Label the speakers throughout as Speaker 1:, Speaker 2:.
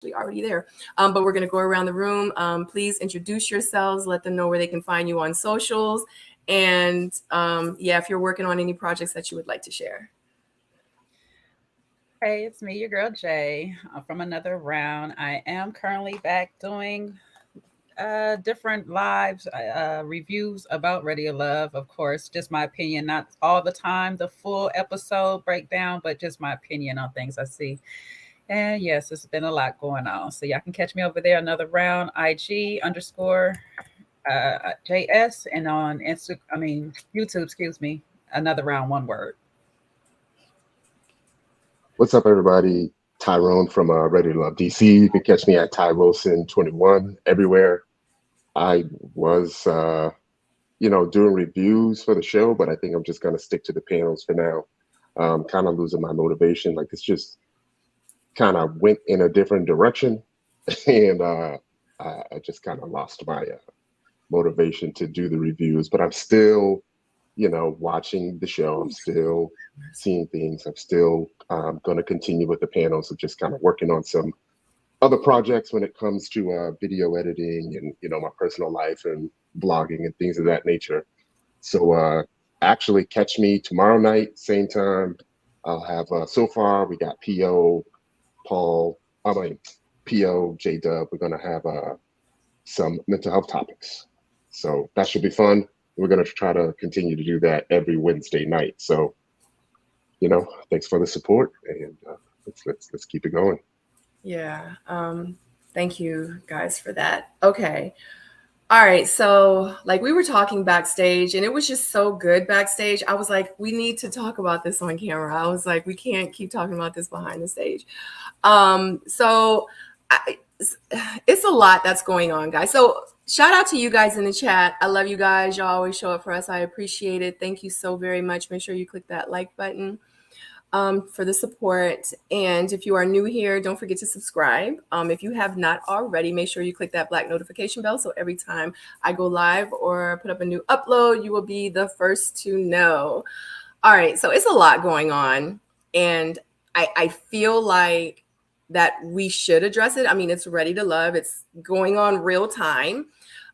Speaker 1: already there. But we're going to go around the room. Please introduce yourselves, let them know where they can find you on socials. And yeah, if you're working on any projects that you would like to share.
Speaker 2: Hey, it's me, your girl Jay, from another round. I am currently back doing different lives, reviews about Radio Love. Of course, just my opinion, not all the time the full episode breakdown, but just my opinion on things I see. And yes, it's been a lot going on. So y'all can catch me over there another round, IG underscore JS, and on YouTube, excuse me, another round, one word.
Speaker 3: What's up, everybody? Tyrone from Ready to Love DC. You can catch me at Tyrosin21 everywhere. I was, doing reviews for the show, but I think I'm just going to stick to the panels for now. Kind of losing my motivation. Like, it's just kind of went in a different direction. And I just kind of lost my motivation to do the reviews. But I'm still watching the show. I'm still seeing things. I'm still going to continue with the panels of just kind of working on some other projects when it comes to video editing and, my personal life and blogging and things of that nature. So actually catch me tomorrow night, same time. I'll have, so far we got PO, J-Dub. We're going to have some mental health topics. So that should be fun. We're going to try to continue to do that every Wednesday night. So, thanks for the support, and let's keep it going.
Speaker 1: Yeah. Thank you guys for that. Okay. All right. So, like, we were talking backstage, and it was just so good backstage. I was like, we need to talk about this on camera. I was like, we can't keep talking about this behind the stage. So it's a lot that's going on, guys. So shout out to you guys in the chat. I love you guys. Y'all always show up for us. I appreciate it. Thank you so very much. Make sure you click that like button for the support. And if you are new here, don't forget to subscribe. If you have not already, make sure you click that black notification bell. So every time I go live or put up a new upload, you will be the first to know. All right. So it's a lot going on. And I feel like that we should address it. I mean, it's Ready to Love. It's going on real time.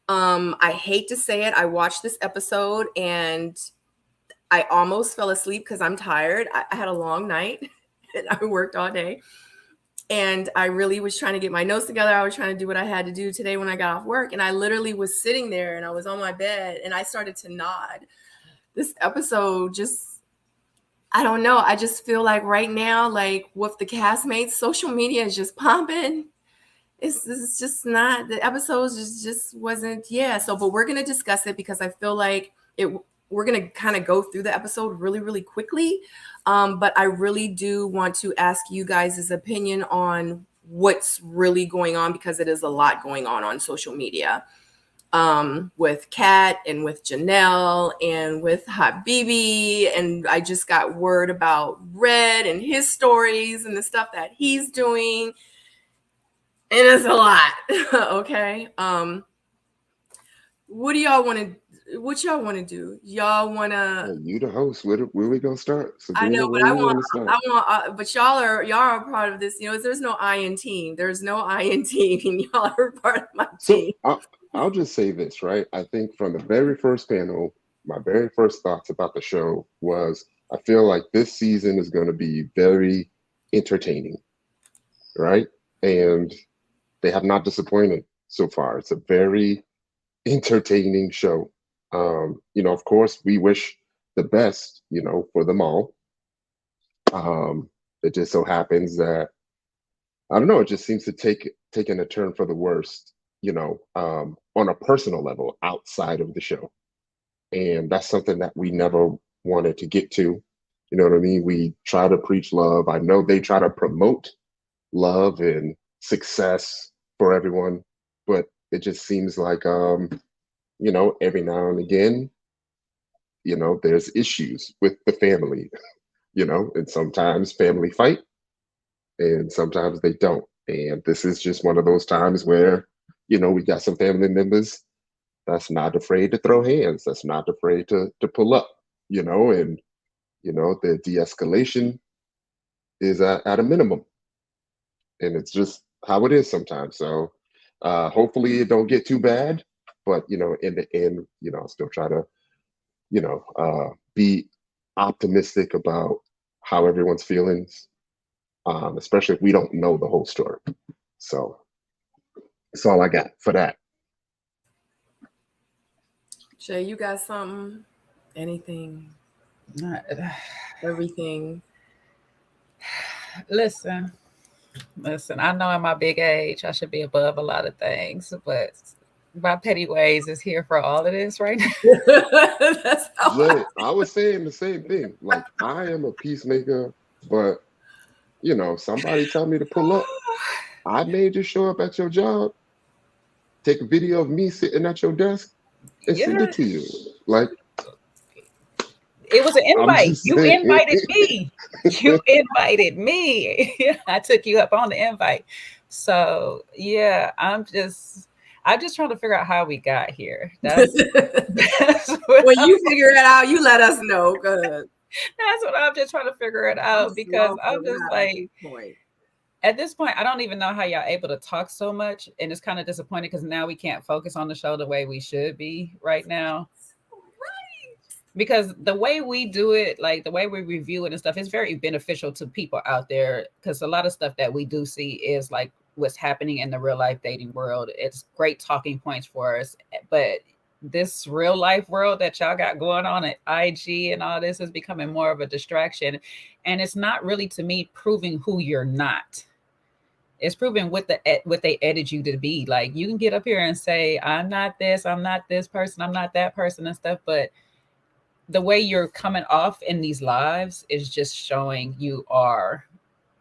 Speaker 1: I hate to say it. I watched this episode and I almost fell asleep because I'm tired. I had a long night and I worked all day. And I really was trying to get my notes together. I was trying to do what I had to do today when I got off work. And I literally was sitting there and I was on my bed and I started to nod. This episode just, I don't know. I just feel like right now, like with the castmates, social media is just pumping. It's just not, the episodes just wasn't, yeah. So, but we're going to discuss it because I feel like we're going to kind of go through the episode really, really quickly. But I really do want to ask you guys' opinion on what's really going on because it is a lot going on social media. With Kat and with Janelle and with Habibi. And I just got word about Red and his stories and the stuff that he's doing. And it's a lot. Okay. What y'all want to do? Y'all want to?
Speaker 3: You the host. Where we gonna start?
Speaker 1: I know, but I want, but y'all are a part of this. There's no I in team. There's no I in team, and y'all are part of my team.
Speaker 3: So I'll just say this, right? I think from the very first panel, my very first thoughts about the show was I feel like this season is going to be very entertaining, right? And they have not disappointed so far. It's a very entertaining show. Of course, we wish the best, for them all. It just so happens that I don't know. It just seems to taking a turn for the worst, on a personal level outside of the show, and that's something that we never wanted to get to. You know what I mean? We try to preach love. I know they try to promote love and success for everyone, but it just seems like every now and again, there's issues with the family, and sometimes family fight and sometimes they don't. And this is just one of those times where, we got some family members that's not afraid to throw hands, that's not afraid to pull up, and the de-escalation is at a minimum. And it's just how it is sometimes. So hopefully it don't get too bad. But in the end, I'll still try to, be optimistic about how everyone's feelings, especially if we don't know the whole story. So that's all I got for that.
Speaker 1: Shay, you got something? Anything? Everything?
Speaker 2: Listen, I know in my big age, I should be above a lot of things, but my petty ways is here for all of this right now.
Speaker 1: That's how I.
Speaker 3: Jay, I was saying the same thing. Like, I am a peacemaker, but somebody tell me to pull up. I may just show up at your job, take a video of me sitting at your desk, and send
Speaker 2: Yeah,
Speaker 3: it to you. Like,
Speaker 2: it was an
Speaker 3: I'm
Speaker 2: invite.
Speaker 3: just
Speaker 2: You
Speaker 3: saying.
Speaker 2: invited me. You invited me. I took you up on the invite. So yeah, I'm just trying to figure out how we got here. That's what
Speaker 1: When you figure it out, you let us know. Good.
Speaker 2: that's what I'm just trying to figure it
Speaker 1: I'm
Speaker 2: out because
Speaker 1: slow for
Speaker 2: I'm just
Speaker 1: that
Speaker 2: like
Speaker 1: point.
Speaker 2: at this point, I don't even know how y'all able to talk so much, and it's kind of disappointing because now we can't focus on the show the way we should be right now. Because the way we do it, like the way we review it and stuff, is very beneficial to people out there. Because a lot of stuff that we do see is like what's happening in the real life dating world. It's great talking points for us, but this real life world that y'all got going on at IG and all this is becoming more of a distraction, and it's not really to me proving who you're not. It's proving what they edit you to be. Like you can get up here and say, I'm not this, I'm not this person, I'm not that person and stuff, but the way you're coming off in these lives is just showing you are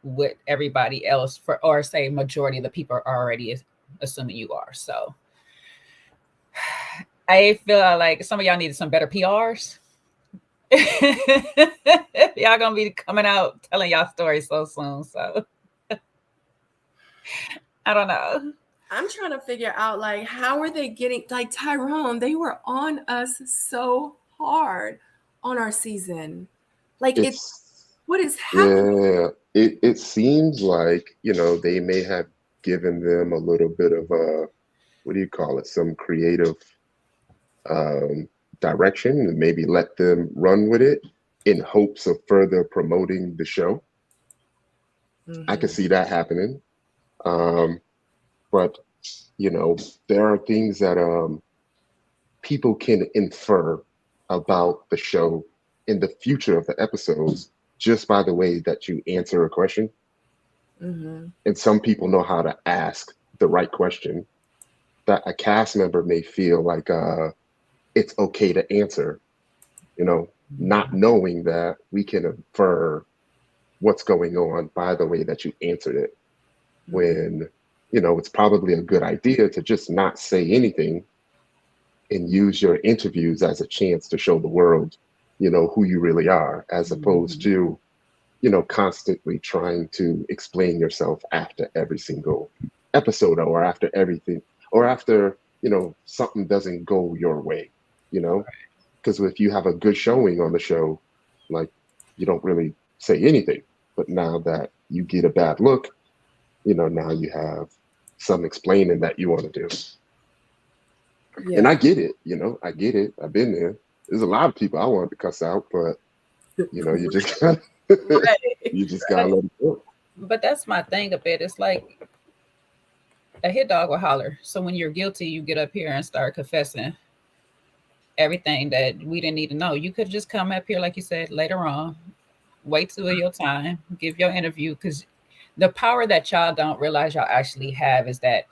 Speaker 2: what everybody else for, or say majority of the people are already assuming you are. So I feel like some of y'all needed some better PRs. Y'all gonna be coming out telling y'all stories so soon. So I don't know.
Speaker 1: I'm trying to figure out like how are they getting like Tyrone? They were on us so hard on our season. Like it,
Speaker 3: It's
Speaker 1: what is happening?
Speaker 3: Yeah, it seems like, they may have given them a little bit of a, what do you call it, some creative um, direction, and maybe let them run with it in hopes of further promoting the show. I could
Speaker 1: Mm-hmm.
Speaker 3: see that happening. Um, but, there are things that people can infer about the show in the future of the episodes just by the way that you answer a question.
Speaker 1: Mm-hmm.
Speaker 3: And some people know how to ask the right question that a cast member may feel like it's okay to answer, not knowing that we can infer what's going on by the way that you answered it.
Speaker 1: Mm-hmm.
Speaker 3: When, it's probably a good idea to just not say anything and use your interviews as a chance to show the world, who you really are, as opposed
Speaker 1: Mm-hmm.
Speaker 3: to, constantly trying to explain yourself after every single episode or after everything or after, something doesn't go your way, you know? Because if you have a good showing on the show, like you don't really say anything. But now that you get a bad look, now you have some explaining that you want to do. And I
Speaker 1: Yeah.
Speaker 3: get it, I get it. I've been there. There's a lot of people I wanted to cuss out, but you just gotta
Speaker 1: Right.
Speaker 3: you just gotta
Speaker 2: But
Speaker 3: let it go.
Speaker 2: that's my thing a bit. It's like a hit dog will holler. So when you're guilty, you get up here and start confessing everything that we didn't need to know. You could just come up here, like you said, later on, wait till your time, give your interview, because the power that y'all don't realize y'all actually have is that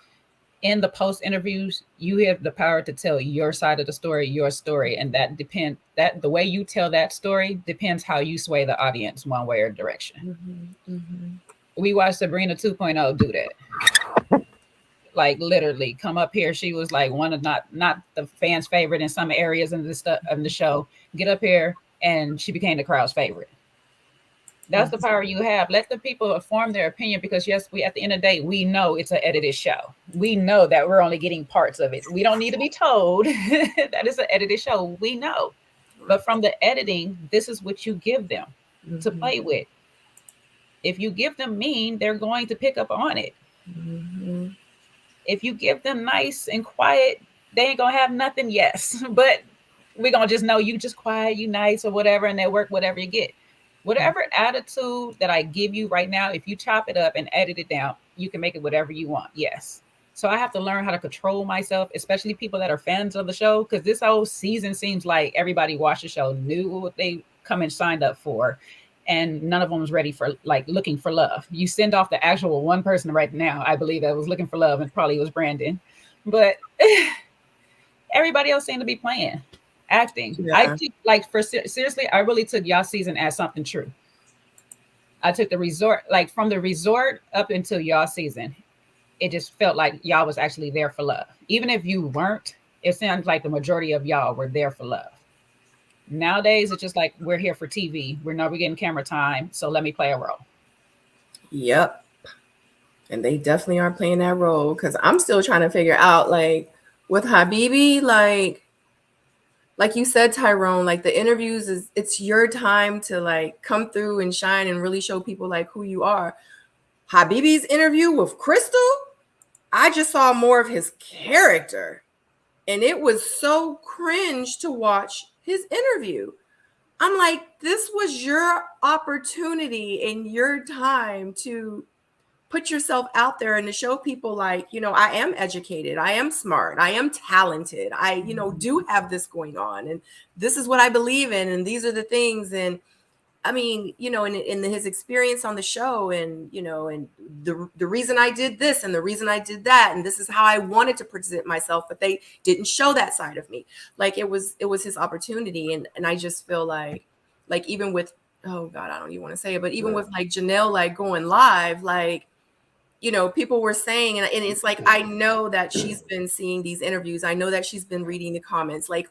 Speaker 2: in the post interviews, you have the power to tell your side of the story, your story, and that the way you tell that story depends how you sway the audience one way or direction.
Speaker 1: Mm-hmm. Mm-hmm.
Speaker 2: We watched Sabrina 2.0 do that. Like literally come up here. She was like one of not the fans' favorite in some areas in the stuff of the show. Get up here and she became the crowd's favorite. That's the power you have. Let the people form their opinion because yes, we at the end of the day, we know it's an edited show. We know that we're only getting parts of it. We don't need to be told that it's an edited show. We know. But from the editing, this is what you give them to
Speaker 1: Mm-hmm.
Speaker 2: play with. If you give them mean, they're going to pick up on it.
Speaker 1: Mm-hmm.
Speaker 2: If you give them nice and quiet, they ain't gonna have nothing, yes. But we're gonna just know you just quiet, you nice or whatever, and they work whatever you get. Whatever attitude that I give you right now, if you chop it up and edit it down, you can make it whatever you want. Yes. So I have to learn how to control myself, especially people that are fans of the show, because this whole season seems like everybody watched the show, knew what they come and signed up for, and none of them was ready for like looking for love. You send off the actual one person right now, I believe, that was looking for love, and probably was Brandon, but everybody else seemed to be playing, acting. I
Speaker 1: Yeah.
Speaker 2: took like for seriously, I really took y'all season as something true. I took the resort, like from the resort up until y'all season, it just felt like y'all was actually there for love. Even if you weren't, it sounds like the majority of y'all were there for love. Nowadays, it's just like we're here for TV. We're getting camera time, so let me play a role.
Speaker 1: Yep. And they definitely are playing that role because I'm still trying to figure out, like, with Habibi, like you said, Tyrone, like the interviews is it's your time to like come through and shine and really show people like who you are. Habibi's interview with Crystal, I just saw more of his character. And it was so cringe to watch his interview. I'm like, this was your opportunity and your time to put yourself out there and to show people like, I am educated, I am smart, I am talented, I do have this going on, and this is what I believe in, and these are the things. And I mean, in his experience on the show, and and the reason I did this and the reason I did that, and this is how I wanted to present myself, but they didn't show that side of me. Like it was his opportunity, and I just feel like even with, oh God, I don't even want to say it, but even with like Janelle like going live, like people were saying, and it's like, I know that she's been seeing these interviews. I know that she's been reading the comments. Like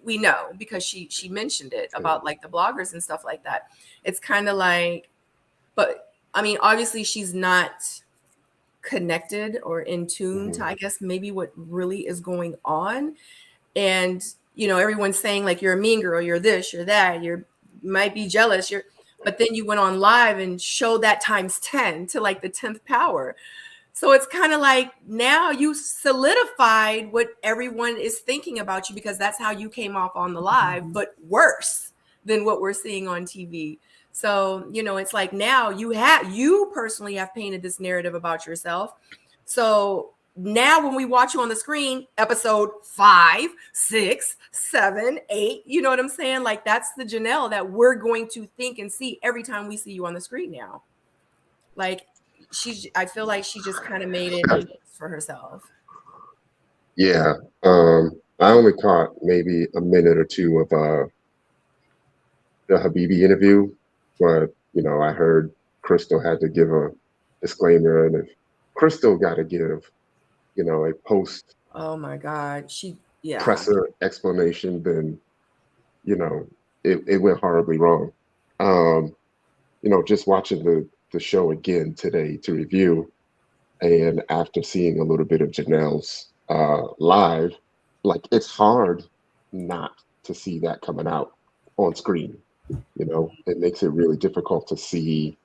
Speaker 1: we know because she mentioned it about like the bloggers and stuff like that. It's kind of like, but I mean, obviously she's not connected or in tune to, I guess, maybe what really is going on. And, everyone's saying like, you're a mean girl, you're this, you're that, you might be jealous, but then you went on live and showed that times 10 to like the 10th power. So it's kind of like now you solidified what everyone is thinking about you, because that's how you came off on the live, but worse than what we're seeing on TV. So, it's like now you personally have painted this narrative about yourself. So now when we watch you on the screen, episode 5, 6, 7, 8, you know what I'm saying? Like that's the Janelle that we're going to think and see every time we see you on the screen now. Like I feel like she just kind of made it for herself.
Speaker 3: Yeah. I only caught maybe a minute or two of the Habibi interview, but I heard Crystal had to give a disclaimer, and if Crystal got to give, a post
Speaker 1: Oh my God. Yeah.
Speaker 3: presser explanation, then it went horribly wrong. Um, just watching the show again today to review, and after seeing a little bit of Janelle's live, like it's hard not to see that coming out on screen. It makes it really difficult to see,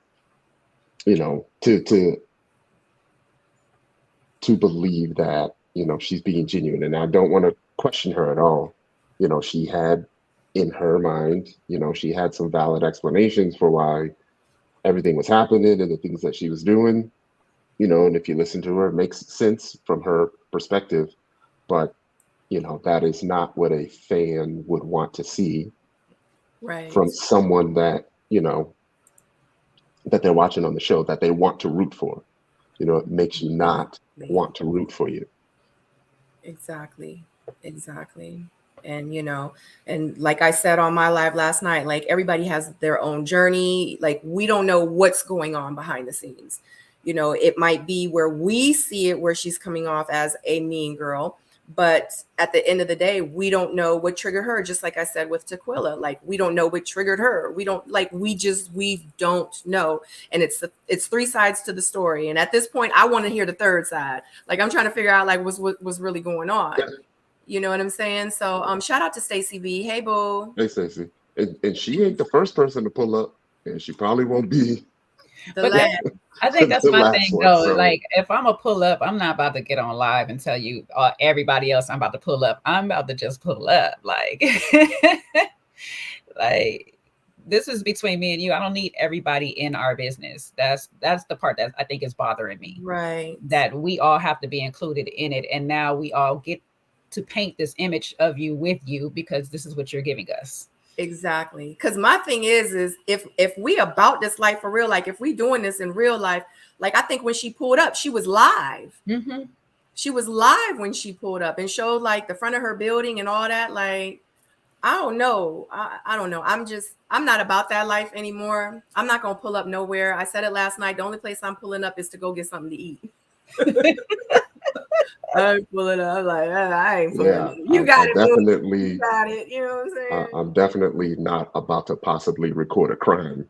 Speaker 3: to believe that she's being genuine. And I don't want to question her at all. She had in her mind, she had some valid explanations for why everything was happening and the things that she was doing. And if you listen to her, it makes sense from her perspective. But that is not what a fan would want to see
Speaker 1: Right.
Speaker 3: from someone that that they're watching on the show, that they want to root for. It makes you not want to root for you.
Speaker 1: Exactly. Exactly. And and like I said on my live last night, like everybody has their own journey. Like we don't know what's going on behind the scenes. It might be where we see it, where she's coming off as a mean girl, but at the end of the day, we don't know what triggered her. Just like I said with Tequila, like we don't know what triggered her. We don't we don't know. And it's three sides to the story. And at this point, I want to hear the third side. Like I'm trying to figure out like what was really going on. You know what I'm saying? So shout out to Stacey B. Hey boo.
Speaker 3: Hey Stacey. And she ain't the first person to pull up, and she probably won't be
Speaker 1: The
Speaker 2: But
Speaker 1: last.
Speaker 2: I think that's
Speaker 3: the
Speaker 2: my
Speaker 3: last
Speaker 2: thing
Speaker 3: one.
Speaker 2: though.
Speaker 3: So
Speaker 2: Like if I'm gonna pull up, I'm not about to get on live and tell you everybody else I'm about to pull up. I'm about to just pull up. Like like this is between me and you. I don't need everybody in our business. That's the part that I think is bothering me.
Speaker 1: Right.
Speaker 2: That we all have to be included in it. And now we all get to paint this image of you with you because this is what you're giving us.
Speaker 1: Exactly. Because my thing is if we about this life for real, like if we doing this in real life, like I think when she pulled up, she was live.
Speaker 2: Mm-hmm.
Speaker 1: She was live when she pulled up and showed like the front of her building and all that. Like, I don't know. I don't know. I'm not about that life anymore. I'm not going to pull up nowhere. I said it last night. The only place I'm pulling up is to go get something to eat. I'm pulling up. I'm like, I ain't pulling up. You got it,
Speaker 3: definitely,
Speaker 1: you got it. You know what I'm saying?
Speaker 3: I'm definitely not about to possibly record a crime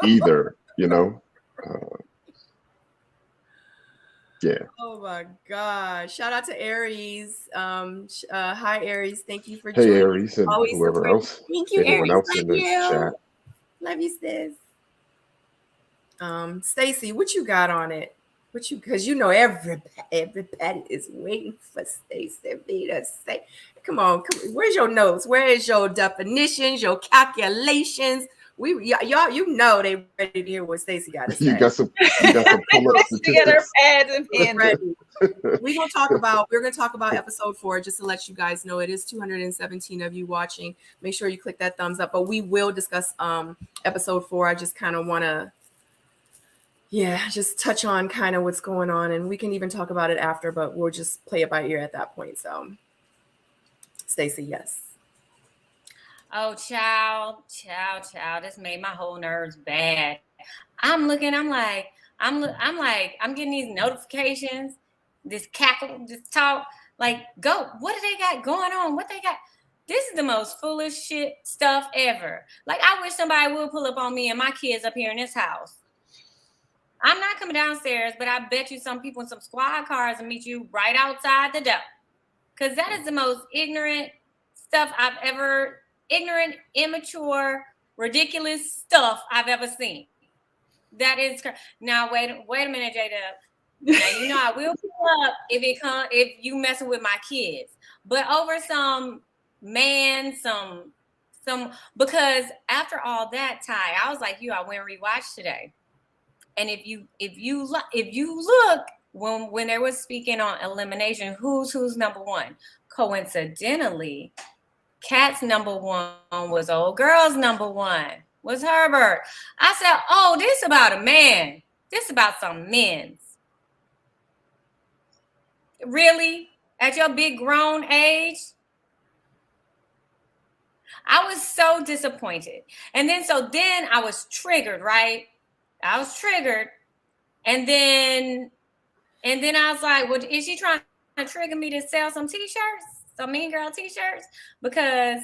Speaker 3: either, you know? Yeah.
Speaker 1: Oh my God. Shout out to Aries. Hi, Aries. Thank you for
Speaker 3: Hey,
Speaker 1: joining.
Speaker 3: Aries, and
Speaker 1: Always
Speaker 3: whoever
Speaker 1: support.
Speaker 3: else,
Speaker 1: Thank you,
Speaker 3: anyone
Speaker 1: Aries.
Speaker 3: else
Speaker 1: Love
Speaker 3: in the
Speaker 1: you.
Speaker 3: chat.
Speaker 1: Love you, sis. Stacy, what you got on it? Because you know everybody is waiting for Stacy B to say. Come on. Where's your notes? Where is your definitions, your calculations? Y'all, you know they ready to hear what Stacy got to say.
Speaker 3: You got some pull-up
Speaker 2: She got her
Speaker 3: statistics.
Speaker 2: pads and pens.
Speaker 1: Ready. We're gonna talk about episode 4, just to let you guys know it is 217 of you watching. Make sure you click that thumbs up. But we will discuss episode 4. I just kind of want to just touch on kind of what's going on, and we can even talk about it after, but we'll just play it by ear at that point. So Stacy, yes.
Speaker 4: Oh, child. This made my whole nerves bad. I'm getting these notifications, this cackle, this talk. Like, go, what do they got going on? What they got? This is the most foolish shit stuff ever. Like, I wish somebody would pull up on me and my kids up here in this house. I'm not coming downstairs, but I bet you some people in some squad cars will meet you right outside the door. Because that is the most ignorant stuff ignorant, immature, ridiculous stuff I've ever seen. That is now. Wait a minute, J-Dub. Now you know I will pull up if you messing with my kids, but over some because after all that, Ty, I was like you. I went and rewatched today, and if you look when they were speaking on elimination, who's number one? Coincidentally, Kat's number one was old girl's number one. Was Herbert. I said, oh, this about a man. This about some men's. Really? At your big grown age? I was so disappointed. And then I was triggered, right? I was triggered. And then I was like, well, is she trying to trigger me to sell some t-shirts? Some Mean Girl t-shirts? Because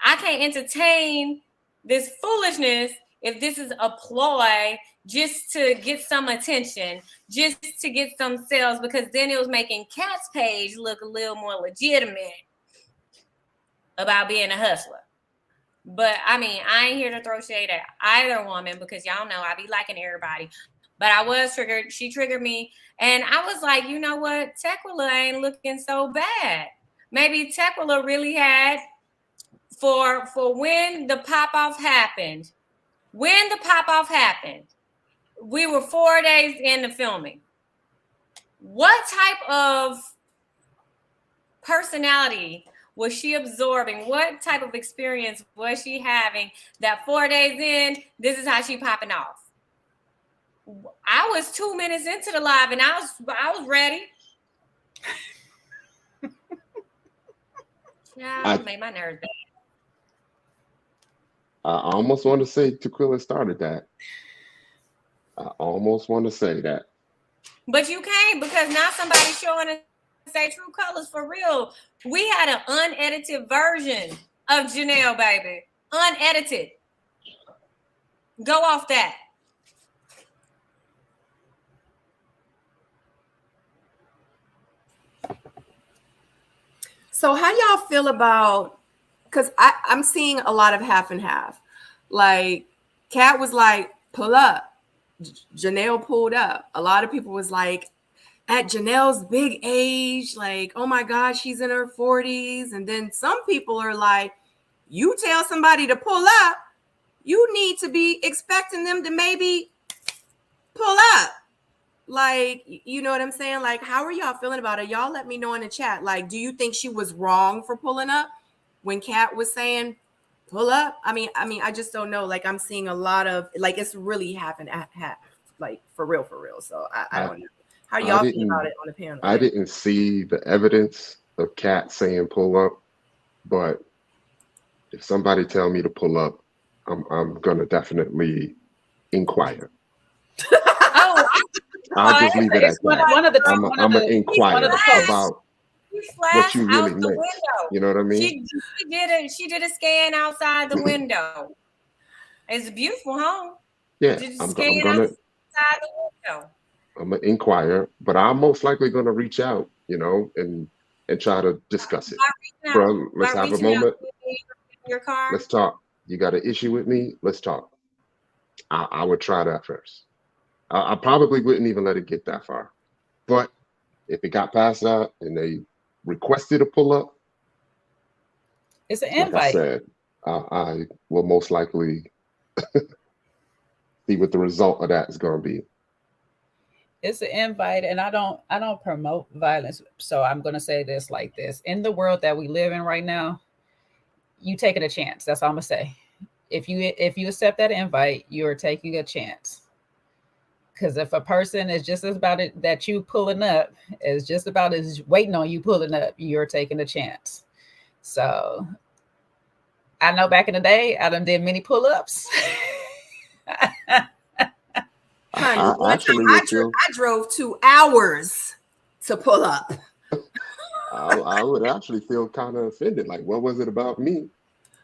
Speaker 4: I can't entertain this foolishness if this is a ploy just to get some attention, just to get some sales, because then it was making Kat's page look a little more legitimate about being a hustler. But I mean, I ain't here to throw shade at either woman because y'all know I be liking everybody. But I was triggered. She triggered me. And I was like, you know what? Tequila ain't looking so bad. Maybe Tequila really had for when the pop-off happened. When the pop-off happened, we were 4 days into filming. What type of personality was she absorbing? What type of experience was she having that 4 days in, this is how she popping off? I was 2 minutes into the live and I was ready. Yeah, made my nerves bad.
Speaker 3: I almost want to say Tequila started that. I almost want to say that.
Speaker 4: But you can't, because now somebody's showing us their true colors for real. We had an unedited version of Janelle, baby. Unedited. Go off that.
Speaker 1: So how y'all feel about, because I'm seeing a lot of half and half. Like Kat was like, pull up. Janelle pulled up, a lot of people was like, at Janelle's big age, like, oh my God, she's in her 40s. And then some people are like, you tell somebody to pull up, you need to be expecting them to maybe pull up. Like, you know what I'm saying? Like, how are y'all feeling about it? Y'all let me know in the chat. Like, do you think she was wrong for pulling up when Kat was saying pull up? I mean, I just don't know. Like, I'm seeing a lot of, like, it's really happened, like, for real. So I don't know. How do y'all feel about it on the panel?
Speaker 3: I didn't see the evidence of Kat saying pull up, but if somebody tell me to pull up, I'm gonna definitely inquire.
Speaker 4: Oh,
Speaker 3: I'll just leave it at that.
Speaker 2: One of the
Speaker 3: I'm gonna inquire about
Speaker 4: she
Speaker 3: what
Speaker 4: flashed
Speaker 3: you really
Speaker 4: out the
Speaker 3: meant.
Speaker 4: window.
Speaker 3: You know what I mean?
Speaker 4: She did a scan outside the window. It's a beautiful home.
Speaker 3: Yeah,
Speaker 4: Did you
Speaker 3: I'm
Speaker 4: scan
Speaker 3: gonna
Speaker 4: outside the window?
Speaker 3: I'm gonna inquire, but I'm most likely gonna reach out, you know, and try to discuss it. Bro, let's have a moment.
Speaker 4: Your car.
Speaker 3: Let's talk. You got an issue with me? Let's talk. I would try that first. I probably wouldn't even let it get that far. But if it got past that and they requested a pull up,
Speaker 2: It's an
Speaker 3: like
Speaker 2: invite.
Speaker 3: I said, I will most likely see what the result of that is going to be.
Speaker 2: It's an invite, and I don't promote violence. So I'm going to say this like this: in the world that we live in right now, you taking a chance. That's all I'm gonna say. If you accept that invite, you're taking a chance. Because if a person is just as about it that you pulling up is just about as waiting on you pulling up, you're taking a chance. So I know back in the day, I done did many pull-ups.
Speaker 1: Honey, I drove 2 hours to pull up.
Speaker 3: I would actually feel kind of offended. Like, what was it about me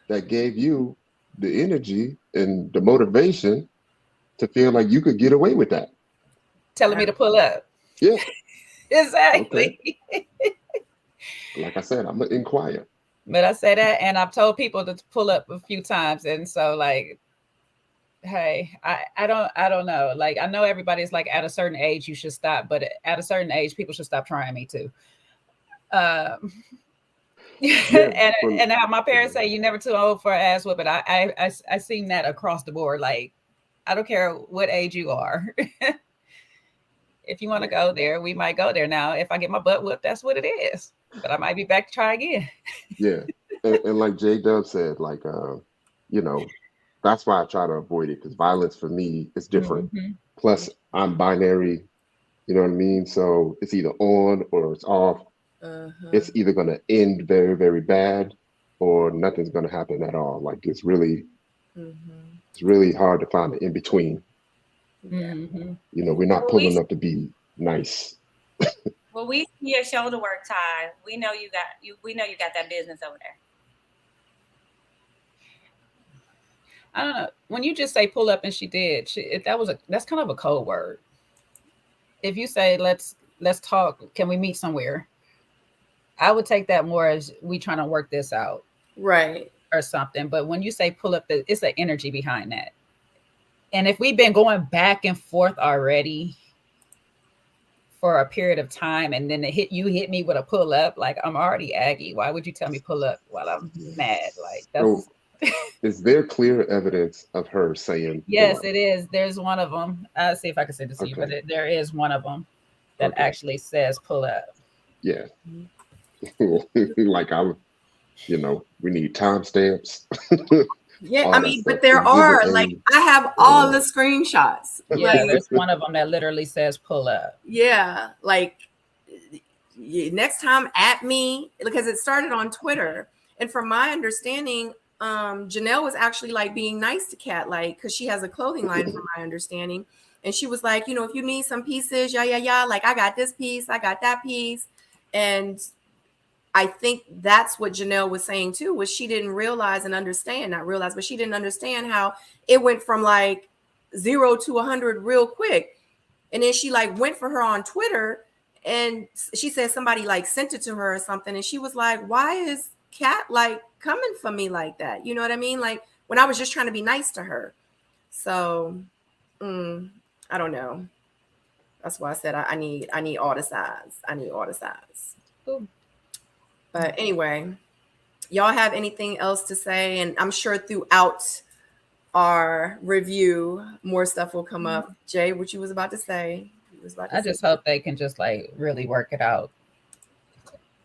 Speaker 3: that gave you the energy and the motivation to feel like you could get away with that?
Speaker 2: Telling me to pull up.
Speaker 3: Yeah.
Speaker 2: Exactly.
Speaker 3: Okay. Like I said, I'm gonna inquire.
Speaker 2: But I say that, and I've told people to pull up a few times, and so like, hey, I don't know. Like, I know everybody's like at a certain age you should stop, but at a certain age people should stop trying me too. Yeah, and how my parents say you're never too old for an ass whooping. I seen that across the board. Like, I don't care what age you are. If you want to go there, we might go there. Now, if I get my butt whooped, that's what it is. But I might be back to try again.
Speaker 3: Yeah. And like J Dub said, like you know, that's why I try to avoid it, because violence for me is different.
Speaker 2: Mm-hmm.
Speaker 3: Plus, I'm binary, you know what I mean? So it's either on or it's off. It's either gonna end very, very bad or nothing's gonna happen at all. Like, it's really hard to find an in between.
Speaker 2: Mm-hmm.
Speaker 3: You know, we're not pulling up to be nice.
Speaker 4: Well, we see your shoulder work, Ty. We know you got that business over there.
Speaker 2: I don't know. When you just say pull up and she did, that's kind of a code word. If you say let's talk, can we meet somewhere? I would take that more as we trying to work this out,
Speaker 1: right,
Speaker 2: or something. But when you say pull up, it's the energy behind that. And if we've been going back and forth already for a period of time, and then you hit me with a pull up, like, I'm already aggy. Why would you tell me pull up while I'm mad? Like, that's.
Speaker 3: So, is there clear evidence of her saying?
Speaker 2: Yes, it is. There's one of them. I'll see if I can send it to you, but there is one of them that actually says pull up.
Speaker 3: Yeah. Like, we need timestamps.
Speaker 1: Yeah, I mean, but there are, like, I have all the screenshots.
Speaker 2: Yeah, like, there's one of them that literally says pull up.
Speaker 1: Yeah, like, next time at me, because it started on Twitter. And from my understanding, Janelle was actually like being nice to Kat, like, because she has a clothing line, from my understanding. And she was like, if you need some pieces, like, I got this piece, I got that piece. And I think that's what Janelle was saying too, was she didn't realize and understand, not realize, but she didn't understand how it went from like 0 to 100 real quick. And then she like went for her on Twitter, and she said somebody like sent it to her or something. And she was like, why is Kat like coming for me like that? You know what I mean? Like, when I was just trying to be nice to her. So I don't know. That's why I said I need all the sides. I need all the sides.
Speaker 2: Ooh.
Speaker 1: But anyway, y'all have anything else to say? And I'm sure throughout our review, more stuff will come up. Jay, what you was about to say? You was about to
Speaker 2: I
Speaker 1: say
Speaker 2: just hope they can just like really work it out.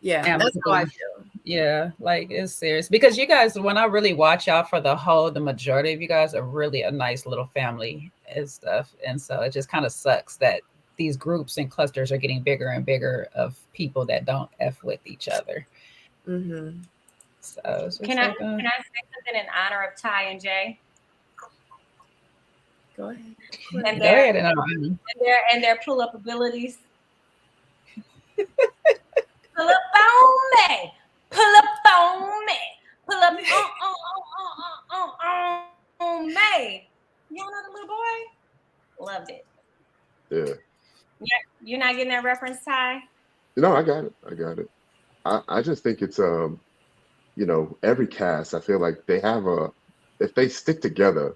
Speaker 1: yeah, that's how I feel.
Speaker 2: Yeah, like it's serious because you guys, when I really watch out for the majority of you guys are really a nice little family and stuff. And so it just kind of sucks that these groups and clusters are getting bigger and bigger of people that don't F with each other.
Speaker 1: Mm-hmm.
Speaker 2: So it's just
Speaker 4: Can I
Speaker 2: like,
Speaker 4: say something in honor of Ty and Jay?
Speaker 1: Go ahead.
Speaker 4: And
Speaker 2: go ahead
Speaker 4: and their pull up abilities. Pull up on me. Pull up on me. Pull up on me. Y'all know the little boy? Loved it.
Speaker 3: Yeah.
Speaker 4: You're not getting that reference, Ty?
Speaker 3: I got it. I got it. I just think it's every cast, I feel like they have if they stick together,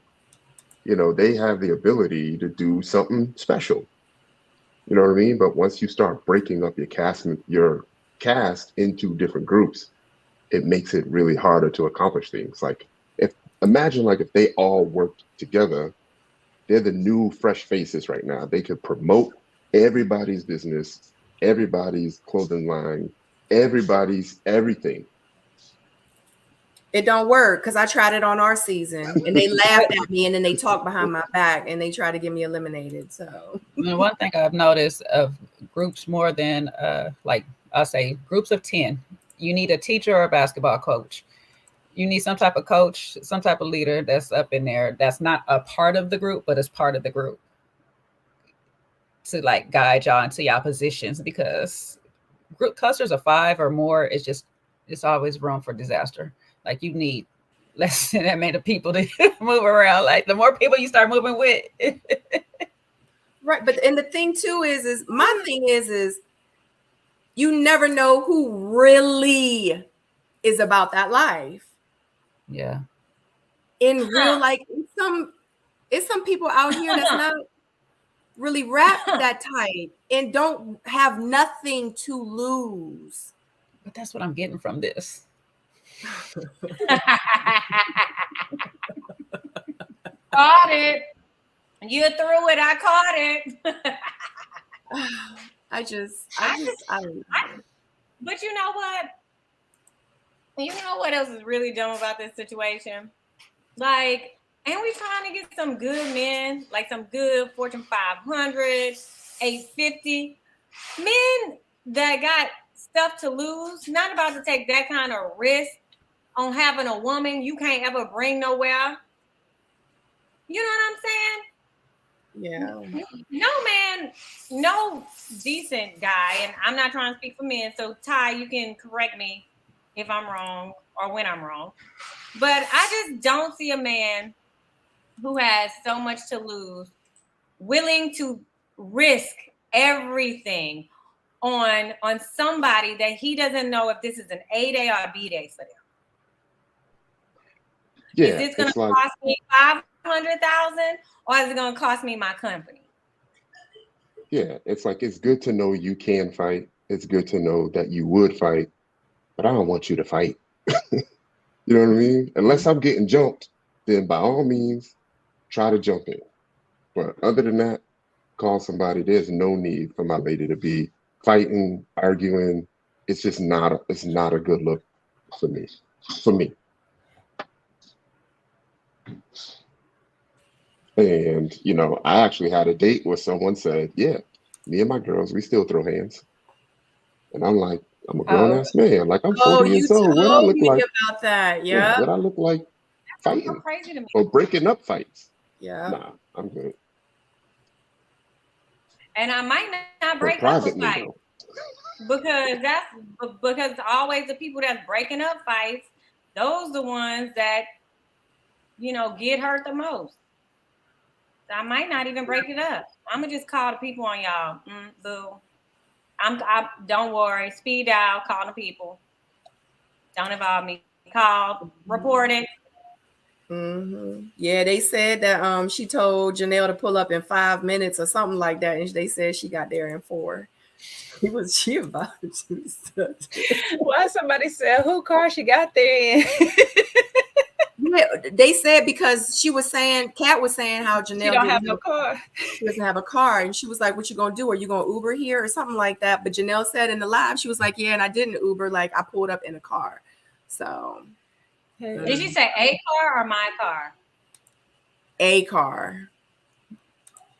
Speaker 3: they have the ability to do something special. You know what I mean? But once you start breaking up your cast into different groups, it makes it really harder to accomplish things. Like imagine like if they all worked together, they're the new fresh faces right now. They could promote everybody's business, everybody's clothing line, everybody's everything.
Speaker 1: It don't work because I tried it on our season and they laughed at me and then they talked behind my back and they tried to get me eliminated. So
Speaker 2: one thing I've noticed of groups more than like I'll say groups of 10, you need a teacher or a basketball coach. You need some type of coach, some type of leader that's up in there that's not a part of the group, but is part of the group to like guide y'all into y'all positions because group clusters of 5 or more is just it's always room for disaster. Like you need less than that many people to move around. Like the more people you start moving with.
Speaker 1: right. But and the thing too is my thing is you never know who really is about that life.
Speaker 2: Yeah.
Speaker 1: In real like it's some people out here that's not really rap that tight and don't have nothing to lose.
Speaker 2: But that's what I'm getting from this.
Speaker 4: Caught it. You threw it. I caught it.
Speaker 1: I don't know.
Speaker 4: But you know what? You know what else is really dumb about this situation? Like, ain't we trying to get some good men, like some good Fortune 500, 850 men that got stuff to lose, not about to take that kind of risk on having a woman you can't ever bring nowhere. You know what I'm saying?
Speaker 1: Yeah.
Speaker 4: No man, no decent guy, and I'm not trying to speak for men, so Ty, you can correct me if I'm wrong or when I'm wrong. But I just don't see a man who has so much to lose willing to risk everything on somebody that he doesn't know if this is an A day or a B day for them.
Speaker 3: Yeah,
Speaker 4: is this going to
Speaker 3: like,
Speaker 4: cost me 500,000 or is it going to cost me my company?
Speaker 3: yeah, it's like it's good to know you can fight. It's good to know that you would fight, but I don't want you to fight. You know what I mean? Unless I'm getting jumped, then by all means, try to jump in. But other than that, call somebody. There's no need for my lady to be fighting, arguing. It's just it's not a good look for me. For me. And, I actually had a date where someone said, yeah, me and my girls, we still throw hands. And I'm like, I'm a grown ass man. Like I'm 40
Speaker 1: you
Speaker 3: years old. What I
Speaker 1: told
Speaker 3: look
Speaker 1: me
Speaker 3: like?
Speaker 1: about that.
Speaker 3: Yeah,
Speaker 1: Yeah.
Speaker 3: what I look like
Speaker 4: That's so
Speaker 3: fighting
Speaker 4: crazy to me.
Speaker 3: or breaking up fights.
Speaker 1: Yeah.
Speaker 3: Nah, I'm good.
Speaker 4: And I might not
Speaker 3: But
Speaker 4: break up a
Speaker 3: privately
Speaker 4: fight
Speaker 3: though.
Speaker 4: because always the people that's breaking up fights, those the ones that get hurt the most. So I might not even break it up. I'm gonna just call the people on y'all. Boo. I don't worry. Speed dial. Call the people. Don't involve me. Call. Report it.
Speaker 1: Yeah, they said that she told Janelle to pull up in 5 minutes or something like that, and they said she got there in 4. She about to
Speaker 2: Why somebody said who car she got there in?
Speaker 1: Yeah, they said because she was saying, Kat was saying how Janelle
Speaker 2: She don't have no car.
Speaker 1: She doesn't have a car, and she was like, "What you gonna do? Are you gonna Uber here or something like that?" But Janelle said in the live, she was like, "Yeah, and I didn't Uber. Like I pulled up in a car." So,
Speaker 4: did she say a car or my car?
Speaker 1: A car.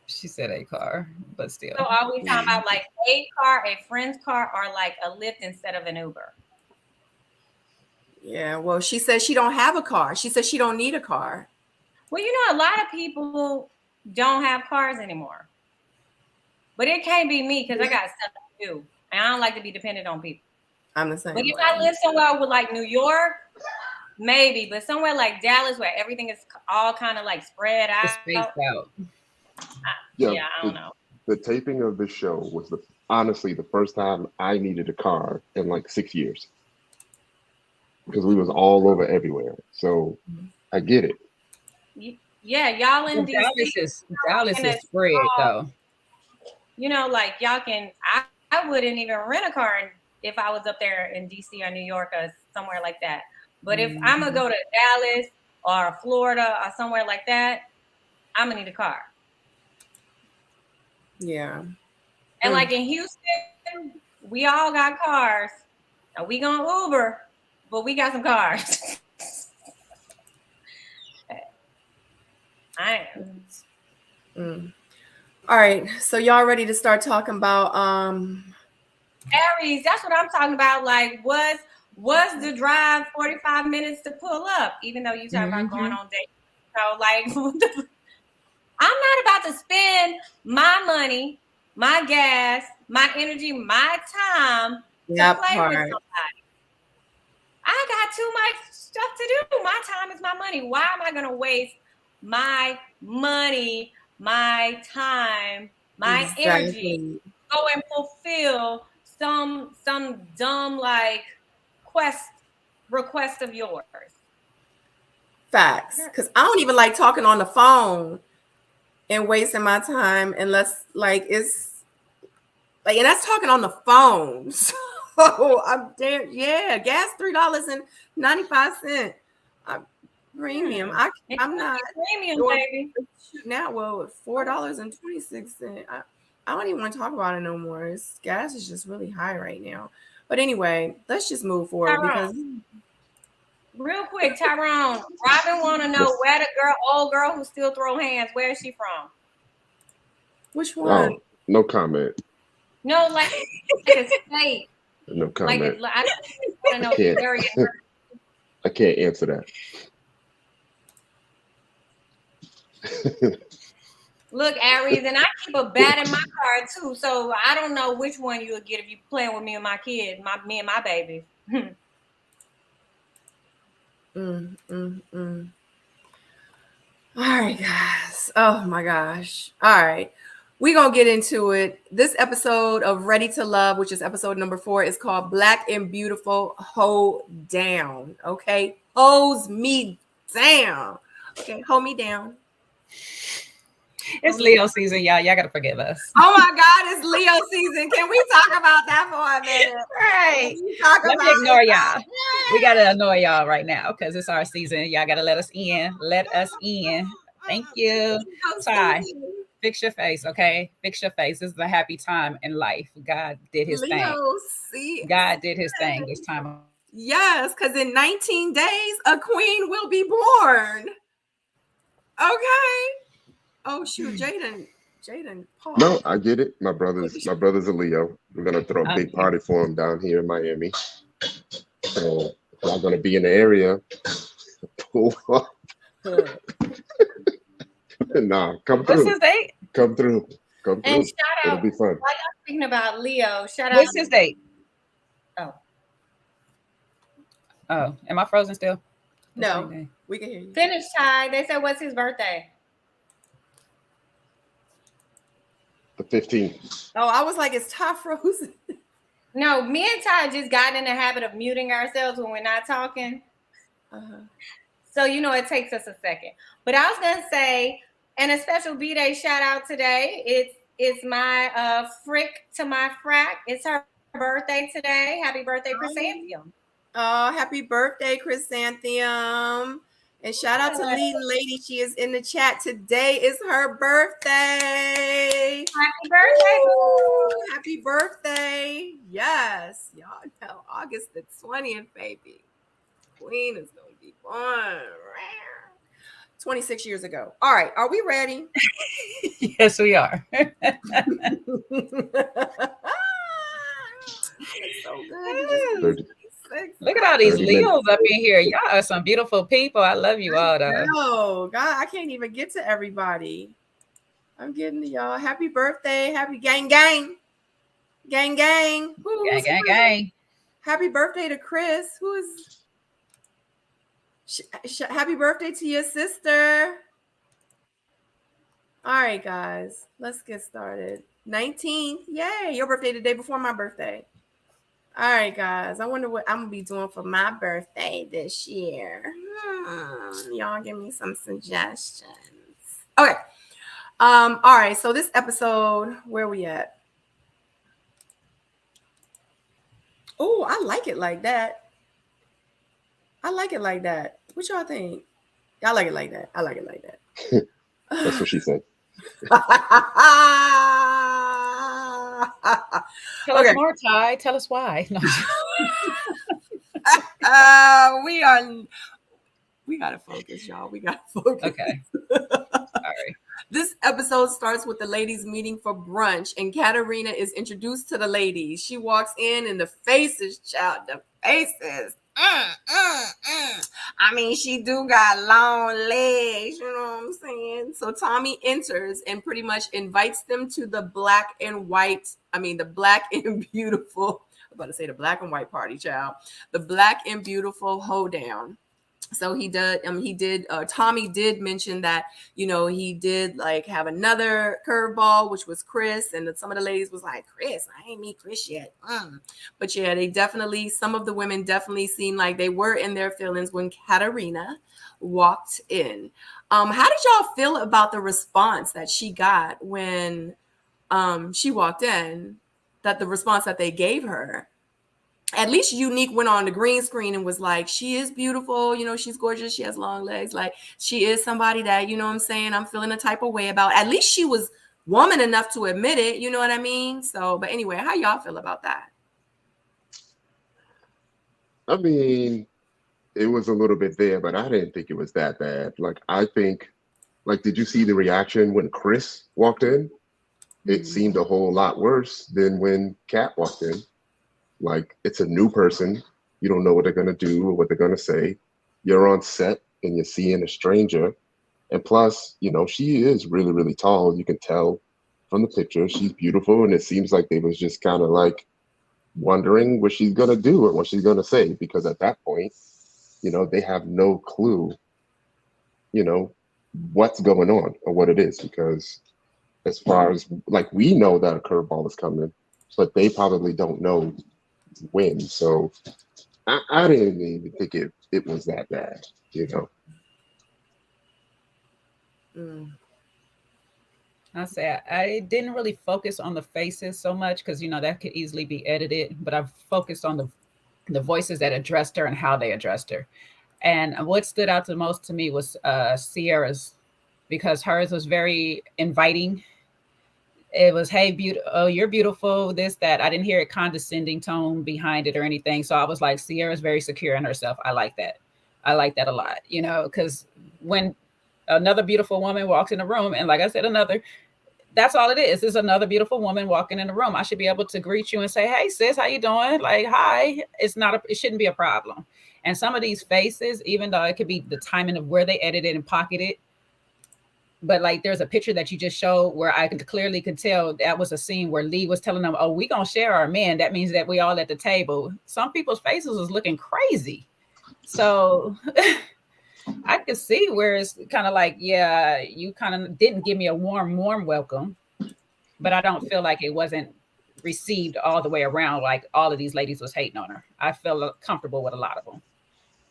Speaker 2: She said a car, but still.
Speaker 4: So are we talking about like a car, a friend's car, or like a Lyft instead of an Uber?
Speaker 1: Yeah, well, she says she don't have a car. She says she don't need a car.
Speaker 4: Well, you know, a lot of people don't have cars anymore. But it can't be me because I got stuff to do. And I don't like to be dependent on people.
Speaker 1: I'm the same
Speaker 4: But if
Speaker 1: way.
Speaker 4: I live somewhere with like New York, maybe. But somewhere like Dallas where everything is all kind of like spread out.
Speaker 2: It's spaced out.
Speaker 4: Yeah, I don't know.
Speaker 3: The taping of this show was honestly the first time I needed a car in like 6 years. Because we was all over everywhere. So I get it.
Speaker 4: Yeah, y'all in DC.
Speaker 2: Dallas is spread though.
Speaker 4: You know, like y'all can I wouldn't even rent a car if I was up there in DC or New York or somewhere like that. But if I'm gonna go to Dallas or Florida or somewhere like that, I'm gonna need a car.
Speaker 1: Yeah.
Speaker 4: And like in Houston, we all got cars. Now we gonna Uber, but we got some cars. I am.
Speaker 1: All right, so y'all ready to start talking about
Speaker 4: Aries? That's what I'm talking about. Like, was the drive 45 minutes to pull up? Even though you talking about going on dates, so like, I'm not about to spend my money, my gas, my energy, my time to play with somebody. I got too much stuff to do. My time is my money. Why am I gonna waste my money, my time, my energy, go and fulfill some dumb like request of yours?
Speaker 1: Facts, because I don't even like talking on the phone and wasting my time unless like it's like, and that's talking on the phone. So I'm damn, yeah, gas $3.95. Premium. I'm not
Speaker 4: premium, baby.
Speaker 1: Now, well, $4.26. I don't even want to talk about it no more. Gas is just really high right now. But anyway, let's just move forward because
Speaker 4: real quick, Tyrone, Robin want to know where the old girl who still throw hands, where is she from?
Speaker 1: Which one?
Speaker 3: Oh, no comment.
Speaker 4: No, like a state.
Speaker 3: No comment.
Speaker 4: Like, I don't know the area.
Speaker 3: I can't answer that.
Speaker 4: Look, Aries, and I keep a bat in my car too, so I don't know which one you'll get if you playing with me and my kids, me and my babies.
Speaker 1: All right, guys. Oh my gosh. All right. We're going to get into it. This episode of Ready to Love, which is episode number 4, is called Black and Beautiful Hold Down. Okay. Holds me down. Okay. Hold me down.
Speaker 2: It's Leo season, y'all. Y'all got to forgive us.
Speaker 1: Oh my God. It's Leo season. Can we talk about that for a minute?
Speaker 2: Right. Let me ignore y'all. We got to annoy y'all right now because it's our season. Y'all got to let us in. Let us in. Thank you. Ty. Fix your face, okay? Fix your face. This is a happy time in life. God did his thing. God did his thing this time.
Speaker 1: Yes, because in 19 days, a queen will be born. Okay. Oh, shoot. Jaden. Paul.
Speaker 3: No, I get it. My brother's a Leo. We're going to throw a big party for him down here in Miami. So if y'all going to be in the area, pull up. Nah, come through.
Speaker 2: What's his date?
Speaker 3: Come through.
Speaker 4: And shout out.
Speaker 3: It'll be fun.
Speaker 4: While y'all speaking about Leo, shout out.
Speaker 2: What's his date?
Speaker 4: Oh,
Speaker 2: am I frozen still?
Speaker 1: No, we can hear you.
Speaker 4: Finish, Ty. They said, what's his birthday?
Speaker 3: The 15th.
Speaker 1: Oh, I was like, it's Ty frozen.
Speaker 4: No, me and Ty just got in the habit of muting ourselves when we're not talking.
Speaker 1: Uh-huh.
Speaker 4: So, it takes us a second. But I was going to say, and a special B-Day shout out today. It's my frick to my frack. It's her birthday today. Happy birthday, Chrysanthemum.
Speaker 1: Oh, happy birthday, Chrysanthemum. And shout out to Leading Lady. She is in the chat. Today is her birthday.
Speaker 4: Happy birthday.
Speaker 1: Woo! Happy birthday. Yes. Y'all know August the 20th, baby. Queen is going to be born. 26 years ago. All right. Are we ready?
Speaker 2: Yes, we are.
Speaker 1: So good.
Speaker 2: Look at all these Leos up in here. Y'all are some beautiful people. I love you all, though.
Speaker 1: Oh, God, I can't even get to everybody. I'm getting to y'all. Happy birthday. Happy gang, gang. Gang, gang.
Speaker 2: Gang, gang, gang.
Speaker 1: Happy birthday to Chris. Who is... Happy birthday to your sister. All right, guys. Let's get started. 19th. Yay. Your birthday the day before my birthday. All right, guys. I wonder what I'm going to be doing for my birthday this year. Y'all give me some suggestions. Okay. All right. So this episode, where we at? Oh, I like it like that. I like it like that. What y'all think? Y'all like it like that. I like it like that.
Speaker 3: That's what she said.
Speaker 2: Tell us more, Ty. Tell us why. No.
Speaker 1: We gotta focus, y'all. We gotta focus.
Speaker 2: Okay. All right.
Speaker 1: This episode starts with the ladies meeting for brunch, and Katarina is introduced to the ladies. She walks in, and the faces, child, the faces. I mean, she do got long legs, you know what I'm saying? So Tommy enters and pretty much invites them to the black and beautiful, I'm about to say the black and white party, child. The black and beautiful hoedown. So Tommy did mention that, he did like have another curveball, which was Chris. And some of the ladies was like, Chris, I ain't meet Chris yet. But yeah, some of the women definitely seemed like they were in their feelings when Katarina walked in. How did y'all feel about the response that she got when she walked in, that the response that they gave her? At least Unique went on the green screen and was like, she is beautiful. She's gorgeous. She has long legs. Like, she is somebody that, what I'm saying, I'm feeling a type of way about. At least she was woman enough to admit it. You know what I mean? So, but anyway, how y'all feel about that?
Speaker 3: I mean, it was a little bit there, but I didn't think it was that bad. Like, I think, did you see the reaction when Chris walked in? It seemed a whole lot worse than when Kat walked in. Like, it's a new person. You don't know what they're going to do or what they're going to say. You're on set and you're seeing a stranger. And plus, she is really, really tall. You can tell from the picture. She's beautiful. And it seems like they was just kind of like wondering what she's going to do or what she's going to say. Because at that point, they have no clue, what's going on or what it is. Because as far as, we know that a curveball is coming, but they probably don't know when. So I didn't even think it was that bad,
Speaker 2: I say I didn't really focus on the faces so much because that could easily be edited, but I focused on the voices that addressed her and how they addressed her. And what stood out the most to me was Sierra's, because hers was very inviting. It was, hey, you're beautiful, this, that. I didn't hear a condescending tone behind it or anything. So I was like, Sierra's very secure in herself. I like that. I like that a lot, because when another beautiful woman walks in the room, and like I said, that's all it is. It's another beautiful woman walking in the room. I should be able to greet you and say, hey, sis, how you doing? Like, hi. It shouldn't be a problem. And some of these faces, even though it could be the timing of where they edited and pocketed, but like there's a picture that you just showed where I clearly could tell that was a scene where Lee was telling them, oh, we gonna share our men. That means that we all at the table. Some people's faces was looking crazy. So I could see where it's kind of like, yeah, you kind of didn't give me a warm welcome, but I don't feel like it wasn't received all the way around. Like all of these ladies was hating on her. I felt comfortable with a lot of them.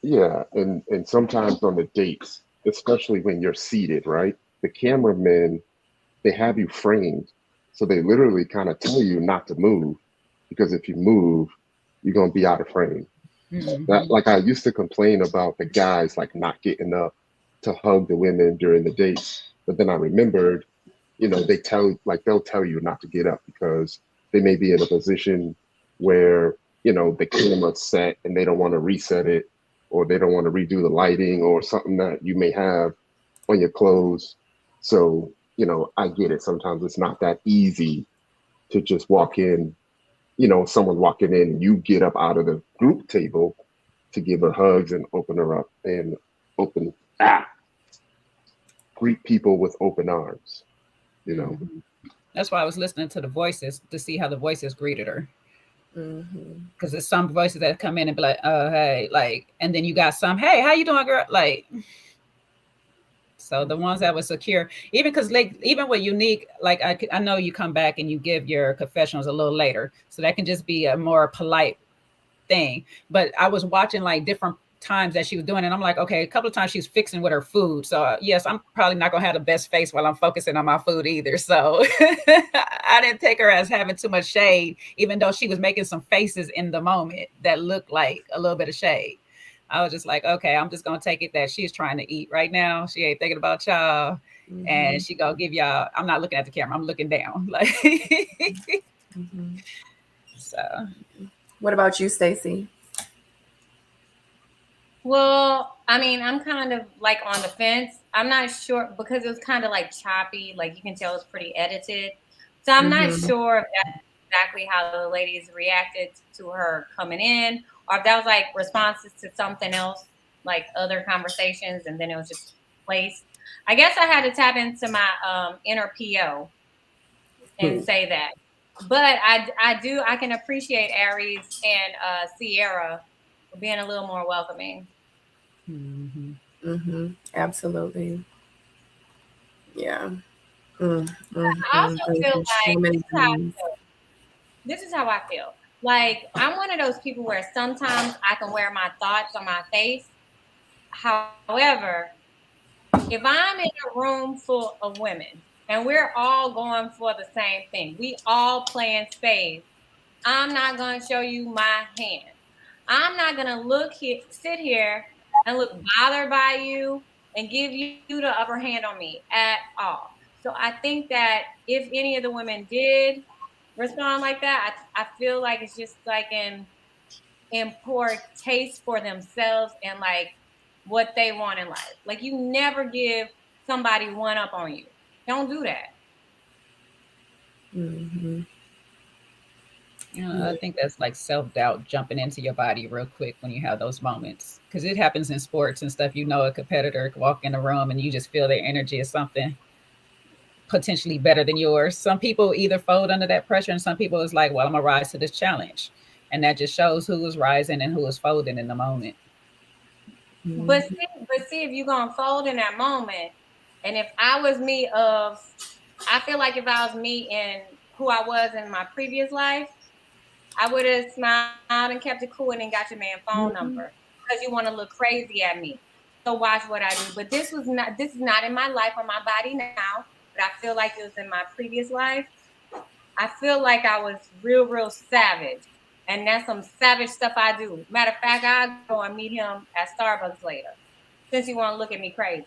Speaker 3: Yeah, and sometimes on the dates, especially when you're seated, right? The cameramen, they have you framed, so they literally kind of tell you not to move because if you move, you're gonna be out of frame. That
Speaker 2: Hmm.
Speaker 3: like I used to complain about the guys like not getting up to hug the women during the dates, but then I remembered, they'll tell you not to get up because they may be in a position where the camera's set and they don't want to reset it, or they don't want to redo the lighting or something that you may have on your clothes. So I get it. Sometimes it's not that easy to just walk in, someone walking in, you get up out of the group table to give her hugs and open her up and open greet people with open arms, you know.
Speaker 2: Hmm. That's why I was listening to the voices to see how the voices greeted her.
Speaker 1: Hmm.
Speaker 2: Because there's some voices that come in and be like, "Oh, hey," like, and then you got some, "Hey, how you doing, girl?" Like, so the ones that were secure, even because like even with unique, like I know you come back and you give your confessionals a little later, so that can just be a more polite thing. But I was watching like different times that she was doing, and I'm like, okay, a couple of times she's fixing with her food. So yes, I'm probably not gonna have the best face while I'm focusing on my food either. So I didn't take her as having too much shade, even though she was making some faces in the moment that looked like a little bit of shade. I was just like, okay, I'm just gonna take it that she's trying to eat right now. She ain't thinking about y'all. And
Speaker 1: Hmm.
Speaker 2: she gonna give y'all. I'm not looking at the camera. I'm looking down. Like,
Speaker 1: Hmm.
Speaker 2: so.
Speaker 1: What about you, Stacy?
Speaker 4: Well, I mean, I'm kind of like on the fence. I'm not sure because it was kind of like choppy, like you can tell it's pretty edited. So I'm not
Speaker 1: Hmm.
Speaker 4: sure if that's exactly how the ladies reacted to her coming in, or if that was like responses to something else, like other conversations, and then it was just placed. I guess I had to tap into my inner PO and say that. But I can appreciate Aries and Sierra for being a little more welcoming.
Speaker 2: Mhm.
Speaker 1: Hmm. Absolutely. Yeah. Mm,
Speaker 4: I also feel
Speaker 1: so
Speaker 4: like
Speaker 1: many things.
Speaker 4: this is how I feel. Like I'm one of those people where sometimes I can wear my thoughts on my face. However, if I'm in a room full of women and we're all going for the same thing, we all playing spades. I'm not gonna show you my hand. I'm not gonna sit here and look bothered by you and give you the upper hand on me at all. So I think that if any of the women did respond like that, I feel like it's just like in poor taste for themselves and like what they want in life. Like you never give somebody one up on you. Don't do that.
Speaker 1: Hmm.
Speaker 2: You know, I
Speaker 1: Yeah.
Speaker 2: think that's like self doubt jumping into your body real quick when you have those moments. Because it happens in sports and stuff. You know, a competitor could walk in the room and you just feel their energy is something potentially better than yours. Some people either fold under that pressure, and some people is like, well, I'm going to rise to this challenge. And that just shows who is rising and who is folding in the moment.
Speaker 4: But
Speaker 1: Hmm.
Speaker 4: see if you're gonna fold in that moment, and if I was me of, I feel like if I was me in who I was in my previous life, I would have smiled and kept it cool and then got your man phone number because you want to look crazy at me. So watch what I do. But this is not in my life or my body now, but I feel like it was in my previous life. I feel like I was real savage. And that's some savage stuff I do. Matter of fact, I'll go and meet him at Starbucks later since you want to look at me crazy.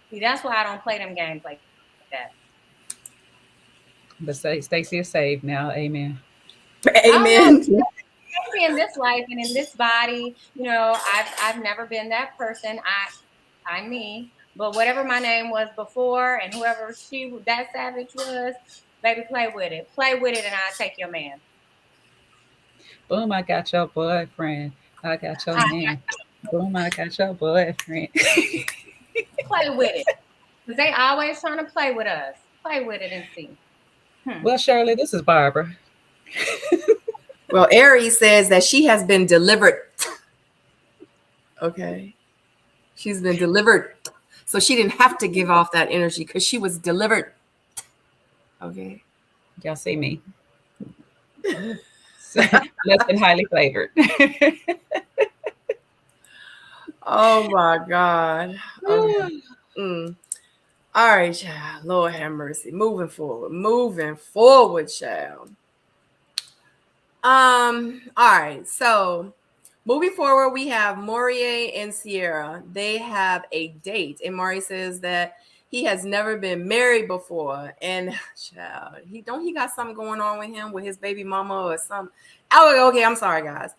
Speaker 4: See, that's why I don't play them games like that.
Speaker 2: But Stacey is saved now. Amen.
Speaker 4: I don't know,
Speaker 1: Amen.
Speaker 4: especially in this life and in this body. I've never been that person. I'm me. But whatever my name was before, and whoever that savage was, baby, play with it. Play with it, and I'll take your man.
Speaker 2: Boom, I got your boyfriend. I got your
Speaker 4: I
Speaker 2: man. Boom, I got your boyfriend.
Speaker 4: play with it because they always trying to play with us. Play with it and see. Hmm.
Speaker 2: Well, Shirley, this is Barbara.
Speaker 1: Well, Aries says that she has been delivered. Okay. She's been delivered. So she didn't have to give off that energy because she was delivered. Okay.
Speaker 2: Y'all see me. Less than highly flavored.
Speaker 1: Oh my God. Okay. Mm. All right, child. Lord have mercy. Moving forward. Moving forward, child. All right. So moving forward, we have Maurier and Sierra. They have a date, and Maurier says that he has never been married before. And child, he got something going on with him with his baby mama or something. Oh, okay. I'm sorry, guys.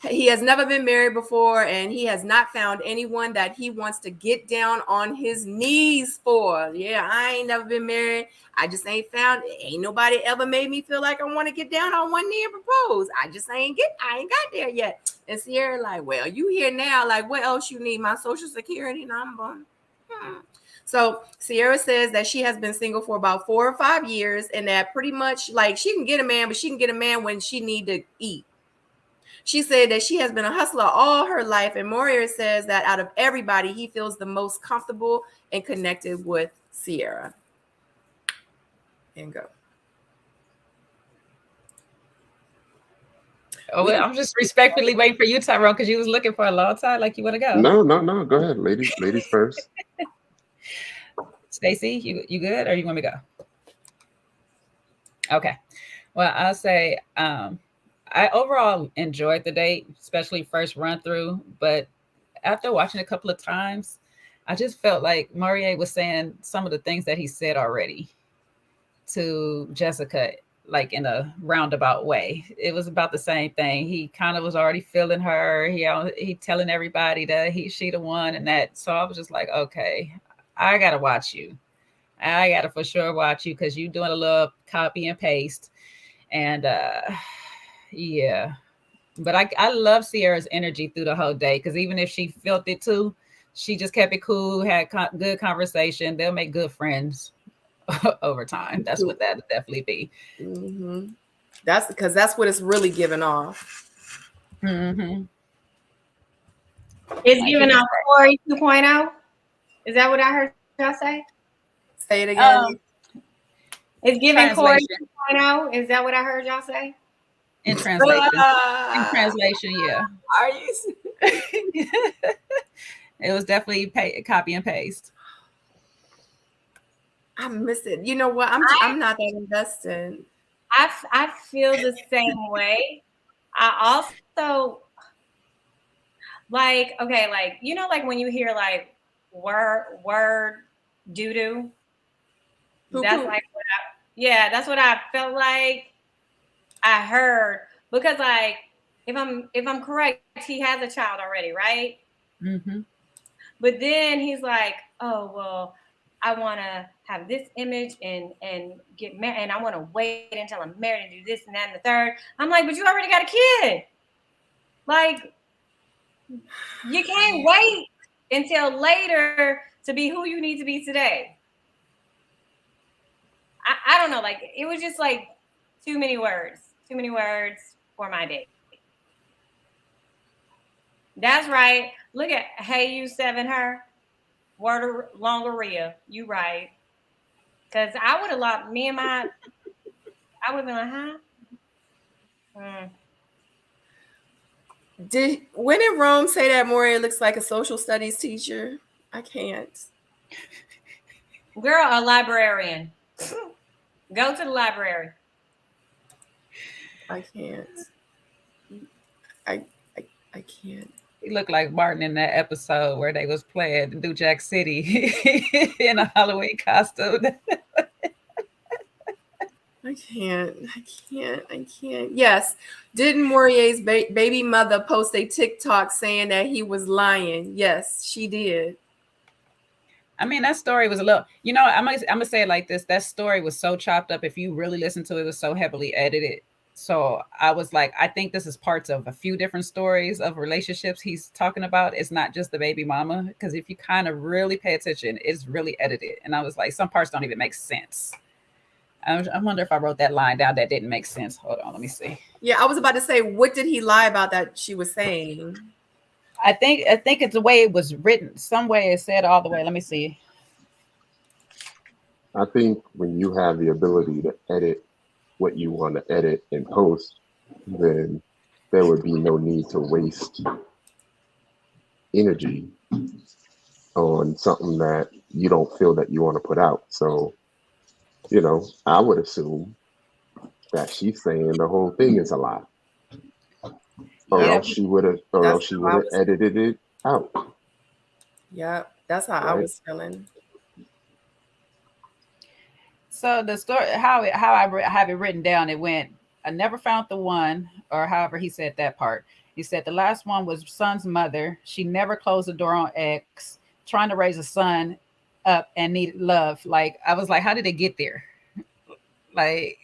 Speaker 1: He has never been married before, and he has not found anyone that he wants to get down on his knees for. Yeah, I ain't never been married. I just ain't nobody ever made me feel like I want to get down on one knee and propose. I ain't got there yet. And Sierra like, well, you here now. Like, what else you need? My social security number. So Sierra says that she has been single for about 4 or 5 years, and that pretty much like she can get a man, but she can get a man when she need to eat. She said that she has been a hustler all her life, and Maurier says that out of everybody, he feels the most comfortable and connected with Sierra. And go.
Speaker 2: Oh, well, I'm just respectfully waiting for you, Tyrone, because you was looking for a long time. Like you want to go.
Speaker 3: No. Go ahead, ladies first.
Speaker 2: Stacy, you good, or you want me to go? Okay. Well, I'll say I overall enjoyed the date, especially first run through. But after watching a couple of times, I just felt like Maurier was saying some of the things that he said already to Jessica, like in a roundabout way. It was about the same thing. He kind of was already feeling her. He telling everybody that she the one and that. So I was just like, okay, I gotta watch you. I gotta for sure watch you because you doing a little copy and paste. And yeah. But I love Sierra's energy through the whole day because even if she felt it too, she just kept it cool, had good conversation. They'll make good friends over time. That's what that'll definitely be.
Speaker 1: Mm-hmm. That's because that's what it's really giving off.
Speaker 2: Mm-hmm.
Speaker 4: It's giving off Corey 2.0. Is that what I heard y'all say?
Speaker 1: Say it again.
Speaker 4: It's giving Corey 2.0. Is that what I heard y'all say?
Speaker 2: In translation. In translation, yeah.
Speaker 1: Are you?
Speaker 2: It was definitely copy and paste.
Speaker 1: I miss it. You know what? I'm not that invested.
Speaker 4: I feel the same way. I also like, okay, like, you know, like when you hear like word doo-doo. That's like that's what I felt like I heard. Because like if I'm correct, he has a child already, right?
Speaker 2: Mm-hmm.
Speaker 4: But then he's like, oh well, I want to have this image and get married, and I want to wait until I'm married and do this and that and the third. I'm like, but you already got a kid. Like, you can't wait until later to be who you need to be today. I don't know. Like, it was just like too many words for my day. That's right. Look at Hey You Seven Her. Word Longoria. You right. Because I would have lost I would have been like, huh?
Speaker 1: When in Rome say that Maurier looks like a social studies teacher? I can't.
Speaker 4: Girl, a librarian. Go to the library.
Speaker 1: I can't. I can't.
Speaker 2: He looked like Martin in that episode where they was playing New Jack City in a Halloween costume.
Speaker 1: I can't. Yes. Didn't Maurier's baby mother post a TikTok saying that he was lying? Yes, she did.
Speaker 2: I mean, that story was a little, I'm gonna say it like this. That story was so chopped up. If you really listen to it, it was so heavily edited. So I was like, I think this is parts of a few different stories of relationships he's talking about. It's not just the baby mama. Because if you kind of really pay attention, it's really edited. And I was like, some parts don't even make sense. I wonder if I wrote that line down that didn't make sense. Hold on, let me see.
Speaker 1: Yeah, I was about to say, what did he lie about that she was saying?
Speaker 2: I think it's the way it was written. Some way it said all the way. Let me see.
Speaker 3: I think when you have the ability to edit what you want to edit and post, then there would be no need to waste energy on something that you don't feel that you want to put out. So, I would assume that she's saying the whole thing is a lie, or
Speaker 1: Yep.
Speaker 2: Yeah.
Speaker 3: else she would have, or
Speaker 1: That's
Speaker 3: else she
Speaker 1: how
Speaker 3: would
Speaker 1: I
Speaker 3: have
Speaker 1: was.
Speaker 3: edited it out,
Speaker 1: Yep. That's how I
Speaker 3: right?
Speaker 1: was feeling.
Speaker 2: So the story, I have it written down, it went, I never found the one, or however he said that part. He said the last one was son's mother. She never closed the door on X, trying to raise a son up and needed love. Like, I was like, how did it get there? Like,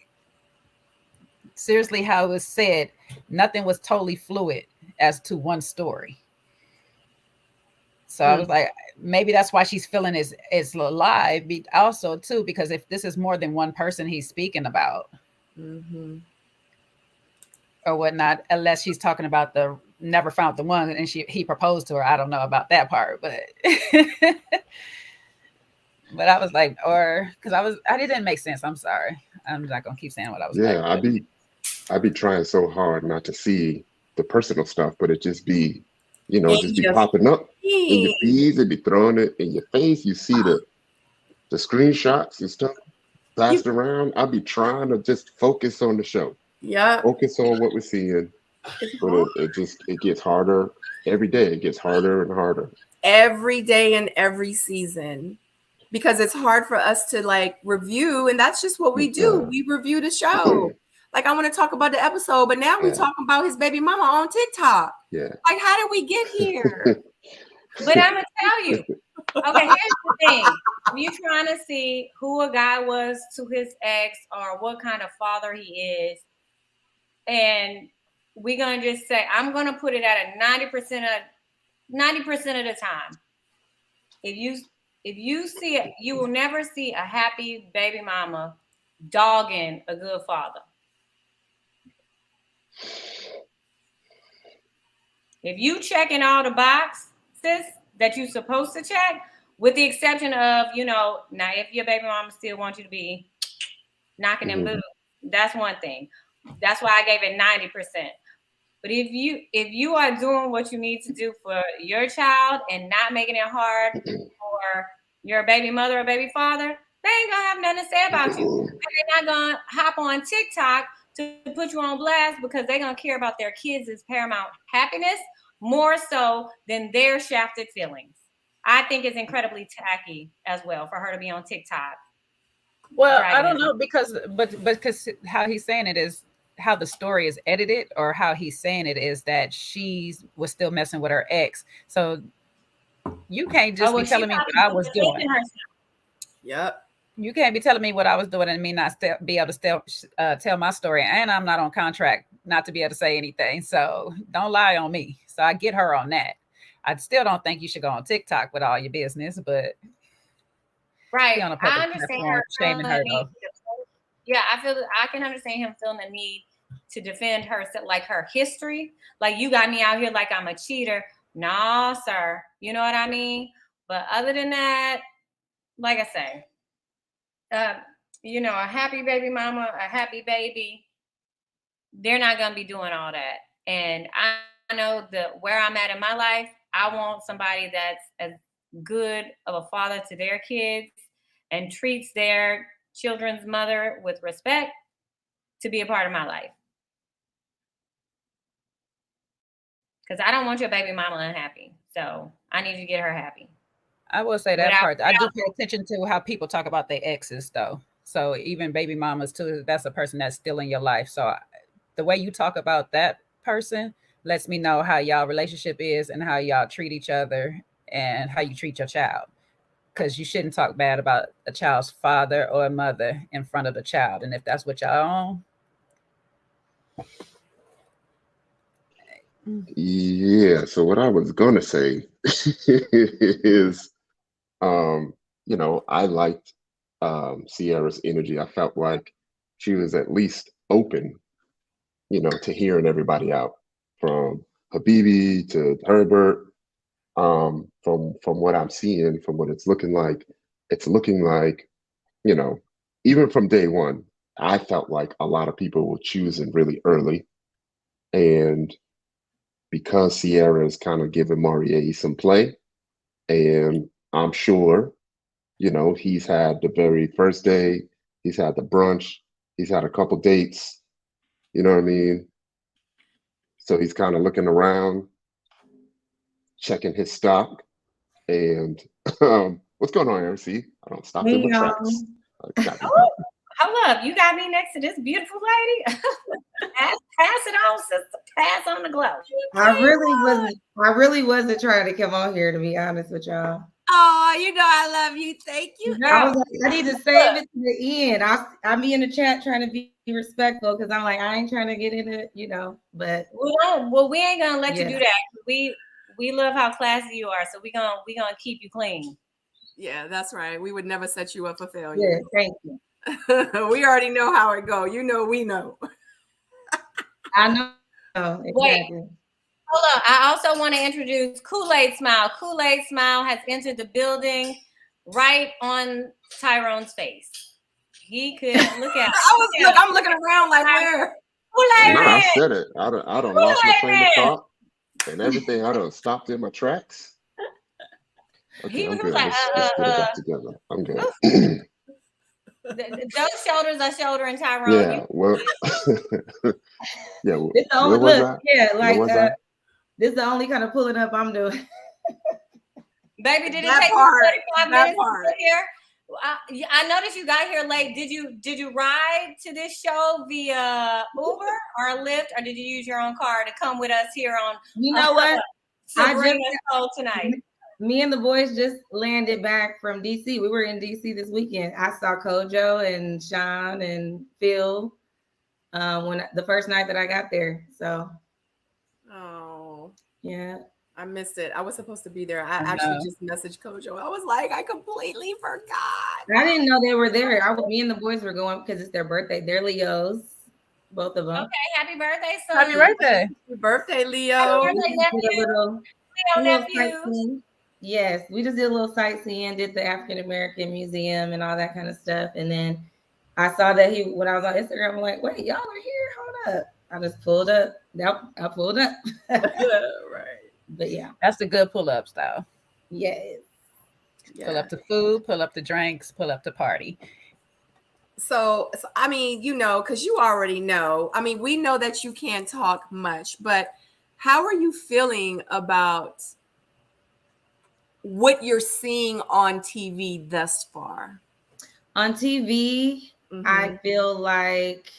Speaker 2: seriously, how it was said, nothing was totally fluid as to one story. So I
Speaker 1: Mm,
Speaker 2: was like, maybe that's why she's feeling is alive. Also, too, because if this is more than one person he's speaking about
Speaker 1: hmm
Speaker 2: or whatnot, unless she's talking about the never found the one and he proposed to her. I don't know about that part, but but I was like, or because I didn't make sense. I'm sorry. I'm not gonna keep saying what I was like,
Speaker 3: Yeah,
Speaker 2: but
Speaker 3: I'd be trying so hard not to see the personal stuff, but it just be,
Speaker 1: In
Speaker 3: just be
Speaker 1: your
Speaker 3: popping up in your
Speaker 1: feed.
Speaker 3: feeds. It'd be throwing it in your face. You see the screenshots and stuff
Speaker 1: You,
Speaker 3: passed around. I'd be trying to just focus on the show,
Speaker 1: yep.
Speaker 3: focus on what we're seeing,
Speaker 1: It's
Speaker 3: but
Speaker 1: hard.
Speaker 3: it gets harder every day. It gets harder and harder.
Speaker 1: Every day and every season because it's hard for us to like review, and that's just what we do.
Speaker 3: Yeah,
Speaker 1: We review the show. Like I want to talk about the episode, but now we
Speaker 3: yeah,
Speaker 1: talking about his baby mama on TikTok.
Speaker 3: yeah.
Speaker 1: Like, how did we get here?
Speaker 4: But I'm gonna tell you. Okay, here's the thing. If you're trying to see who a guy was to his ex or what kind of father he is, and we're gonna just say, I'm gonna put it at a 90% of the time. If you see it, you will never see a happy baby mama dogging a good father. If you checking all the boxes that you're supposed to check, with the exception of, now if your baby mama still wants you to be knocking them
Speaker 3: Mhm.
Speaker 4: boots, that's one thing. That's why I gave it 90%. But if you are doing what you need to do for your child and not making it hard for your baby mother or baby father, they ain't gonna have nothing to say about you. And they're not gonna hop on TikTok to put you on blast because they're gonna care about their kids' paramount happiness more so than their shafted feelings. I think it's incredibly tacky as well for her to be on TikTok
Speaker 2: well, I
Speaker 4: dragging
Speaker 2: don't
Speaker 4: his.
Speaker 2: know but because how he's saying it is how the story is edited, or how he's saying it is that she was still messing with her ex. So you can't
Speaker 4: Oh
Speaker 2: just be
Speaker 4: well, she
Speaker 2: telling me
Speaker 4: probably
Speaker 2: what I
Speaker 4: was
Speaker 2: was doing.
Speaker 4: defending herself.
Speaker 1: Yep.
Speaker 2: You can't be telling me what I was doing and me not be able to tell my story. And I'm not on contract not to be able to say anything. So don't lie on me. So I get her on that. I still don't think you should go on TikTok with all your business, but
Speaker 4: Right.
Speaker 2: be on a
Speaker 4: I
Speaker 2: public
Speaker 4: understand
Speaker 2: platform
Speaker 4: her feeling
Speaker 2: shaming
Speaker 4: the
Speaker 2: her
Speaker 4: need.
Speaker 2: though.
Speaker 4: Yeah, I can understand him feeling the need to defend herself, like her history. Like you got me out here like I'm a cheater. Nah, sir. You know what I mean? But other than that, like I say, uh, a happy baby mama, a happy baby, they're not gonna be doing all that. And I know that where I'm at in my life, I want somebody that's as good of a father to their kids and treats their children's mother with respect to be a part of my life. Because I don't want your baby mama unhappy. So I need you to get her happy.
Speaker 2: I will say that
Speaker 4: Without,
Speaker 2: part. I do pay attention to how people talk about their exes though. So even baby mamas too, that's a person that's still in your life. So the way you talk about that person lets me know how y'all relationship is and how y'all treat each other and how you treat your child. Because you shouldn't talk bad about a child's father or mother in front of the child. And if that's what y'all own,
Speaker 3: Yeah. So what I was gonna say is, um, I liked Sierra's energy. I felt like she was at least open, to hearing everybody out, from Habibi to Herbert. From what I'm seeing, from what it's looking like, you know, even from day one, I felt like a lot of people were choosing really early, and because Sierra is kind of giving Maurier some play. And I'm sure, he's had the very first day, he's had the brunch, he's had a couple dates, you know what I mean? So he's kind of looking around, checking his stock. And what's going on, MC? I don't stop in my tracks.
Speaker 4: Oh, hold up. You got me next to this beautiful lady. pass it on, sister. Pass on the glow.
Speaker 5: I really wasn't trying to come on here, to be honest with y'all.
Speaker 1: Oh, I love you. Thank you.
Speaker 5: I was like, I need to save it to the end. I'll be in the chat trying to be respectful because I'm like, I ain't trying to get into it, but
Speaker 4: we ain't gonna let you do that. We love how classy you are, so we gonna keep you clean.
Speaker 1: Yeah, that's right. We would never set you up for failure.
Speaker 5: Yeah, thank you.
Speaker 1: We already know how it go. We know.
Speaker 5: I know. Exactly.
Speaker 4: Wait. Hold on. I also want to introduce Kool-Aid Smile. Kool-Aid Smile has entered the building right on Tyrone's face. He could look at.
Speaker 1: I'm looking around like where.
Speaker 4: Kool-Aid
Speaker 3: No,
Speaker 4: Man.
Speaker 3: I said it. I don't lost my train of thought and everything. I don't stopped in my tracks. Okay, I'm good. Let's get it back together. I'm good.
Speaker 4: Those shoulders are shouldering Tyrone.
Speaker 3: Yeah, well, yeah.
Speaker 5: It's the only look. Yeah, like this is the only kind of pulling up I'm doing.
Speaker 4: Baby, did it take you 45 minutes to get here? I noticed you got here late. Did you ride to this show via Uber or Lyft, or did you use your own car to come with us here on?
Speaker 5: You know what?
Speaker 4: Tonight.
Speaker 5: Me and the boys just landed back from DC. We were in DC this weekend. I saw Kojo and Sean and Phil when the first night that I got there. So, yeah,
Speaker 1: I missed it. I was supposed to be there. I actually just messaged Kojo. I was like, I completely forgot.
Speaker 5: I didn't know they were there. Me and the boys were going because it's their birthday. They're Leos, both of them.
Speaker 4: Okay, happy birthday, son.
Speaker 2: Happy birthday.
Speaker 1: Happy birthday, Leo.
Speaker 4: Happy birthday, nephew.
Speaker 5: Yes, we just did a little sightseeing, did the African American Museum and all that kind of stuff. And then I saw that when I was on Instagram, I'm like, wait, y'all are here? Hold up. I just pulled up. I pulled up.
Speaker 1: Right.
Speaker 5: But yeah.
Speaker 2: That's the good pull-up style.
Speaker 5: Yes.
Speaker 2: Yeah. Pull up the food, pull up the drinks, pull up the party.
Speaker 1: So I mean, because you already know. I mean, we know that you can't talk much, but how are you feeling about what you're seeing on TV thus far?
Speaker 5: On TV, I feel like,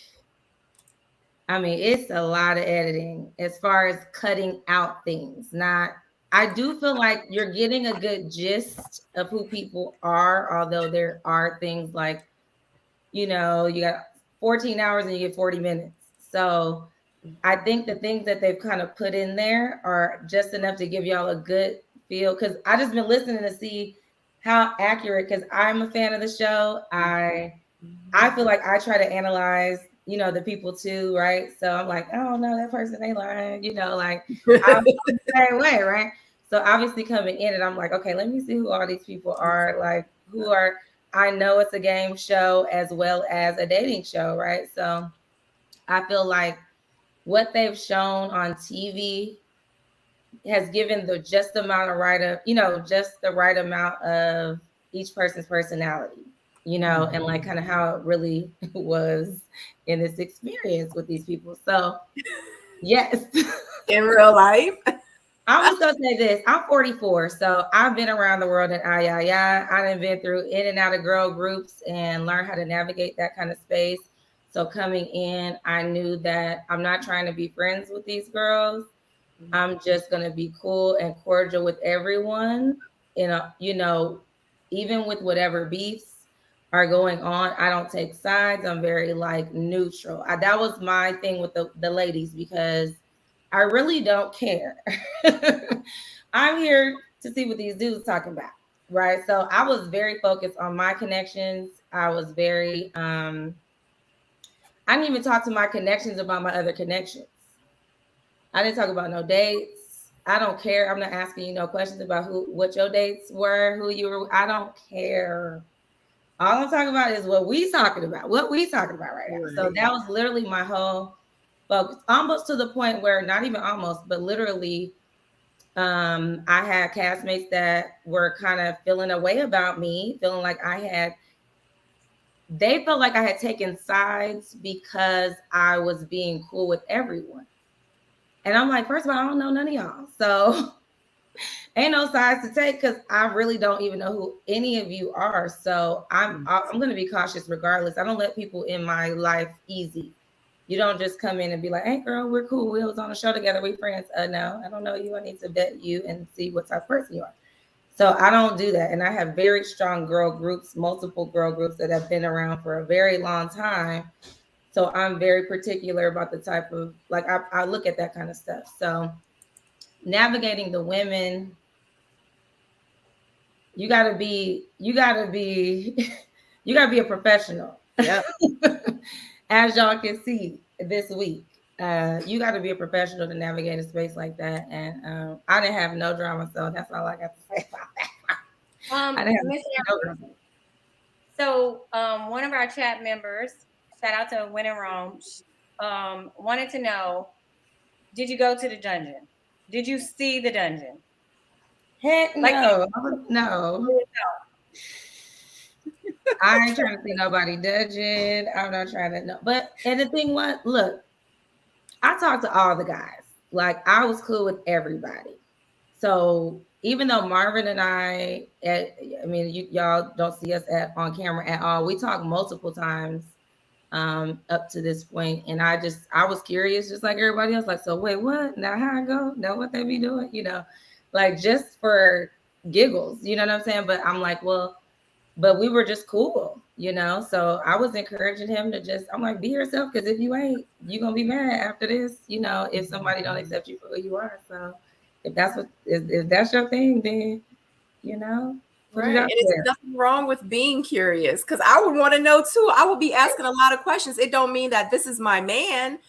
Speaker 5: it's a lot of editing as far as cutting out things. I do feel like you're getting a good gist of who people are, although there are things like, you got 14 hours and you get 40 minutes. So I think the things that they've kind of put in there are just enough to give y'all a good feel, because I just been listening to see how accurate, because I'm a fan of the show. I feel like I try to analyze, the people too, right? So I'm like, oh no, that person ain't lying, like I'm the same way, right? So obviously coming in and I'm like, okay, let me see who all these people are, like I know it's a game show as well as a dating show, right? So I feel like what they've shown on TV has given just the right amount of each person's personality, and like kind of how it really was in this experience with these people. So yes.
Speaker 1: In real life.
Speaker 5: I was gonna say this. I'm 44, so I've been around the world and I've been through in and out of girl groups and learned how to navigate that kind of space. So coming in, I knew that I'm not trying to be friends with these girls. I'm just going to be cool and cordial with everyone. Even with whatever beefs are going on, I don't take sides. I'm very neutral. That was my thing with the ladies, because I really don't care. I'm here to see what these dudes talking about, right? So I was very focused on my connections. I was very, I didn't even talk to my connections about my other connections. I didn't talk about no dates. I don't care. I'm not asking you no questions about what your dates were, who you were. I don't care. All I'm talking about is what we talking about right now. So that was literally my whole focused, almost to the point where not even almost, but literally, I had castmates that were kind of feeling a way about me, feeling like they felt like I had taken sides because I was being cool with everyone. And I'm like, first of all, I don't know none of y'all. So ain't no sides to take because I really don't even know who any of you are. So I'm going to be cautious regardless. I don't let people in my life easy. You don't just come in and be like, hey, girl, we're cool. We was on a show together. We friends. No, I don't know you. I need to vet you and see what type of person you are. So I don't do that. And I have very strong girl groups, multiple girl groups that have been around for a very long time. So I'm very particular about the type of, like, I look at that kind of stuff. So navigating the women, you gotta be you gotta be a professional.
Speaker 1: Yep.
Speaker 5: As y'all can see this week, you got to be a professional to navigate a space like that. And I didn't have no drama, so that's all I got to say about that. I didn't have no drama.
Speaker 4: So one of our chat members, shout out to Win and Rome, wanted to know, did you go to the dungeon? Did you see the dungeon?
Speaker 5: Heck no, no. I ain't trying to see nobody dungeon. I'm not trying to know. But and the thing was, look, I talked to all the guys. Like I was cool with everybody. So even though Marvin and I mean, y'all don't see us on camera at all. We talked multiple times up to this point, and I was curious, just like everybody else. Like, so wait, what? Now how I go? Now what they be doing? Like just for giggles. You know what I'm saying? But I'm like, well. But we were just cool, So I was encouraging him to I'm like, be yourself, because if you ain't, you're gonna be mad after this, if somebody don't accept you for who you are. So if that's your thing, then put
Speaker 1: Right.
Speaker 5: it
Speaker 1: And
Speaker 5: out
Speaker 1: it's
Speaker 5: there.
Speaker 1: nothing wrong with being curious, because I would want to know too. I would be asking a lot of questions. It don't mean that this is my man,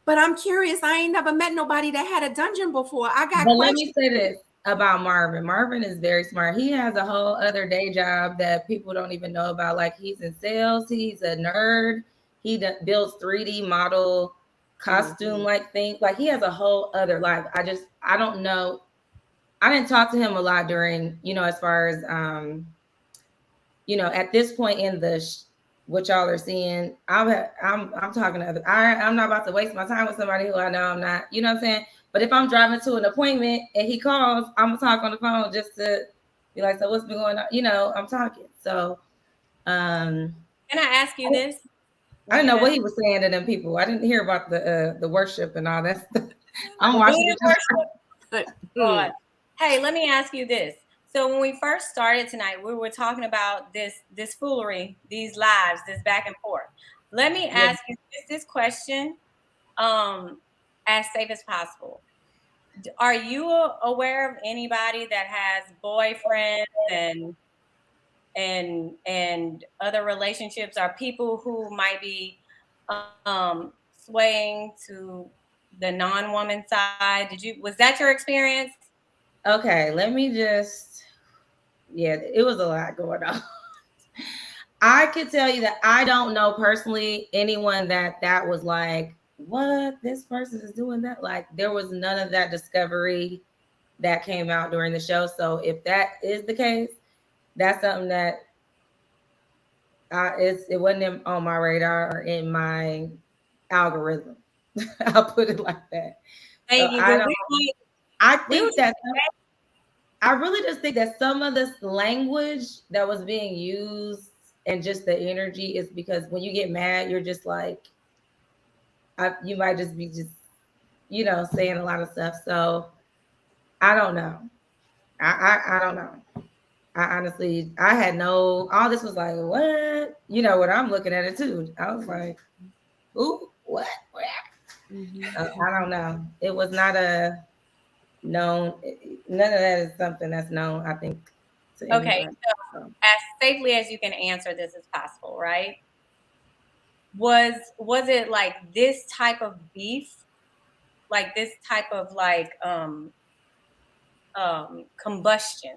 Speaker 1: but I'm curious. I ain't never met nobody that had a dungeon before. I got
Speaker 5: But
Speaker 1: questions.
Speaker 5: let me say this about Marvin. Marvin is very smart. He has a whole other day job that people don't even know about. Like he's in sales. He's a nerd. He builds 3D model costume like things. Like he has a whole other life. I don't know. I didn't talk to him a lot during, as far as at this point in what y'all are seeing, I'm talking to other. I'm not about to waste my time with somebody who I know I'm not. You know what I'm saying? But if I'm driving to an appointment and he calls, I'm gonna talk on the phone just to be like, so what's been going on? I'm talking. So,
Speaker 4: can I ask you this?
Speaker 5: I didn't know what he was saying to them people. I didn't hear about the worship and all that stuff. I'm watching
Speaker 4: it. Hey, let me ask you this. So when we first started tonight, we were talking about this foolery, these lives, this back and forth. Let me ask you this question, as safe as possible. Are you aware of anybody that has boyfriends and other relationships, or people who might be swaying to the non-woman side? Was that your experience?
Speaker 5: Okay, let me it was a lot going on. I could tell you that I don't know personally anyone that was like, what, this person is doing that. Like there was none of that discovery that came out during the show. So if that is the case, that's something that it wasn't on my radar or in my algorithm. I'll put it like that. So I really just think that some of this language that was being used and just the energy is because when you get mad, you're just like, you might just be saying a lot of stuff. So I don't know. I don't know. I honestly, I had all this was like, what? When I'm looking at it too, I was like, ooh, what? I don't know. It was not a known, none of that is something that's known, I think, to anybody.
Speaker 4: Okay, so as safely as you can answer this as possible, right? Was it like this type of beef, like this type of like combustion,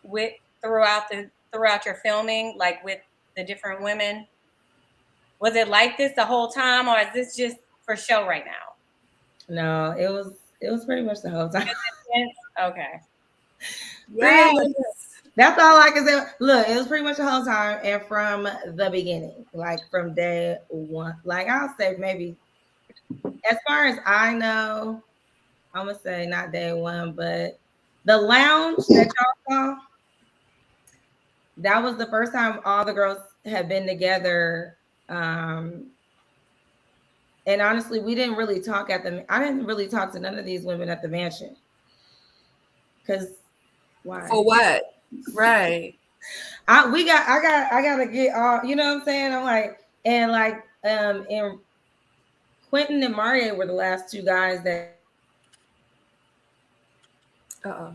Speaker 4: with throughout your filming, like with the different women? Was it like this the whole time, or is this just for show right now?
Speaker 5: No, it was pretty much the whole time.
Speaker 4: Okay.
Speaker 1: Yes.
Speaker 5: That's all I can say. Look, it was pretty much the whole time, and from the beginning, like from day one. Like I'll say maybe, as far as I know, I'm gonna say not day one, but the lounge that y'all saw, that was the first time all the girls had been together. And honestly, we didn't really talk at the. I didn't really talk to none of these women at the mansion. Cause why?
Speaker 1: For what? Right.
Speaker 5: I gotta get all. You know what I'm saying? I'm like, and like, and Quentin and Maurier were the last two guys that.
Speaker 1: Uh-oh.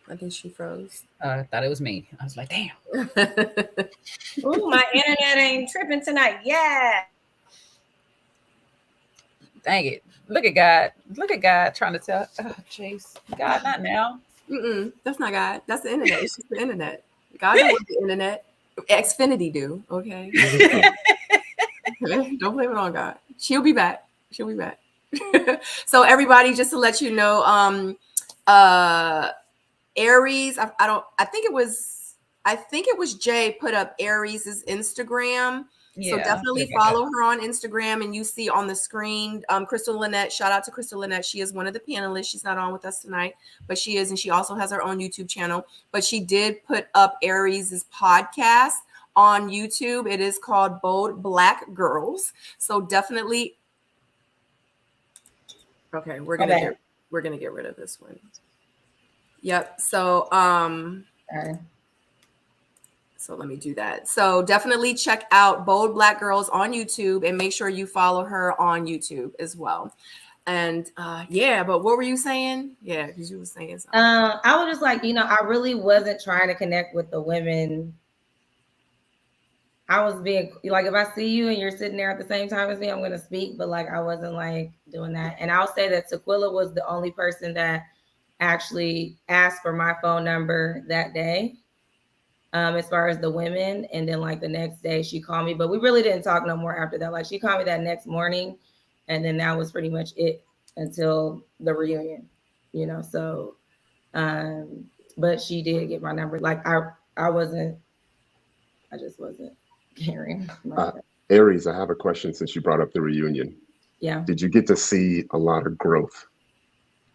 Speaker 1: I think she froze.
Speaker 2: I thought it was me. I was like, damn.
Speaker 4: Ooh, my internet ain't tripping tonight. Yeah.
Speaker 2: Dang it. Look at God. Look at God trying to tell. Oh, jeez. God, not now.
Speaker 1: That's not God. That's the internet. It's just the internet. God don't want the internet. Xfinity do. Okay. Don't blame it on God. She'll be back. She'll be back. So everybody, just to let you know, Aries, I think it was Jay put up Aries' Instagram.
Speaker 2: Yeah,
Speaker 1: So definitely follow her on Instagram, and you see on the screen, Crystal Lynette. Shout out to Crystal Lynette. She is one of the panelists. She's not on with us tonight, but she is, and she also has her own YouTube channel. But she did put up Aries' podcast on YouTube. It is called Bold Black Girls. So definitely. Okay, we're gonna get rid of this one. Yep. So
Speaker 5: Okay.
Speaker 1: So let me do that. So definitely check out Bold Black Girls on YouTube, and make sure you follow her on YouTube as well. And yeah, but what were you saying? Yeah, because you were saying something.
Speaker 5: I was just like, I really wasn't trying to connect with the women. I was being like, if I see you and you're sitting there at the same time as me, I'm gonna speak, but like I wasn't like doing that. And I'll say that Tequila was the only person that actually asked for my phone number that day. As far as the women, and then like the next day she called me, but we really didn't talk no more after that. Like she called me that next morning, and then that was pretty much it until the reunion, so but she did get my number. Like I just wasn't caring.
Speaker 3: Aries, I have a question since you brought up the reunion.
Speaker 5: Yeah.
Speaker 3: Did you get to see a lot of growth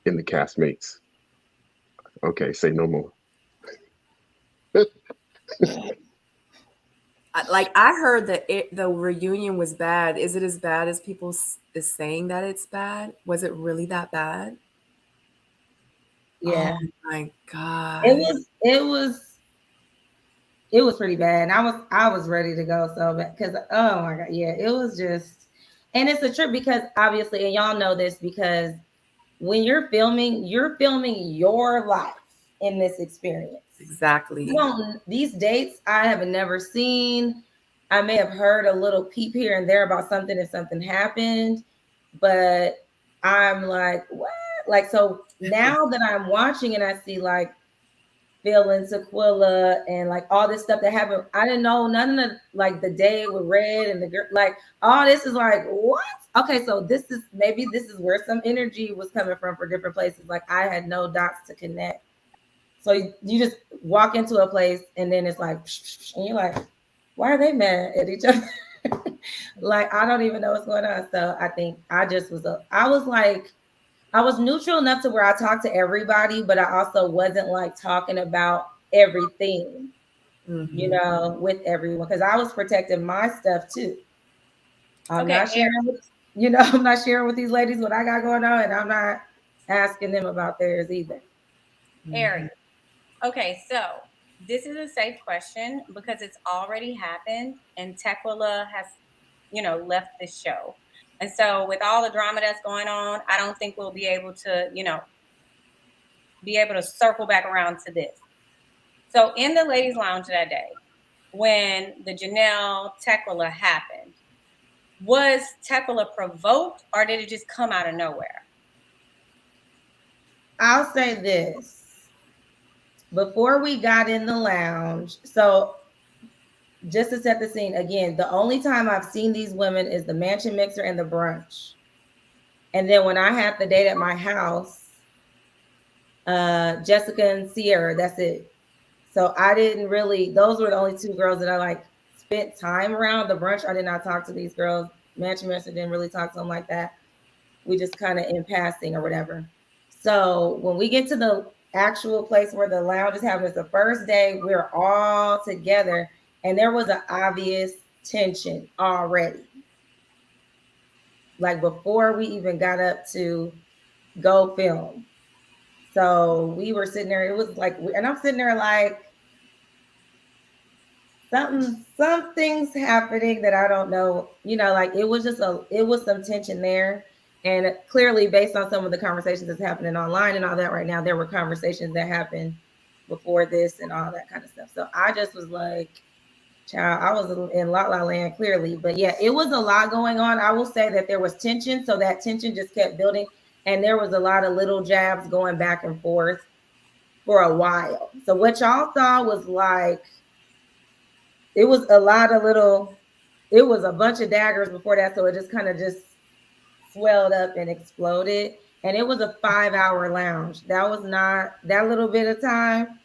Speaker 3: in the castmates? Okay, say no more.
Speaker 1: Like I heard that the reunion was bad. Is it as bad as people is saying that it's bad? Was it really that bad?
Speaker 5: Yeah.
Speaker 1: Oh my God.
Speaker 5: It was pretty bad. And I was ready to go so bad because oh my God, yeah, it was just, and it's a trip because obviously, and y'all know this, because when you're filming your life in this experience.
Speaker 1: Exactly.
Speaker 5: These dates I have never seen. I may have heard a little peep here and there about something if something happened, but I'm like, what? Like, so now that I'm watching and I see like Phil and Tequila and like all this stuff that happened, I didn't know none of like the day with Red and the girl, like all this is like, what? Okay, so this is where some energy was coming from for different places. Like I had no dots to connect. So you just walk into a place and then it's like, and you're like, why are they mad at each other? Like, I don't even know what's going on. So I think I was neutral enough to where I talked to everybody, but I also wasn't like talking about everything, with everyone. Cause I was protecting my stuff too. I'm not sharing with these ladies what I got going on, and I'm not asking them about theirs either.
Speaker 4: Aries. Okay, so this is a safe question because it's already happened and Tequila has, left the show. And so with all the drama that's going on, I don't think we'll be able to, circle back around to this. So in the ladies' lounge that day, when the Janelle Tequila happened, was Tequila provoked or did it just come out of nowhere?
Speaker 5: I'll say this. Before we got in the lounge, so just to set the scene again, the only time I've seen these women is the mansion mixer and the brunch. And then when I had the date at my house, Jessica and Sierra, that's it. So I didn't really, those were the only two girls that I like spent time around. The brunch, I did not talk to these girls. Mansion Master didn't really talk to them like that. We just kind of in passing or whatever. So when we get to the actual place where the lounge is having, it's the first day, we're all together. And there was an obvious tension already. Like before we even got up to go film. So we were sitting there, it was like, and I'm sitting there like, something's happening that I don't know. Like it was some tension there. And clearly based on some of the conversations that's happening online and all that right now, there were conversations that happened before this and all that kind of stuff. So I just was like, child, I was in La La Land clearly. But yeah, it was a lot going on. I will say that there was tension. So that tension just kept building. And there was a lot of little jabs going back and forth for a while. So what y'all saw was like, it was a lot of it was a bunch of daggers before that. So it just kind of just swelled up and exploded. And it was a 5-hour lounge. That was not that little bit of time.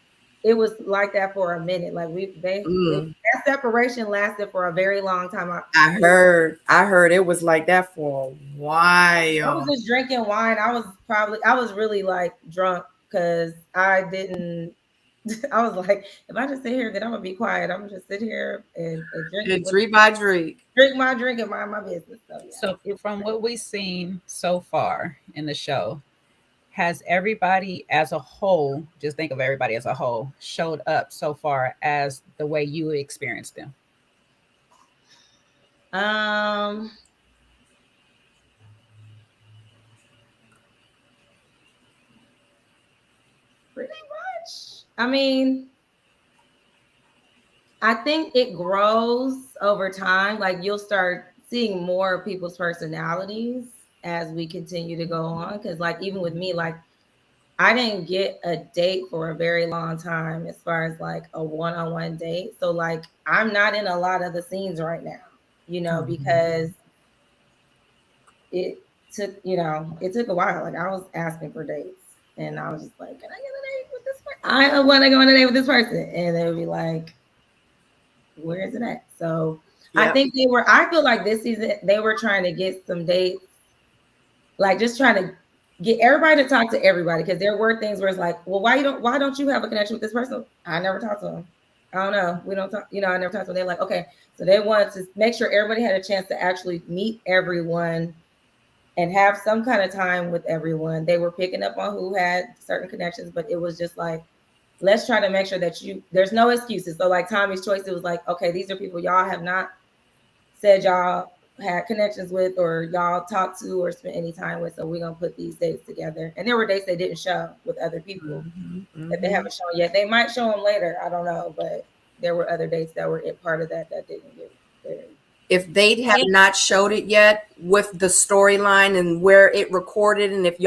Speaker 5: It was like that for a minute. Like that separation lasted for a very long time.
Speaker 1: I heard it was like that for a while.
Speaker 5: I was just drinking wine. I was really like drunk because I was like, if I just sit here, then I'm gonna be quiet. I'm gonna just sit here and drink.
Speaker 1: And drink my drink.
Speaker 5: Drink my drink and mind my business. So, yeah.
Speaker 2: So from what we've seen so far in the show, has everybody as a whole, just think of everybody as a whole, showed up so far as the way you experienced them?
Speaker 5: Pretty much. I mean, I think it grows over time. Like you'll start seeing more of people's personalities as we continue to go on. Because like even with me, like I didn't get a date for a very long time as far as like a one-on-one date. So like I'm not in a lot of the scenes right now, because it took a while. Like I was asking for dates and I was just like, can I get a date with this person? I want to go on a date with this person. And they would be like, where is it at? So yep. I feel like this season they were trying to get some dates, like just trying to get everybody to talk to everybody, because there were things where it's like, well, why don't you have a connection with this person? I never talked to them. I don't know. We don't talk, I never talked to them. They're like, okay. So they wanted to make sure everybody had a chance to actually meet everyone and have some kind of time with everyone. They were picking up on who had certain connections, but it was just like, let's try to make sure that there's no excuses. So like Tommy's Choice, it was like, okay, these are people y'all have not said y'all had connections with or y'all talked to or spent any time with. So we're going to put these dates together. And there were dates they didn't show with other people that they haven't shown yet. They might show them later. I don't know. But there were other dates that were part of that didn't get there.
Speaker 1: If they have not showed it yet with the storyline and where it recorded, and if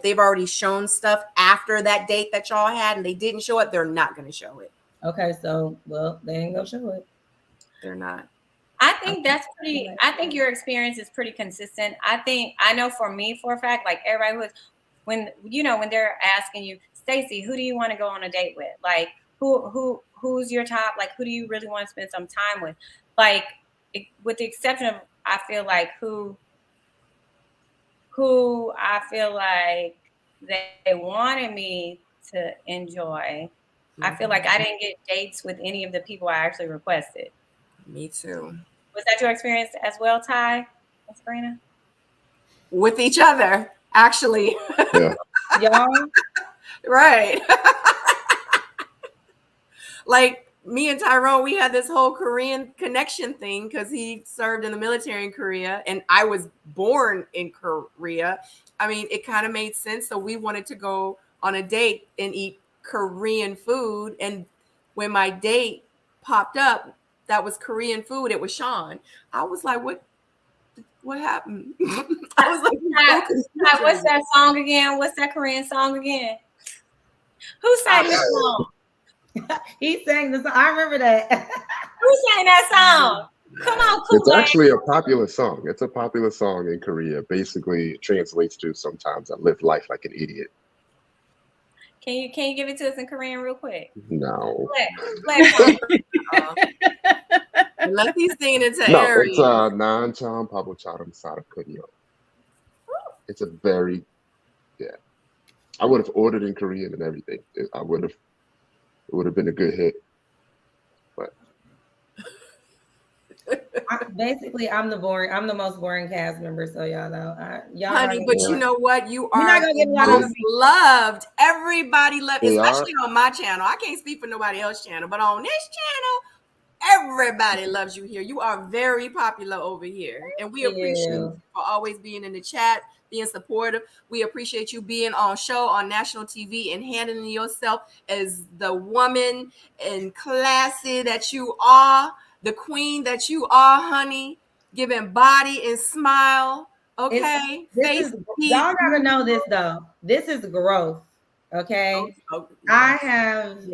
Speaker 1: they've already shown stuff after that date that y'all had and they didn't show it, they're not going to show it.
Speaker 5: Okay, so they ain't gonna show it.
Speaker 1: They're not.
Speaker 4: I think I think your experience is pretty consistent. I know for me for a fact, like everybody when they're asking you, Stacey, who do you want to go on a date with? Like who's your top? Like who do you really want to spend some time with? Like with the exception of, I feel like who I feel like they wanted me to enjoy. I feel like I didn't get dates with any of the people I actually requested.
Speaker 1: Me too.
Speaker 4: Was that your experience as well, Ty and Sabrina?
Speaker 1: With each other, actually.
Speaker 3: Yeah.
Speaker 5: Y'all?
Speaker 1: Right. Like me and Tyrone, we had this whole Korean connection thing because he served in the military in Korea and I was born in Korea. I mean, it kind of made sense. So we wanted to go on a date and eat Korean food. And when my date popped up, that was Korean food. It was Sean. I was like, what happened? I was like,
Speaker 4: what's that song again? What's that Korean song again? Who sang the song?
Speaker 5: He sang the song. I remember that.
Speaker 4: Who sang that song? Come on,
Speaker 3: It's
Speaker 4: Kool-Aid.
Speaker 3: actually a popular song. It's a popular song in Korea. Basically, it translates to sometimes I live life like an idiot.
Speaker 4: Can you give it to us in Korean real quick?
Speaker 3: No.
Speaker 4: Flex on it.
Speaker 1: Unless he's singing it to
Speaker 3: No, it's
Speaker 1: Aries.
Speaker 3: 난처럼 바보처럼 살았군요. It's a very, yeah. I would have ordered in Korean and everything. It would have been a good hit. But
Speaker 5: Basically, I'm the most boring cast member, so y'all know. Y'all not
Speaker 1: Honey,
Speaker 5: gonna
Speaker 1: but
Speaker 5: get
Speaker 1: you
Speaker 5: a-
Speaker 1: know what? You
Speaker 5: You're not
Speaker 1: are
Speaker 5: gonna
Speaker 1: the
Speaker 5: get a lot out of
Speaker 1: most
Speaker 5: me.
Speaker 1: loved. Everybody loved,
Speaker 3: They are.
Speaker 1: especially on my channel. I can't speak for nobody else's channel, but on this channel, everybody loves you here. You are very popular over here. And we appreciate you for always being in the chat, being supportive. We appreciate you being on show on national TV and handling yourself as the woman and classy that you are, the queen that you are, honey, giving body and smile. Okay.
Speaker 5: Y'all gotta know this though. This is growth. Okay. I have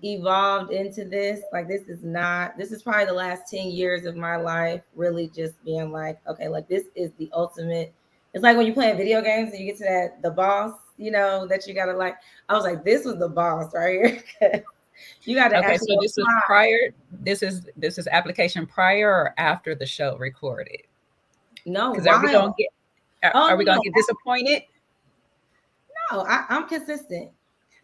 Speaker 5: evolved into this. Like this is probably the last 10 years of my life, really just being like, okay, like this is the ultimate. It's like when you play video games and you get to the boss, that you gotta like. I was like, this was the boss right here. You gotta
Speaker 2: okay, so this is prior. This is application prior or after the show recorded?
Speaker 5: No,
Speaker 2: because are we gonna get disappointed?
Speaker 5: No, I'm consistent.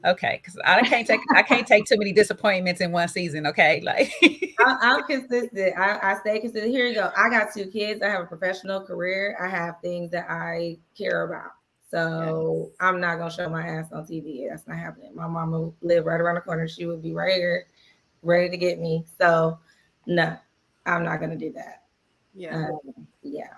Speaker 2: Okay, because I can't take too many disappointments in one season. Okay, like
Speaker 5: I'm consistent. I stay consistent. Here you go. I got 2 kids. I have a professional career. I have things that I care about. So I'm not gonna show my ass on TV. That's not happening. My mama live right around the corner. She would be right here, ready to get me. So no, I'm not gonna do that.
Speaker 1: Yeah.
Speaker 5: Yeah.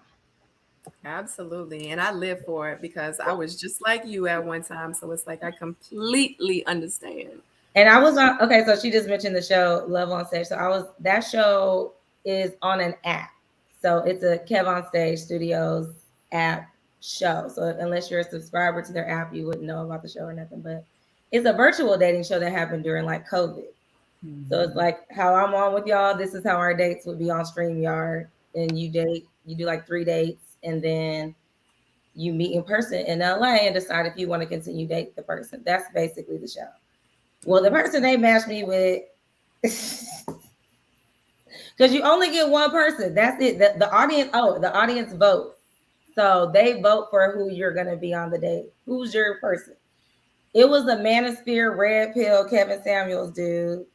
Speaker 1: Absolutely. And I live for it because I was just like you at one time. So it's like I completely understand.
Speaker 5: And I was on, okay, so she just mentioned the show Love on Stage. So that show is on an app. So it's a Kev on Stage Studios app show. So unless you're a subscriber to their app, you wouldn't know about the show or nothing. But it's a virtual dating show that happened during like COVID. Mm-hmm. So it's like how I'm on with y'all. This is how our dates would be on StreamYard. And you do like 3 dates. And then you meet in person in LA and decide if you want to continue date the person. That's basically the show. Well, the person they matched me with, because you only get one person. That's it. The audience votes. So they vote for who you're going to be on the date. Who's your person? It was a Manosphere, Red Pill, Kevin Samuels dude.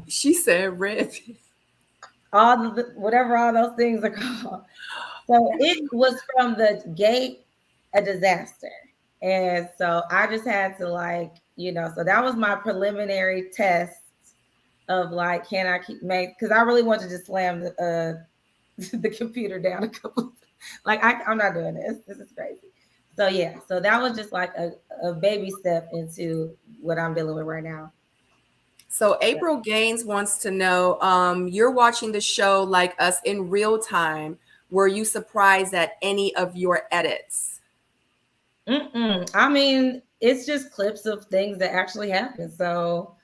Speaker 1: She said red pill.
Speaker 5: Whatever all those things are called. So it was from the gate a disaster. And so I just had to so that was my preliminary test of like, can I because I really wanted to just slam the computer down a couple. I'm not doing this. This is crazy. So yeah, so that was just like a baby step into what I'm dealing with right now.
Speaker 1: So April Gaines wants to know, you're watching the show like us in real time. Were you surprised at any of your edits?
Speaker 5: I mean, it's just clips of things that actually happened. So,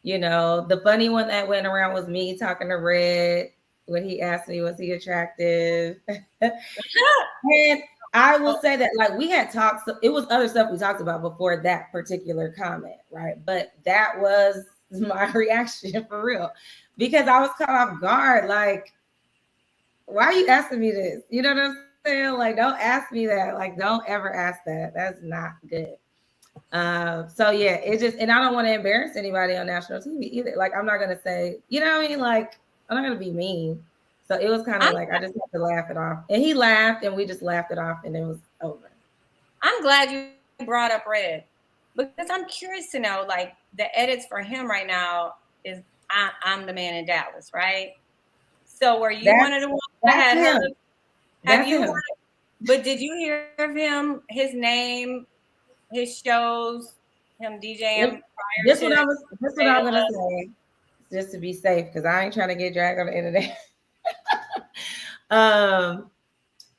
Speaker 5: the funny one that went around was me talking to Red when he asked me, was he attractive? And I will say that we had talked, it was other stuff we talked about before that particular comment, right? But that was my reaction for real, because I was caught off guard. Why are you asking me this? You know what I'm saying? Don't ask me that. Don't ever ask that. That's not good. So yeah, it just, and I don't want to embarrass anybody on national TV either. I'm not gonna say, you know what I mean? I'm not gonna be mean. So it was kind of I just had to laugh it off, and he laughed, and we just laughed it off, and it was over.
Speaker 4: I'm glad you brought up Red, because I'm curious to know, the edits for him right now is I'm the man in Dallas, right? So were you one of the ones that had heard? Have you heard? But did you hear of him? His name, his shows, him DJing.
Speaker 5: This what I'm gonna say, just to be safe, because I ain't trying to get dragged on the internet.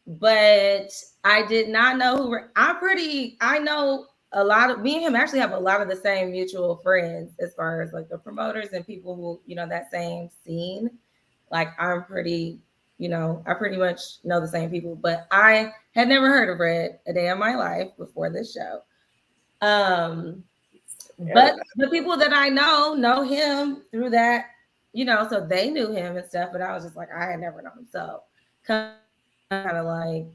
Speaker 5: But I did not know who. I know a lot of me and him actually have a lot of the same mutual friends as far as like the promoters and people who, that same scene. Like I'm pretty, I pretty much know the same people, but I had never heard of Red a day in my life before this show. But the people that I know him through that, so they knew him and stuff, but I was just like, I had never known him. So kind of like,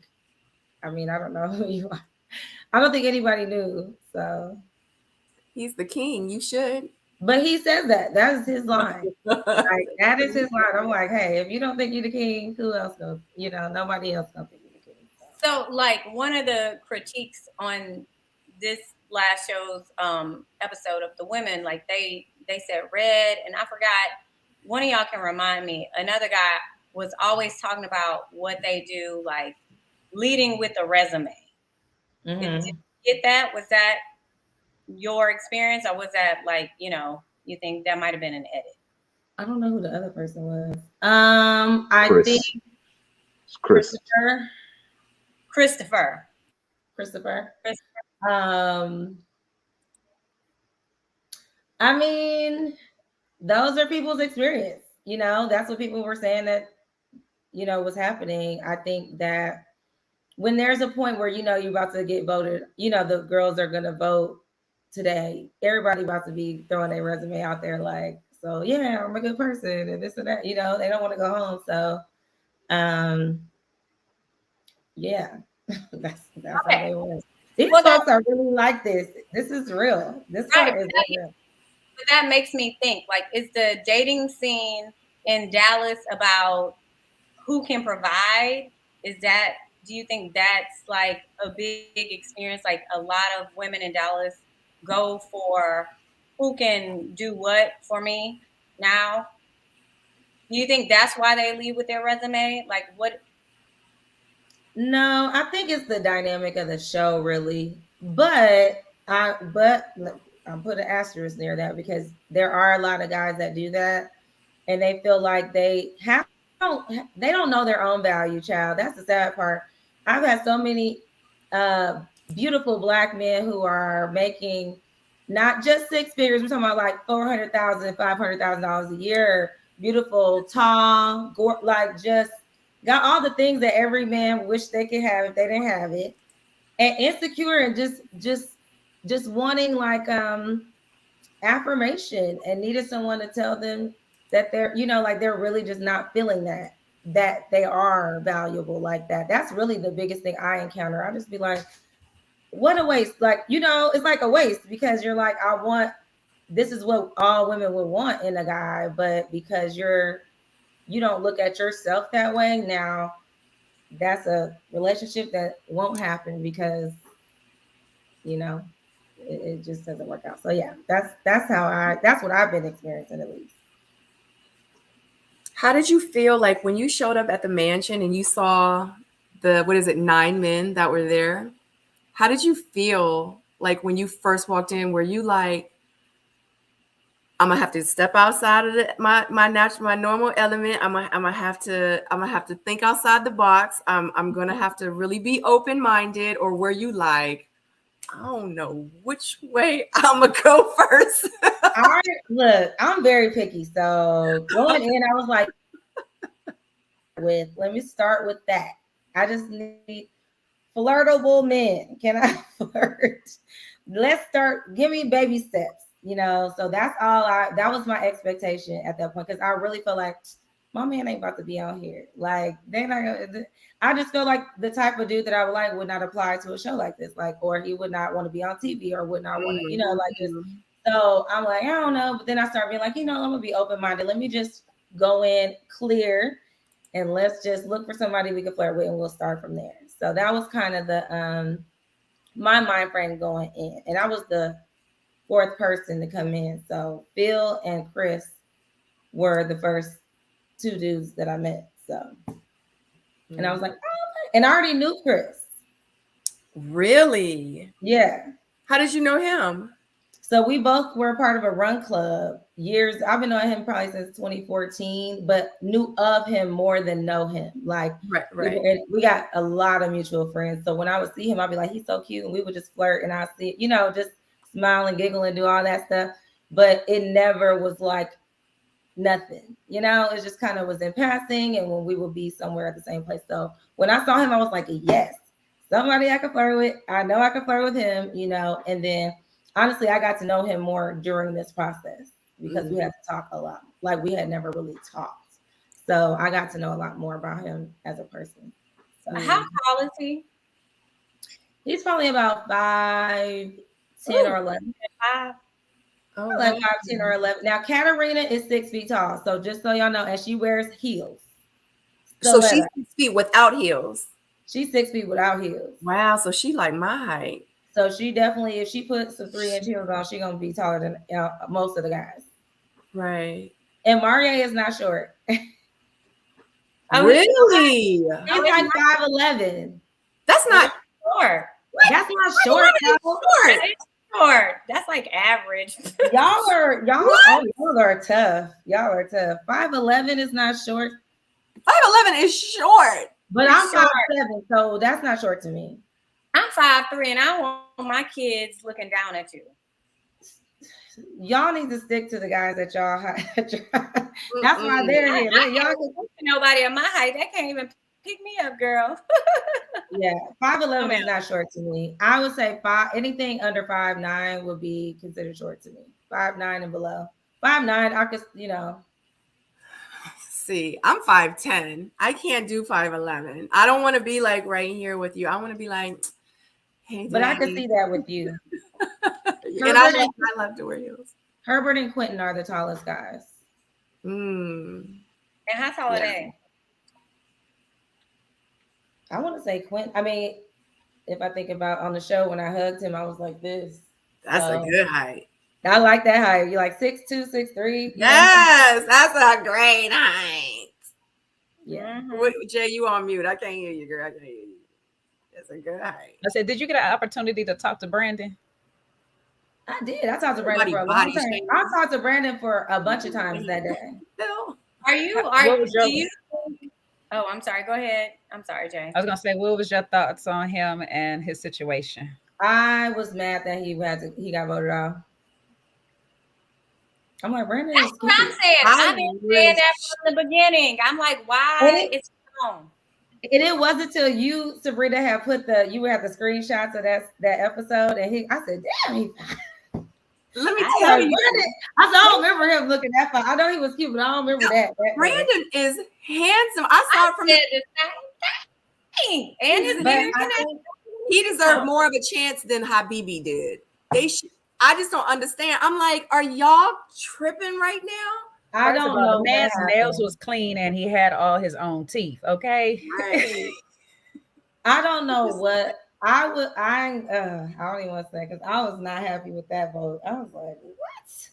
Speaker 5: I mean, I don't know who you are. I don't think anybody knew. So
Speaker 1: He's the king. You should.
Speaker 5: but he says that. That is his line. Like that is his line. I'm like, hey, if you don't think you're the king, who else gonna, nobody else gonna think you're the king.
Speaker 4: So like one of the critiques on this last show's episode of the women, like they said Red, and I forgot, one of y'all can remind me, another guy was always talking about what they do, like leading with a resume. Did you get that? Was that your experience, or was that like, you think that might have been an edit?
Speaker 5: I don't know who the other person was. I
Speaker 3: Chris.
Speaker 5: think
Speaker 3: Chris.
Speaker 5: Christopher. I mean, those are people's experience. That's what people were saying that, was happening. I think that when there's a point where, you're about to get voted, the girls are going to vote today. Everybody about to be throwing their resume out there like, so yeah, I'm a good person and this and that, they don't want to go home. So, yeah, that's okay. How they was. These folks are really like this. This is real. This part is real.
Speaker 4: But that makes me think, like, is the dating scene in Dallas about who can provide? Do you think that's like a big experience? Like a lot of women in Dallas go for who can do what for me now? Do you think that's why they leave with their resume? Like what?
Speaker 5: No, I think it's the dynamic of the show, really. But I'm put an asterisk near that because there are a lot of guys that do that, and they feel like they don't know their own value, child. That's the sad part. I've had so many beautiful Black men who are making not just six figures. We're talking about like $400,000, $500,000 a year. Beautiful, tall, like just got all the things that every man wish they could have if they didn't have it, and insecure and just wanting like affirmation and needed someone to tell them that they're like they're really just not feeling that they are valuable like that. That's really the biggest thing I encounter. I just be like, what a waste. Like, it's like a waste because you're like, this is what all women would want in a guy, but because you don't look at yourself that way, now that's a relationship that won't happen because it just doesn't work out. So yeah, that's what I've been experiencing at least.
Speaker 1: How did you feel like when you showed up at the mansion and you saw the 9 men that were there? How did you feel like when you first walked in? Were you like, I'm gonna have to step outside of my normal element. I'm gonna have to think outside the box. I'm gonna have to really be open-minded. Or were you like, I don't know which way I'm gonna go first?
Speaker 5: Look, I'm very picky. So going in, I was like, let me start with that. I just need flirtable men. Can I flirt? Let's start. Give me baby steps. So that's all that was my expectation at that point. Cause I really feel like my man ain't about to be on here. Like they're not gonna, I just feel like the type of dude that I would like would not apply to a show like this. Like, or he would not want to be on TV or would not want to, like just, so I'm like, I don't know. But then I start being like, I'm gonna be open-minded. Let me just go in clear and let's just look for somebody we can flirt with and we'll start from there. So that was kind of the, my mind frame going in. And I was the fourth person to come in. So Phil and Chris were the first two dudes that I met. So, and I was like, oh, and I already knew Chris.
Speaker 1: Really?
Speaker 5: Yeah.
Speaker 1: How did you know him?
Speaker 5: So we both were part of a run club, years. I've been knowing him probably since 2014, but knew of him more than know him. Like we got a lot of mutual friends. So when I would see him, I'd be like, he's so cute. And we would just flirt and I'd see, just smile and giggle and do all that stuff. But it never was like nothing, it just kind of was in passing. And when we would be somewhere at the same place. So when I saw him, I was like, yes, somebody I could flirt with. I know I could flirt with him, and then honestly, I got to know him more during this process because we had to talk a lot. Like we had never really talked. So I got to know a lot more about him as a person. So,
Speaker 4: how tall is he?
Speaker 5: He's probably about 5'10" or 11.
Speaker 4: 5.
Speaker 5: Oh, like 5'10" or 11. Now Katarina is 6 feet tall. So just so y'all know, and she wears heels.
Speaker 1: So she's 6 feet without heels.
Speaker 5: She's 6 feet without heels.
Speaker 1: Wow. So she like my height.
Speaker 5: So she definitely, if she puts some 3-inch heels on, she's gonna be taller than most of the guys.
Speaker 1: Right.
Speaker 5: And Maurier is not short.
Speaker 1: Really?
Speaker 5: He's like 5'11".
Speaker 1: That's not
Speaker 4: short.
Speaker 5: That's not short.
Speaker 4: Short. That's like average.
Speaker 5: Y'all are tough. Y'all are tough. 5'11" is not short.
Speaker 1: 5'11" is short.
Speaker 5: But I'm 5'7", so that's not short to me.
Speaker 4: I'm 5'3", and I want my kids looking down at you.
Speaker 5: Y'all need to stick to the guys that y'all. That's why they're here. Y'all
Speaker 4: nobody of my height that can't even pick me up, girl.
Speaker 5: Yeah, 5'11" is not short to me. I would say anything under 5'9" would be considered short to me. 5'9" and below. 5'9", I could,
Speaker 1: See, I'm 5'10". I can't do 5'11". I don't want to be like right here with you. I want to be like, hey,
Speaker 5: but I can see that with you.
Speaker 1: And I love to wear heels.
Speaker 5: Herbert and Quentin are the tallest guys.
Speaker 4: And how tall are they?
Speaker 5: I want to say Quentin. I mean, if I think about on the show when I hugged him, I was like this.
Speaker 1: That's a good height.
Speaker 5: I like that height. You're like 6'2", 6'3".
Speaker 1: Yes, that's a great height.
Speaker 5: Yeah.
Speaker 1: Jay, you on mute. I can't hear you, girl. I can't hear you. That's a good height.
Speaker 2: I said, did you get an opportunity to talk to Brandon?
Speaker 5: I did. I talked to Brandon for a long time. I talked to Brandon for a bunch of times that day.
Speaker 4: Oh, I'm sorry. Go ahead. I'm sorry, Jay.
Speaker 2: I was gonna say, what was your thoughts on him and his situation?
Speaker 5: I was mad that he got voted off. I'm like, Brandon.
Speaker 4: That's what I'm saying. I've been saying that from the beginning. I'm like, why? It's wrong.
Speaker 5: And it wasn't until you, Sabrina, had put you had the screenshots of that episode, and I said, damn,
Speaker 1: let me tell you.
Speaker 5: I don't remember him looking that far. I know he was cute, but I don't remember that.
Speaker 1: Brandon is handsome. I saw it from
Speaker 4: the same thing. And his hair.
Speaker 1: He deserved more of a chance than Habibi did. I just don't understand. I'm like, are y'all tripping right now?
Speaker 5: I don't know.
Speaker 2: The man's nails was clean and he had all his own teeth. Okay.
Speaker 1: Right.
Speaker 5: I don't know what I don't even want to say because I was not happy with that vote. I was like, what?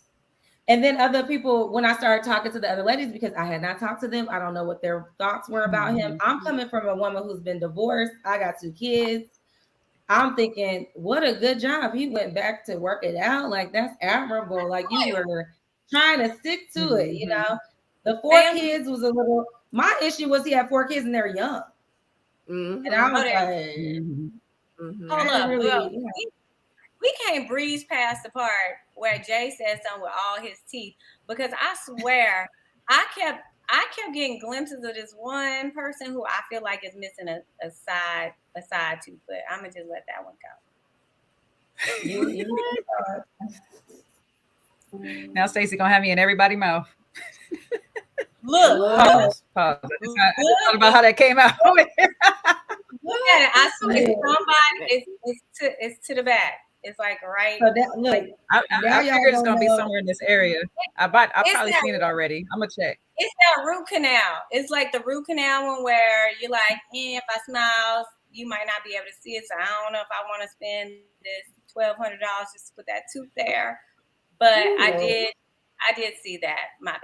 Speaker 5: And then other people, when I started talking to the other ladies, because I had not talked to them, I don't know what their thoughts were about him. I'm coming from a woman who's been divorced. I got 2 kids. I'm thinking, what a good job. He went back to work it out. Like, that's admirable. Like, you were trying to stick to it, The 4 kids was a little, my issue was he had 4 kids and they're young. And I was like,
Speaker 4: hold up. Really, we can't breeze past the part where Jay said something with all his teeth, because I swear I kept getting glimpses of this one person who I feel like is missing a side tooth, but I'm gonna just let that one
Speaker 2: go. Now Stacey gonna have me in everybody's mouth.
Speaker 4: Look.
Speaker 2: Pause. I thought about how that came out.
Speaker 4: Look at it. I swear somebody it's to the back. It's like right.
Speaker 5: So that, look,
Speaker 2: I figured it's gonna be somewhere in this area. I've probably seen it already. I'm gonna check.
Speaker 4: It's that root canal. It's like the root canal one where you're like, if I smile, you might not be able to see it. So I don't know if I want to spend this $1,200 just to put that tooth there. But I did see that. My bad.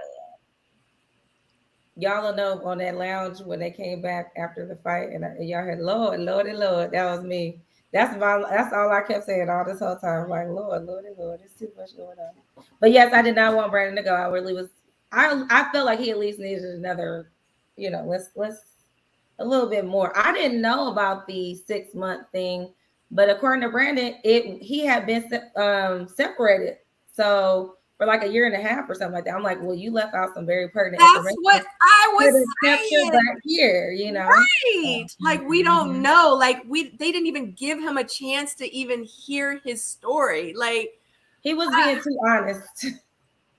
Speaker 5: Y'all will know on that lounge when they came back after the fight, and y'all heard Lord, that was me. That's all I kept saying all this whole time. I'm like, Lord, Lord, Lord, there's too much going on. But yes, I did not want Brandon to go. I really was. I felt like he at least needed another. Let's a little bit more. I didn't know about the 6 month thing, but according to Brandon, he had been separated. So for like a year and a half or something like that. I'm like, well, you left out some very pertinent
Speaker 1: That's
Speaker 5: information.
Speaker 1: what I was
Speaker 5: kept your
Speaker 1: saying.
Speaker 5: back here,
Speaker 1: Right. Like we don't
Speaker 5: Mhm.
Speaker 1: know. Like they didn't even give him a chance to even hear his story. Like
Speaker 5: He was being too honest.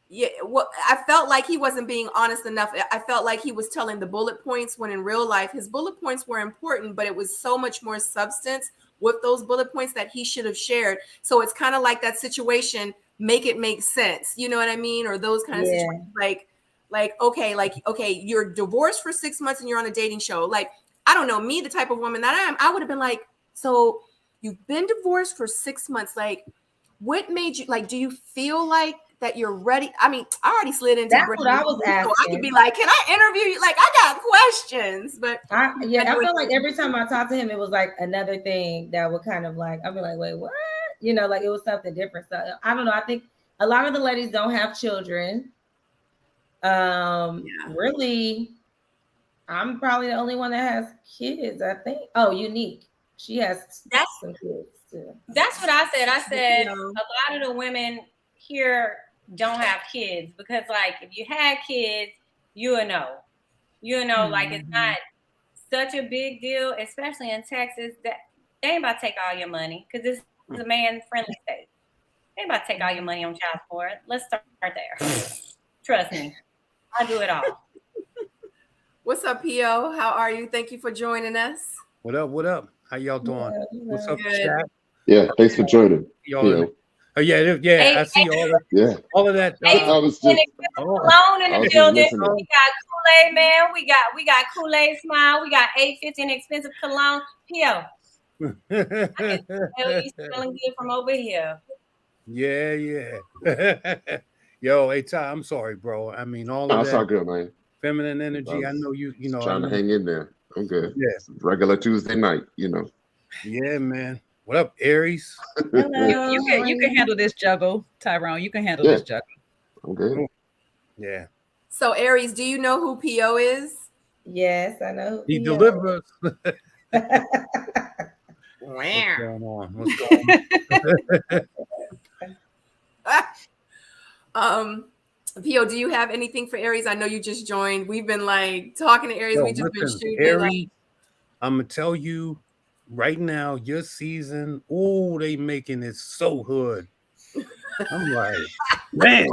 Speaker 1: yeah, well, I felt like he wasn't being honest enough. I felt like he was telling the bullet points when in real life his bullet points were important, but it was so much more substance with those bullet points that he should have shared. So it's kind of like that situation, make it make sense. You know what I mean? Or those kind of
Speaker 5: Yeah.
Speaker 1: situations okay, you're divorced for 6 months and you're on a dating show. Like, I don't know, me, the type of woman that I am, I would have been like, so you've been divorced for 6 months. Like, what made you, like, do you feel like that you're ready? I mean, I already slid into
Speaker 5: That's what I was
Speaker 1: so I could
Speaker 5: asking.
Speaker 1: be like, can I interview you? Like, I got questions, but
Speaker 5: I feel like every time I talked to him, it was like another thing that would kind of like, I'd be like, wait, what? Like it was something different. So I don't know. I think a lot of the ladies don't have children. Really, I'm probably the only one that has kids, I think. Oh, Unique. She has some kids too.
Speaker 4: That's what I said. I said
Speaker 1: Yeah.
Speaker 4: a lot of the women here don't have kids because, like, if you had kids, you would know. Like it's not such a big deal, especially in Texas. That they ain't about to take all your money because this is a man-friendly state. They ain't about to take all your money on child support. Let's start there. Trust me, I do it all.
Speaker 1: What's up, P.O.? How are you? Thank you for joining us.
Speaker 6: What up? What up? How y'all doing? What's up,
Speaker 1: Good.
Speaker 6: chat?
Speaker 3: Yeah, thanks for joining.
Speaker 6: Y'all in-
Speaker 3: Theo.
Speaker 6: Oh yeah. I see all of that.
Speaker 3: I was just
Speaker 4: Alone in
Speaker 3: I
Speaker 4: the
Speaker 3: was just
Speaker 4: building.
Speaker 3: listening.
Speaker 4: We got Kool-Aid Man. We got Kool-Aid Smile. We got 850 inexpensive cologne. P.O. I can tell you smelling good from over here.
Speaker 6: Yeah. Yo, hey Ty, I'm sorry, bro. I mean, all of
Speaker 3: That's all
Speaker 6: that
Speaker 3: good, man.
Speaker 6: feminine energy. I know you know.
Speaker 3: Trying to hang in there. I'm good.
Speaker 6: Yeah.
Speaker 3: It's regular Tuesday night,
Speaker 6: Yeah, man. What up, Aries?
Speaker 5: Hello.
Speaker 2: You can handle this juggle, Tyrone. You can handle this juggle.
Speaker 3: I'm good.
Speaker 6: Yeah.
Speaker 1: So, Aries, do you know who P.O. is?
Speaker 5: Yes, I know.
Speaker 6: He delivers. What's going on? What's going on?
Speaker 1: P.O., do you have anything for Aries? I know you just joined. We've been like talking to Aries.
Speaker 6: Yo,
Speaker 1: We just been
Speaker 6: listen,
Speaker 1: shooting.
Speaker 6: Aries, I'm gonna tell you right now, your season, they making it so hood. I'm like, man.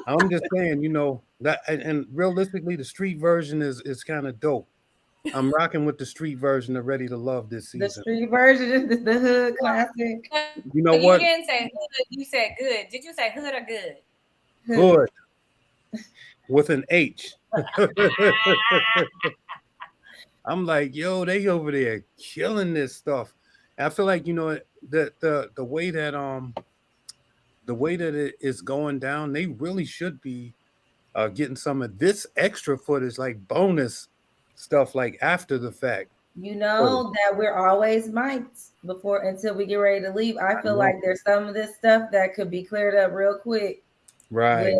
Speaker 6: I'm just saying, that, and realistically, the street version is kind of dope. I'm rocking with the street version of Ready to Love this
Speaker 5: The
Speaker 6: season.
Speaker 5: street version is the hood classic.
Speaker 6: You know what?
Speaker 4: You didn't say hood. You said good. Did you say hood or good?
Speaker 6: Hood with an H. I'm like, yo, they over there killing this stuff. I feel like the way that it is going down, they really should be getting some of this extra footage, like bonus stuff, like after the fact.
Speaker 5: You know that we're always mic'd until we get ready to leave. I feel like there's some of this stuff that could be cleared up real quick.
Speaker 6: Right.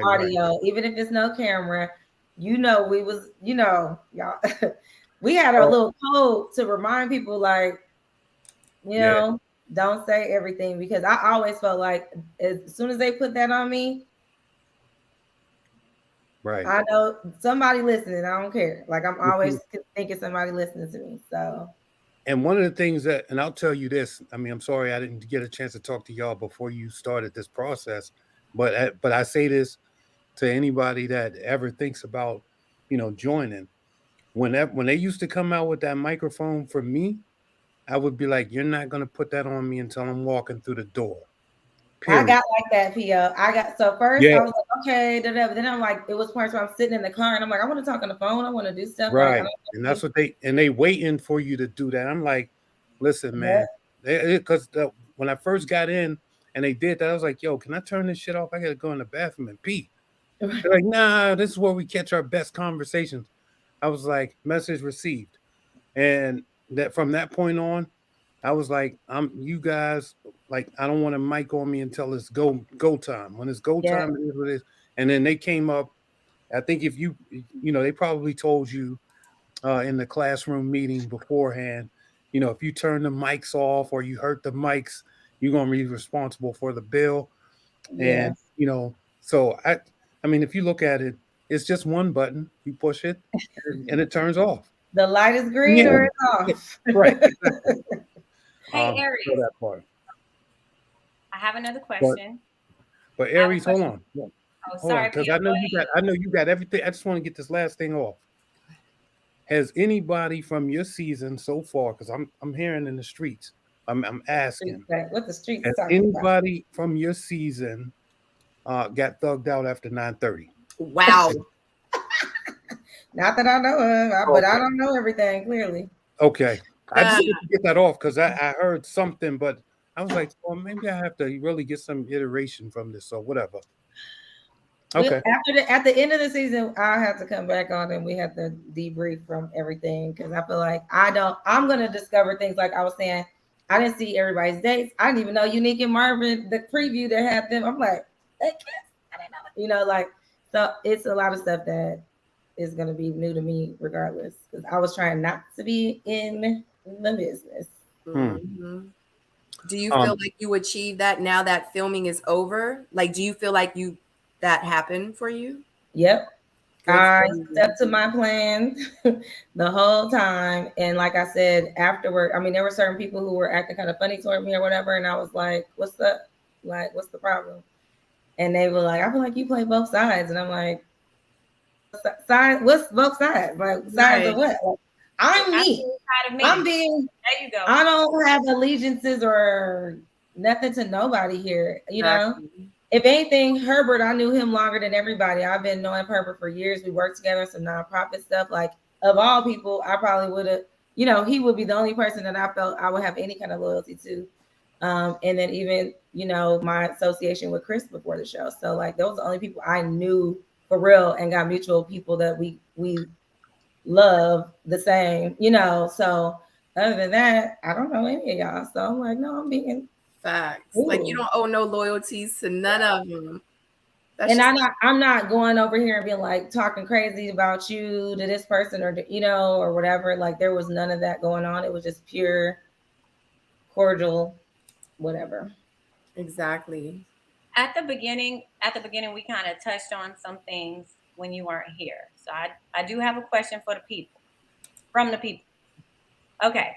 Speaker 5: Audio, even if it's no camera. We was, y'all. We had our little code to remind people, like, don't say everything, because I always felt like as soon as they put that on me,
Speaker 6: right,
Speaker 5: I know somebody listening. I don't care. Like, I'm always thinking somebody listening to me. So,
Speaker 6: and one of the things and I'll tell you this. I mean, I'm sorry I didn't get a chance to talk to y'all before you started this process, but I say this to anybody that ever thinks about, joining. When they used to come out with that microphone for me, I would be like, you're not going to put that on me until I'm walking through the door. Period.
Speaker 5: I got like that, P.O. First I was like, okay, but then I'm like, it was points where I'm sitting in the car and I'm like, I want to talk on the phone. I want to do stuff.
Speaker 6: Right. And that's what they waiting for you to do that. I'm like, listen, man, because when I first got in and they did that, I was like, yo, can I turn this shit off? I got to go in the bathroom and pee. They're like, nah, this is where we catch our best conversations. I was like, message received. And that from that point on, I was like, you guys, like, I don't want a mic on me until it's go time. When it's go
Speaker 5: Yeah.
Speaker 6: time, it is what it is. And then they came up. I think if they probably told you in the classroom meeting beforehand, if you turn the mics off or you hurt the mics, you're gonna be responsible for the bill.
Speaker 5: Yeah.
Speaker 6: And so I mean, if you look at it, it's just one button. You push it, and it turns off.
Speaker 5: The light is green
Speaker 6: Yeah,
Speaker 5: or it's off.
Speaker 6: right. Exactly.
Speaker 4: Hey,
Speaker 6: So
Speaker 4: Aries,
Speaker 6: that part.
Speaker 4: I have another
Speaker 6: But
Speaker 4: question.
Speaker 6: but
Speaker 4: I have a
Speaker 6: Aries, hold
Speaker 4: question.
Speaker 6: on,
Speaker 4: Oh,
Speaker 6: hold on,
Speaker 4: sorry,
Speaker 6: because
Speaker 4: Peter. Go ahead.
Speaker 6: I know you got everything. I just want to get this last thing off. Has anybody from your season so far? Because I'm hearing in the streets. I'm asking.
Speaker 5: What the streets
Speaker 6: Has
Speaker 5: talking about?
Speaker 6: anybody from your season got thugged out after 9:30?
Speaker 1: Wow.
Speaker 5: Not that I know of, but I don't know everything clearly.
Speaker 6: Okay. I just
Speaker 1: Uh,
Speaker 6: need to get that off because I heard something, but I was like, well, maybe I have to really get some iteration from this or whatever. Okay.
Speaker 5: At the end of the season, I'll have to come back on and we have to debrief from everything because I feel like I'm gonna discover things like I was saying. I didn't see everybody's dates. I didn't even know Unique and Marvin, the preview that had them. I'm like, they kissed. I didn't know. Like, so it's a lot of stuff that is gonna be new to me regardless. Because I was trying not to be in the business.
Speaker 1: mhm. Do you feel like you achieved that now that filming is over? Like, do you feel like that happened for you?
Speaker 5: Yep.
Speaker 1: Good
Speaker 5: I
Speaker 1: for you.
Speaker 5: stuck to my plan the whole time. And like I said, afterward, I mean, there were certain people who were acting kind of funny toward me or whatever. And I was like, what's up? Like, what's the problem? And they were like, I feel like you play both sides. And I'm like, what's both sides? Like, sides
Speaker 1: Right.
Speaker 5: of what? Like, I'm me.
Speaker 4: Side of me.
Speaker 5: I'm being,
Speaker 4: There you go.
Speaker 5: I don't have allegiances or nothing to nobody here, you know?
Speaker 1: Exactly.
Speaker 5: If anything, Herbert, I knew him longer than everybody. I've been knowing Herbert for years. We worked together on some nonprofit stuff. Like, of all people, I probably would have, he would be the only person that I felt I would have any kind of loyalty to. And then even, my association with Chris before the show. So like those are the only people I knew for real and got mutual people that we love the same, So other than that, I don't know any of y'all. So I'm like, no, I'm being
Speaker 1: Facts. Like, you don't owe no loyalties to none of them. That's
Speaker 5: and
Speaker 1: just
Speaker 5: I'm not going over here and being like talking crazy about you to this person or or whatever. Like there was none of that going on. It was just pure, cordial, whatever.
Speaker 1: exactly.
Speaker 4: At the beginning, we kind of touched on some things when you weren't here. So I do have a question for the people, from the people. Okay.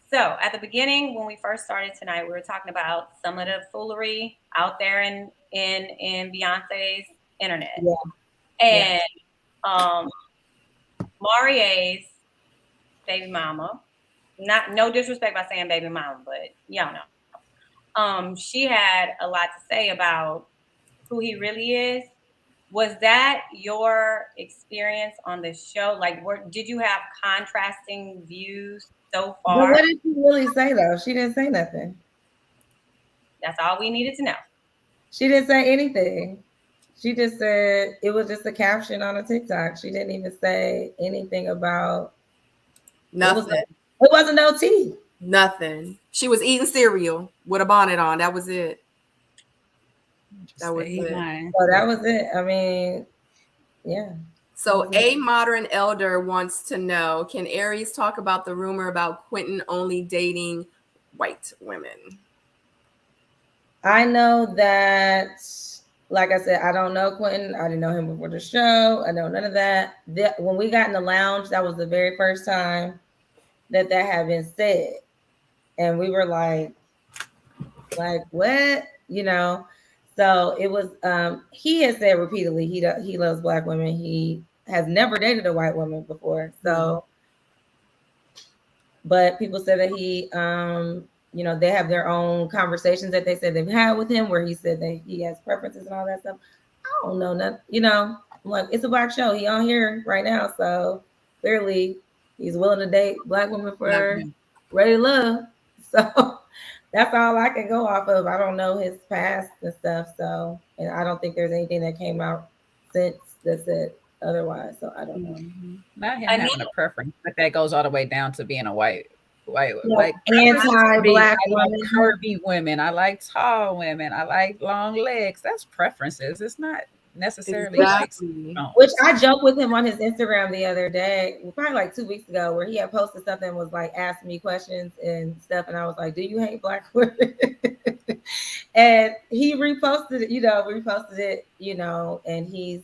Speaker 4: So at the beginning, when we first started tonight, we were talking about some of the foolery out there in Beyonce's internet.
Speaker 5: Yeah.
Speaker 4: And Maurier's baby mama, no disrespect by saying baby mama, but y'all know. She had a lot to say about who he really is. Was that your experience on the show? Like, did you have contrasting views so
Speaker 5: But
Speaker 4: far?
Speaker 5: what did she really say though? She didn't say nothing.
Speaker 4: That's all we needed to know.
Speaker 5: She didn't say anything. She just said it was just a caption on a TikTok. She didn't even say anything about
Speaker 1: Nothing.
Speaker 5: It wasn't no tea.
Speaker 1: Nothing. She was eating cereal with a bonnet on. That was it. That was it.
Speaker 5: So that was it. I mean, yeah.
Speaker 1: So a modern elder wants to know, can Aries talk about the rumor about Quentin only dating white women?
Speaker 5: I know that, like I said, I don't know Quentin. I didn't know him before the show. I know none of that. When we got in the lounge, that was the very first time that had been said. And we were like what? So it was, he has said repeatedly, he loves Black women. He has never dated a white woman before. So, but people said that he, they have their own conversations that they said they've had with him where he said that he has preferences and all that stuff. I don't know nothing, I'm like, it's a Black show. He on here right now. So clearly he's willing to date Black women for Ready Love. So that's all I can go off of. I don't know his past and stuff. So, and I don't think there's anything that came out since that said otherwise. So I don't know.
Speaker 2: Not him having a preference, but that goes all the way down to being a white like preferences be,
Speaker 5: anti-black
Speaker 2: I like
Speaker 5: women.
Speaker 2: curvy women, I like tall women, I like long legs. That's preferences. It's not necessarily fixed
Speaker 1: Exactly.
Speaker 5: Which
Speaker 2: tones.
Speaker 5: I joked with him on his Instagram the other day, probably like 2 weeks ago, where he had posted something, was like asking me questions and stuff, and I was like, "Do you hate black women?" And he reposted it, and he's,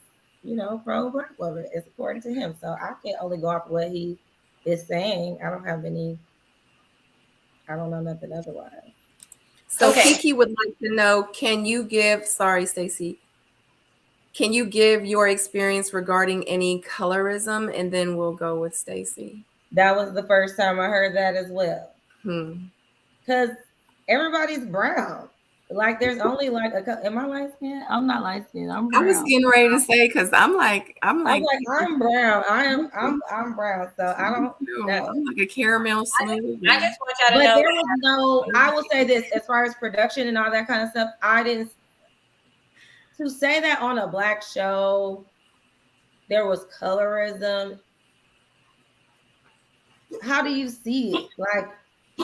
Speaker 5: pro black women, it's according to him. So I can only go off what he is saying. I don't know nothing otherwise.
Speaker 1: So
Speaker 4: Okay.
Speaker 1: Kiki would like to know, sorry, Stacy, can you give your experience regarding any colorism? And then we'll go with Stacy.
Speaker 5: That was the first time I heard that as well. Because everybody's brown. Like, there's only like am I light skinned? I'm not light skinned. I'm brown.
Speaker 1: I was getting ready to say, because I'm like
Speaker 5: I'm brown. I'm brown. So I don't know.
Speaker 1: I'm like a caramel smooth.
Speaker 4: I just want y'all to
Speaker 5: But
Speaker 4: know.
Speaker 5: there was no, I will say this, as far as production and all that kind of stuff, to say that on a black show, there was colorism. How do you see it? Like,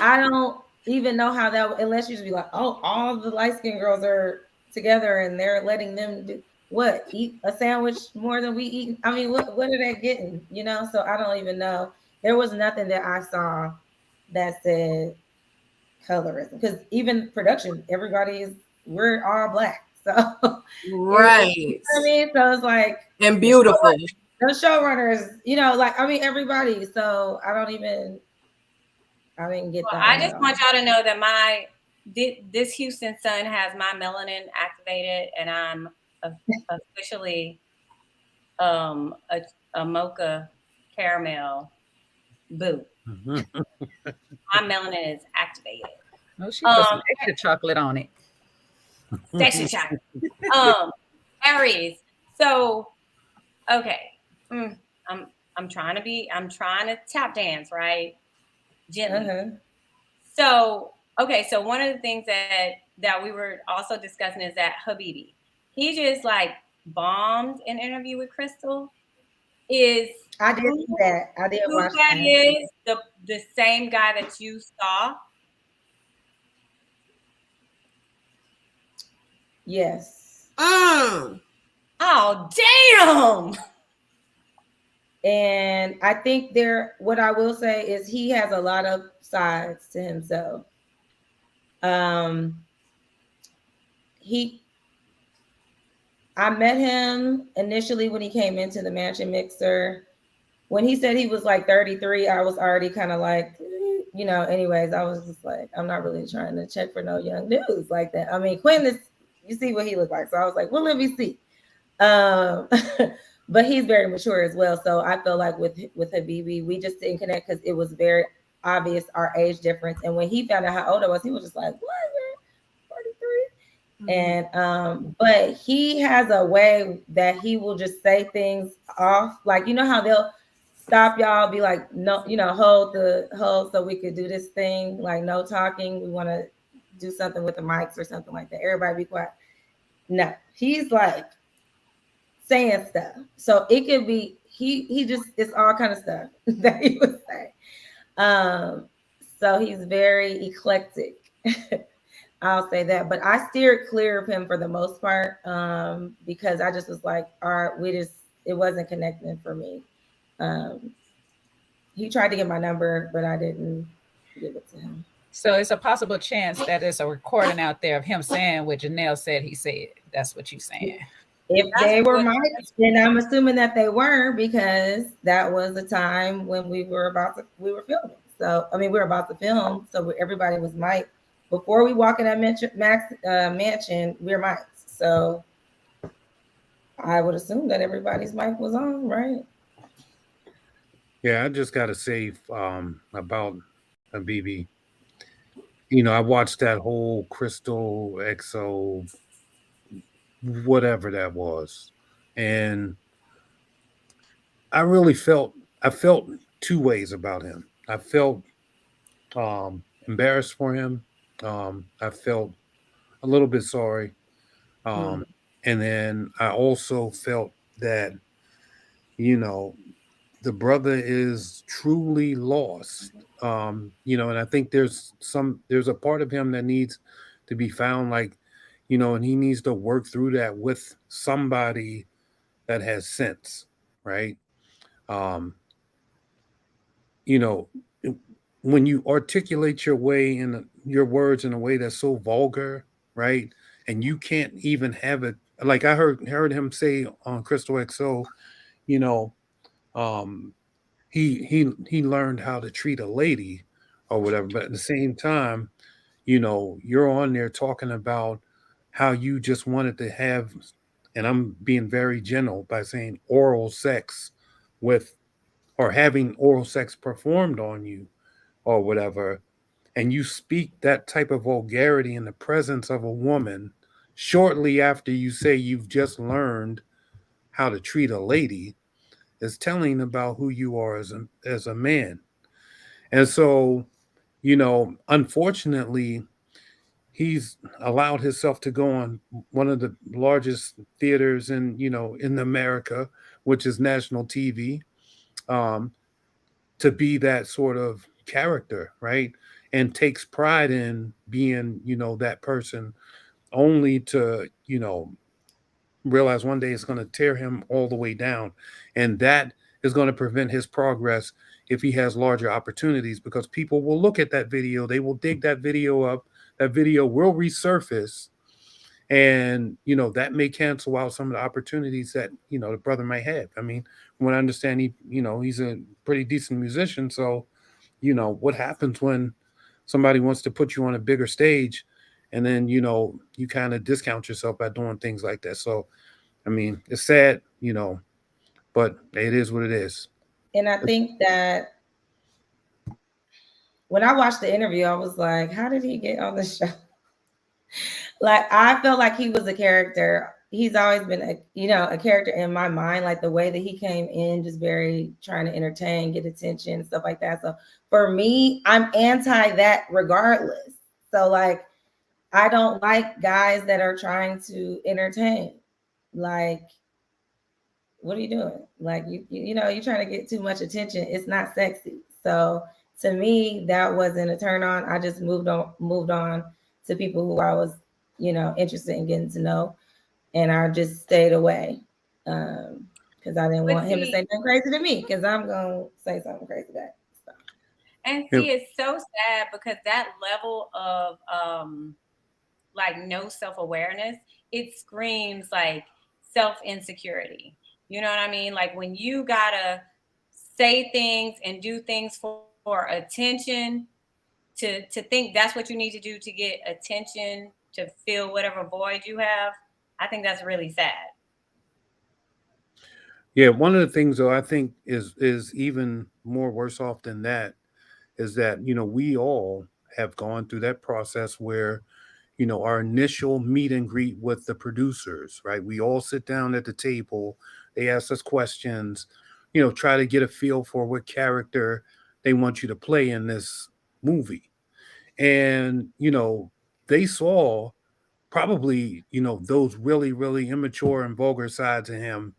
Speaker 5: I don't even know how that, unless you just be like, oh, all the light-skinned girls are together and they're letting them do what? Eat a sandwich more than we eat? I mean, what are they getting? So I don't even know. There was nothing that I saw that said colorism, because even production, we're all black. So
Speaker 1: right.
Speaker 5: I mean, so it's like,
Speaker 1: and beautiful.
Speaker 5: The showrunners, everybody. So I didn't get that.
Speaker 4: I just want y'all to know that this Houston sun has my melanin activated, and I'm officially a mocha caramel boo. My melanin is activated.
Speaker 2: No, she put some extra chocolate on it.
Speaker 4: Extra chocolate. Aries. So, okay. I'm trying to tap dance, right? Gently. So, okay. So one of the things that we were also discussing is that Habibi, he just like bombed an interview with Crystal.
Speaker 5: I did see that. I did watch that.
Speaker 4: Is the same guy that you saw?
Speaker 5: Yes.
Speaker 4: Oh, damn.
Speaker 5: And I think what I will say is he has a lot of sides to himself. I met him initially when he came into the Mansion Mixer. When he said he was like 33, I was already kind of like, anyways, I was just like, I'm not really trying to check for no young dudes like that. I mean, Quinn you see what he looked like. So I was like, well, let me see. But he's very mature as well. So I feel like with Habibi, we just didn't connect because it was very obvious our age difference. And when he found out how old I was, he was just like, what? 43? And but he has a way that he will just say things off. Like, how they'll stop y'all, be like, no, hold so we could do this thing, like no talking. We want to do something with the mics or something like that. Everybody be quiet. No, he's like saying stuff. So it could be he just, it's all kind of stuff that he would say. So he's very eclectic. I'll say that, but I steered clear of him for the most part, because I just was like, all right, it wasn't connecting for me. He tried to get my number, but I didn't give it to him.
Speaker 2: So it's a possible chance that there's a recording out there of him saying what Janelle said he said. That's what you're saying.
Speaker 5: If they were mics, then I'm assuming that they were, because that was the time when we were filming. So, I mean, we were about to film, so everybody was mic'd. Before we walk in that mansion, we're mics. So I would assume that everybody's mic was on, right?
Speaker 6: Yeah, I just got to say about Habibi. I watched that whole Crystal EXO, whatever that was, and I felt two ways about him. I felt embarrassed for him. I felt a little bit sorry. And then I also felt that, the brother is truly lost. And I think there's a part of him that needs to be found, like, and he needs to work through that with somebody that has sense, right? Um, you know, when you articulate your words in a way that's so vulgar, right? And you can't even have it, like I heard him say on Crystal XO, you know, um, he learned how to treat a lady or whatever, but at the same time, you're on there talking about how you just wanted to have, and I'm being very gentle by saying oral sex with, or having oral sex performed on you or whatever, and you speak that type of vulgarity in the presence of a woman shortly after you say you've just learned how to treat a lady, is telling about who you are as a man. And so, unfortunately, he's allowed himself to go on one of the largest theaters in America, which is national TV, um, to be that sort of character, right? And takes pride in being, that person, only to, realize one day it's going to tear him all the way down. And that is going to prevent his progress if he has larger opportunities, because people will look at that video, they will dig that video up, that video will resurface, and that may cancel out some of the opportunities that the brother might have. I mean, from what I understand, he's a pretty decent musician. So what happens when somebody wants to put you on a bigger stage, and then you kind of discount yourself by doing things like that. So I mean, it's sad, but it is what it is.
Speaker 5: And I think that when I watched the interview, I was like, how did he get on the show? Like, I felt like he was a character. He's always been a character in my mind, like the way that he came in, just very trying to entertain, get attention, stuff like that. So for me, I'm anti that regardless. So like, I don't like guys that are trying to entertain. Like, what are you doing? Like, you're trying to get too much attention. It's not sexy. So to me, that wasn't a turn on. I just moved on to people who I was, interested in getting to know, and I just stayed away. Because I didn't
Speaker 4: But
Speaker 5: want him to
Speaker 4: see,
Speaker 5: say nothing crazy to me, because I'm gonna say something crazy back. So.
Speaker 4: and
Speaker 6: Yeah.
Speaker 4: see, it's so sad because that level of like no self-awareness, it screams like self-insecurity. You know what I mean? Like when you gotta say things and do things for attention, to think that's what you need to do to get attention, to fill whatever void you have, I think that's really sad.
Speaker 6: Yeah, one of the things though I think is even more worse off than that is that we all have gone through that process where our initial meet and greet with the producers, right? We all sit down at the table, they ask us questions, try to get a feel for what character they want you to play in this movie. And they saw probably those really really immature and vulgar sides of him,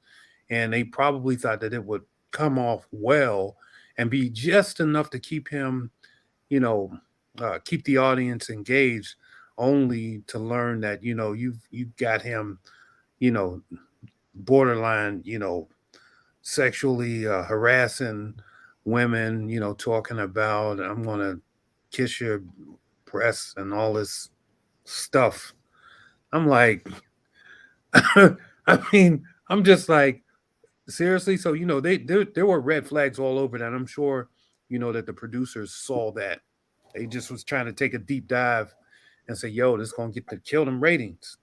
Speaker 6: and they probably thought that it would come off well and be just enough to keep him, you know keep the audience engaged, only to learn that you've got him, you know borderline, sexually harassing women, talking about, I'm gonna kiss your breasts and all this stuff. I'm like, I mean, I'm just like, seriously. So there were red flags all over that. I'm sure that the producers saw that. They just was trying to take a deep dive and say, "Yo, this is gonna kill them ratings,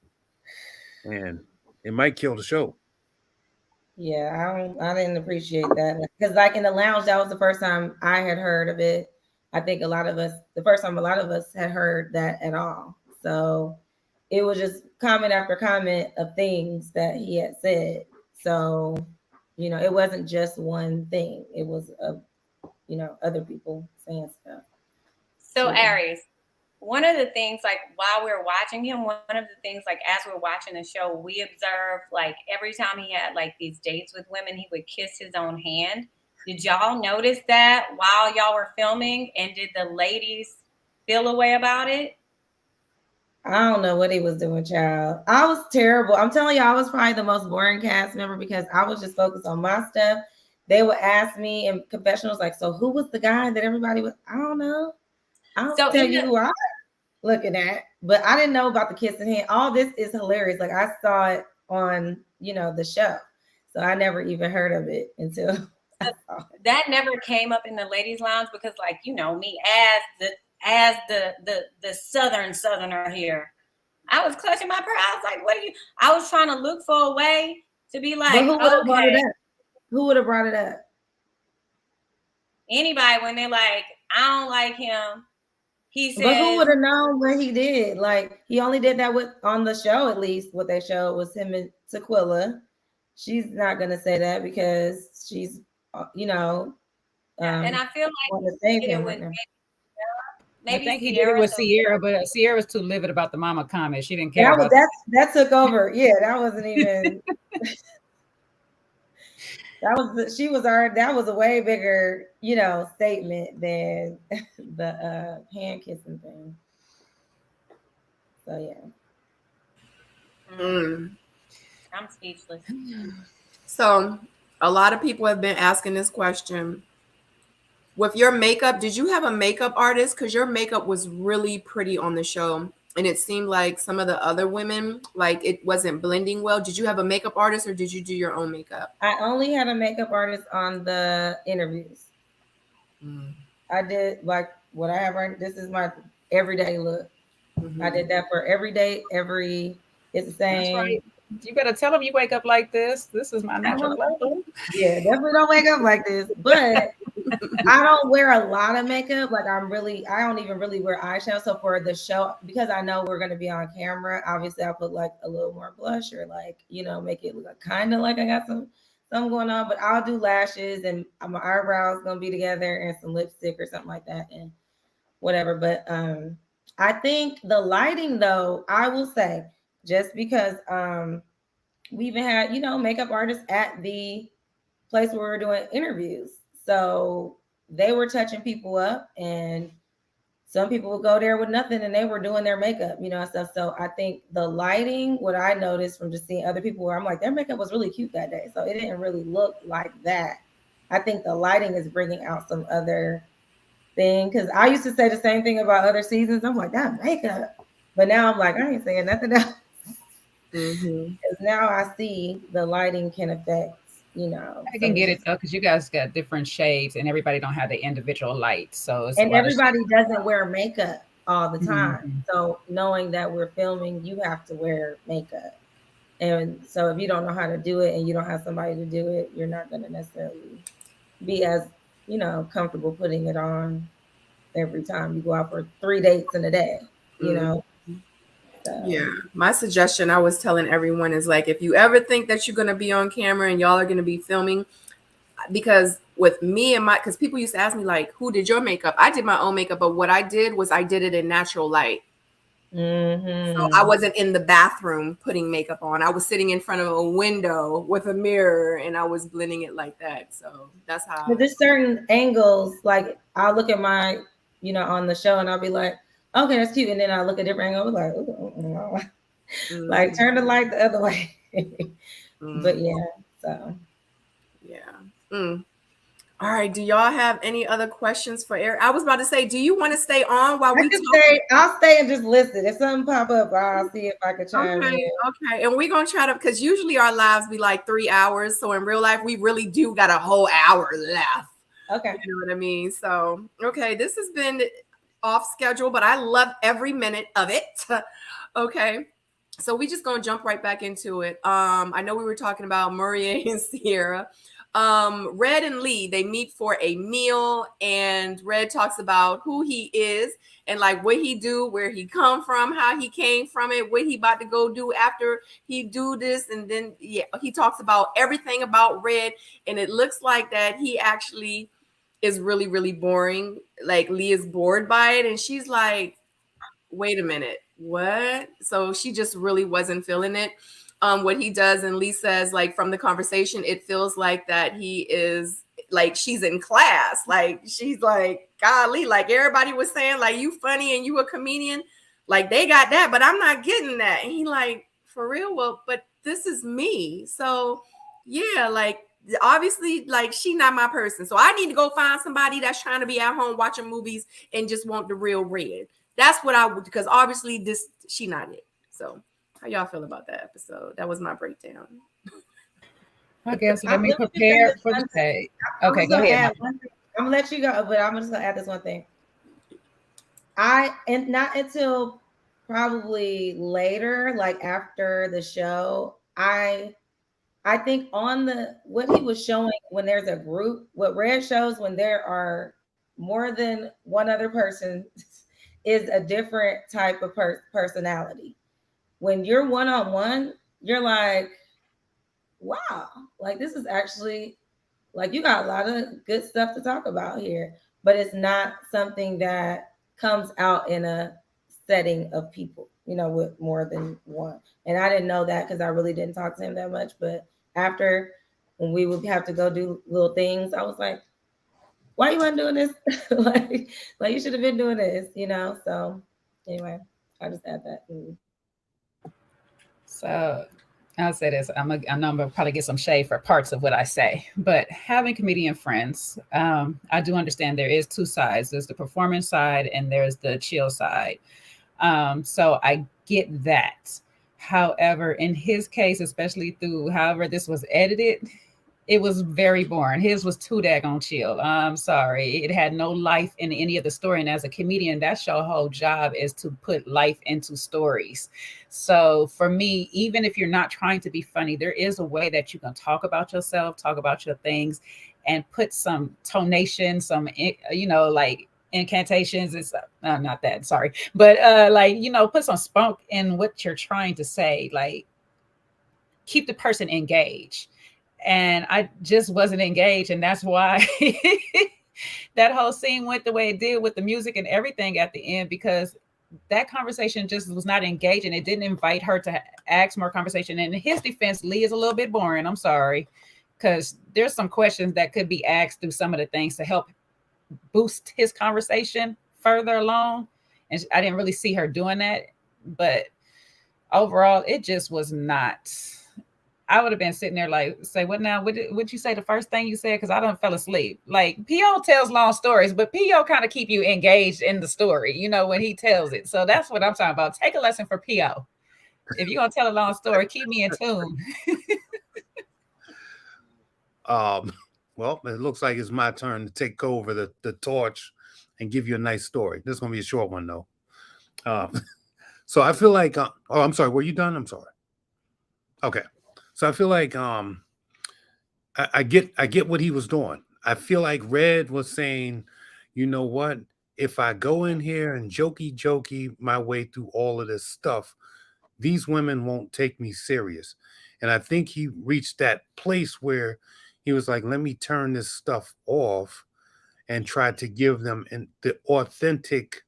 Speaker 6: and it might kill the show."
Speaker 5: Yeah, I didn't appreciate that, because like in the lounge, that was the first time I had heard of it. I think the first time a lot of us had heard that at all. So it was just comment after comment of things that he had said. So it wasn't just one thing. It was other people saying stuff
Speaker 4: So
Speaker 5: too.
Speaker 4: Aries, one of the things, like while we are watching him, one of the things, like as we're watching the show, we observed like every time he had like these dates with women, he would kiss his own hand. Did y'all notice that while y'all were filming? And did the ladies feel a way about it?
Speaker 5: I don't know what he was doing, child. I was terrible. I'm telling you, I was probably the most boring cast member because I was just focused on my stuff. They would ask me in confessionals, like, so who was the guy that everybody was? I don't know. I don't
Speaker 4: So
Speaker 5: tell
Speaker 4: in
Speaker 5: you
Speaker 4: the-
Speaker 5: who I looking at, but I didn't know about the kissing hand. All this is hilarious. Like I saw it on, the show. So I never even heard of it until I saw it.
Speaker 4: that never came up in the ladies' lounge because, like, me as the southerner here, I was clutching my pearl. I was like, what are you? I was trying to look for a way to be like,
Speaker 5: But who would have brought it
Speaker 4: okay,
Speaker 5: up? Who would have brought it up?
Speaker 4: anybody when they're like, I don't like him. He says,
Speaker 5: But who would have known what he did? Like he only did that with on the show. At least what they showed was him and Tequila. She's not gonna say that because she's,
Speaker 4: and I feel like
Speaker 5: want to save
Speaker 4: he did
Speaker 5: him
Speaker 4: it
Speaker 5: right
Speaker 4: with
Speaker 5: now.
Speaker 2: I
Speaker 4: maybe
Speaker 2: think he did it
Speaker 4: Sierra.
Speaker 2: with
Speaker 4: So
Speaker 2: Sierra, but Sierra was too livid about the mama comment. She didn't care about
Speaker 5: That took over. Yeah, that wasn't even. That was a way bigger, statement than the hand kissing thing. So yeah.
Speaker 4: I'm speechless.
Speaker 1: So a lot of people have been asking this question. With your makeup, did you have a makeup artist? Because your makeup was really pretty on the show. And it seemed like some of the other women, like it wasn't blending well. Did you have a makeup artist or did you do your own makeup?
Speaker 5: I only had a makeup artist on the interviews. I did like what I have right. This is my everyday look. I did that for every day, it's the same.
Speaker 2: That's right. You better tell them you wake up like this. This is my natural look.
Speaker 5: Yeah, definitely don't wake up like this. But I don't wear a lot of makeup. Like I don't even really wear eyeshadow. So for the show, because I know we're gonna be on camera, obviously I'll put like a little more blush or like, make it look kind of like I got something going on. But I'll do lashes and my eyebrows gonna be together and some lipstick or something like that and whatever. But I think the lighting though, I will say, just because we even had, makeup artists at the place where we're doing interviews. So they were touching people up and some people would go there with nothing and they were doing their makeup, and stuff. So I think the lighting, what I noticed from just seeing other people where I'm like, their makeup was really cute that day. So it didn't really look like that. I think the lighting is bringing out some other thing. Cause I used to say the same thing about other seasons. I'm like, that makeup. But now I'm like, I ain't saying nothing else. Because now I see the lighting can affect,
Speaker 2: I can get it though, because you guys got different shades and everybody don't have the individual lights. So it's
Speaker 5: and everybody doesn't wear makeup all the time.
Speaker 2: Mm-hmm.
Speaker 5: So knowing that we're filming, you have to wear makeup. And so if you don't know how to do it and you don't have somebody to do it, you're not going to necessarily be as, comfortable putting it on every time you go out for 3 dates in a day, So.
Speaker 1: Yeah. My suggestion I was telling everyone is like, if you ever think that you're going to be on camera and y'all are going to be filming, because with me and because people used to ask me like, who did your makeup? I did my own makeup, but what I did was I did it in natural light. So I wasn't in the bathroom putting makeup on. I was sitting in front of a window with a mirror and I was blending it like that. So that's how.
Speaker 5: But there's certain angles, like I'll look at my, on the show and I'll be like, okay, that's cute. And then I'll look at a different angle, like, oh, like turn the light the other way. But yeah, so.
Speaker 1: Yeah. All right. Do y'all have any other questions for Eric? I was about to say, do you want to stay on while we talk?
Speaker 5: I'll stay and just listen. If something pop up, I'll see if I can chime in.
Speaker 1: Okay. And we're going to try to, because usually our lives be like 3 hours. So in real life, we really do got a whole hour left.
Speaker 5: Okay.
Speaker 1: You know what I mean? So, okay. This has been off schedule, but I love every minute of it. Okay. So we just going to jump right back into it. I know we were talking about Maurier and Sierra. Red and Lee, they meet for a meal and Red talks about who he is and like what he do, where he come from, how he came from it, what he about to go do after he do this. And then, yeah, he talks about everything about Red. And it looks like that he actually is really, really boring. Like Lee is bored by it. And she's like, wait a minute, what? So she just really wasn't feeling it. What he does, and Lee says, like, from the conversation, it feels like that he is like she's in class. Like she's like, golly, like everybody was saying, like, you funny and you a comedian. Like they got that, but I'm not getting that. And he like, for real? Well, but this is me. So yeah, like obviously, like she not my person. So I need to go find somebody that's trying to be at home watching movies and just want the real red. That's what I would, because obviously she not it. So how y'all feel about that episode? That was my breakdown.
Speaker 2: I guess let me
Speaker 5: Let me
Speaker 2: prepare
Speaker 5: say
Speaker 2: for
Speaker 5: this
Speaker 2: the
Speaker 5: one
Speaker 2: day.
Speaker 5: I'm
Speaker 2: Okay,
Speaker 5: just
Speaker 2: go
Speaker 5: gonna
Speaker 2: ahead.
Speaker 5: add one thing. I'm gonna let you go, but I'm just gonna add this one thing. And not until probably later, like after the show, I think on what he was showing when there's a group, what Red shows when there are more than one other person is a different type of personality. When you're one-on-one, you're like, wow, like this is actually like you got a lot of good stuff to talk about here, but it's not something that comes out in a setting of people, with more than one. And I didn't know that because I really didn't talk to him that much. But after, when we would have to go do little things, I was like, why you weren't doing this? like you should have been doing this, So anyway, I just add that.
Speaker 2: So I'll say this. I know I'm gonna probably get some shade for parts of what I say, but having comedian friends, I do understand there is two sides. There's the performance side and there's the chill side. So I get that. However, in his case, especially through however this was edited, it was very boring. His was too daggone chill. I'm sorry. It had no life in any of the story. And as a comedian, that's your whole job, is to put life into stories. So for me, even if you're not trying to be funny, there is a way that you can talk about yourself, talk about your things, and put some tonation, some, like incantations. It's not that, sorry. But put some spunk in what you're trying to say. Like, keep the person engaged. And I just wasn't engaged. And that's why that whole scene went the way it did with the music and everything at the end, because that conversation just was not engaging. It didn't invite her to ask more conversation. And in his defense, Lee is a little bit boring. I'm sorry, because there's some questions that could be asked through some of the things to help boost his conversation further along. And I didn't really see her doing that. But overall, it just was not. I would have been sitting there like, say, what now? Would you say the first thing you said? Because I done fell asleep. Like, P.O. tells long stories, but P.O. kind of keep you engaged in the story, when he tells it. So that's what I'm talking about. Take a lesson for P.O. If you're going to tell a long story, keep me in tune.
Speaker 6: Well, it looks like it's my turn to take over the torch and give you a nice story. This is going to be a short one, though. So I feel like, I'm sorry. Were you done? I'm sorry. Okay. So I feel like I get what he was doing. I feel like Red was saying, you know what? If I go in here and jokey my way through all of this stuff, these women won't take me serious. And I think he reached that place where he was like, let me turn this stuff off and try to give them the authentic,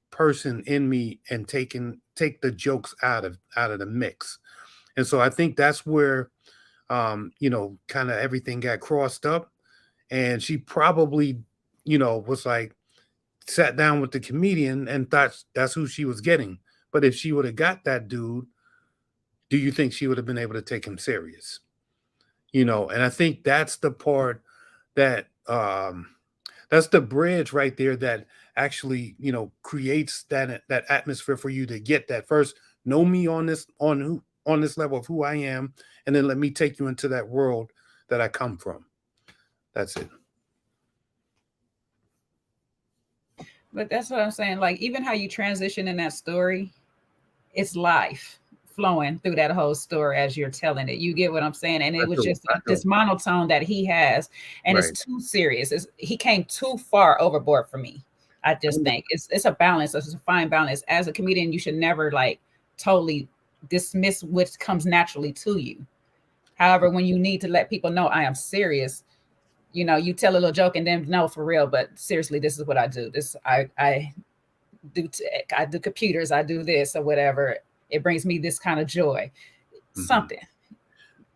Speaker 6: person in me and take the jokes out of the mix. And so I think that's where, kind of everything got crossed up. And she probably, was like, sat down with the comedian and thought that's who she was getting. But if she would have got that dude, do you think she would have been able to take him serious? And I think that's the part that, that's the bridge right there that actually, creates that atmosphere for you to get that first, know me on this level of who I am, and then let me take you into that world that I come from. That's it.
Speaker 2: But that's what I'm saying. Like, even how you transition in that story, it's life flowing through that whole story as you're telling it. You get what I'm saying? And it was just this monotone that he has, and right. It's too serious. He came too far overboard for me. I just think it's a balance. It's a fine balance. As a comedian, you should never totally dismiss what comes naturally to you. However, when you need to let people know I am serious, you tell a little joke and then no, for real, but seriously, this is what I do. This I do tech, I do computers, I do this or whatever. It brings me this kind of joy. Something.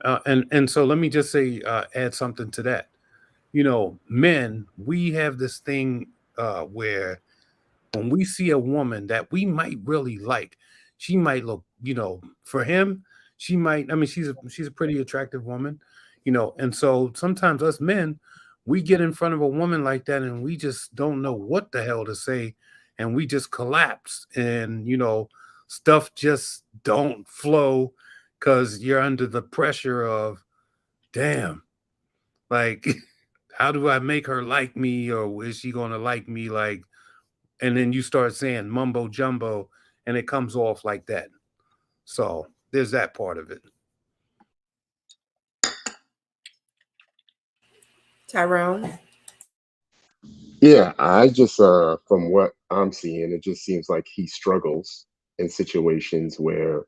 Speaker 6: And so let me just say, add something to that. men, we have this thing where when we see a woman that we might really like, she might look, for him, she might, I mean, she's a pretty attractive woman, and so sometimes us men, we get in front of a woman like that and we just don't know what the hell to say, and we just collapse, and stuff just don't flow because you're under the pressure of, damn, like, how do I make her like me, or is she gonna like me? Like, and then you start saying mumbo jumbo, and it comes off like that. So there's that part of it.
Speaker 1: Tyrone.
Speaker 3: Yeah, I just from what I'm seeing, it just seems like he struggles in situations where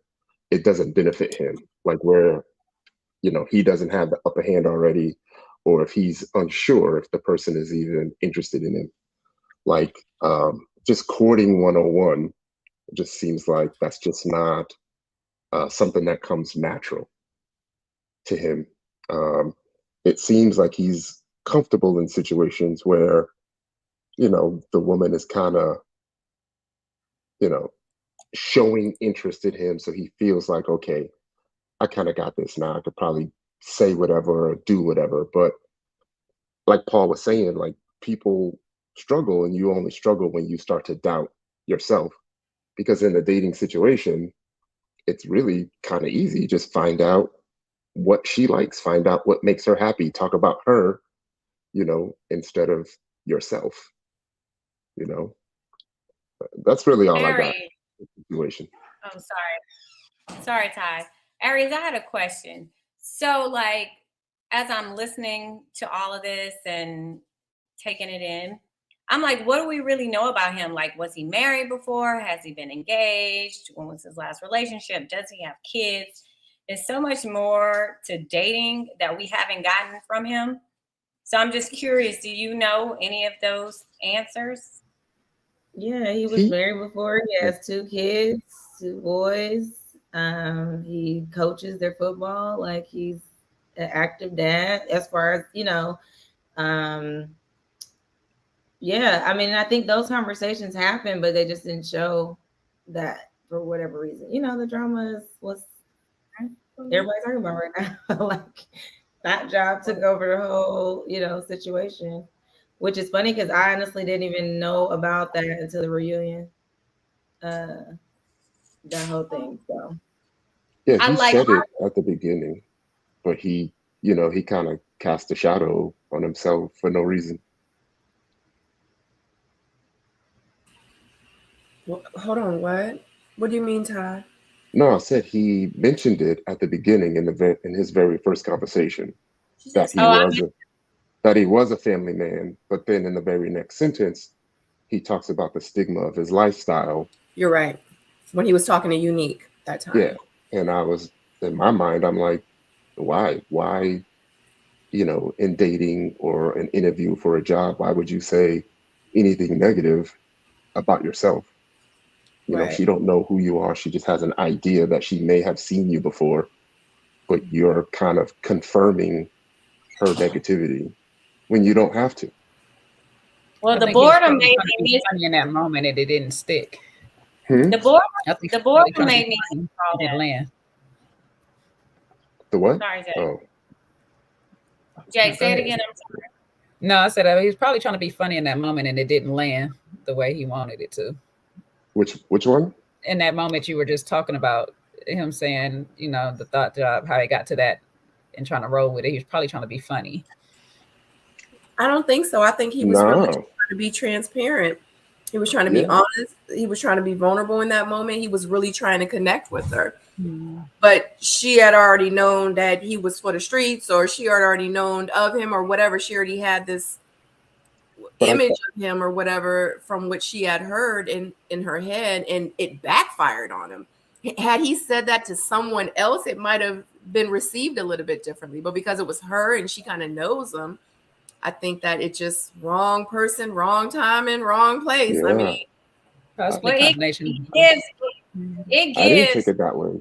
Speaker 3: it doesn't benefit him, like where he doesn't have the upper hand already, or if he's unsure if the person is even interested in him. Like just courting 101 just seems like that's just not something that comes natural to him. It seems like he's comfortable in situations where the woman is kind of you know showing interest in him, so he feels like, okay, I kind of got this now. I could probably say whatever or do whatever. But like Paul was saying, like, people struggle, and you only struggle when you start to doubt yourself. Because in a dating situation, it's really kind of easy. Just find out what she likes, find out what makes her happy, talk about her, instead of yourself. You know, that's really all I got.
Speaker 4: Aries.
Speaker 3: Situation.
Speaker 4: I'm sorry, Ty. Aries, I had a question. So, like, as I'm listening to all of this and taking it in, I'm like, what do we really know about him? Like, was he married before? Has he been engaged? When was his last relationship? Does he have kids? There's so much more to dating that we haven't gotten from him. So I'm just curious, do you know any of those answers?
Speaker 5: Yeah, he was married before. He has 2 kids, 2 boys. He coaches their football. Like, he's an active dad as far as, yeah, I mean, I think those conversations happen, but they just didn't show that for whatever reason. The drama is what's everybody's talking about right now. Like, that job took over the whole, situation, which is funny because I honestly didn't even know about that until the reunion. That whole thing. So
Speaker 3: Yeah,
Speaker 4: I
Speaker 3: he
Speaker 4: like
Speaker 3: said it at the beginning, but he kind of cast a shadow on himself for no reason.
Speaker 1: Hold on, what? What do you mean, Ty?
Speaker 3: No, I said he mentioned it at the beginning in his very first conversation that he
Speaker 4: oh, I,
Speaker 3: was a that he was a family man, but then in the very next sentence, he talks about the stigma of his lifestyle.
Speaker 1: You're right. When he was talking to Unique that time.
Speaker 3: Yeah, and I was in my mind, I'm like, why, in dating or an interview for a job, why would you say anything negative about yourself?
Speaker 1: Right.
Speaker 3: She don't know who you are. She just has an idea that she may have seen you before, but you're kind of confirming her negativity when you don't have to.
Speaker 4: well,
Speaker 2: I
Speaker 4: the
Speaker 2: think he was
Speaker 4: boredom
Speaker 2: probably
Speaker 4: made
Speaker 2: trying to
Speaker 4: me
Speaker 2: be funny in that moment, and it didn't stick.
Speaker 4: the boredom
Speaker 2: I think
Speaker 4: the
Speaker 2: he was probably
Speaker 4: boredom
Speaker 2: trying to
Speaker 4: made
Speaker 2: be
Speaker 4: me
Speaker 2: funny.
Speaker 4: all
Speaker 2: It didn't
Speaker 4: that.
Speaker 2: land.
Speaker 3: The what?
Speaker 4: Sorry, Jay.
Speaker 3: Oh,
Speaker 4: Jay,
Speaker 2: Go
Speaker 4: say it
Speaker 2: ahead.
Speaker 4: again. I'm sorry.
Speaker 2: No, I said he was probably trying to be funny in that moment, and it didn't land the way he wanted it to.
Speaker 3: which one?
Speaker 2: In that moment, you were just talking about him saying, the thought job, how he got to that, and trying to roll with it. He was probably trying to be funny.
Speaker 1: I don't think so. I think he was really trying to be transparent. He was trying to be honest. He was trying to be vulnerable in that moment. He was really trying to connect with her. But she had already known that he was for the streets, or she had already known of him, or whatever. She already had this image of him or whatever from what she had heard in her head, and it backfired on him. Had he said that to someone else, it might have been received a little bit differently. But because it was her and she kind of knows him, I think that it just wrong person, wrong time, and wrong place.
Speaker 3: Yeah.
Speaker 1: I mean,
Speaker 2: Possibly
Speaker 4: Well,
Speaker 2: combination.
Speaker 4: it
Speaker 3: I didn't take
Speaker 4: gives
Speaker 3: it that way.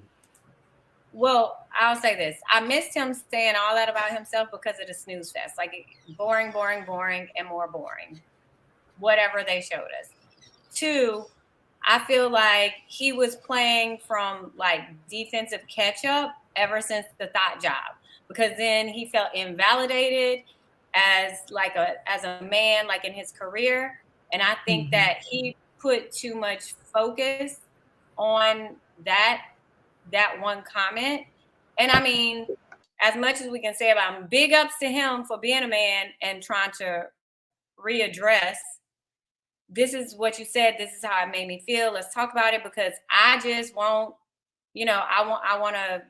Speaker 4: Well, I'll say this. I missed him saying all that about himself because of the snooze fest. Like boring, boring, boring, and more boring. Whatever they showed us. Two, I feel like he was playing from like defensive catch up ever since the thought job, because then he felt invalidated as a man, like in his career. And I think that he put too much focus on that one comment. And I mean, as much as we can say about him, big ups to him for being a man and trying to readdress, this is what you said, this is how it made me feel, let's talk about it, because I just won't, I want to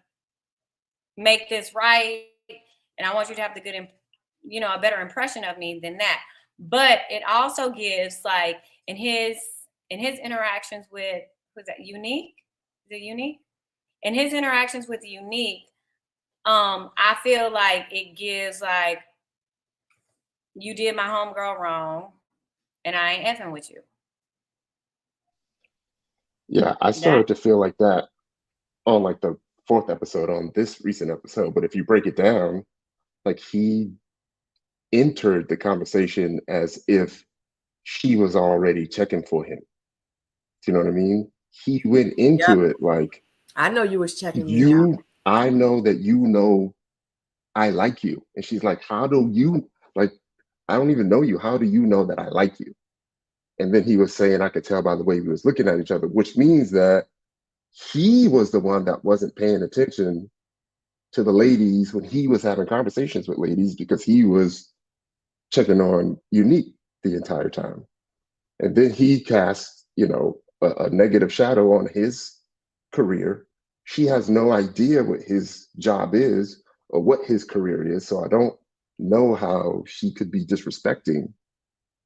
Speaker 4: make this right, and I want you to have the good, a better impression of me than that. But it also gives, like, in his interactions with, who's that, Unique? Is it Unique? In his interactions with Unique, I feel like it gives, like, you did my homegirl wrong, and I ain't effing with you.
Speaker 3: Yeah, I started to feel like that on like the fourth episode on this recent episode. But if you break it down, like he entered the conversation as if she was already checking for him. Do you know what I mean? He went into it like,
Speaker 1: I know you was checking me out.
Speaker 3: I know that you know I like you. And she's like, how do you, like, I don't even know you. How do you know that I like you? And then he was saying, I could tell by the way we was looking at each other, which means that he was the one that wasn't paying attention to the ladies when he was having conversations with ladies, because he was checking on Unique the entire time. And then he casts, a negative shadow on his career. She has no idea what his job is or what his career is. So I don't know how she could be disrespecting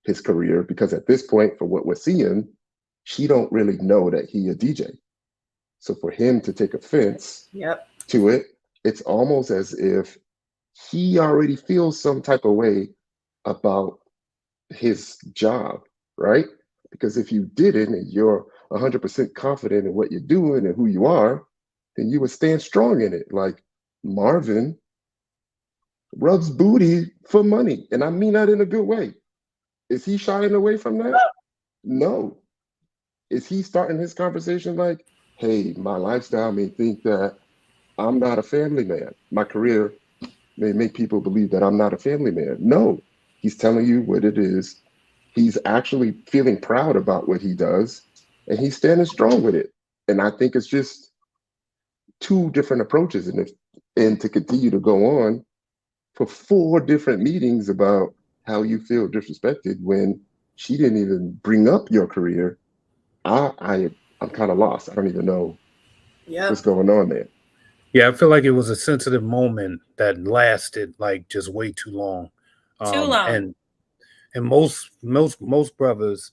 Speaker 3: his career, because at this point, for what we're seeing, she don't really know that he a DJ. So for him to take offense to it, it's almost as if he already feels some type of way about his job, right? Because if you didn't and you're 100% confident in what you're doing and who you are, then you would stand strong in it. Like Marvin rubs booty for money, and I mean that in a good way. Is he shying away from that? No. Is he starting his conversation like, hey, my lifestyle may think that I'm not a family man. My career may make people believe that I'm not a family man. No, he's telling you what it is. He's actually feeling proud about what he does, and he's standing strong with it. And I think it's just two different approaches. And to continue to go on for 4 different meetings about how you feel disrespected when she didn't even bring up your career, I'm kind of lost. I don't even know what's going on there.
Speaker 6: Yeah, I feel like it was a sensitive moment that lasted like just way too long.
Speaker 4: Too long.
Speaker 6: And most brothers,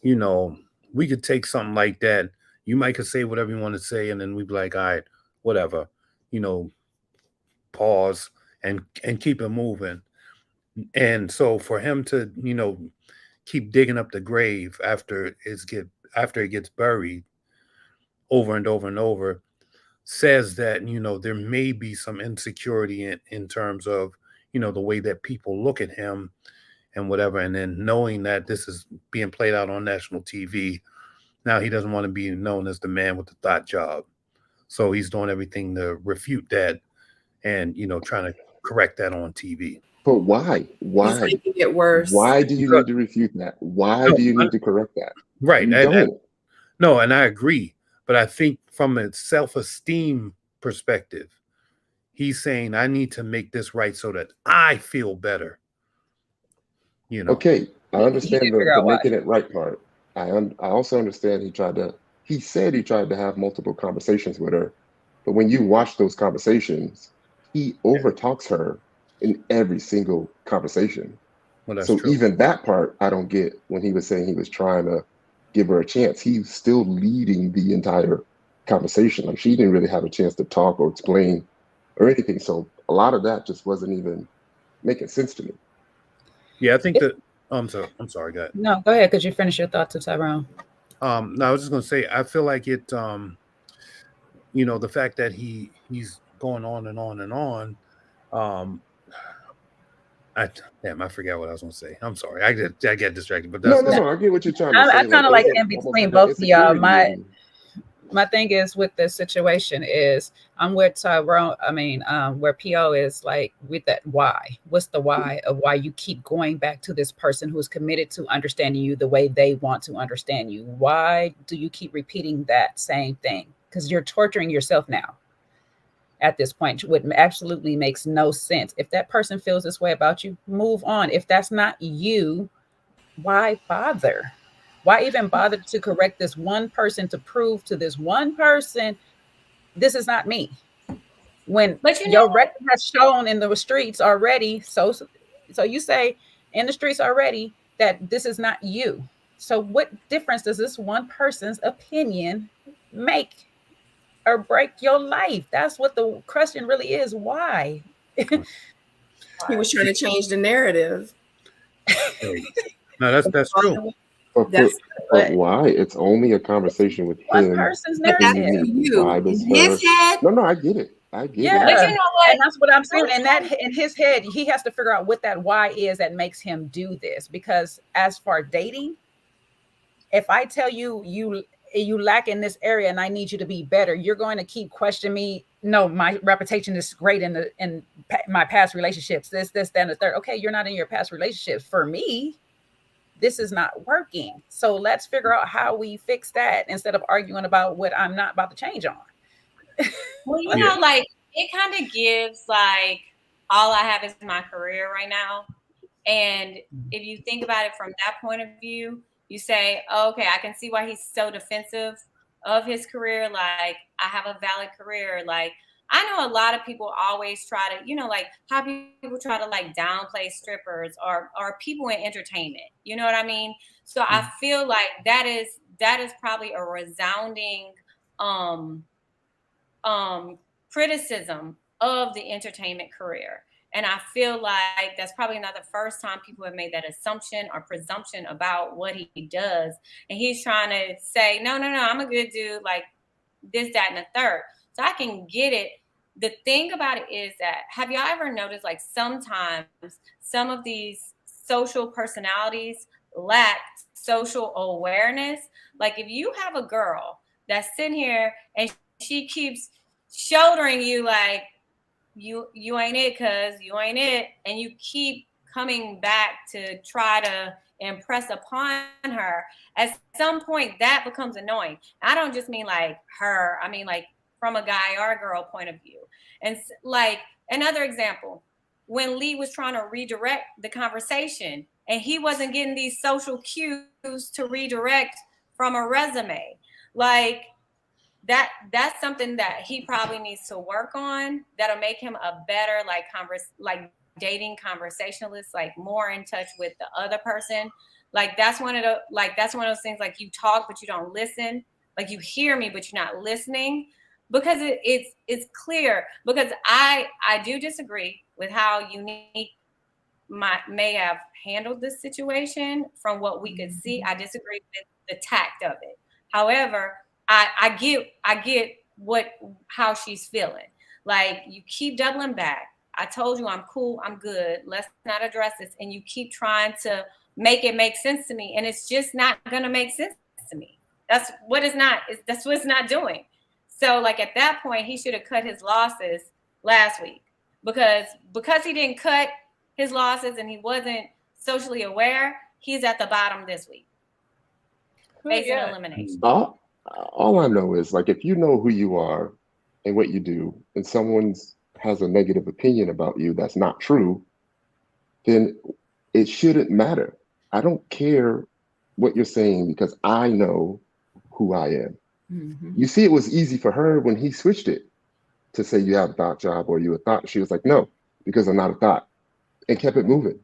Speaker 6: we could take something like that. You might could say whatever you want to say, and then we'd be like, all right, whatever, pause and keep it moving. And so for him to, keep digging up the grave after it gets buried over and over and over, says that there may be some insecurity in terms of the way that people look at him and whatever, and then knowing that this is being played out on national TV, now he doesn't want to be known as the man with the thought job, so he's doing everything to refute that and trying to correct that on TV.
Speaker 3: But why
Speaker 1: He's making it worse.
Speaker 3: Why do you need to refute that? Why do you need to correct that?
Speaker 6: Right.
Speaker 3: You don't.
Speaker 6: No, and I agree. But I think from a self-esteem perspective, he's saying, I need to make this right so that I feel better.
Speaker 3: Okay, I understand the making it right part. I also understand he said he tried to have multiple conversations with her. But when you watch those conversations, he overtalks her in every single conversation.
Speaker 6: Well, that's
Speaker 3: so
Speaker 6: true.
Speaker 3: Even that part, I don't get when he was saying he was trying to give her a chance. He's still leading the entire conversation. Like she didn't really have a chance to talk or explain or anything. So a lot of that just wasn't even making sense to me.
Speaker 6: Yeah, I think that I'm sorry, go ahead.
Speaker 2: No, go ahead. Could you finish your thoughts, Tyrone?
Speaker 6: No, I was just gonna say I feel like it the fact that he's going on and on and on. I forget what I was going to say. I'm sorry. I get distracted, but
Speaker 3: No,
Speaker 6: that's
Speaker 3: no,
Speaker 6: it's,
Speaker 3: no. I get what you're trying to
Speaker 2: I
Speaker 3: say.
Speaker 2: kind of like in
Speaker 3: Almost
Speaker 2: between
Speaker 3: like an
Speaker 2: both of y'all.
Speaker 3: insecurity.
Speaker 2: My thing is with this situation is I'm with Tyrone. I mean, where PO is like with that why. What's the why of why you keep going back to this person who is committed to understanding you the way they want to understand you? Why do you keep repeating that same thing? Because you're torturing yourself now. At this point, what absolutely makes no sense. If that person feels this way about you, move on. If that's not you, why bother? Why even bother to correct this one person to prove to this one person this is not me? When
Speaker 4: But you know
Speaker 2: your record has shown in the streets already, so you say in the streets already that this is not you. So what difference does this one person's opinion make or break your life? That's what the question really is. Why?
Speaker 1: He was trying to change the narrative.
Speaker 6: no, that's true.
Speaker 3: But
Speaker 1: That's
Speaker 3: why? It's only a conversation with
Speaker 2: One
Speaker 3: him
Speaker 2: person's
Speaker 1: but that's
Speaker 3: between
Speaker 2: narrative.
Speaker 3: me.
Speaker 1: you.
Speaker 3: Why
Speaker 1: In
Speaker 3: does
Speaker 1: his
Speaker 3: her?
Speaker 1: head,
Speaker 3: No, I get it. I get
Speaker 2: Yeah.
Speaker 3: it.
Speaker 4: but you know what?
Speaker 2: And that's what I'm saying. And that in his head, he has to figure out what that why is that makes him do this. Because as for dating, if I tell you you lack in this area and I need you to be better, you're going to keep questioning me. No, my reputation is great in my past relationships. This, that, and the third. Okay, you're not in your past relationships. For me, this is not working. So let's figure out how we fix that instead of arguing about what I'm not about to change on.
Speaker 4: Well, you know, like it kind of gives like all I have is my career right now. And if you think about it from that point of view, you say, oh, okay, I can see why he's so defensive of his career. Like, I have a valid career. Like, I know a lot of people always try to, you know, like how people try to like downplay strippers or people in entertainment. You know what I mean? So I feel like that is probably a resounding um criticism of the entertainment career. And I feel like that's probably not the first time people have made that assumption or presumption about what he does. And he's trying to say, no, I'm a good dude, like this, that, and the third. So I can get it. The thing about it is that, have y'all ever noticed like sometimes some of these social personalities lack social awareness? Like if you have a girl that's sitting here and she keeps shouldering you like you ain't it, cuz you ain't it, and you keep coming back to try to impress upon her, at some point that becomes annoying. I don't just mean like her, I mean like from a guy or a girl point of view. And like another example, when Lee was trying to redirect the conversation and he wasn't getting these social cues to redirect from a resume, like that's something that he probably needs to work on. That'll make him a better like dating conversationalist, like more in touch with the other person. Like that's one of those things, like you talk but you don't listen. Like you hear me but you're not listening, because it's clear. Because I do disagree with how Unique may have handled this situation from what we could see. I disagree with the tact of it. However, I get how she's feeling. Like you keep doubling back. I told you I'm cool, I'm good. Let's not address this. And you keep trying to make it make sense to me, and it's just not gonna make sense to me. That's what it's not doing. So like at that point, he should have cut his losses last week, because he didn't cut his losses and he wasn't socially aware. He's at the bottom this week, facing elimination.
Speaker 3: All I know is like if you know who you are and what you do, and someone has a negative opinion about you that's not true, then it shouldn't matter. I don't care what you're saying because I know who I am.
Speaker 2: Mm-hmm.
Speaker 3: You see, it was easy for her when he switched it to say you have a thought job or you a thought. She was like, no, because I'm not a thought, and kept it moving.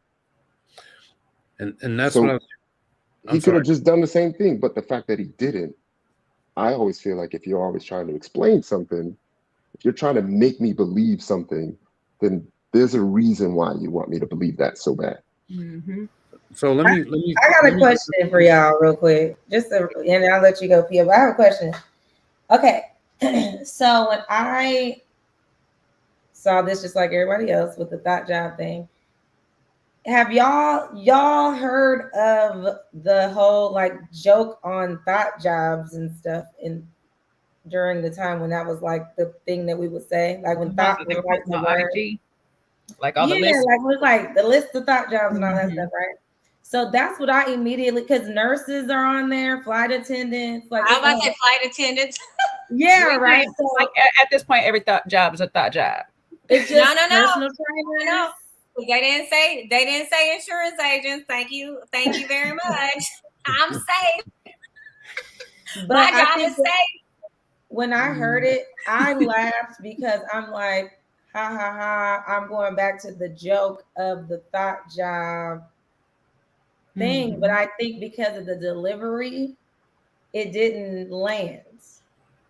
Speaker 6: And that's
Speaker 3: so
Speaker 6: what
Speaker 3: he could have just done the same thing, but the fact that he didn't, I always feel like if you're always trying to explain something, if you're trying to make me believe something, then there's a reason why you want me to believe that so bad.
Speaker 2: Mm-hmm.
Speaker 6: So let me.
Speaker 5: I got a question for y'all real quick, and I'll let you go, Pia. But I have a question. Okay, So when I saw this, just like everybody else with the thought job thing, have y'all heard of the whole like joke on thought jobs and stuff in during the time when that was like the thing that we would say, like when
Speaker 2: The ones
Speaker 5: thought
Speaker 2: that they
Speaker 5: was
Speaker 2: were
Speaker 5: like
Speaker 2: posting
Speaker 5: the
Speaker 2: on
Speaker 5: word.
Speaker 2: IG, like all the
Speaker 5: Yeah,
Speaker 2: lists.
Speaker 5: like it was like the list of thought jobs and all that
Speaker 2: Mhm.
Speaker 5: stuff, right? So that's what I immediately, because nurses are on there, flight attendants, like
Speaker 4: I was
Speaker 5: it's
Speaker 4: about to
Speaker 5: all,
Speaker 4: say flight attendants.
Speaker 5: yeah, right.
Speaker 2: Like
Speaker 5: So
Speaker 2: at this point, every thought job is a thought job.
Speaker 5: it's
Speaker 4: No,
Speaker 5: just
Speaker 4: no, no,
Speaker 5: personal
Speaker 4: no.
Speaker 5: trainers.
Speaker 4: They didn't say insurance agents. Thank you very much. I'm safe.
Speaker 5: But
Speaker 4: My
Speaker 5: I
Speaker 4: job
Speaker 5: think
Speaker 4: is
Speaker 5: that
Speaker 4: safe.
Speaker 5: when I heard it, I laughed because I'm like, ha ha ha, I'm going back to the joke of the thought job thing. But I think because of the delivery, it didn't land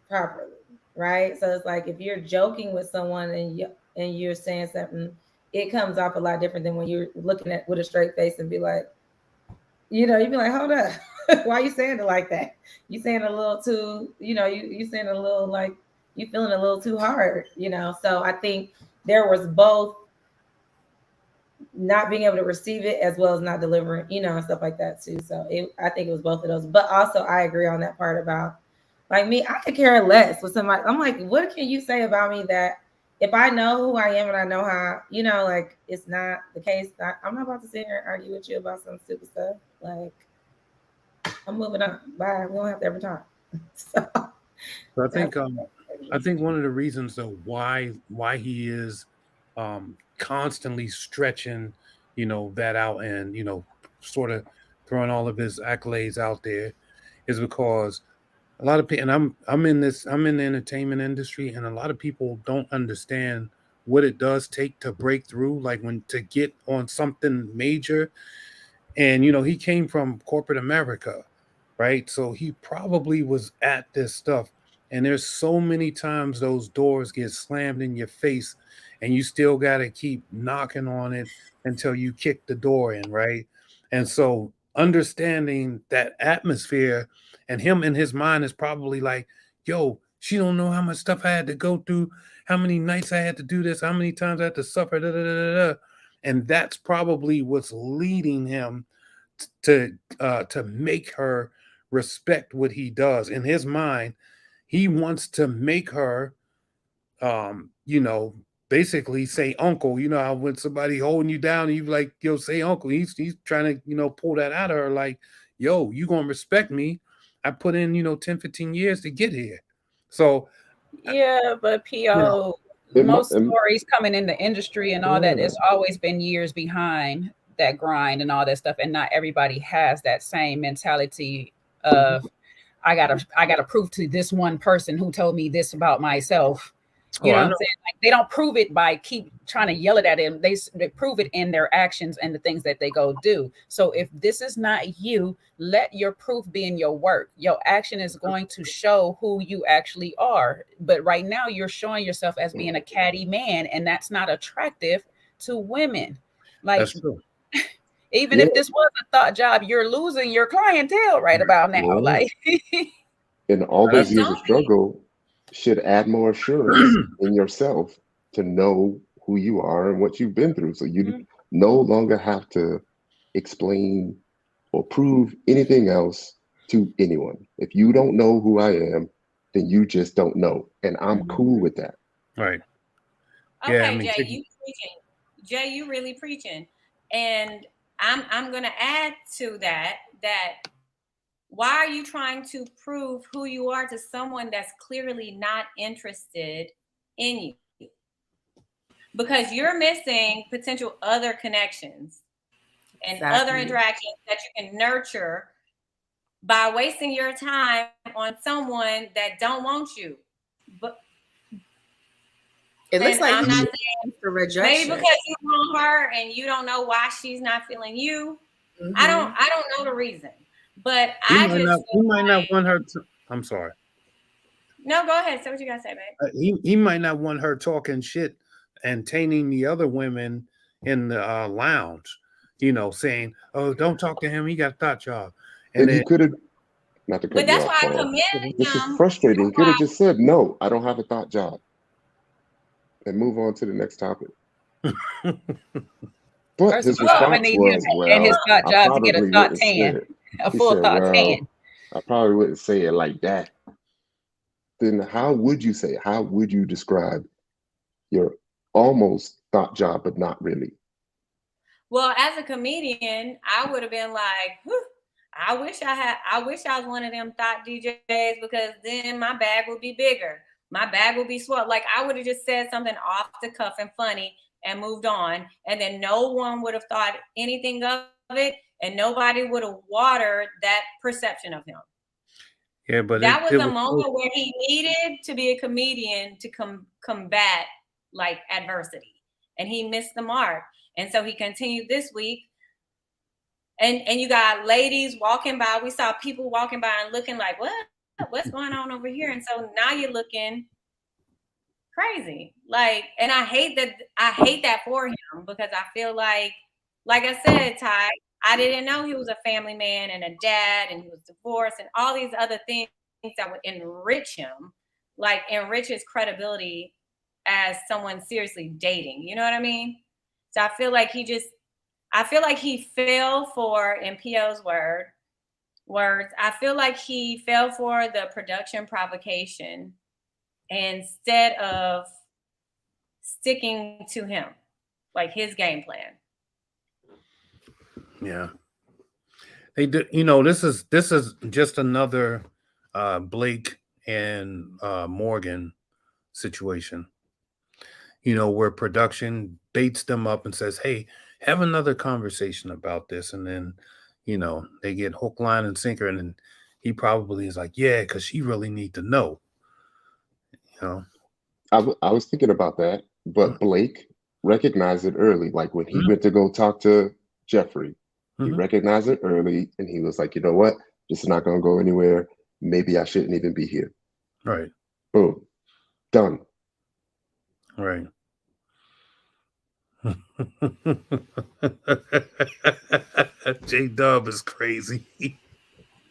Speaker 5: properly, right? So it's like if you're joking with someone and you're saying something, it comes off a lot different than when you're looking at with a straight face and be like, you'd be like, hold up, why are you saying it like that? You saying a little too, you saying a little like you feeling a little too hard, So I think there was both not being able to receive it as well as not delivering, and stuff like that too. So I think it was both of those. But also I agree on that part about like me, I could care less with somebody. I'm like, what can you say about me that if I know who I am and I know how, like it's not the case, I'm not about to sit here and argue with you about some stupid stuff. Like I'm moving on. Bye. We don't have to ever talk. So
Speaker 6: So
Speaker 5: that's
Speaker 6: I think one of the reasons though why he is constantly stretching, that out and sort of throwing all of his accolades out there is because a lot of people, and I'm in the entertainment industry, and a lot of people don't understand what it does take to break through, like when to get on something major. And he came from corporate America, right? So he probably was at this stuff. And there's so many times those doors get slammed in your face, and you still got to keep knocking on it until you kick the door in, right? And so understanding that atmosphere, and him in his mind is probably like, yo, she don't know how much stuff I had to go through, how many nights I had to do this, how many times I had to suffer, da, da, da, da, da. And that's probably what's leading him to make her respect what he does. In his mind, he wants to make her, um, you know, basically say uncle. You know how when somebody holding you down, and you like, yo, say uncle. He's trying to, pull that out of her, like, yo, you gonna respect me. I put in, 10, 15 years to get here. So,
Speaker 2: Yeah, but
Speaker 6: you know,
Speaker 2: PO,
Speaker 3: It,
Speaker 2: most
Speaker 3: mu-
Speaker 2: stories coming in the industry and all that,
Speaker 3: yeah.
Speaker 2: it's always been years behind that grind and all that stuff. And not everybody has that same mentality of I gotta prove to this one person who told me this about myself.
Speaker 6: oh,
Speaker 2: You know
Speaker 6: I
Speaker 2: what I'm
Speaker 6: know.
Speaker 2: saying? Like they don't prove it by keep trying to yell it at him. They prove it in their actions and the things that they go do. So if this is not you, let your proof be in your work. Your action is going to show who you actually are. But right now you're showing yourself as being a catty man, and that's not attractive to women. Like
Speaker 6: That's true.
Speaker 2: even
Speaker 3: Yeah.
Speaker 2: if this was a thought job, you're losing your clientele right about now.
Speaker 3: Yeah.
Speaker 2: Like
Speaker 3: And all those
Speaker 4: But
Speaker 6: That's
Speaker 3: years
Speaker 6: true.
Speaker 3: of
Speaker 4: don't be.
Speaker 3: struggle should add more assurance in yourself to know who you are and what you've been through. So you no longer have to explain or prove anything else to anyone. If you don't know who I am, then you just don't know. And I'm cool with that.
Speaker 6: Right. Yeah, I
Speaker 4: Okay,
Speaker 6: mean,
Speaker 4: Jay, you preaching. Jay, you really preaching. And I'm gonna add to that why are you trying to prove who you are to someone that's clearly not interested in you? Because you're missing potential other connections and other
Speaker 1: Exactly.
Speaker 4: interactions that you can nurture by wasting your time on someone that don't want you. But
Speaker 1: It looks
Speaker 4: and
Speaker 1: like
Speaker 4: I'm
Speaker 1: he
Speaker 4: not
Speaker 1: just
Speaker 4: saying
Speaker 1: wants the
Speaker 4: maybe
Speaker 1: rejection.
Speaker 4: because you want her and you don't know why she's not feeling you.
Speaker 1: Hmm.
Speaker 4: I don't know the reason. But
Speaker 6: he
Speaker 4: I
Speaker 6: might not
Speaker 4: just
Speaker 6: he
Speaker 4: feel
Speaker 6: might not
Speaker 4: like
Speaker 6: want her to. I'm sorry.
Speaker 4: no, go ahead. Say what you gotta say, babe.
Speaker 6: He might not want her talking shit and tainting the other women in the lounge. Saying, "Oh, don't talk to him. He got a thought job," and
Speaker 3: And he
Speaker 6: then
Speaker 3: could have Not to
Speaker 4: But
Speaker 3: cut you
Speaker 4: that's
Speaker 3: off,
Speaker 4: why I
Speaker 3: Paul.
Speaker 4: commended
Speaker 3: This is
Speaker 4: him.
Speaker 3: frustrating. You
Speaker 4: That's
Speaker 3: could
Speaker 4: why
Speaker 3: have just said, no, I don't have a thought job, and move on to the next topic. But
Speaker 2: First of
Speaker 3: his
Speaker 2: all, I'm gonna
Speaker 3: response
Speaker 2: need him
Speaker 3: was,
Speaker 2: and his
Speaker 3: well,
Speaker 2: thought
Speaker 3: I
Speaker 2: job to get a
Speaker 3: probably
Speaker 2: thought
Speaker 3: wouldn't say
Speaker 2: 10,
Speaker 3: it.
Speaker 2: a
Speaker 3: He
Speaker 2: full
Speaker 3: said,
Speaker 2: thought 10.
Speaker 3: well, I probably wouldn't say it like that. Then how would you say it? How would you describe your almost thought job, but not really?
Speaker 4: Well, as a comedian, I would have been like, whew, I wish I was one of them thought DJs, because then my bag would be bigger. My bag would be swell. Like, I would have just said something off the cuff and funny and moved on. And then no one would have thought anything of it. And nobody would have watered that perception of him.
Speaker 6: Yeah, but
Speaker 4: That was
Speaker 6: it
Speaker 4: a
Speaker 6: was
Speaker 4: moment where he needed to be a comedian to combat like adversity. And he missed the mark. And so he continued this week. And you got ladies walking by. We saw people walking by and looking like, what's going on over here? And so now you're looking crazy. Like, and I hate that for him, because I feel like I said, Ty, I didn't know he was a family man and a dad, and he was divorced and all these other things that would enrich him, like enrich his credibility as someone seriously dating. You know what I mean? So I feel like he fell for, in PO's words, I feel like he fell for the production provocation instead of sticking to him, like his game plan.
Speaker 6: Yeah. They do, you know, this is just another Blake and Morgan situation. You know, where production baits them up and says, "Hey, have another conversation about this," and then, you know, they get hook, line, and sinker, and then he probably is like, "Yeah, because she really need to know." You know,
Speaker 3: I was thinking about that, but Blake recognized it early. Like when he
Speaker 6: Mhm.
Speaker 3: went to go talk to Jeffrey, he
Speaker 6: Mhm.
Speaker 3: recognized it early, and he was like, you know what? This is not going to go anywhere. Maybe I shouldn't even be here.
Speaker 6: Right,
Speaker 3: Boom, done.
Speaker 6: right. J Dub is crazy.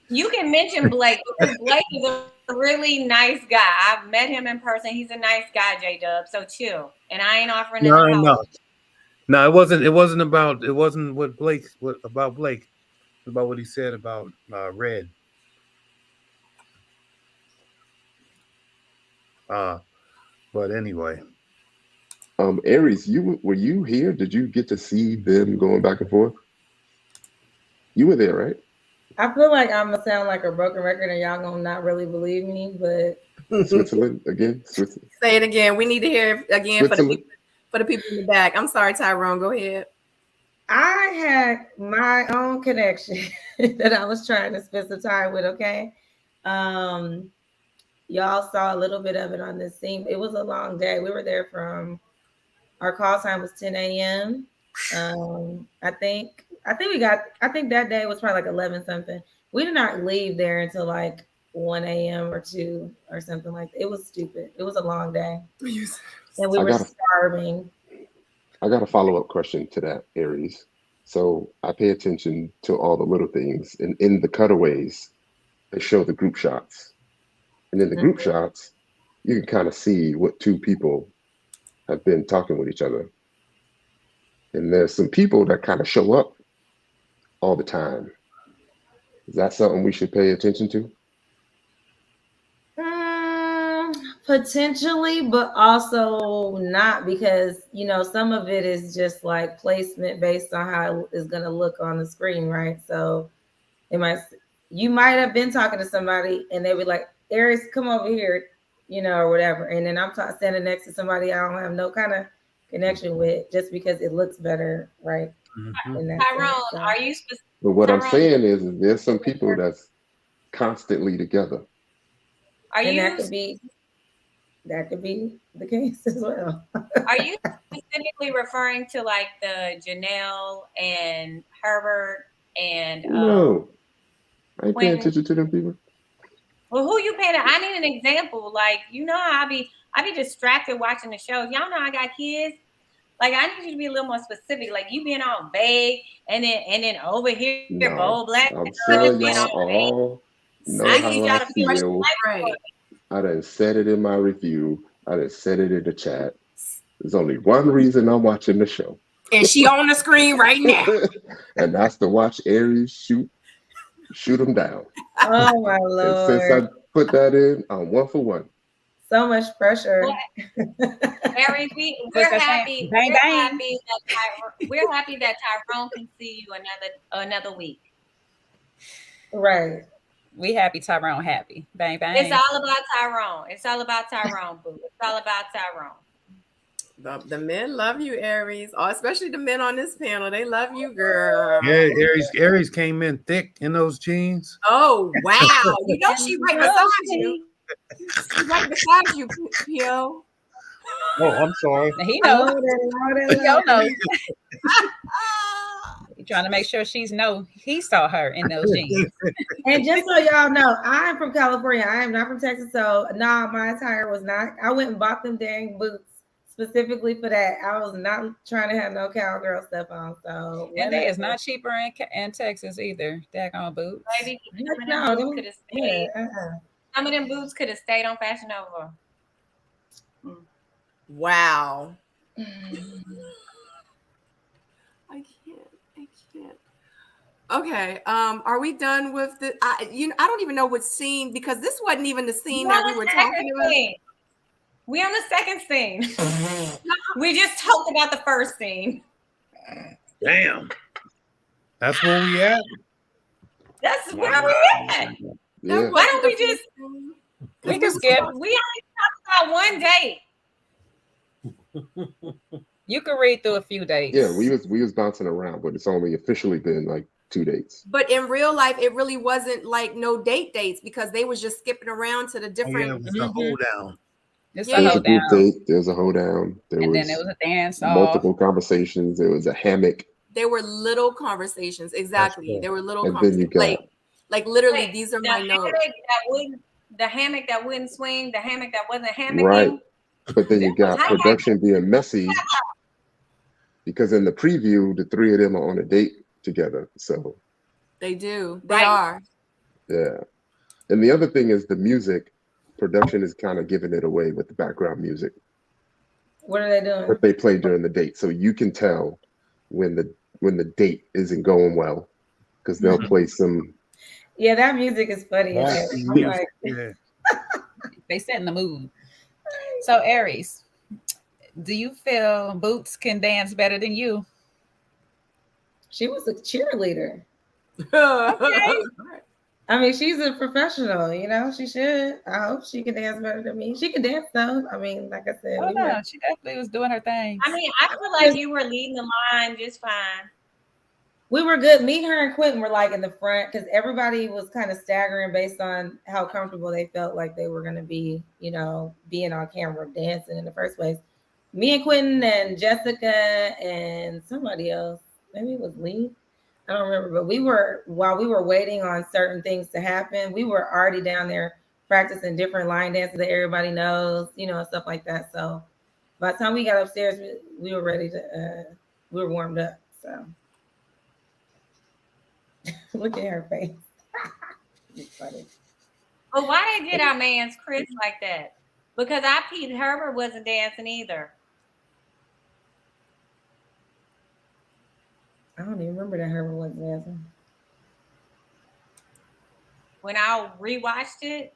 Speaker 4: You can mention Blake, because Blake is a really nice guy. I've met him in person. He's a nice guy, J Dub. So chill. And I ain't offering an
Speaker 6: No,
Speaker 4: apology.
Speaker 6: no, it wasn't. It wasn't about. It wasn't what about Blake. It was about what he said about Red. But anyway,
Speaker 3: Aries, were you here? Did you get to see them going back and forth? You were there, right?
Speaker 5: I feel like I'm gonna sound like a broken record, and y'all gonna not really believe me, but
Speaker 3: Switzerland again? Switzerland.
Speaker 1: Say it again. We need to hear it again
Speaker 3: Switzerland.
Speaker 1: for the people in the back. I'm sorry, Tyrone. Go ahead.
Speaker 5: I had my own connection that I was trying to spend some time with. Okay, y'all saw a little bit of it on this scene. It was a long day. We were there from, our call time was 10 a.m. I think that day was probably like 11 something. We did not leave there until like 1 a.m. or 2 or something like that. It was stupid. It was a long day. And we were starving.
Speaker 3: I got a follow-up question to that, Aries. So I pay attention to all the little things. And in the cutaways, they show the group shots. And in the group shots, you can kind of see what two people have been talking with each other. And there's some people that kind of show up all the time. Is that something we should pay attention to?
Speaker 5: Potentially, but also not, because some of it is just like placement based on how it's going to look on the screen, right? So you might have been talking to somebody and they were like, Aries, come over here, or whatever, and then I'm standing next to somebody I don't have no kind of connection with, just because it looks better, right?
Speaker 4: Tyrone, are you specific?
Speaker 3: But what I'm saying is there's some people that's constantly together.
Speaker 5: That could be the case as well.
Speaker 4: Are you specifically referring to like the Janelle and Herbert and
Speaker 3: No, I ain't paying attention to them people.
Speaker 4: Well, who you paying? I need an example. Like, how I be distracted watching the shows. Y'all know I got kids. Like, I need you to be a little more specific. Like, you being all vague, and then over here,
Speaker 3: No,
Speaker 4: bold black.
Speaker 3: I'm saying y'all all Know
Speaker 4: I need
Speaker 3: how I
Speaker 4: y'all to feel
Speaker 3: feel.
Speaker 1: Right.
Speaker 3: I done said it in my review. I done said it in the chat. There's only one reason I'm watching the show.
Speaker 1: And she on the screen right now.
Speaker 3: And that's to watch Aries shoot them down.
Speaker 5: Oh my
Speaker 3: And since I
Speaker 5: Lord.
Speaker 3: put that in, I'm 1 for 1.
Speaker 5: So much pressure.
Speaker 4: Aries,
Speaker 2: Look,
Speaker 4: we're
Speaker 2: that's
Speaker 4: happy.
Speaker 2: bang,
Speaker 4: We're
Speaker 2: bang.
Speaker 4: happy that we're happy that Tyrone can see you another week.
Speaker 5: Right.
Speaker 2: We happy, Tyrone happy. Bang, bang.
Speaker 4: It's all about Tyrone. It's all about Tyrone, boo. It's all about Tyrone.
Speaker 1: The men love you, Aries. Oh, especially the men on this panel. They love you, girl.
Speaker 6: Yeah, Aries came in thick in those jeans.
Speaker 1: Oh, wow. You know she right beside you. She's right beside you, Pio.
Speaker 6: Oh, I'm sorry.
Speaker 2: He knows. He
Speaker 5: Loaded.
Speaker 2: knows. He trying to make sure he saw her in those jeans.
Speaker 5: And just so y'all know, I'm from California. I am not from Texas. So my attire was not. I went and bought them dang boots specifically for that. I was not trying to have no cowgirl stuff on. So
Speaker 2: And they is not cheaper in Texas either. Daggone boots.
Speaker 4: Baby,
Speaker 5: No,
Speaker 4: some of them boots could have stayed on Fashion Nova.
Speaker 1: Wow. I can't. Okay. Are we done with the? I don't even know what scene, because this wasn't even the scene that we were talking about.
Speaker 4: We on the second scene. We just talked about the first scene.
Speaker 6: Damn. That's where we at.
Speaker 4: That's where we at.
Speaker 3: Yeah.
Speaker 4: Why don't we just?
Speaker 2: We can skip.
Speaker 4: We only talked about one date.
Speaker 2: You can read through a few dates.
Speaker 3: Yeah, we was bouncing around, but it's only officially been like 2 dates.
Speaker 1: But in real life, it really wasn't like no dates, because they was just skipping around to the different.
Speaker 6: Oh, yeah, it was the hold down.
Speaker 2: It's
Speaker 1: Yeah.
Speaker 2: a
Speaker 3: There's a
Speaker 2: hold
Speaker 3: group
Speaker 2: down.
Speaker 3: date. There's a hoedown.
Speaker 2: And then there was a dance
Speaker 3: multiple
Speaker 2: off.
Speaker 3: conversations. There was a hammock.
Speaker 1: There were little conversations. Exactly.
Speaker 6: Cool.
Speaker 1: There were little
Speaker 3: And then you
Speaker 1: conversations.
Speaker 3: got
Speaker 1: Like literally,
Speaker 4: Wait,
Speaker 1: these are
Speaker 4: the
Speaker 1: my notes.
Speaker 4: the hammock that wouldn't swing, the hammock that wasn't hammocking.
Speaker 3: right, but then you got
Speaker 4: How-
Speaker 3: production being messy because in the preview, the three of them are on a date together. So
Speaker 1: They do. They
Speaker 4: Right.
Speaker 1: are.
Speaker 3: yeah, and the other thing is the music. Production is kind of giving it away with the background music
Speaker 5: What are they doing?
Speaker 3: that they play during the date, so you can tell when the date isn't going well because they'll play some.
Speaker 5: Yeah, that music is funny.
Speaker 6: Right.
Speaker 5: I'm like,
Speaker 6: Yeah.
Speaker 2: They set in the mood. So Aries, do you feel Boots can dance better than you?
Speaker 5: she was a cheerleader.
Speaker 2: Okay.
Speaker 5: I mean, she's a professional, she should. I hope she can dance better than me. She can dance though. I mean, like I said,
Speaker 2: Oh no, she definitely was doing her thing.
Speaker 4: I mean, I feel like you were leading the line just fine.
Speaker 5: we were good. Me, her, and Quentin were like in the front because everybody was kind of staggering based on how comfortable they felt like they were going to be, being on camera dancing in the first place. Me and Quentin and Jessica and somebody else, maybe it was Lee. I don't remember, but while we were waiting on certain things to happen, we were already down there practicing different line dances that everybody knows, and stuff like that. So by the time we got upstairs, we were ready to, we were warmed up. So look at her face. It's funny.
Speaker 4: But why they did our man's Chris like that? Because Pete Herbert wasn't dancing either.
Speaker 5: I don't even remember that Herbert wasn't dancing.
Speaker 4: When I rewatched it,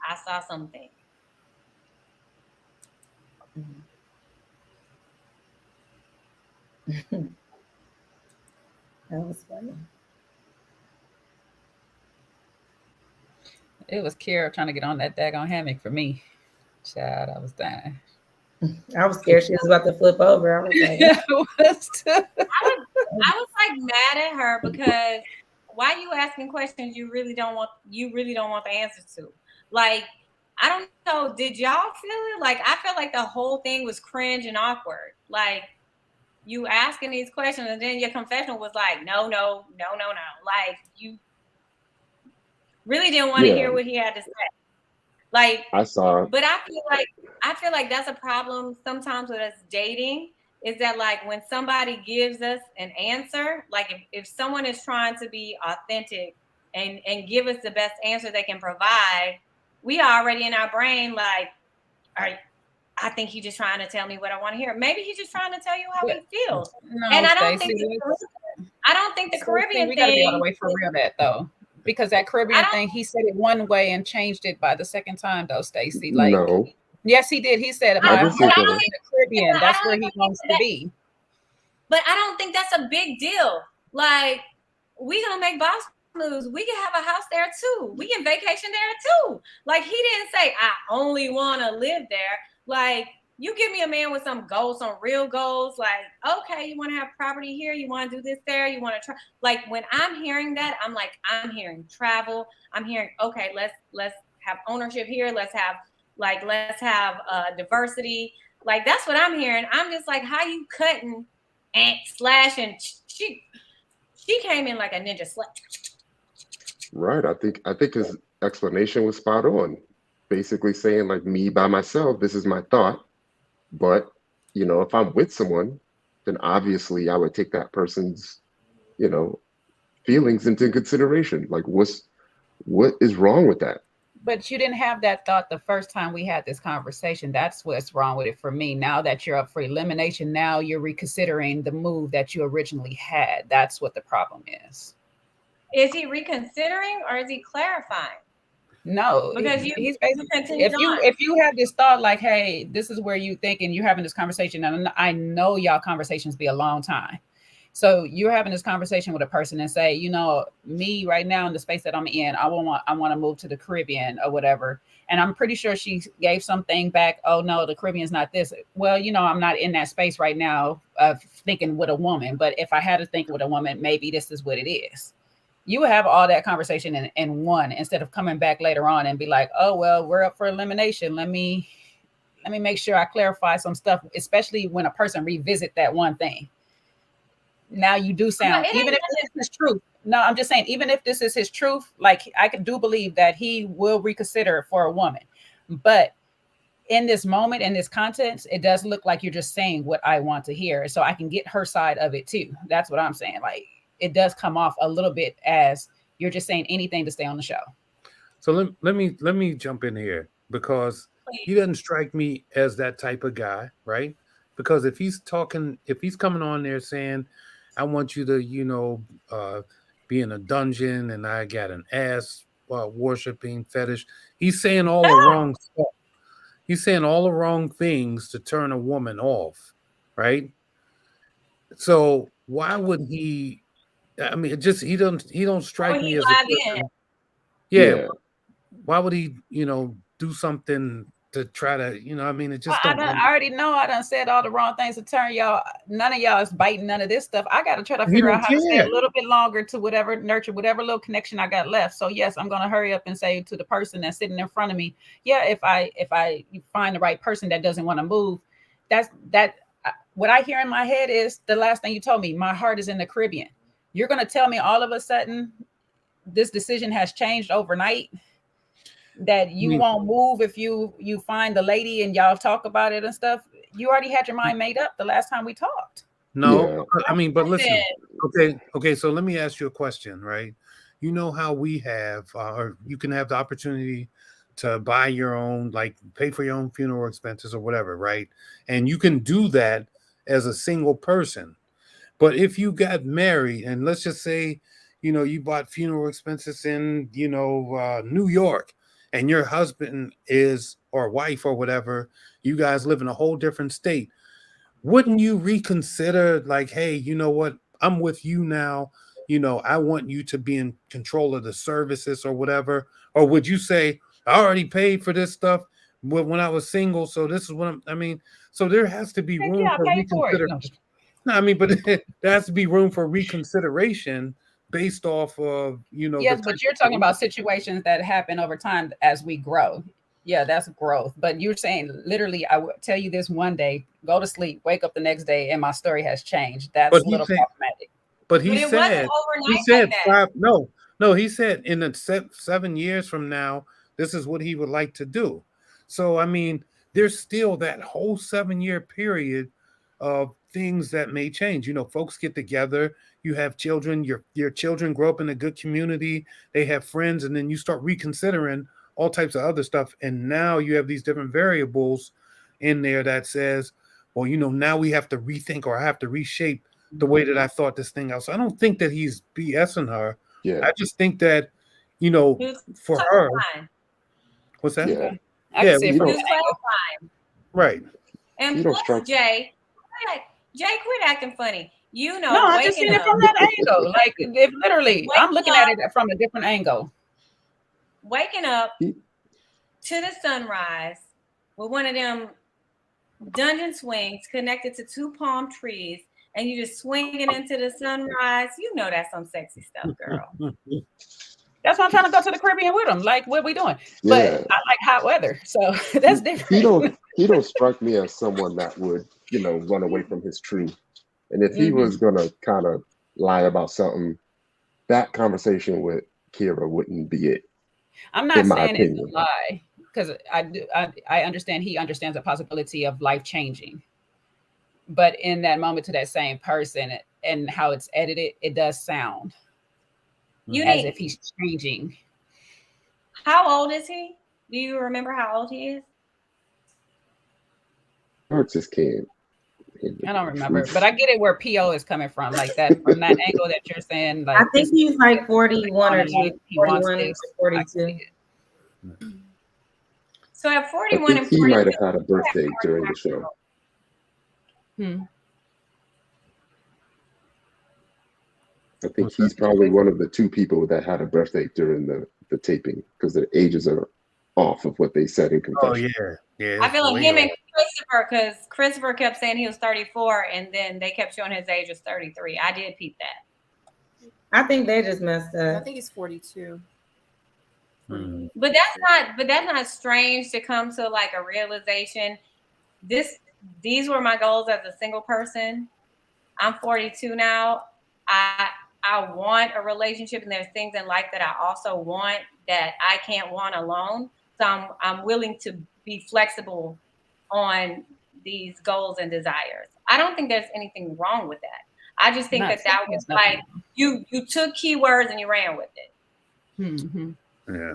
Speaker 4: I saw something.
Speaker 5: That was funny.
Speaker 2: It was Kara trying to get on that daggone hammock for me. Child, I was dying.
Speaker 5: I was scared she was about to flip over. I was like,
Speaker 2: Yeah, it was too.
Speaker 4: I was like mad at her because why you asking questions you really don't want the answers to? Like, I don't know. Did y'all feel it? Like, I felt like the whole thing was cringe and awkward. Like, you asking these questions and then your confessional was like, no. Like, you really didn't want to hear what he had to say. Like,
Speaker 3: I saw it.
Speaker 4: But I feel like that's a problem sometimes with us dating, is that like when somebody gives us an answer, like if someone is trying to be authentic and give us the best answer they can provide, we already in our brain like, all right, I think he's just trying to tell me what I want to hear. Maybe he's just trying to tell you how he feels. And
Speaker 2: No,
Speaker 4: I don't
Speaker 2: Stacey.
Speaker 4: think the Caribbean
Speaker 2: We got to be all the
Speaker 4: thing.
Speaker 2: way for real that though, because that Caribbean thing, he said it one way and changed it by the second time though, Stacey. Like,
Speaker 3: No,
Speaker 2: yes, he did. He said
Speaker 3: I
Speaker 2: my
Speaker 3: didn't
Speaker 2: heart
Speaker 3: say
Speaker 2: is
Speaker 3: that.
Speaker 2: in the Caribbean. That's where he wants to be.
Speaker 4: But I don't think that's a big deal. Like, we gonna make boss moves. We can have a house there too. We can vacation there too. Like, he didn't say I only want to live there. Like, you give me a man with some goals, some real goals. Like, okay, you want to have property here, you want to do this there, you want to try. Like, when I'm hearing that, I'm like, I'm hearing travel. I'm hearing, okay, let's have ownership here. Let's have diversity. Like, that's what I'm hearing. I'm just like, how you cutting and slashing? She came in like a ninja slash.
Speaker 3: Right. I think his explanation was spot on. Basically saying like me by myself, this is my thought. But, if I'm with someone, then obviously I would take that person's, you know, feelings into consideration. Like what is wrong with that?
Speaker 2: But you didn't have that thought the first time we had this conversation. That's what's wrong with it for me. Now that you're up for elimination, now you're reconsidering the move that you originally had. That's what the problem is.
Speaker 4: Is he reconsidering or is he clarifying?
Speaker 2: No,
Speaker 4: Because
Speaker 2: he's basically, if you have this thought like, hey, this is where you think, and you're having this conversation, and I know y'all conversations be a long time. So you're having this conversation with a person and say, me right now in the space that I'm in, I want to move to the Caribbean or whatever. And I'm pretty sure she gave something back. Oh no, the Caribbean's not this. Well, I'm not in that space right now of thinking with a woman. But if I had to think with a woman, maybe this is what it is. You would have all that conversation in one instead of coming back later on and be like, oh, well, we're up for elimination. Let me make sure I clarify some stuff, especially when a person revisit that one thing. Now you do sound, even if this is his truth. No, I'm just saying, even if this is his truth, like I do believe that he will reconsider for a woman. But in this moment, in this context, it does look like you're just saying what I want to hear. So I can get her side of it too. That's what I'm saying. Like, it does come off a little bit as you're just saying anything to stay on the show.
Speaker 6: So let me jump in here because he doesn't strike me as that type of guy, right? Because if he's coming on there saying, I want you to, be in a dungeon and I got an ass worshiping fetish, he's saying all the wrong stuff. He's saying all the wrong things to turn a woman off, right? So why would he? I mean, he don't strike me as a person. Yeah. Why would he, do something to try to, it just
Speaker 2: I already know I done said all the wrong things to turn y'all. None of y'all is biting none of this stuff. I got to try to figure out how to stay a little bit longer to nurture whatever little connection I got left. So yes, I'm going to hurry up and say to the person that's sitting in front of me, yeah, if I find the right person that doesn't want to move, what I hear in my head is the last thing you told me, my heart is in the Caribbean. You're going to tell me all of a sudden this decision has changed overnight, that you won't move if you find the lady and y'all talk about it and stuff. You already had your mind made up the last time we talked.
Speaker 6: No, yeah. But listen, okay. So let me ask you a question, right? You know how we have, or you can have the opportunity to buy your own, like pay for your own funeral expenses or whatever, right? And you can do that as a single person. But if you got married, and let's just say, you bought funeral expenses in, New York, and your husband or wife or whatever, you guys live in a whole different state, wouldn't you reconsider, like, hey, you know what? I'm with you now. I want you to be in control of the services or whatever. Or would you say, I already paid for this stuff when I was single, so this is what so there has to be room for reconsideration. No, but there has to be room for reconsideration based off of,
Speaker 2: Yes, but you're talking about situations that happen over time as we grow. Yeah, that's growth. But you're saying literally, I would tell you this one day, go to sleep, wake up the next day, and my story has changed. That's a little problematic.
Speaker 6: But he said, he said in the 7 years from now, this is what he would like to do. So, there's still that whole 7-year period of things that may change. You know, folks get together, you have children, your children grow up in a good community, they have friends, and then you start reconsidering all types of other stuff. And now you have these different variables in there that says, well, you know, now we have to rethink, or I have to reshape the way that I thought this thing out. So I don't think that he's BSing her.
Speaker 3: Yeah.
Speaker 6: I just think that, you know, for her, what's that?
Speaker 3: Yeah.
Speaker 2: I can see it
Speaker 3: you
Speaker 2: from
Speaker 3: don't-
Speaker 2: that angle.
Speaker 6: Right.
Speaker 4: And
Speaker 3: You don't
Speaker 4: plus,
Speaker 3: strike-
Speaker 4: Jay, quit acting funny. You know,
Speaker 2: No, I just seen
Speaker 4: waking
Speaker 2: it from
Speaker 4: up,
Speaker 2: that angle. Like, if literally, I'm looking at it from a different angle.
Speaker 4: waking up
Speaker 3: He-
Speaker 4: to the sunrise with one of them dungeon swings connected to two palm trees, and you just swinging into the sunrise. You know that's some sexy stuff, girl.
Speaker 2: That's why I'm trying to go to the Caribbean with him. Like, what we doing?
Speaker 3: Yeah.
Speaker 2: But I like hot weather, so that's different.
Speaker 3: He don't strike me as someone that would, you know, run away from his truth. And if he was gonna kind of lie about something, that conversation with Kira wouldn't be it.
Speaker 2: I'm not
Speaker 3: in my
Speaker 2: saying it's
Speaker 3: opinion.
Speaker 2: a lie, because I understand he understands the possibility of life changing. But in that moment to that same person and how it's edited, it does sound as if he's changing.
Speaker 4: How old is he? Do you remember how old he is?
Speaker 3: Words just can't.
Speaker 2: I don't remember, but I get it where PO is coming from, like that, from that angle that you're saying. Like,
Speaker 5: I think he's like 41 or
Speaker 2: he wants
Speaker 5: 41
Speaker 2: this.
Speaker 5: or
Speaker 2: I can
Speaker 5: 42.
Speaker 2: see it.
Speaker 4: So at
Speaker 3: I
Speaker 4: 41
Speaker 3: think
Speaker 4: and
Speaker 3: he
Speaker 4: 42,
Speaker 3: might have had a birthday during the show. I think he's probably one of the two people that had a birthday during the taping, because their ages are off of what they said in
Speaker 6: Oh
Speaker 3: confession.
Speaker 6: yeah.
Speaker 4: I feel like
Speaker 6: way
Speaker 4: him
Speaker 6: off.
Speaker 4: and Christopher, because Christopher kept saying he was 34, and then they kept showing his age was 33. I did peep that.
Speaker 5: I think they just messed
Speaker 1: I
Speaker 5: up.
Speaker 1: think he's 42.
Speaker 4: But that's not strange to come to like a realization. These were my goals as a single person. I'm 42 now. I want a relationship, and there's things in life that I also want that I can't want alone. So I'm willing to be flexible on these goals and desires. I don't think there's anything wrong with that. I just think that was like you took keywords and you ran with it.
Speaker 6: Yeah.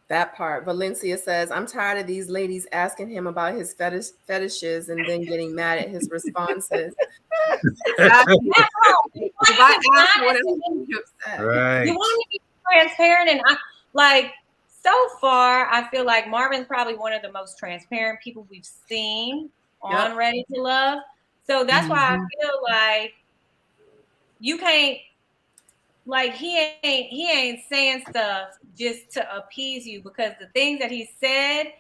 Speaker 1: That part. Valencia says, I'm tired of these ladies asking him about his fetishes and then getting mad at his responses. Exactly. If I ask what else, you upset.
Speaker 6: Right.
Speaker 4: You want to be transparent, and so far I feel like Marvin's probably one of the most transparent people we've seen on Ready to Love. So that's why I feel like you can't, like, he ain't saying stuff just to appease you, because the things that he said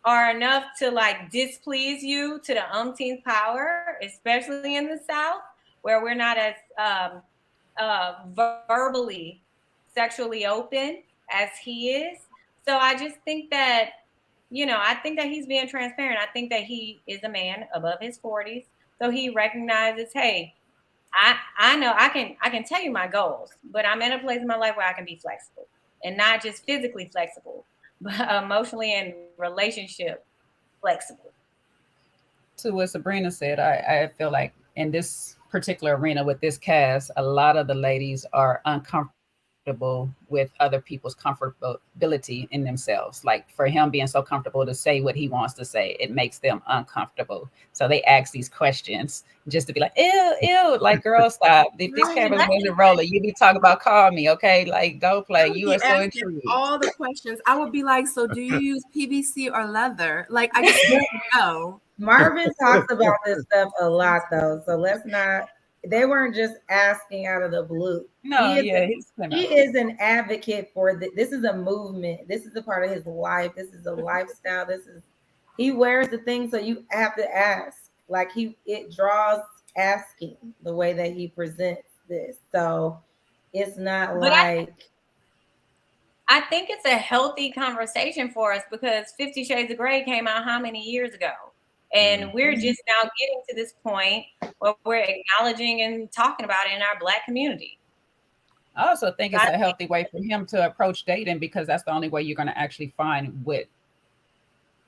Speaker 4: are enough to like displease you to the umpteenth power, especially in the South, where we're not as verbally sexually open as he is. So I just think that, I think that he's being transparent. I think that he is a man above his 40s. So he recognizes, hey, I know I can tell you my goals, but I'm in a place in my life where I can be flexible, and not just physically flexible, but emotionally and relationship flexible.
Speaker 2: To what Sabrina said, I feel like in this particular arena with this cast, a lot of the ladies are uncomfortable with other people's comfortability in themselves. Like, for him being so comfortable to say what he wants to say, it makes them uncomfortable. So they ask these questions just to be like, ew, like, girl, stop. If these cameras wasn't rolling, you'd be talking about call me, okay? Like, don't play. You are so intrigued.
Speaker 1: All the questions. I would be like, so do you use PVC or leather? Like, I just don't know.
Speaker 5: Marvin talks about this stuff a lot, though. So let's not. They weren't just asking out of the blue.
Speaker 2: No,
Speaker 5: he is an advocate for this. Is a movement. This is a part of his life. This is a lifestyle. He wears the thing, so you have to ask. Like, it draws asking the way that he presents this. So it's not like.
Speaker 4: I think it's a healthy conversation for us, because 50 Shades of Grey came out how many years ago? And we're just now getting to this point where we're acknowledging and talking about it in our Black community.
Speaker 2: I also think it's a healthy way for him to approach dating, because that's the only way you're going to actually find what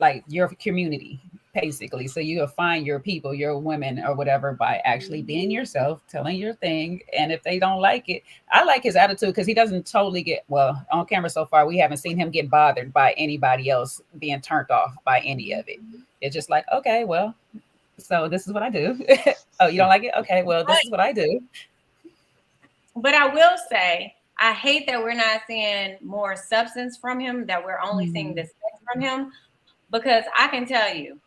Speaker 2: like your community, basically. So you'll find your people, your women or whatever, by actually being yourself, telling your thing. And if they don't like it, I like his attitude because he doesn't totally get, well, on camera so far, we haven't seen him get bothered by anybody else being turned off by any of it. It's just like, okay, well, so this is what I do. Oh, you don't like it? Okay, well, this is what I do.
Speaker 4: But I will say, I hate that we're not seeing more substance from him, that we're only seeing the sex from him, because I can tell you,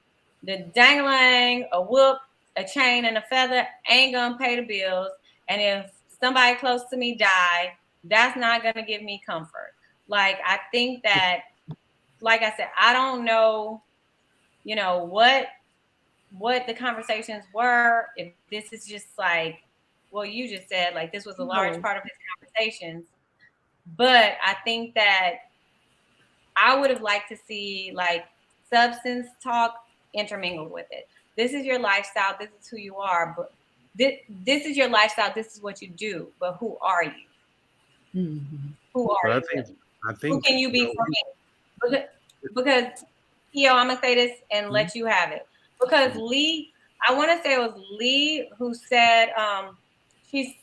Speaker 4: the dangling, a whoop, a chain, and a feather ain't gonna pay the bills. And if somebody close to me die, that's not gonna give me comfort. Like, I think that, like I said, I don't know, you know, what the conversations were. If this is just like, well, you just said, like, this was a large part of his conversations. But I think that I would have liked to see like substance talk intermingled with it. This is your lifestyle. This is who you are. But this is your lifestyle. This is what you do. But who are you? Who are you?
Speaker 6: I think.
Speaker 4: Who can you be for me? Because I'm gonna say this and let you have it. Because Lee, I want to say it was Lee who said, she's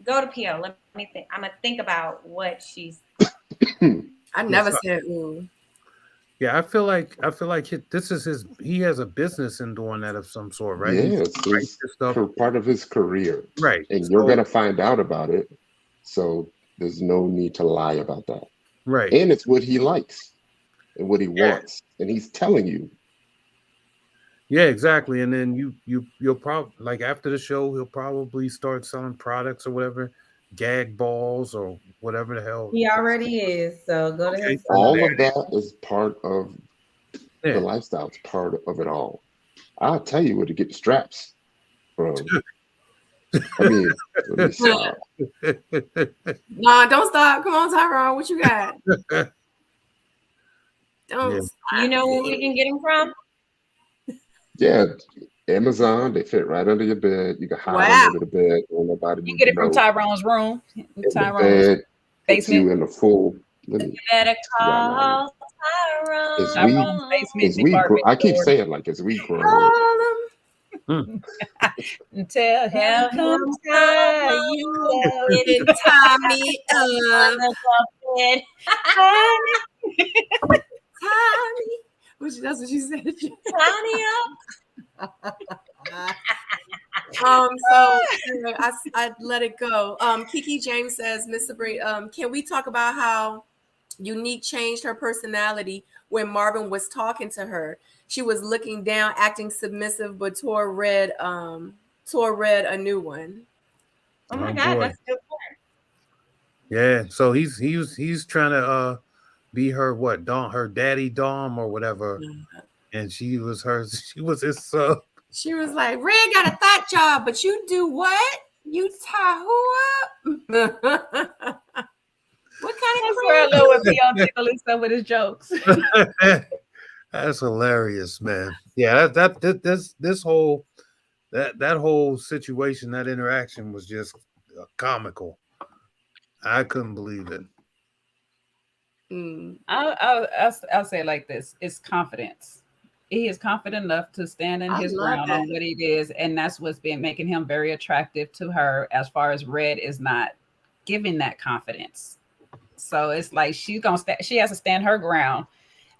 Speaker 4: go to P.O. Let me think. I'm gonna think about what she's.
Speaker 1: I never said ooh.
Speaker 6: Yeah, I feel like this is he has a business in doing that of some sort, right?
Speaker 3: Yes, it's part of his career.
Speaker 6: Right.
Speaker 3: And you're going to find out about it. So there's no need to lie about that.
Speaker 6: Right.
Speaker 3: And it's what he likes and what he wants. And he's telling you.
Speaker 6: Yeah, exactly. And then you'll probably, like, after the show, he'll probably start selling products or whatever, gag balls or whatever the hell.
Speaker 5: He already is. So go to his.
Speaker 3: All of that is part of the lifestyle. It's part of it all. I'll tell you where to get the straps from. I mean, let me stop.
Speaker 1: Nah, don't stop. Come on, Tyrone. What you got? Don't stop.
Speaker 4: You know where we can get them from?
Speaker 3: Yeah, Amazon. They fit right under your bed. You can hide them under the bed. Nobody
Speaker 2: you get it from Tyrone's room.
Speaker 3: Tyrone's basement. You in the full.
Speaker 4: You better call Tyrone.
Speaker 3: Tyrone's basement. I keep saying like as we grow.
Speaker 2: Tell him come tie you up.
Speaker 1: Didn't tie me up. Tiny. That's what she said.
Speaker 4: Tiny up.
Speaker 1: So I let it go. Kiki James says, Miss Sabrina, can we talk about how Unique changed her personality when Marvin was talking to her? She was looking down, acting submissive, but Tor read a new one.
Speaker 4: Oh my God, that's a good point.
Speaker 6: Yeah, so he's trying to be her her daddy Dom or whatever, and she was his sub.
Speaker 1: She was like, Red got a thought job, but you do what? You tie who up? What kind of
Speaker 2: crap? I would be on tickling some with his jokes.
Speaker 6: That's hilarious, man. Yeah, this whole situation, that interaction was just comical. I couldn't believe it.
Speaker 2: I'll say it like this: it's confidence. He is confident enough to stand in his ground on what it is, and that's what's been making him very attractive to her. As far as Red is not giving that confidence, so it's like she has to stand her ground.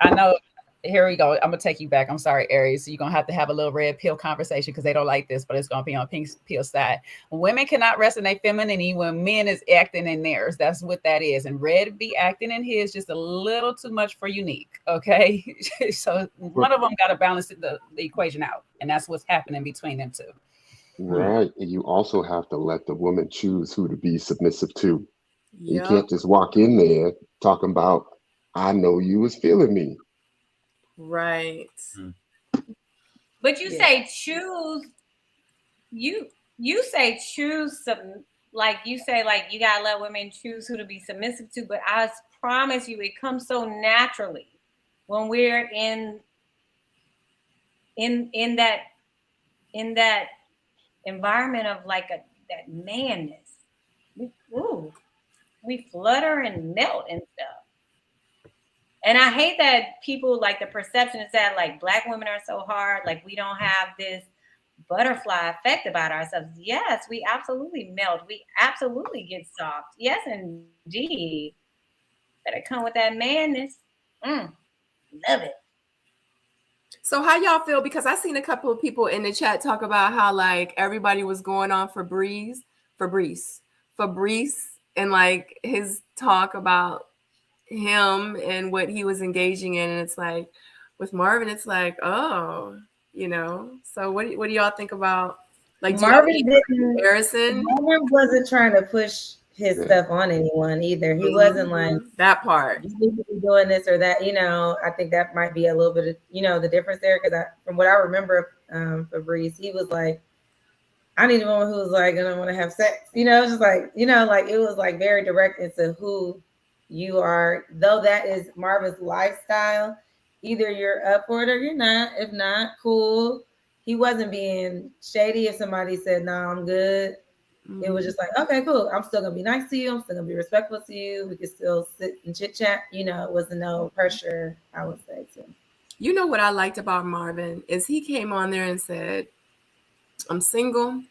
Speaker 2: I know. Here we go. I'm gonna take you back. I'm sorry, Aries. So you're gonna have to have a little red pill conversation because they don't like this, but it's gonna be on pink pill side. Women cannot rest in their femininity when men is acting in theirs. That's what that is. And Red be acting in his just a little too much for Unique. Okay, so one of them got to balance the equation out, and that's what's happening between them two.
Speaker 3: Right, and you also have to let the woman choose who to be submissive to. Yep. You can't just walk in there talking about, "I know you was feeling me."
Speaker 1: Right.
Speaker 4: But you say choose. You say choose some, like you say, like you gotta let women choose who to be submissive to. But I promise you, it comes so naturally when we're in that environment of like that manness. We flutter and melt and stuff. And I hate that people like the perception is that like Black women are so hard, like we don't have this butterfly effect about ourselves. Yes, we absolutely melt. We absolutely get soft. Yes, indeed. Better come with that madness. Love it.
Speaker 1: So how y'all feel? Because I seen a couple of people in the chat talk about how like everybody was going on Fabrice, and like his talk about him and what he was engaging in, and it's like with Marvin, it's like, oh, you know. So what do y'all think about like
Speaker 5: Marvin
Speaker 1: comparison?
Speaker 5: Marvin wasn't trying to push his stuff on anyone either. He wasn't like
Speaker 1: that part.
Speaker 5: You need to be doing this or that. You know, I think that might be a little bit of the difference there because from what I remember, Fabrice, he was like, I need a woman who's like gonna want to have sex. You know, just like like it was like very direct into who you are. Though that is Marvin's lifestyle, either you're up for it or you're not. If not, cool. He wasn't being shady. If somebody said, "No, I'm good," it was just like, okay, cool. I'm still gonna be nice to you. I'm still gonna be respectful to you. We could still sit and chit chat. You know, it wasn't no pressure. I would say too.
Speaker 1: You know what I liked about Marvin is he came on there and said, I'm single,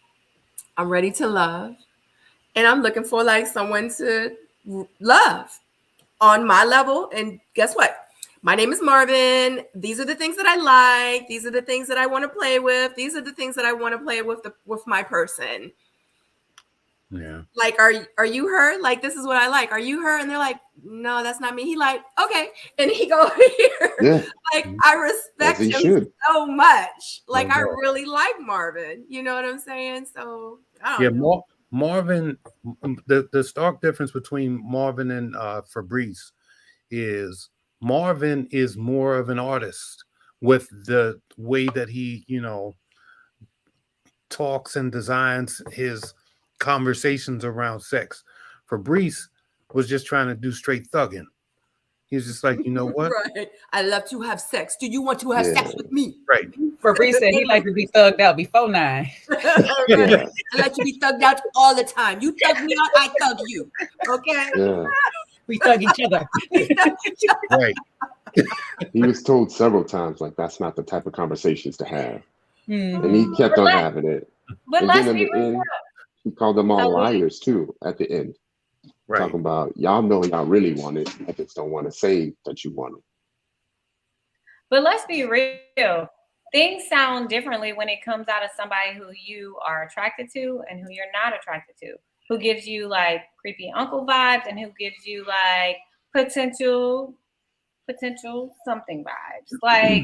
Speaker 1: I'm ready to love, and I'm looking for like someone to love on my level. And guess what? My name is Marvin. These are the things that I like. These are the things that I want to play with. These are the things that I want to play with my person.
Speaker 6: Yeah.
Speaker 1: Like, are you her? Like, this is what I like. Are you her? And they're like, no, that's not me. He like, okay. And he go here.
Speaker 3: Yeah.
Speaker 1: Like, I respect him
Speaker 3: should.
Speaker 1: so much. Like, I really like Marvin. You know what I'm saying? So I don't know.
Speaker 6: Marvin, the stark difference between Marvin and Fabrice is Marvin is more of an artist with the way that he, talks and designs his conversations around sex. Fabrice was just trying to do straight thugging. He's just like, you know what?
Speaker 1: Right. I love to have sex. Do you want to have sex with me?
Speaker 6: Right.
Speaker 2: Fabrice said he like to be thugged out before 9.
Speaker 1: I like to be thugged out all the time. You thug me out, I thug you. Okay?
Speaker 3: Yeah.
Speaker 2: We thug each other.
Speaker 6: Right.
Speaker 3: He was told several times, like, that's not the type of conversations to have.
Speaker 2: Mm-hmm.
Speaker 3: And he kept on having it.
Speaker 4: But
Speaker 3: and
Speaker 4: let's
Speaker 3: then
Speaker 4: be
Speaker 3: in the
Speaker 4: real.
Speaker 3: end, he called them all liars, too, at the end.
Speaker 6: Right.
Speaker 3: Talking about, y'all know y'all really want it. I just don't want to say that you want it.
Speaker 4: But let's be real. Things sound differently when it comes out of somebody who you are attracted to and who you're not attracted to. Who gives you like creepy uncle vibes and who gives you like potential something vibes. Like,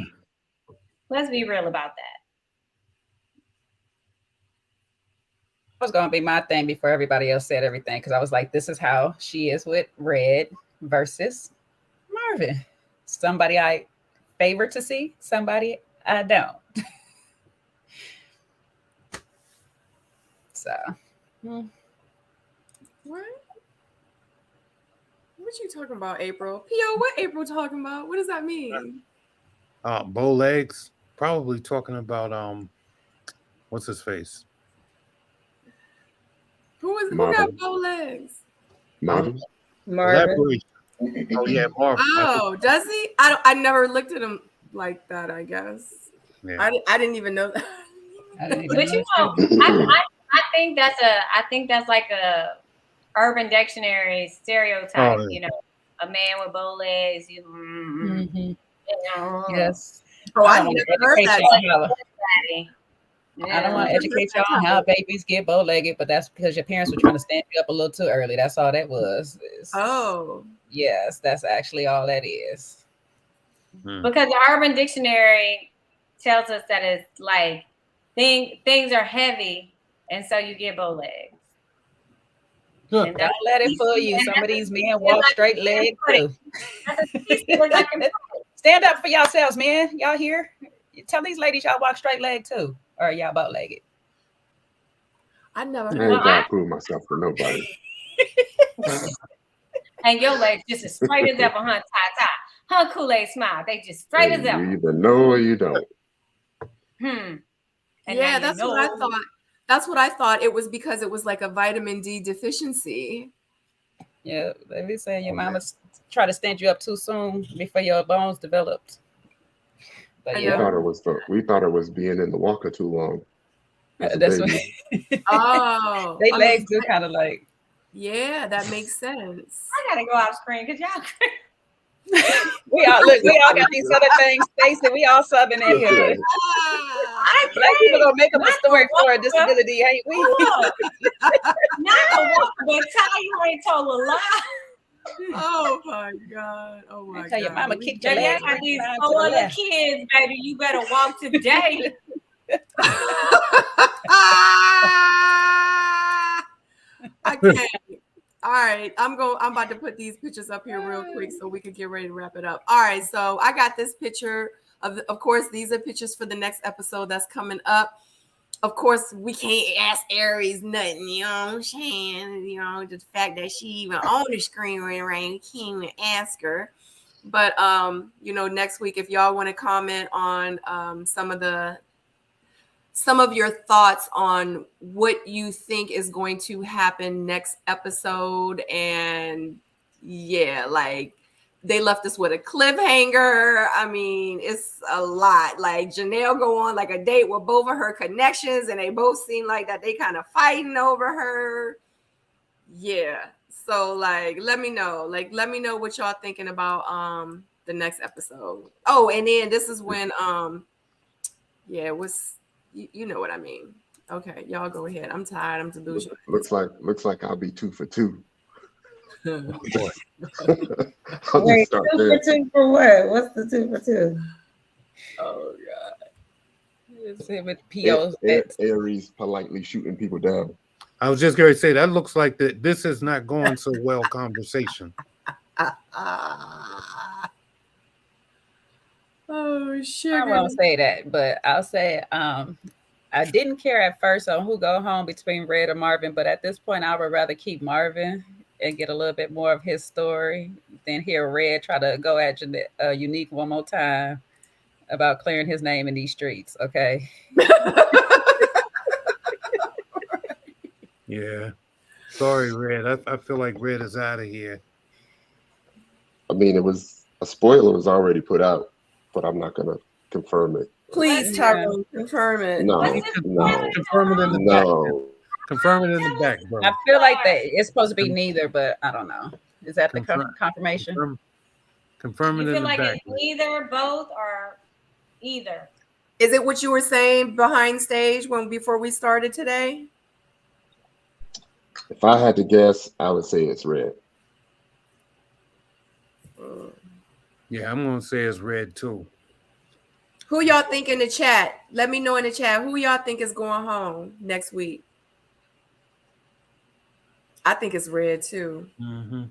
Speaker 4: let's be real about that.
Speaker 2: Was going to be my thing before everybody else said everything because I was like, this is how she is with Red versus Marvin. Somebody I favor to see, somebody I don't. So.
Speaker 1: What? What you talking about, April? P.O., what April talking about? What does that mean?
Speaker 6: Bow legs. Probably talking about what's his face?
Speaker 1: Who got bow legs?
Speaker 3: Marvin.
Speaker 5: Marvin.
Speaker 6: Oh yeah, Marvin.
Speaker 1: Oh, does he? I never looked at him like that. I guess. Yeah. I didn't even know that.
Speaker 4: But you know, I think that's like a Urban Dictionary stereotype.
Speaker 2: Oh,
Speaker 4: you know, a man with bow legs.
Speaker 2: Yes.
Speaker 1: Oh, I never heard that.
Speaker 2: I don't want to educate y'all on how babies get bow-legged, but that's because your parents were trying to stand you up a little too early. That's all that was. Yes, that's actually all that is.
Speaker 4: Because the Urban Dictionary tells us that it's like things are heavy, and so you get bow legs.
Speaker 2: Don't let it fool you. Some of these men walk straight legged too. Stand up for yourselves, man. Y'all here? Tell these ladies y'all walk straight leg too, or y'all bow legged.
Speaker 1: I never
Speaker 3: heard. I ain't gotta prove myself to nobody.
Speaker 4: And your legs just as straight as ever, huh? Huh? Kool-Aid smile. They just straight as ever.
Speaker 3: You either know or you don't.
Speaker 1: Yeah, that's what I thought. That's what I thought. It was because it was like a vitamin D deficiency.
Speaker 2: Yeah, they be saying your mama try to stand you up too soon before your bones developed. But
Speaker 1: I
Speaker 3: We
Speaker 2: yeah,
Speaker 1: know.
Speaker 3: thought it was being in the walker too long as a
Speaker 2: that's what
Speaker 3: baby.
Speaker 1: Oh,
Speaker 2: they
Speaker 1: I mean,
Speaker 2: legs do kind of like.
Speaker 1: yeah, that makes sense.
Speaker 4: I gotta go off screen because y'all.
Speaker 2: We all look. We all got these other things. Stacey, we all Southern in here.
Speaker 3: Yeah.
Speaker 4: I
Speaker 2: Black people
Speaker 4: can't.
Speaker 2: gonna make up a
Speaker 4: Not
Speaker 2: story
Speaker 4: the
Speaker 2: for a
Speaker 4: walker.
Speaker 2: disability, ain't we?
Speaker 4: Look, not the walker, but Ty, you ain't told a lie.
Speaker 1: Oh my God. Oh
Speaker 2: I
Speaker 1: my
Speaker 2: tell your
Speaker 1: God.
Speaker 2: mama kicked your
Speaker 4: Baby, I
Speaker 2: leg
Speaker 4: got
Speaker 2: 3
Speaker 4: these
Speaker 2: times to
Speaker 4: 4
Speaker 2: the
Speaker 4: other
Speaker 2: left.
Speaker 4: kids, baby. You better walk today.
Speaker 1: I can't. All right, I'm about to put these pictures up here real quick so we can get ready to wrap it up. All right, so I got this picture of course, these are pictures for the next episode that's coming up. Of course, we can't ask Aries nothing, you know what I'm saying? You know, the fact that she even on the screen right, we can't even ask her. But you know, next week, if y'all want to comment on some of your thoughts on what you think is going to happen next episode, and yeah, like they left us with a cliffhanger. I mean, it's a lot. Like Janelle go on like a date with both of her connections, and they both seem like that they kind of fighting over her. Yeah. So like let me know. Like let me know what y'all thinking about the next episode. Oh, and then this is when yeah, what's you know what I mean. Okay, y'all go ahead. I'm tired. I'm delusional.
Speaker 3: Looks like I'll be 2 for 2.
Speaker 6: Boy.
Speaker 3: I'll
Speaker 5: Wait,
Speaker 3: just start
Speaker 5: 2
Speaker 3: there.
Speaker 5: for 2 for what? What's the 2 for 2?
Speaker 1: Oh God.
Speaker 2: It's it with POs.
Speaker 3: Aries politely shooting people down.
Speaker 6: I was just going to say that looks like this is not going so well conversation.
Speaker 1: Oh sugar.
Speaker 2: I won't say that, but I'll say I didn't care at first on who go home between Red or Marvin, but at this point, I would rather keep Marvin and get a little bit more of his story than hear Red try to go at Unique one more time about clearing his name in these streets. Okay.
Speaker 6: Yeah. Sorry, Red. I feel like Red is out of here.
Speaker 3: I mean, it was a spoiler was already put out, but I'm not gonna confirm it.
Speaker 1: Please, Tyrone, confirm it.
Speaker 3: No,
Speaker 4: What's the
Speaker 3: no,
Speaker 6: Confirm it in the back.
Speaker 3: no.
Speaker 6: Confirm it in the back, bro.
Speaker 2: I feel like that it's supposed to be neither, but I don't know. Is that the confirmation?
Speaker 6: Confirm it
Speaker 4: You
Speaker 6: in
Speaker 4: feel
Speaker 6: the
Speaker 4: like
Speaker 6: back.
Speaker 4: it's either, both, or either?
Speaker 1: Is it what you were saying behind stage before we started today?
Speaker 3: If I had to guess, I would say it's Red.
Speaker 6: Yeah, I'm gonna say it's Red too.
Speaker 1: Who y'all think in the chat? Let me know in the chat who y'all think is going home next week. I think it's Red too.
Speaker 6: Mm-hmm.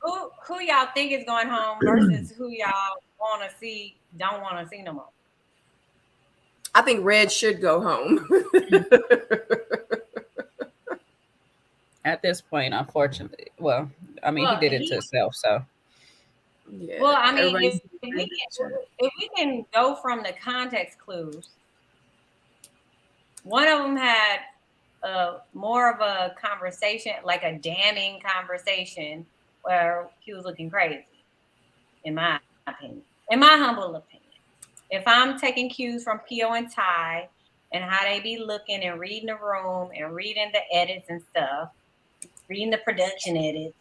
Speaker 4: Who y'all think is going home versus who y'all want to see, don't want to see no more?
Speaker 1: I think Red should go home.
Speaker 2: At this point, unfortunately. Well, I mean, he did it to himself, so.
Speaker 1: Yeah.
Speaker 4: Well, I mean,
Speaker 1: everybody's-
Speaker 4: if we can go from the context clues, one of them had more of a conversation, like a damning conversation, where he was looking crazy, in my opinion, in my humble opinion. If I'm taking cues from P.O. and Ty and how they be looking and reading the room and reading the edits and stuff, reading the production edits,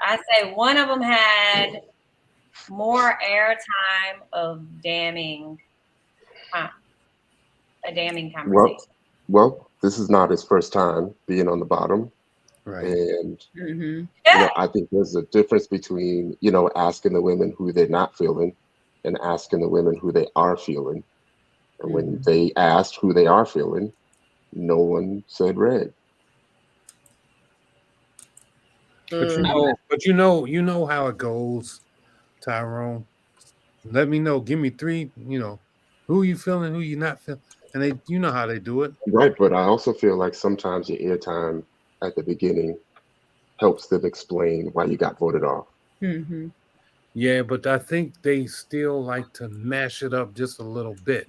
Speaker 4: I say one of them had more airtime of damning, a damning conversation.
Speaker 3: Well, this is not his first time being on the bottom.
Speaker 6: Right.
Speaker 3: And
Speaker 2: Mm-hmm.
Speaker 3: I think there's a difference between, asking the women who they're not feeling and asking the women who they are feeling. And when they asked who they are feeling, no one said Red.
Speaker 6: But you know how it goes, Tyrone. Let me know. Give me 3, who you feeling, who you not feeling. And you know how they do it.
Speaker 3: Right, but I also feel like sometimes your airtime at the beginning helps them explain why you got voted off.
Speaker 2: Mm-hmm.
Speaker 6: Yeah, but I think they still like to mash it up just a little bit.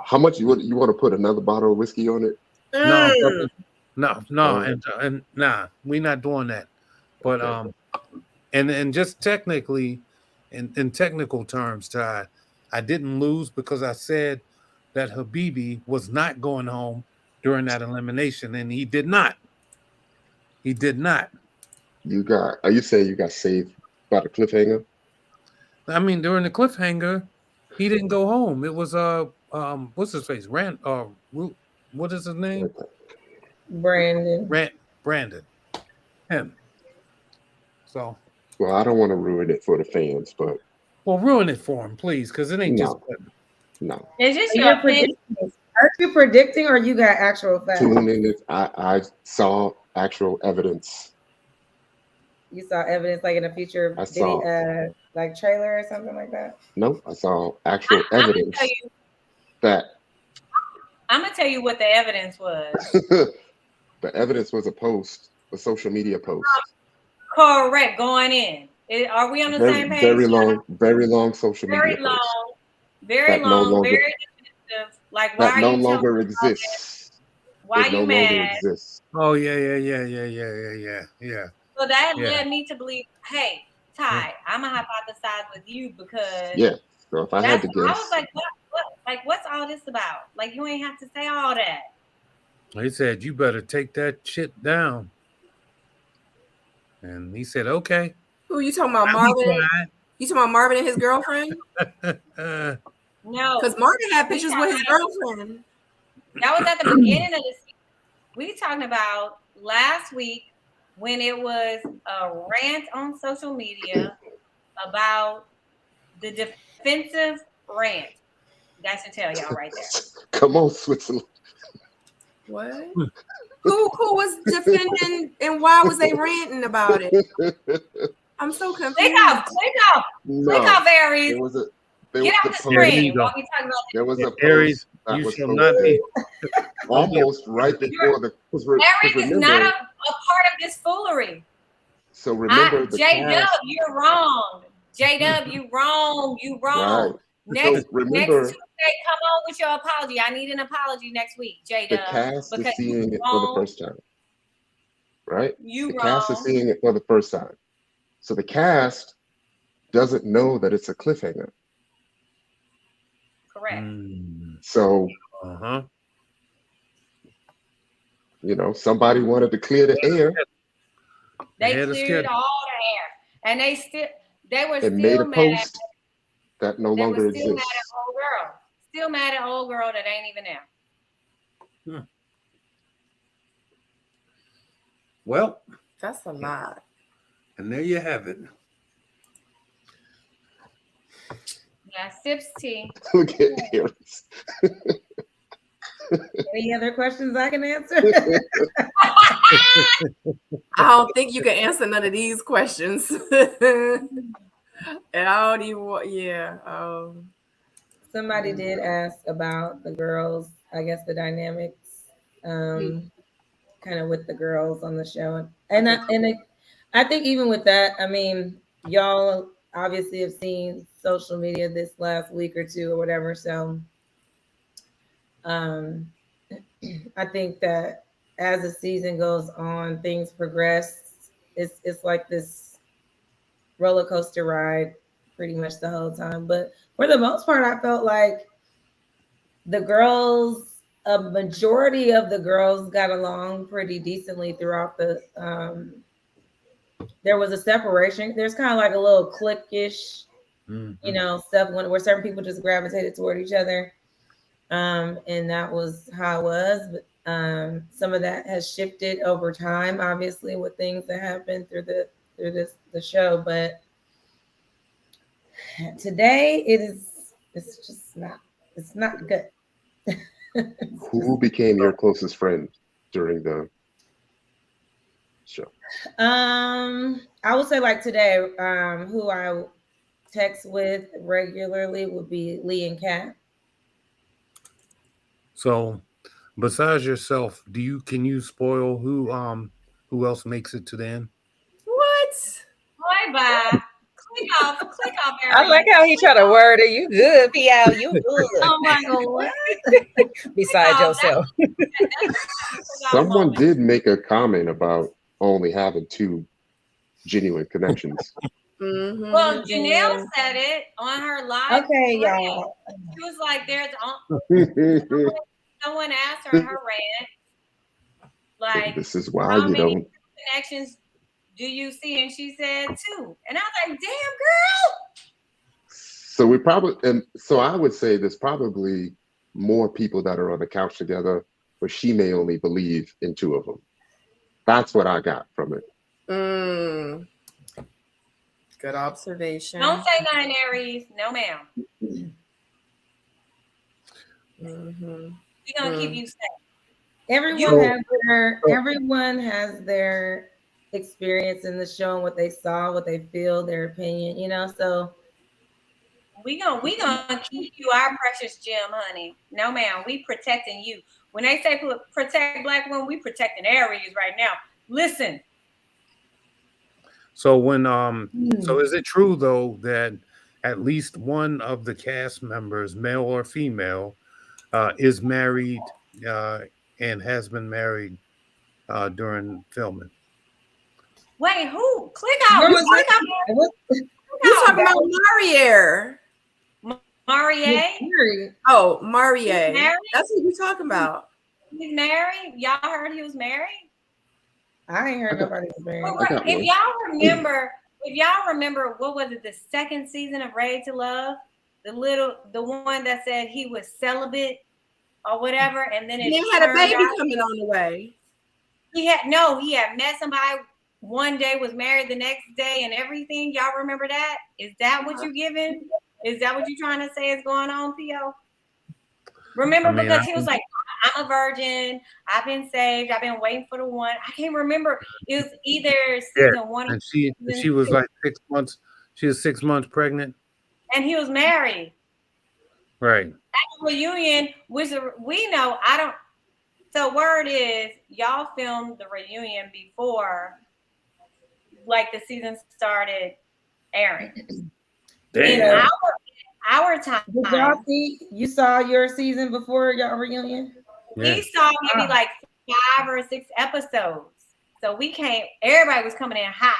Speaker 3: How much you want to put another bottle of whiskey on it?
Speaker 6: No, and nah, we're not doing that. But
Speaker 3: Okay.
Speaker 6: and just technically, in technical terms, Ty, I didn't lose because I said that Habibi was not going home during that elimination, and he did not. He did not.
Speaker 3: Are you saying you got saved by the cliffhanger?
Speaker 6: I mean, during the cliffhanger, he didn't go home. It was what's his face? What is his name?
Speaker 5: Brandon.
Speaker 6: Brandon. Him. So,
Speaker 3: Well, I don't want to ruin it for the fans, but
Speaker 6: well, ruin it for him, please, because it ain't just.
Speaker 3: no.
Speaker 4: It's just
Speaker 5: You're
Speaker 4: your opinion.
Speaker 5: predicting. Are you predicting or you got actual facts?
Speaker 3: Tune in. I saw actual evidence.
Speaker 5: You saw evidence like in a future
Speaker 3: I
Speaker 5: video,
Speaker 3: saw.
Speaker 5: like trailer or something like that?
Speaker 3: No, I saw actual
Speaker 4: I'm gonna
Speaker 3: evidence
Speaker 4: tell you.
Speaker 3: that
Speaker 4: I'm gonna tell you what the evidence was.
Speaker 3: the evidence was a social media post.
Speaker 4: Correct. Going in. Are we on the same page?
Speaker 3: Very long social
Speaker 4: Very
Speaker 3: media post.
Speaker 4: Very
Speaker 3: That no
Speaker 4: long,
Speaker 3: longer,
Speaker 4: very definitive. Like, why
Speaker 3: that
Speaker 4: are
Speaker 3: no
Speaker 4: you telling
Speaker 3: longer
Speaker 4: me about that?
Speaker 3: exists.
Speaker 4: Why
Speaker 3: It
Speaker 4: you
Speaker 3: no longer
Speaker 4: mad?
Speaker 3: exists.
Speaker 6: Oh yeah.
Speaker 4: So that
Speaker 6: Yeah.
Speaker 4: led me to believe, hey, Ty, I'm gonna hypothesize with you because
Speaker 3: Yeah. So if I had to
Speaker 4: I
Speaker 3: guess,
Speaker 4: was like, what's all this about? Like, you ain't have to say all that.
Speaker 6: He said, "You better take that shit down." And he said, "Okay."
Speaker 1: Who you talking about, Marvin? You talking about Marvin and his girlfriend?
Speaker 4: No,
Speaker 1: because Marvin had pictures with his girlfriend.
Speaker 4: That was at the beginning of the season. We talking about last week when it was a rant on social media about the defensive rant. That should tell y'all right there.
Speaker 3: Come on, Switzerland.
Speaker 1: What? Who was defending and why was they ranting about it? I'm so confused.
Speaker 4: Click off, Aries. Get out the screen while we talking about this.
Speaker 3: There was a
Speaker 6: Aries.
Speaker 3: that
Speaker 6: You
Speaker 3: was
Speaker 6: shall not be
Speaker 3: almost right before the.
Speaker 4: Aries is not a part of this foolery.
Speaker 3: So remember,
Speaker 4: J-Dub, you're wrong. J-Dub, you wrong. You wrong.
Speaker 3: Right.
Speaker 4: Next
Speaker 3: remember,
Speaker 4: Tuesday, come on with your apology. I need an apology next week, J-Dub.
Speaker 3: the cast is seeing it for the first time. Right? The cast is seeing it for the first time. So the cast doesn't know that it's a cliffhanger.
Speaker 4: Correct.
Speaker 3: So, somebody wanted to clear the air.
Speaker 4: They cleared all the air, and they were still
Speaker 3: made a
Speaker 4: mad
Speaker 3: post that no longer exists.
Speaker 4: Still mad at old girl. Still mad at old girl that ain't even there.
Speaker 6: Well,
Speaker 1: that's a lot.
Speaker 6: And there you have it.
Speaker 4: Yeah, sips tea.
Speaker 3: Look at Aries.
Speaker 5: Any other questions I can answer?
Speaker 1: I don't think you can answer none of these questions. And I don't even,
Speaker 5: Somebody did ask about the girls, I guess the dynamics, kind of with the girls on the show. And I think even with that, I mean, y'all obviously have seen social media this last week or two or whatever. So I think that as the season goes on, things progress. It's like this roller coaster ride pretty much the whole time. But for the most part, I felt like the girls, a majority of the girls got along pretty decently throughout the there was a separation. There's kind of like a little cliquish, stuff where certain people just gravitated toward each other. And that was how it was. But some of that has shifted over time, obviously, with things that happened through the show. But today it's not good.
Speaker 3: Who became your closest friend during the show?
Speaker 5: I would say like today, who I text with regularly would be Lee and Kat.
Speaker 6: So, besides yourself, can you spoil who else makes it to the end?
Speaker 1: What?
Speaker 4: Bye. Click off, Aries.
Speaker 2: I like how he tried to word it. You good, P.L. You good.
Speaker 5: Oh my God.
Speaker 2: Besides yourself.
Speaker 3: Someone did make a comment about only having two genuine connections.
Speaker 1: Mhm.
Speaker 4: Well, Janelle said it on her live.
Speaker 5: Okay,
Speaker 4: rant.
Speaker 5: y'all.
Speaker 4: She was like, "There's
Speaker 3: This
Speaker 4: someone asked her in her rant, like,
Speaker 3: is why
Speaker 4: how
Speaker 3: you
Speaker 4: many
Speaker 3: don't.
Speaker 4: connections do you see?" And she said 2. And I was like, "Damn, girl."
Speaker 3: So we probably, and so I would say there's probably more people that are on the couch together, but she may only believe in 2 of them. That's what I got from it.
Speaker 1: Mm. Good observation.
Speaker 4: Don't say nothing, Aries. No, ma'am.
Speaker 1: Mhm.
Speaker 4: We're gonna keep you safe.
Speaker 5: Everyone has their experience in the show and what they saw, what they feel, their opinion, you know. So
Speaker 4: We gonna keep you our precious gem, honey. No, ma'am. We protecting you. When they say protect Black women, we protecting Aries right now. Listen.
Speaker 6: So so is it true though that at least one of the cast members, male or female, is married and has been married during filming?
Speaker 4: Wait, who? Click out.
Speaker 5: Where was
Speaker 4: Click
Speaker 5: that?
Speaker 4: out.
Speaker 5: What?
Speaker 1: You talking about Maurier?
Speaker 4: Maurier?
Speaker 1: Oh, Maurier.
Speaker 4: He's married?
Speaker 1: That's what you talking about.
Speaker 4: He's married. Y'all heard he was married?
Speaker 5: I ain't heard nobody was married.
Speaker 3: I got
Speaker 4: If
Speaker 3: one.
Speaker 4: y'all remember, what was it? The second season of Raid to Love, the one that said he was celibate or whatever, and then
Speaker 1: He had a baby coming on the way.
Speaker 4: He had met somebody one day, was married the next day, and everything. Y'all remember that? Is that what you giving? Is that what you trying to say is going on, Theo? Remember, because he was like, "I'm a virgin. I've been saved. I've been waiting for the one." I can't remember. It was either season 1 or
Speaker 6: and she was like 6 months. She was 6 months pregnant,
Speaker 4: and he was married.
Speaker 6: right?
Speaker 4: At the reunion, which we know, I don't. So word is, y'all filmed the reunion before, like, the season started airing.
Speaker 6: Damn.
Speaker 4: In our time,
Speaker 5: did y'all see? You saw your season before y'all reunion?
Speaker 6: Yeah.
Speaker 4: we saw maybe like 5 or 6 episodes. So we came. Everybody was coming in hot.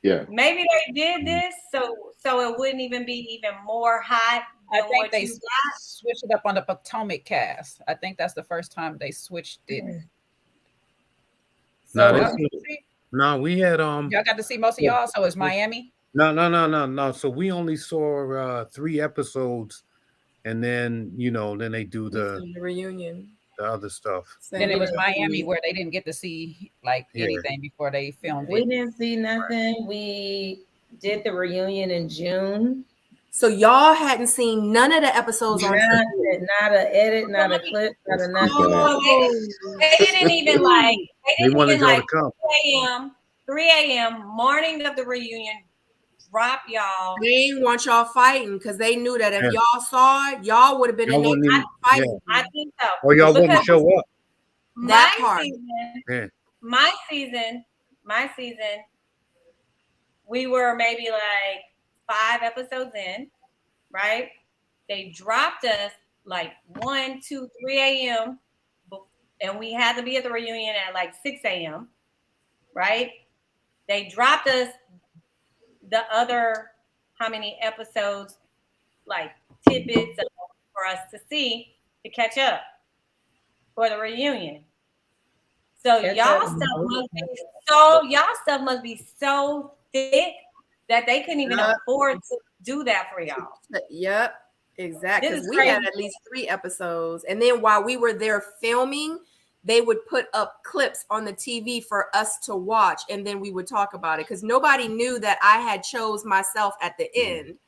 Speaker 3: Yeah.
Speaker 4: Maybe they did this so it wouldn't even be even more hot.
Speaker 2: I think they switched it up on the Potomac cast. I think that's the first time they switched it.
Speaker 6: No, we had
Speaker 2: y'all got to see most of y'all. So it's Miami.
Speaker 6: No. So we only saw 3 episodes, and then then they do the
Speaker 1: reunion,
Speaker 6: the other stuff.
Speaker 2: Then it was Miami where they didn't get to see anything before they filmed it.
Speaker 5: We didn't see nothing. We did the reunion in June.
Speaker 1: So y'all hadn't seen none of the episodes on
Speaker 5: TV. Not an edit, not a clip, not a nothing.
Speaker 4: They didn't even like.
Speaker 6: They wanted y'all to come.
Speaker 4: 3 a.m. morning of the reunion. Drop y'all.
Speaker 1: They didn't want y'all fighting because they knew that if y'all saw it, y'all would have been in there fighting.
Speaker 4: I think so.
Speaker 6: Or y'all wouldn't show up.
Speaker 1: That part.
Speaker 4: My season, we were maybe like 5 episodes in, right? They dropped us like 1, 2, 3 a.m. and we had to be at the reunion at like 6 a.m. Right? They dropped us the other how many episodes, like tidbits for us to see to catch up for the reunion. So y'all stuff must be so thick that they couldn't even afford to do that for y'all.
Speaker 1: Yep, exactly. Because we had at least 3 episodes, and then while we were there filming, they would put up clips on the TV for us to watch, and then we would talk about it because nobody knew that I had chose myself at the end.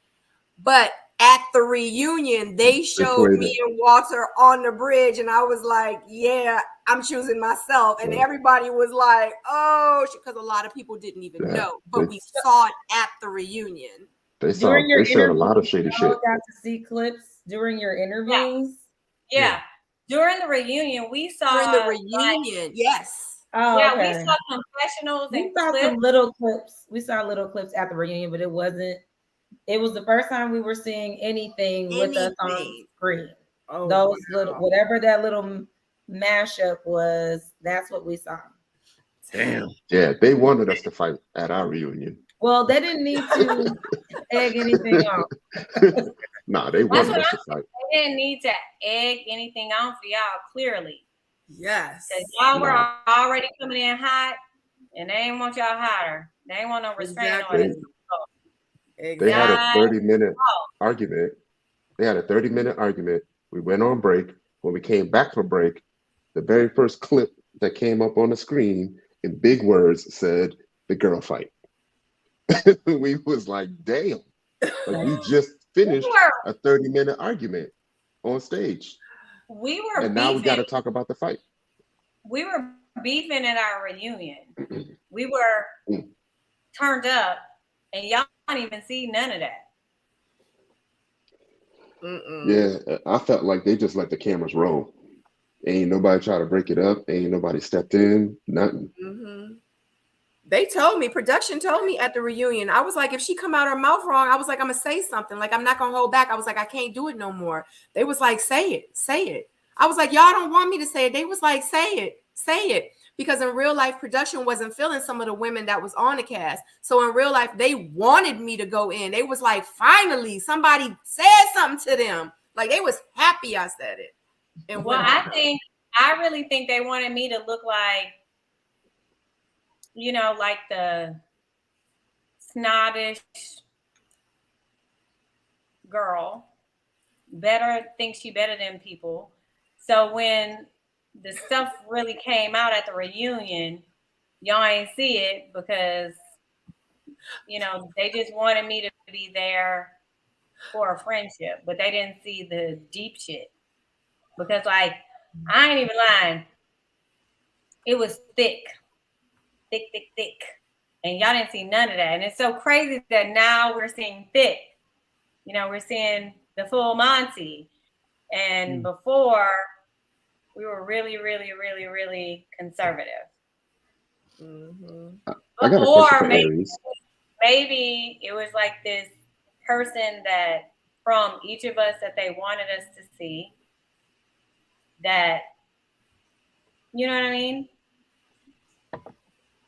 Speaker 1: But at the reunion, they showed me and Walter on the bridge, and I was like, yeah, I'm choosing myself. And everybody was like, oh, because a lot of people didn't even know, but we saw it at the reunion.
Speaker 3: They showed a lot of shady shit.
Speaker 5: Got to see clips during your interviews?
Speaker 4: Yeah. During the reunion, we saw.
Speaker 1: During the reunion, yes.
Speaker 5: Oh,
Speaker 4: yeah,
Speaker 5: okay.
Speaker 4: we saw confessionals and
Speaker 5: saw some little clips. We saw little clips at the reunion, but it wasn't. It was the first time we were seeing anything with us on screen. Those little, whatever that little mashup was, that's what we saw.
Speaker 6: Damn.
Speaker 3: Yeah, they wanted us to fight at our reunion.
Speaker 5: Well, they didn't need to egg anything on.
Speaker 3: Nah, they
Speaker 4: That's
Speaker 3: wanted
Speaker 4: what
Speaker 3: us
Speaker 4: I'm
Speaker 3: to fight.
Speaker 4: They didn't need to egg anything on for y'all, clearly.
Speaker 1: Yes.
Speaker 4: Because y'all were
Speaker 3: Nah.
Speaker 4: already coming in hot, and they ain't want y'all hotter. They ain't want no restraining
Speaker 1: Exactly.
Speaker 4: orders.
Speaker 3: They had a
Speaker 1: Exactly.
Speaker 3: 30-minute argument. They had a 30-minute argument. We went on break. When we came back from break, the very first clip that came up on the screen in big words said the girl fight. We was like, damn. Like we just finished a 30-minute argument on stage.
Speaker 4: We were
Speaker 3: And now we got
Speaker 4: beefing.
Speaker 3: to talk about the fight.
Speaker 4: We were beefing at our reunion. We were turned up, and y'all don't even see none of that.
Speaker 3: Yeah, I felt like they just let the cameras roll. Ain't nobody try to break it up. Ain't nobody stepped in. Nothing.
Speaker 1: They told me, production told me at the reunion. I was like, if she come out her mouth wrong, I was like, I'm gonna say something. Like, I'm not gonna hold back. I was like, I can't do it no more. They was like, say it, say it. I was like, y'all don't want me to say it. They was like, say it, say it. Because in real life, production wasn't feeling some of the women that was on the cast. So in real life, they wanted me to go in. They was like, finally, somebody said something to them. Like, they was happy I said it. And
Speaker 4: well, I really think they wanted me to look like, you know, like the snobbish girl, thinks she better than people. So when the stuff really came out at the reunion, y'all ain't see it because, you know, they just wanted me to be there for a friendship, but they didn't see the deep shit. Because, like, I ain't even lying. It was thick. And y'all didn't see none of that. And it's so crazy that now we're seeing thick. You know, we're seeing the full Monty. And before, we were really, really, really, really conservative.
Speaker 3: I got a question for Aries.
Speaker 4: Maybe it was like this person that from each of us that they wanted us to see that, you know what I mean?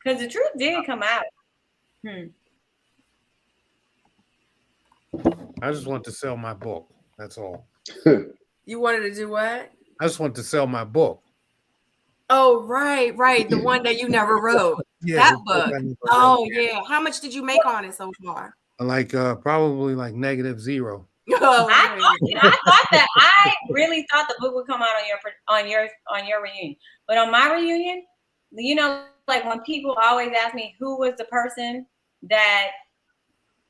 Speaker 4: Because the truth did come out.
Speaker 6: I just want to sell my book. That's all.
Speaker 1: You wanted to do what?
Speaker 6: I just want to sell my book.
Speaker 1: Oh, right. The one that you never wrote.
Speaker 6: Yeah,
Speaker 1: that book. Oh, yeah. How much did you make on it so far?
Speaker 6: Like probably like -0.
Speaker 1: Oh,
Speaker 4: I thought that I really thought the book would come out on your reunion, but on my reunion, you know, like when people always ask me who was the person that,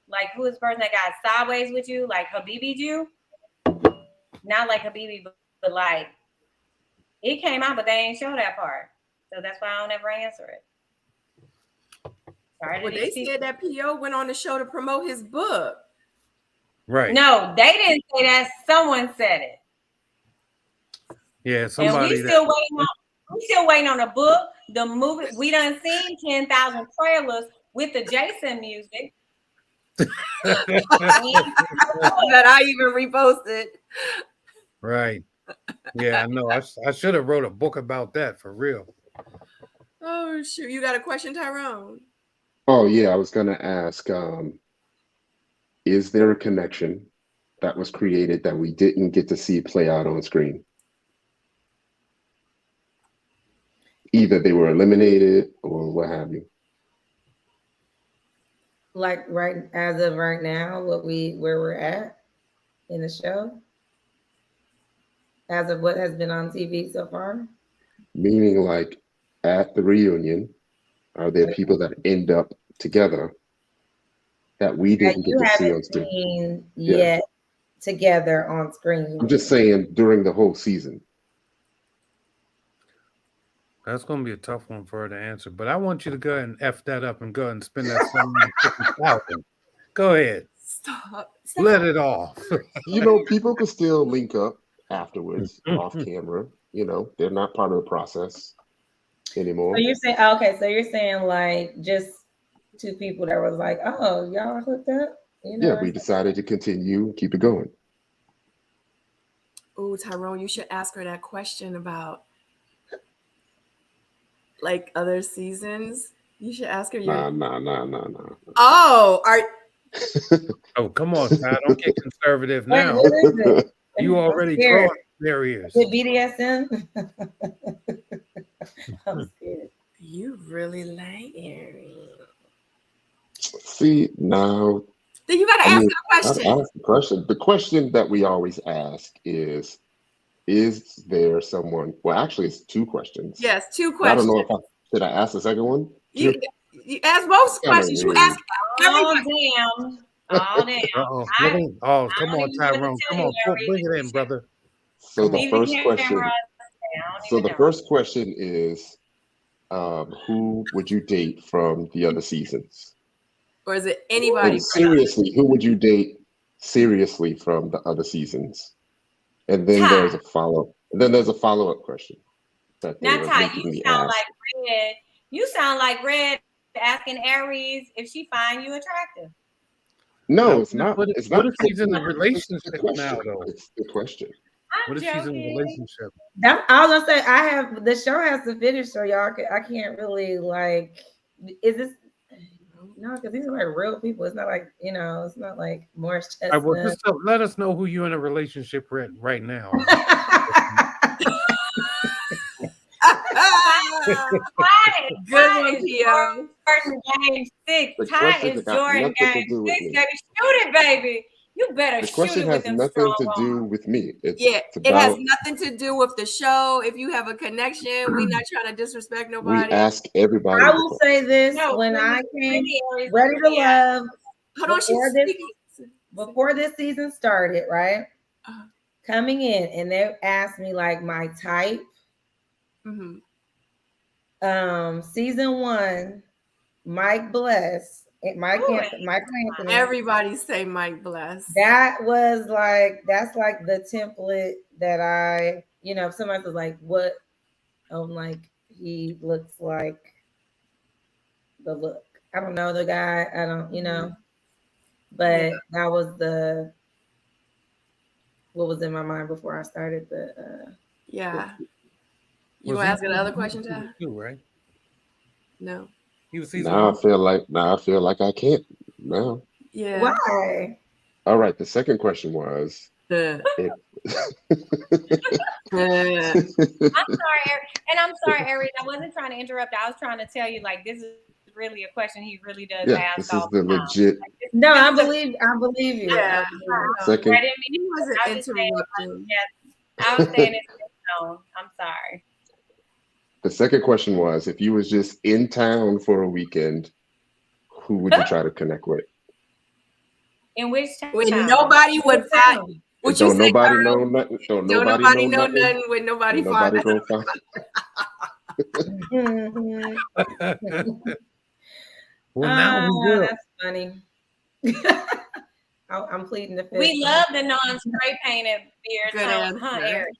Speaker 4: like, who was the person that got sideways with you, like Habibi you, not like Habibi, but like it came out, but they ain't show that part, so that's why I don't ever answer it.
Speaker 1: Well, they said that P.O. went on the show to promote his book.
Speaker 6: Right.
Speaker 4: No, they didn't say that. Someone said it.
Speaker 6: Yeah, somebody.
Speaker 4: And we still waiting on a book, the movie. We done seen 10,000 trailers with the Jason music.
Speaker 1: That I even reposted.
Speaker 6: Right. Yeah, I know. I should have wrote a book about that for real.
Speaker 1: Oh shoot! You got a question, Tyrone?
Speaker 3: Oh yeah, I was gonna ask. Is there a connection that was created that we didn't get to see play out on screen? Either they were eliminated or what have you.
Speaker 5: Like as of right now, where we're at in the show, as of what has been on TV so far.
Speaker 3: Meaning, like at the reunion, are there people that end up together that we didn't get to see on screen?
Speaker 5: Seen yet together on screen.
Speaker 3: I'm just saying during the whole season.
Speaker 6: That's going to be a tough one for her to answer, but I want you to go ahead and F that up and go ahead and spend that $750,000. Go ahead.
Speaker 1: Stop.
Speaker 6: Let it off.
Speaker 3: You know, people could still link up afterwards off camera. You know, they're not part of the process anymore.
Speaker 5: So you're saying, okay, so you're saying like just two people that was like, oh, y'all hooked up? You know,
Speaker 3: yeah, we decided to continue, keep it going.
Speaker 1: Oh, Tyrone, you should ask her that question about like other seasons? You should ask her
Speaker 3: Nah,
Speaker 1: your.
Speaker 3: nah.
Speaker 1: Oh, are
Speaker 6: Oh, come on, Ty. Don't get conservative
Speaker 5: What,
Speaker 6: now.
Speaker 5: what is it?
Speaker 6: You
Speaker 5: I'm
Speaker 6: already
Speaker 5: scared.
Speaker 6: crossed barriers.
Speaker 5: Is it BDSM? I'm scared.
Speaker 1: you really like Aries?
Speaker 3: See, now,
Speaker 1: Then you gotta
Speaker 3: I
Speaker 1: ask
Speaker 3: mean,
Speaker 1: her a question.
Speaker 3: ask the question. The question that we always ask is there someone, well, actually, it's two questions.
Speaker 1: Yes, two
Speaker 3: I don't
Speaker 1: questions.
Speaker 3: know if should I ask the second one?
Speaker 1: You you ask both
Speaker 3: Kinda
Speaker 1: questions. You
Speaker 3: weird.
Speaker 1: ask
Speaker 4: Oh
Speaker 1: everybody.
Speaker 4: damn! Oh damn!
Speaker 6: Uh-oh.
Speaker 4: I,
Speaker 6: Oh,
Speaker 4: I
Speaker 6: come
Speaker 4: don't
Speaker 6: on,
Speaker 4: even know what to
Speaker 6: Tyrone.
Speaker 4: tell
Speaker 6: Come
Speaker 4: you,
Speaker 6: on,
Speaker 4: Aries.
Speaker 6: bring it in, brother.
Speaker 3: So
Speaker 6: Come
Speaker 3: the
Speaker 6: on.
Speaker 4: Leave the
Speaker 3: first question,
Speaker 4: camera. I don't
Speaker 3: so
Speaker 4: even
Speaker 3: the
Speaker 4: know.
Speaker 3: first question is, who would you date from the other seasons?
Speaker 1: Or is it
Speaker 3: And
Speaker 1: anybody?
Speaker 3: seriously, who would you date seriously from the other seasons? And then there's
Speaker 4: Ty.
Speaker 3: a follow. And then there's a follow-up question that they
Speaker 4: Now,
Speaker 3: were
Speaker 4: Ty,
Speaker 3: making
Speaker 4: you
Speaker 3: me
Speaker 4: sound
Speaker 3: ask.
Speaker 4: like Red. You sound like Red asking Aries if she find you attractive.
Speaker 3: No,
Speaker 6: Now,
Speaker 3: it's not.
Speaker 6: what
Speaker 3: It's
Speaker 6: what
Speaker 3: not.
Speaker 6: if he's in a
Speaker 3: It's the
Speaker 6: relationship now,
Speaker 3: question.
Speaker 6: though?
Speaker 3: It's the question.
Speaker 6: What
Speaker 4: I'm
Speaker 6: if she's in a
Speaker 4: joking.
Speaker 6: relationship?
Speaker 5: I was gonna say I have the show has to finish, so y'all I can't really like. Is this no? Because these are like real people. It's not like it's not like Morris
Speaker 6: All right, well,
Speaker 5: Chestnut.
Speaker 6: just let us know who you're in a relationship with right now.
Speaker 1: Good one, Pio.
Speaker 4: Jordan Game 6.
Speaker 3: The
Speaker 4: Ty
Speaker 3: question
Speaker 4: is
Speaker 3: got
Speaker 4: Jordan
Speaker 3: nothing to
Speaker 4: Game
Speaker 3: do with
Speaker 4: 6,
Speaker 3: me.
Speaker 4: baby. Shoot it, baby. You better
Speaker 3: The
Speaker 4: shoot
Speaker 3: question
Speaker 4: it with
Speaker 3: has
Speaker 4: them
Speaker 3: nothing
Speaker 4: strong
Speaker 3: to do
Speaker 4: arms.
Speaker 3: with me.
Speaker 1: Yeah,
Speaker 3: It's
Speaker 1: it has
Speaker 3: about
Speaker 1: nothing to do with the show. If you have a connection, we're not trying to disrespect
Speaker 3: we
Speaker 1: nobody.
Speaker 3: ask everybody
Speaker 5: I
Speaker 3: the
Speaker 5: will
Speaker 3: question.
Speaker 5: say this:
Speaker 4: No,
Speaker 5: when
Speaker 4: really,
Speaker 5: I came
Speaker 4: really, Aries,
Speaker 5: ready to
Speaker 4: really,
Speaker 5: love
Speaker 1: Hold on,
Speaker 5: before
Speaker 1: she's
Speaker 5: this
Speaker 1: speaking.
Speaker 5: before this season started, right?
Speaker 1: Uh,
Speaker 5: Coming in, and they asked me like my type.
Speaker 1: mhm.
Speaker 5: Season 1, Mike Bless, Mike
Speaker 4: Ooh,
Speaker 5: Anthony.
Speaker 1: Everybody say Mike Bless.
Speaker 5: That's like the template that if somebody was like, what like he looks like the look. I don't know the guy. I don't, but that was what was in my mind before I started the
Speaker 1: Yeah. You
Speaker 6: Was
Speaker 1: want
Speaker 6: he
Speaker 1: to ask another
Speaker 6: season
Speaker 1: question, Ty?
Speaker 6: 2, right?
Speaker 1: No.
Speaker 6: He was season
Speaker 3: Now
Speaker 6: 1.
Speaker 3: I feel like I can't. Now.
Speaker 1: Yeah.
Speaker 5: why?
Speaker 3: All right. The second question was
Speaker 1: Uh,
Speaker 3: if
Speaker 4: I'm sorry, and I'm sorry, Aries. I wasn't trying to interrupt. I was trying to tell you, like, this is really a question he really does
Speaker 3: yeah,
Speaker 4: ask
Speaker 3: this
Speaker 4: all
Speaker 3: is the
Speaker 4: the time.
Speaker 3: legit
Speaker 4: Like,
Speaker 5: No,
Speaker 4: this
Speaker 5: I
Speaker 4: is a-
Speaker 5: believe you.
Speaker 1: Yeah.
Speaker 5: I believe you.
Speaker 3: second.
Speaker 4: I didn't
Speaker 1: he
Speaker 4: mean
Speaker 1: wasn't
Speaker 4: I was just saying,
Speaker 1: interrupting.
Speaker 4: I was saying it in this tone. I'm sorry.
Speaker 3: The second question was if you was just in town for a weekend, who would you try to connect with?
Speaker 4: In which town?
Speaker 1: When nobody would find. Would you
Speaker 3: Don't
Speaker 1: say
Speaker 3: nobody
Speaker 1: Carl?
Speaker 3: know nothing. Don't
Speaker 1: Don't
Speaker 3: nobody
Speaker 1: know
Speaker 3: nothing.
Speaker 1: nothing when nobody
Speaker 3: Nobody
Speaker 1: find
Speaker 3: gonna find.
Speaker 6: Well, now we will.
Speaker 5: That's funny. I'm pleading the fifth.
Speaker 4: We love the non-spray painted beards,
Speaker 1: Good
Speaker 4: huh,
Speaker 1: answer.
Speaker 4: Aries?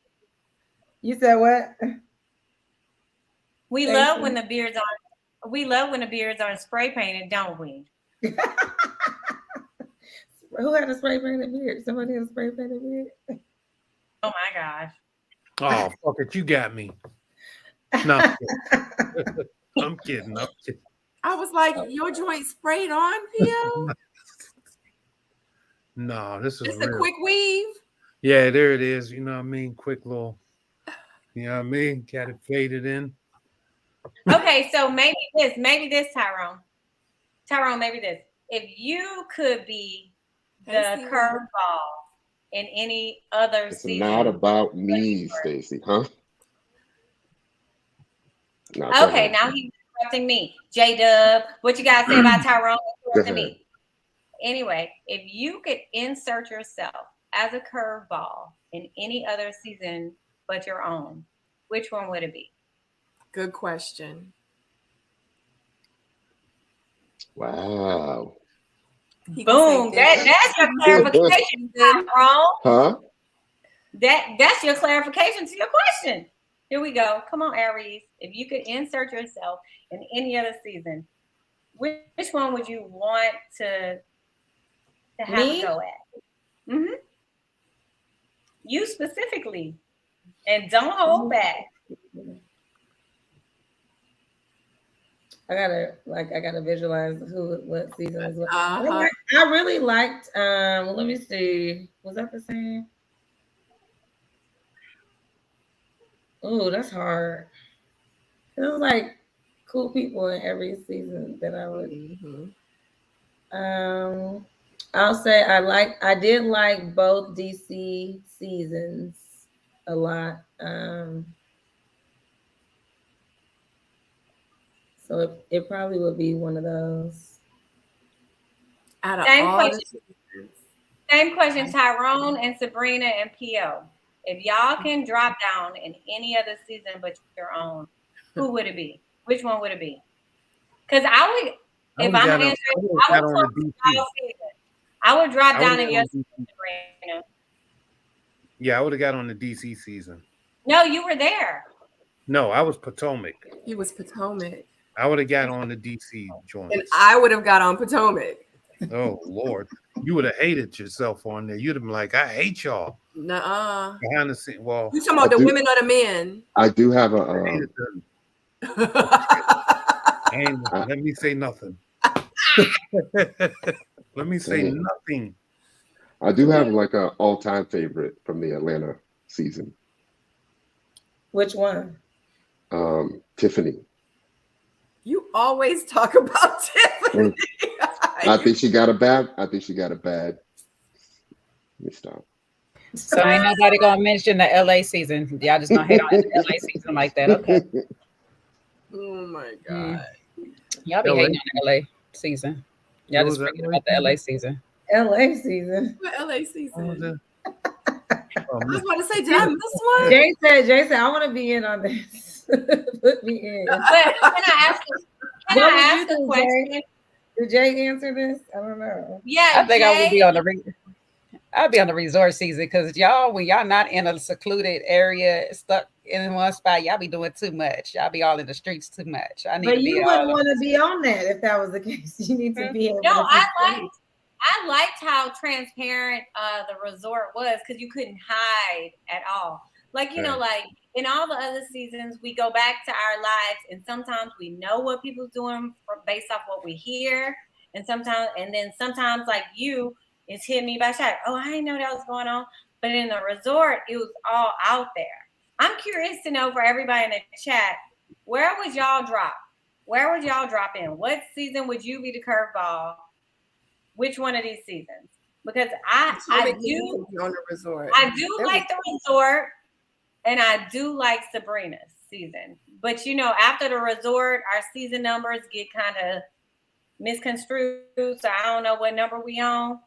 Speaker 5: You said what?
Speaker 4: We
Speaker 5: Thank
Speaker 4: love
Speaker 5: you.
Speaker 4: when the beards aren't. We love when the beards aren't spray painted, don't we?
Speaker 5: Who had a spray painted beard? Somebody had a spray painted beard.
Speaker 4: Oh my gosh.
Speaker 6: Oh, fuck it. You got me. No, I'm kidding. I'm kidding.
Speaker 1: I was like, your joint sprayed on, Pio?
Speaker 6: No, this is
Speaker 1: It's
Speaker 6: real.
Speaker 1: a quick weave.
Speaker 6: Yeah, there it is. You know what I mean? Quick little, you know what I mean? Got it faded in.
Speaker 4: Okay, so maybe this, Tyrone. Tyrone, maybe this. If you could be the curveball in any other
Speaker 3: It's
Speaker 4: season.
Speaker 3: not about me, Stacy, huh? No,
Speaker 4: okay, now he's interrupting me. J-Dub, what you got to say about Tyrone interrupting me? Anyway, if you could insert yourself as a curveball in any other season but your own, which one would it be?
Speaker 1: Good question.
Speaker 3: Wow.
Speaker 4: Boom. That's your clarification, Tyrone.
Speaker 3: Huh?
Speaker 4: That's your clarification to your question. Here we go. Come on, Aries. If you could insert yourself in any other season, which one would you want to have a go at? Mm-hmm. You specifically. And don't hold back.
Speaker 5: I gotta visualize what season was what.
Speaker 1: Uh-huh.
Speaker 5: I really liked. Let me see. Was that the same? Oh, that's hard. It was like cool people in every season that I would.
Speaker 1: Mhm.
Speaker 5: Um, I'll say I did like both DC seasons a lot. So it probably would be one of those.
Speaker 1: Out of
Speaker 4: Same
Speaker 1: all the
Speaker 4: question.
Speaker 1: seasons.
Speaker 4: Same question, Tyrone and Sabrina and P.O. If y'all can drop down in any other season but your own, who would it be? Which one would it be? Because if I'm answering, I would
Speaker 6: on
Speaker 4: close
Speaker 6: the
Speaker 4: all season. I would drop down in your
Speaker 6: season.
Speaker 4: Sabrina.
Speaker 6: Yeah, I would have got on the DC season.
Speaker 4: No, you were there.
Speaker 6: No, I was Potomac.
Speaker 1: He was Potomac.
Speaker 6: I would have got on the DC joint.
Speaker 1: And I would have got on Potomac.
Speaker 6: Oh Lord, you would have hated yourself on there. You'd have been like, "I hate y'all."
Speaker 1: Nuh-uh.
Speaker 6: Behind the scene, well,
Speaker 1: You talking about the women or the men?
Speaker 3: I do have a.
Speaker 6: and let me say nothing. Let me say nothing.
Speaker 3: I do have like an all-time favorite from the Atlanta season.
Speaker 5: Which one?
Speaker 3: Tiffany.
Speaker 1: You always talk about Tiffany.
Speaker 3: I think she got a bad. Let me stop.
Speaker 2: So ain't nobody gonna mention the LA season. Y'all just gonna hate on the LA season like that. Okay.
Speaker 1: Oh my God.
Speaker 2: Y'all be
Speaker 6: LA.
Speaker 2: hating on the LA season. Y'all just forget about the LA season.
Speaker 5: LA season.
Speaker 1: What LA season?
Speaker 6: Oh,
Speaker 1: I was about to say, did I miss one?
Speaker 5: Jay said, I want to be in on this. Put me in.
Speaker 4: But can I ask a question?
Speaker 5: Did Jay answer this? I don't know.
Speaker 4: Yeah,
Speaker 2: I think
Speaker 4: Jay,
Speaker 2: I would be on the I'd be on the resort season because when y'all not in a secluded area, stuck in one spot, y'all be doing too much. Y'all be all in the streets too much. I need
Speaker 5: But
Speaker 2: to be
Speaker 5: you wouldn't want to be on that if that was the case. You need to be able
Speaker 4: No,
Speaker 5: to
Speaker 4: I liked how transparent the resort was because you couldn't hide at all. Like, you know, like in all the other seasons, we go back to our lives and sometimes we know what people's doing based off what we hear. And sometimes like you, it's hit me by shot. Oh, I didn't know that was going on. But in the resort, it was all out there. I'm curious to know for everybody in the chat, where would y'all drop? Where would y'all drop in? What season would you be the curveball? Which one of these seasons? Because I do
Speaker 1: on the resort.
Speaker 4: I do like the resort, and I do like Sabrina's season. But you know, after the resort, our season numbers get kind of misconstrued. So I don't know what number we on.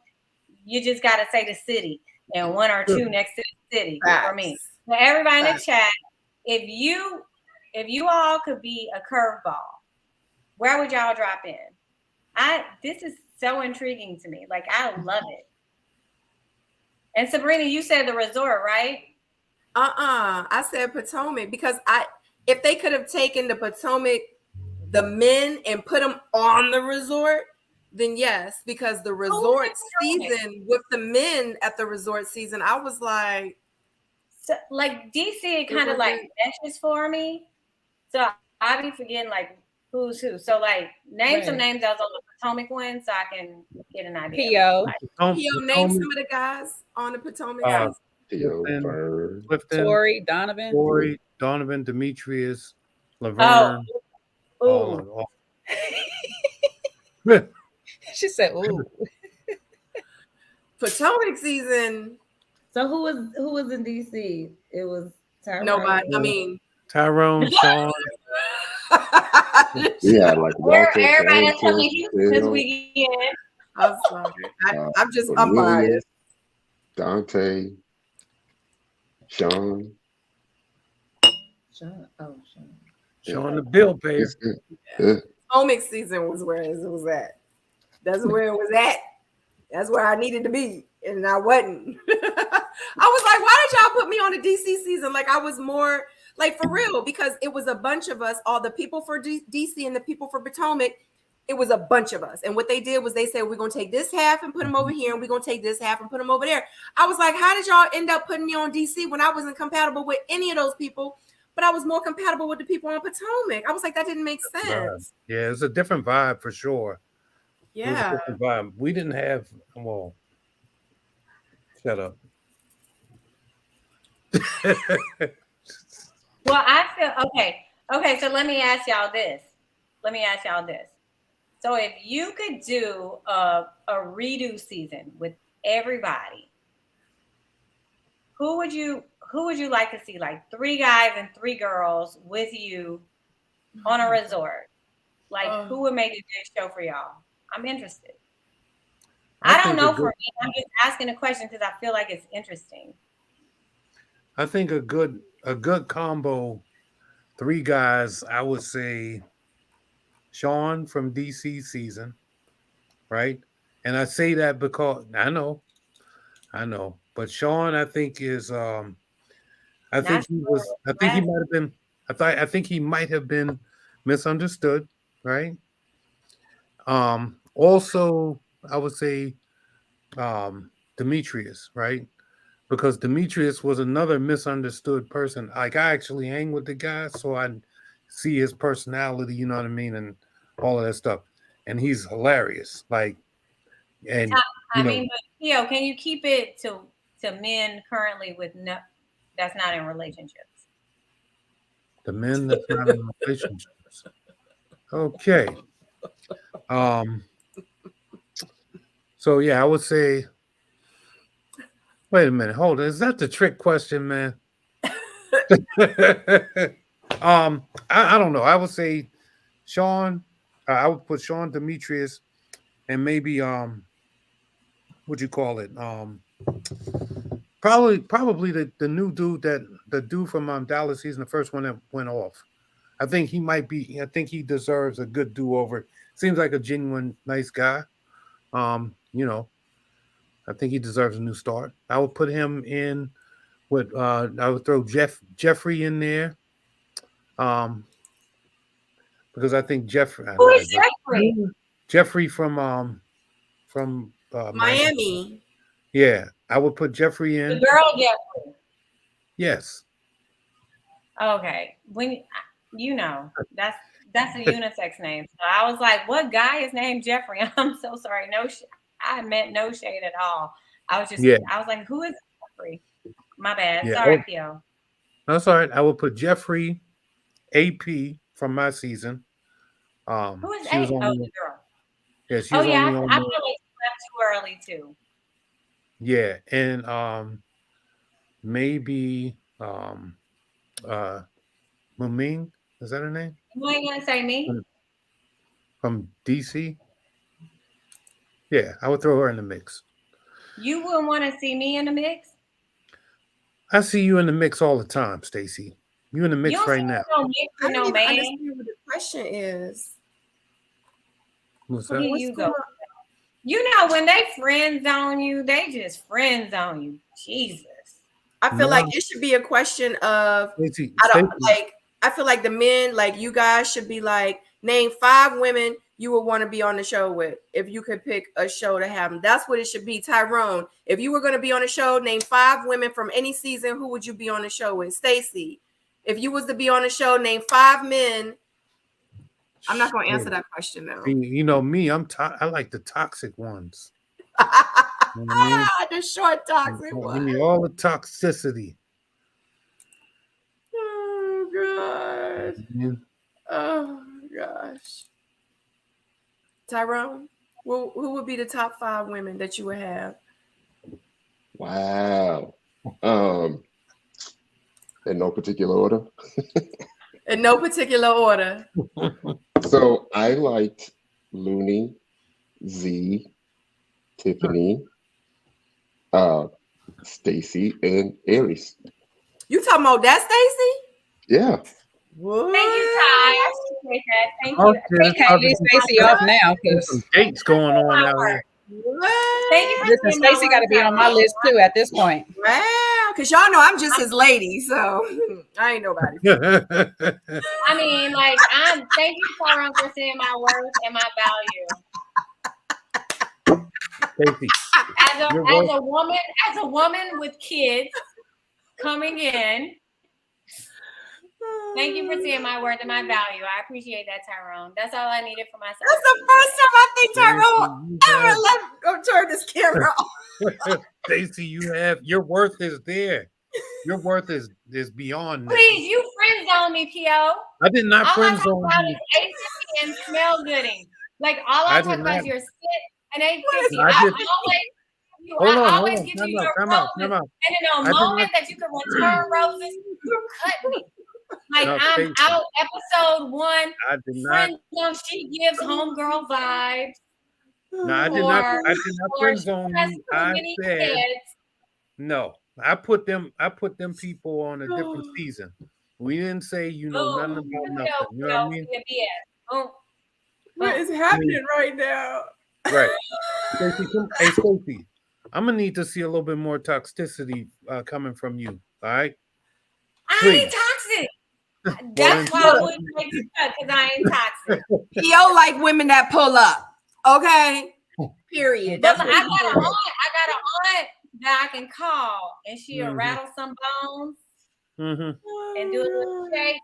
Speaker 4: You just gotta say the city and one or two next to the city for me. So everybody in the chat, if you all could be a curveball, where would y'all drop in? This is so intriguing to me. Like, I love it. And Sabrina, you said the resort, right?
Speaker 1: I said Potomac because if they could have taken the Potomac, the men, and put them on the resort, then yes, because the resort season with the men at the resort season, I was like,
Speaker 4: so, like DC kind of like meshes for me. So I be forgetting like who's who. So like name some names that was on the Potomac one so I can get an idea.
Speaker 2: P.O.
Speaker 1: Name some of the guys on the Potomac.
Speaker 6: Clifton,
Speaker 2: Tori, Donovan, Demetrius, Laverne.
Speaker 4: Oh. She said, "Ooh."
Speaker 1: Potomac season.
Speaker 5: So who was in DC? It was Tyrone.
Speaker 1: Nobody. I mean,
Speaker 6: Tyrone, Sean.
Speaker 3: Yeah, like Walter.
Speaker 4: Everybody that's coming Houston this weekend.
Speaker 1: I'm sorry. I'm biased.
Speaker 3: Dante, Sean.
Speaker 6: Sean the bill payer.
Speaker 1: Potomac season was where it was at. That's where it was at. That's where I needed to be, and I wasn't. I was like, why did y'all put me on the DC season? Like, I was more like, for real, because it was a bunch of us, all the people for DC and the people for Potomac. It was a bunch of us. And what they did was they said, we're going to take this half and put them over here, and we're going to take this half and put them over there. I was like, how did y'all end up putting me on DC when I wasn't compatible with any of those people? but I was more compatible with the people on Potomac. I was like, that didn't make sense.
Speaker 6: Yeah, it's a different vibe for sure. It was a
Speaker 1: Yeah.
Speaker 6: different vibe. We didn't have, well, shut up.
Speaker 4: Well, I feel okay. Okay, so let me ask y'all this. So if you could do a redo season with everybody, who would you like to see? Like 3 guys and 3 girls with you on a resort. Like who would make a good show for y'all? I'm interested. I don't know for me. I'm just asking a question because I feel like it's interesting.
Speaker 6: I think a good combo, 3 guys, I would say Sean from DC season, right? And I say that because I know, but Sean, I think is I think he was I think he might have been I think he might have been misunderstood, right? Also I would say Demetrius, right? Because Demetrius was another misunderstood person. Like I actually hang with the guy, so I see his personality, you know what I mean, and all of that stuff. And he's hilarious. Like, and
Speaker 4: I mean, but Theo, can you keep it to men currently with that's not in relationships?
Speaker 6: The men that's not in relationships. Okay. So yeah, I would say. Wait a minute, hold on. Is that the trick question, man? I don't know. I would say Sean. I would put Sean, Demetrius, and maybe what you call it? Probably the new dude the dude from Dallas season, the first one that went off. I think he might be. I think he deserves a good do over. Seems like a genuine nice guy. You know, I think he deserves a new start. I would put him in with. I would throw Jeffrey in there. Because I think Jeffrey.
Speaker 4: Who is Jeffrey?
Speaker 6: Jeffrey from
Speaker 1: Miami.
Speaker 6: Yeah, I would put Jeffrey in.
Speaker 4: The girl Jeffrey.
Speaker 6: Yes.
Speaker 4: Okay. When that's a unisex name. So I was like, what guy is named Jeffrey? I'm so sorry. I meant no shade at all. I was just I was like, who is Jeffrey? My bad.
Speaker 6: Yeah.
Speaker 4: Sorry, Theo.
Speaker 6: That's all right. I would put Jeffrey, AP from my season.
Speaker 4: Who is AP? The girl.
Speaker 6: Yeah, she's
Speaker 4: I feel like
Speaker 6: on
Speaker 4: she left too early too.
Speaker 6: Yeah, and maybe Muming, is that her name?
Speaker 4: You ain't gonna say me?
Speaker 6: From DC? Yeah, I would throw her in the mix.
Speaker 4: You wouldn't want to see me in the mix?
Speaker 6: I see you in the mix all the time, Stacy. You in the mix right now.
Speaker 1: I don't even understand what the question is.
Speaker 6: What's
Speaker 4: Where
Speaker 6: that?
Speaker 4: you go? You know, when they friend zone you, they just friend zone you. Jesus.
Speaker 1: I feel like it should be a question of I feel like the men, like you guys should be like, name 5 women you would want to be on the show with if you could pick a show to have them. That's what it should be. Tyrone, if you were going to be on a show, name 5 women from any season, who would you be on the show with? Stacy, if you was to be on the show, name 5 men. I'm not going to answer that question now.
Speaker 6: You know me, I like the toxic ones. You know what I mean?
Speaker 1: The short toxic ones.
Speaker 6: Give me all the toxicity.
Speaker 1: Oh God.
Speaker 6: Mm-hmm.
Speaker 1: Oh gosh. Tyrone, who would be the top 5 women that you would have?
Speaker 3: Wow. In no particular order.
Speaker 1: In no particular order.
Speaker 3: So I liked Looney, Z, Tiffany, Stacy, and Aries.
Speaker 1: You talking about that, Stacy?
Speaker 3: Yeah.
Speaker 1: What?
Speaker 4: Thank you, Ty. I appreciate that. Thank you.
Speaker 2: We can't leave Stacy off now because
Speaker 6: some dates going on out here.
Speaker 4: Thank you.
Speaker 2: Listen, Stacy got to be on my list too at this point.
Speaker 1: Wow, because y'all know I'm just his lady, so I ain't nobody.
Speaker 4: I mean, like, thank you, Tyrone, for seeing my worth and my value.
Speaker 6: Stacy,
Speaker 4: as a woman with kids coming in, Thank you for seeing my worth and my value. I appreciate that, Tyrone. That's all I needed for myself.
Speaker 1: That's the first time I think Tyrone ever left go turn this camera off.
Speaker 6: Stacey, your worth is there. Your worth is beyond this.
Speaker 4: Please, you friend zone me, P.O.
Speaker 6: I did not
Speaker 4: all
Speaker 6: friend
Speaker 4: I talk
Speaker 6: zone
Speaker 4: about
Speaker 6: you.
Speaker 4: is 850 and smell gooding. Like all I talk about is your sit and 850. I always give you your roses. And in a moment that you can return roses, you cut me. Like I'm out episode 1. Friend zone, she gives homegirl vibes.
Speaker 6: No, I did not friend zone you. I said no. I put them people on a different season. We didn't say nothing about nothing. You know what I mean?
Speaker 1: What is happening right now?
Speaker 6: Right. Hey, Stacey, I'm gonna need to see a little bit more toxicity coming from you. All right?
Speaker 4: I ain't toxic. That's why I wouldn't make you cut, because I ain't toxic.
Speaker 1: Yo, like women that pull up. Okay. Period.
Speaker 4: But I got an aunt that I can call, and she'll rattle some bones and do a little shake.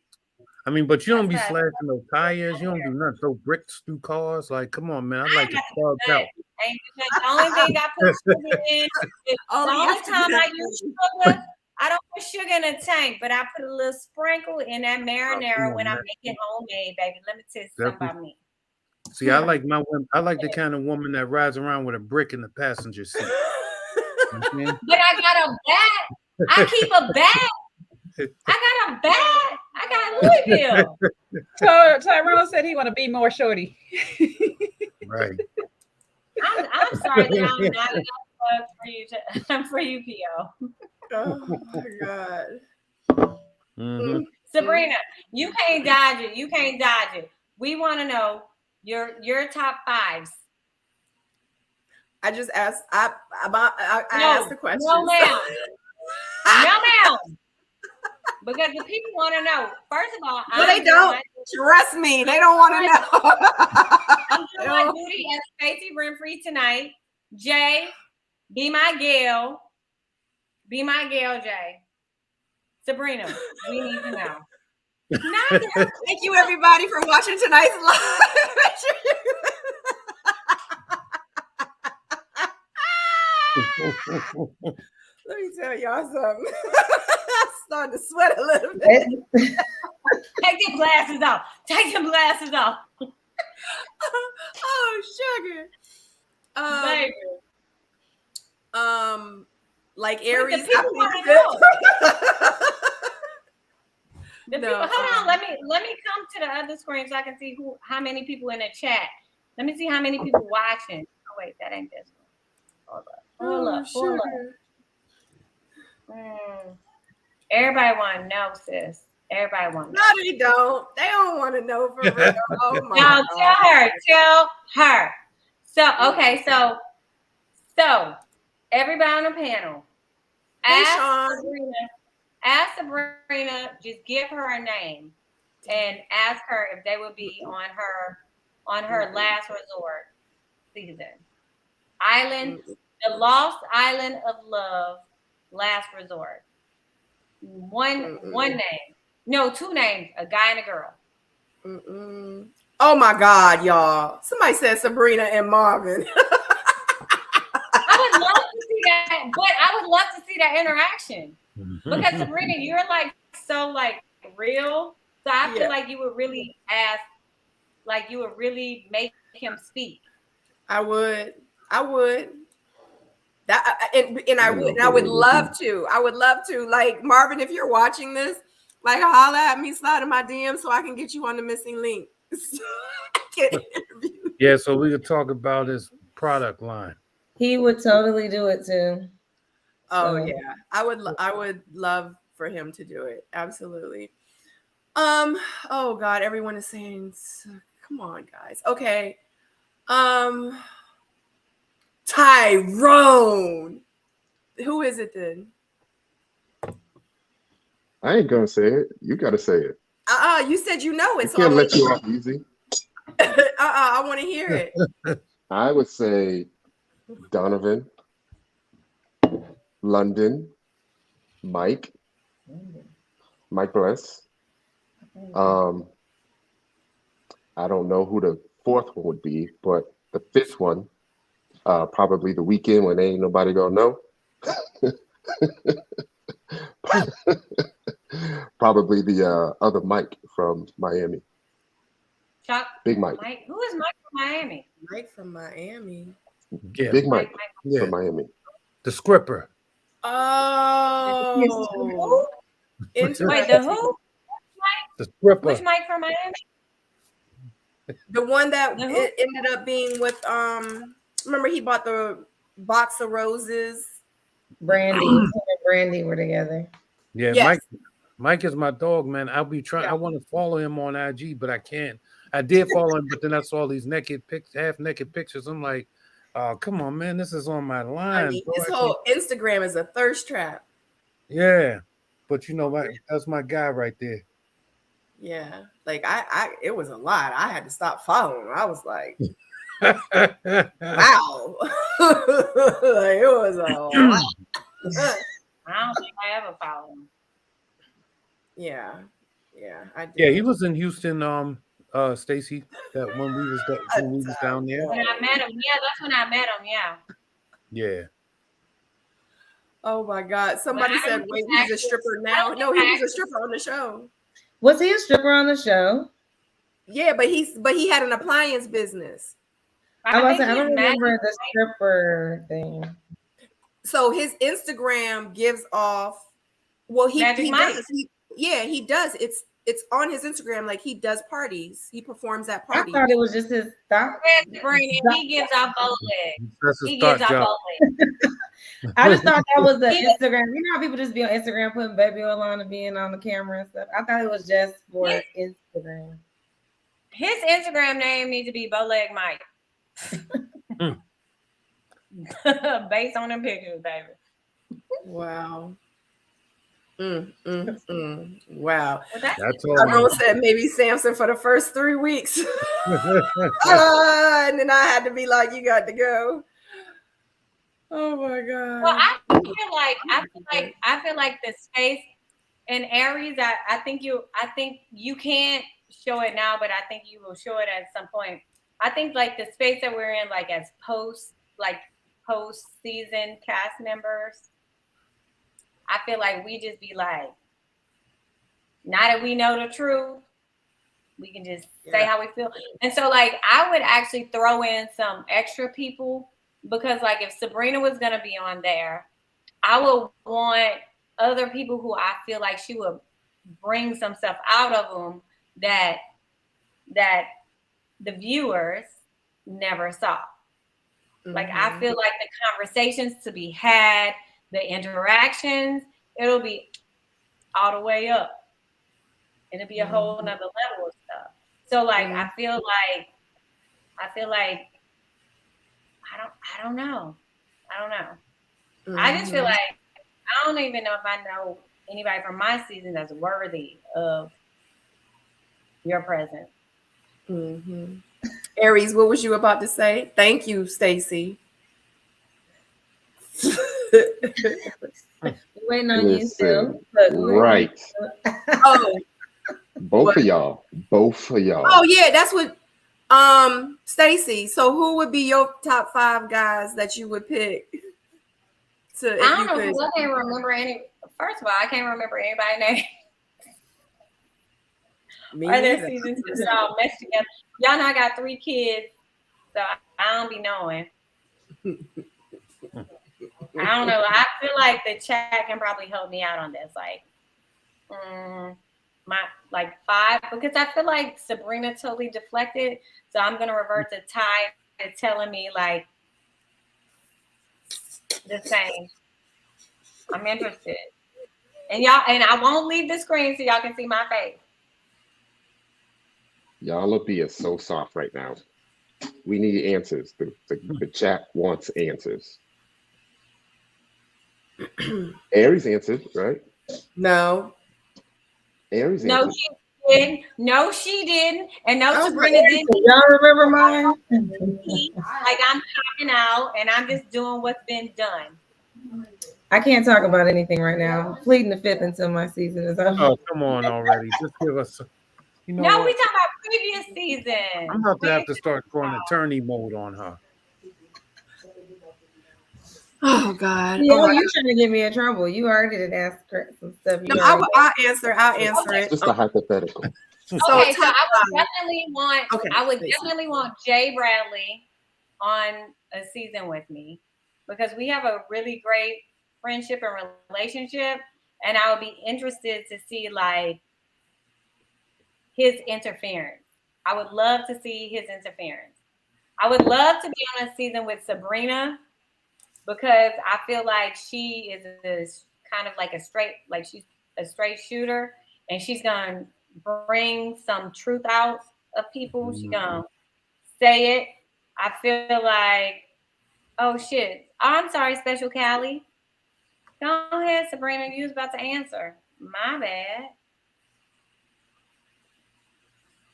Speaker 6: I mean, but you don't be slashing no tires. You don't do nothing. Throw bricks through cars. Like, come on, man. I like to plug out.
Speaker 4: The only thing I put sugar in is the only time I use sugar. I don't put sugar in a tank, but I put a little sprinkle in that marinara when I'm making homemade, baby. Let me tell you something about me.
Speaker 6: See, I like the kind of woman that rides around with a brick in the passenger seat.
Speaker 4: But I got a bag. I keep a bag. I got a bag. I got Louisville.
Speaker 2: So Tyrone said he want to be more shorty.
Speaker 6: Right.
Speaker 4: I'm sorry that I'm not enough for you, P.O.
Speaker 1: Oh my God.
Speaker 4: Sabrina, you can't dodge it. You can't dodge it. We want to know your top 5s.
Speaker 1: I just asked. I asked the question.
Speaker 4: No, ma'am. No, ma'am. Because the people want to know. First of all,
Speaker 1: they don't. Trust me, they don't want to know.
Speaker 4: I'm doing my duty as Stacey Renfrey tonight. Jay, be my gal. Be my gal, Jay. Sabrina, we need to know.
Speaker 1: Thank you, everybody, for watching tonight's live. Let me tell y'all something. I'm starting to sweat a little bit.
Speaker 4: Take them glasses off. Take them glasses off.
Speaker 1: Oh, sugar.
Speaker 4: Baby.
Speaker 1: Like Aries.
Speaker 4: Hold on. Let me come to the other screen so I can see how many people in the chat. Let me see how many people watching. Oh wait, that ain't this one. Hold up. Everybody want to know, sis. Everybody want to know.
Speaker 1: No, they don't. They don't want to know for real. Oh my
Speaker 4: God. Tell her. So, okay, so everybody on the panel, ask Sabrina, just give her a name and ask her if they would be on her last resort season. The Lost Island of Love, last resort. One name. No, 2 names, a guy and a girl.
Speaker 1: Oh my God, y'all. Somebody said Sabrina and Marvin.
Speaker 4: I would love to see that, but I would love to see that interaction. Because Sabrina, you're like so like real. So I feel like you would really make him speak.
Speaker 1: I would. That and I would love to. I would love to. Like Marvin, if you're watching this, like holla at me, slide in my DM so I can get you on the missing link.
Speaker 6: Yeah, so we could talk about his product line.
Speaker 5: He would totally do it too.
Speaker 1: Oh yeah, I would love for him to do it. Absolutely. Oh God, everyone is saying, come on, guys. Okay. Tyrone. Who is it then?
Speaker 3: I ain't gonna say it. You gotta say it.
Speaker 1: You said you know it.
Speaker 3: I can't let you off easy.
Speaker 1: I want to hear it.
Speaker 3: I would say Donovan, London, Mike Bless, Um, I don't know who the fourth one would be, but the fifth one, probably the weekend when ain't nobody gonna know. Probably the other Mike from Miami,
Speaker 4: Chuck,
Speaker 3: Big Mike,
Speaker 4: Mike. Who is Mike from Miami?
Speaker 1: Mike from Miami.
Speaker 6: Yeah,
Speaker 3: Big
Speaker 4: Mike,
Speaker 3: Mike
Speaker 4: Mike.
Speaker 6: yeah.
Speaker 3: from Miami.
Speaker 6: The scripper.
Speaker 1: Oh,
Speaker 4: Wait, the
Speaker 1: interesting.
Speaker 4: who?
Speaker 6: The scripper.
Speaker 4: Which Mike from Miami?
Speaker 1: The one that
Speaker 4: The who?
Speaker 1: it ended up being with remember he bought the box of roses.
Speaker 5: Brandy, him and Brandy were together.
Speaker 6: Yeah,
Speaker 1: Yes.
Speaker 6: Mike is my dog, man. I'll be trying.
Speaker 1: Yeah.
Speaker 6: I want to follow him on IG, but I can't. I did follow him, but then I saw these half naked pictures. I'm like, oh, come on, man, this is on my
Speaker 1: I
Speaker 6: line.
Speaker 1: mean,
Speaker 6: Bro.
Speaker 1: his whole Instagram is a thirst trap.
Speaker 6: Yeah, but you know, that's my guy right there.
Speaker 1: Yeah, like I it was a lot. I had to stop following him. I was like, wow, like, it was a lot.
Speaker 4: I don't think I ever followed him.
Speaker 1: Yeah, I did.
Speaker 6: Yeah, he was in Houston. Stacy, that when we was down there.
Speaker 4: When I met him, yeah, that's when I met him. Yeah.
Speaker 6: Yeah.
Speaker 1: Oh my God! Somebody
Speaker 4: But I
Speaker 1: said,
Speaker 4: don't
Speaker 1: "Wait,
Speaker 4: think
Speaker 1: he's a
Speaker 4: actually-
Speaker 1: stripper
Speaker 4: I
Speaker 1: now."
Speaker 4: don't
Speaker 1: No,
Speaker 4: think
Speaker 1: he
Speaker 4: I
Speaker 1: was a
Speaker 4: actually-
Speaker 1: stripper on the show.
Speaker 5: Was he a stripper on the show?
Speaker 1: Yeah, but he had an appliance business.
Speaker 5: I
Speaker 4: think
Speaker 5: don't
Speaker 4: he's
Speaker 5: remember
Speaker 4: mad.
Speaker 5: the stripper thing.
Speaker 1: So his Instagram gives off. Well, he
Speaker 4: Magic Mike.
Speaker 1: does. He does. It's on his Instagram. Like he does parties. He performs at
Speaker 5: I
Speaker 1: parties.
Speaker 5: thought it was just his thought.
Speaker 4: He gives out bow legs.
Speaker 6: That's his
Speaker 4: He
Speaker 6: thought
Speaker 4: gives out
Speaker 6: job.
Speaker 4: bow legs.
Speaker 5: I just thought that was the
Speaker 4: He-
Speaker 5: Instagram. You know how people just be on Instagram putting baby oil on and being on the camera and stuff. I thought it was just for Instagram.
Speaker 4: His Instagram name needs to be Bowleg Mike. Based on them pictures, baby.
Speaker 1: Wow. Wow.
Speaker 4: Well, that's
Speaker 6: That's all.
Speaker 1: Tyrone said maybe Samson for the first 3 weeks. And then I had to be like, you got to go. Oh my God.
Speaker 4: well, I feel like the space in Aries, I think you can't show it now, but I think you will show it at some point. I think like the space that we're in, like as post season cast members, I feel like we just be like, now that we know the truth, we can just say how we feel. And so like I would actually throw in some extra people, because like if Sabrina was gonna be on there, I would want other people who I feel like she would bring some stuff out of them that the viewers never saw. Like I feel like the conversations to be had, the interactions, it'll be all the way up. It'll be a whole nother level of stuff. So like I feel like I don't know. I just feel like I don't even know if I know anybody from my season that's worthy of your presence.
Speaker 1: Aries, what was you about to say? Thank you, Stacy.
Speaker 5: Waiting on you still.
Speaker 3: Right.
Speaker 1: Oh,
Speaker 3: Both of y'all.
Speaker 1: oh yeah, that's what Stacy. So who would be your top 5 guys that you would pick?
Speaker 4: I don't know because I can't remember any. First of all, I can't remember anybody's name. Or their seasons just all messed together. Y'all know I got 3 kids, so I don't be knowing. I don't know. I feel like the chat can probably help me out on this. Like, my like 5, because I feel like Sabrina totally deflected. So I'm gonna revert to Ty to telling me like the same. I'm interested. And I won't leave the screen so y'all can see my face.
Speaker 3: Y'all are being so soft right now. We need answers. The chat wants answers. Aries answered, right?
Speaker 1: No.
Speaker 3: Aries
Speaker 4: No,
Speaker 3: answered.
Speaker 4: she didn't. No, she didn't. And no, Sabrina didn't.
Speaker 5: Y'all remember mine?
Speaker 4: Like I'm talking out and I'm just doing what's been done.
Speaker 5: I can't talk about anything right now. I'm pleading the 5th until my season is over.
Speaker 6: Oh, come on already. Just give us You know
Speaker 4: No,
Speaker 6: what?
Speaker 4: we talking about previous season.
Speaker 6: I'm about to have to start going attorney mode on her.
Speaker 1: Oh God.
Speaker 5: Yeah,
Speaker 1: All right.
Speaker 5: you trying to get me in trouble. You already did ask some stuff.
Speaker 1: No,
Speaker 5: You already
Speaker 1: I'll answer. I'll answer it.
Speaker 3: Just a hypothetical.
Speaker 1: So
Speaker 4: Okay, so
Speaker 1: top
Speaker 4: I would
Speaker 1: five.
Speaker 4: definitely want
Speaker 1: Okay,
Speaker 4: I would
Speaker 1: Stacey.
Speaker 4: definitely want Jay Bradley on a season with me because we have a really great friendship and relationship, and I would be interested to see like his interference. I would love to see his interference. I would love to be on a season with Sabrina because I feel like she is kind of like she's a straight shooter, and she's gonna bring some truth out of people. She's gonna say it. I feel like, oh shit. I'm sorry, Special Callie. Go ahead, Sabrina. You was about to answer. My bad.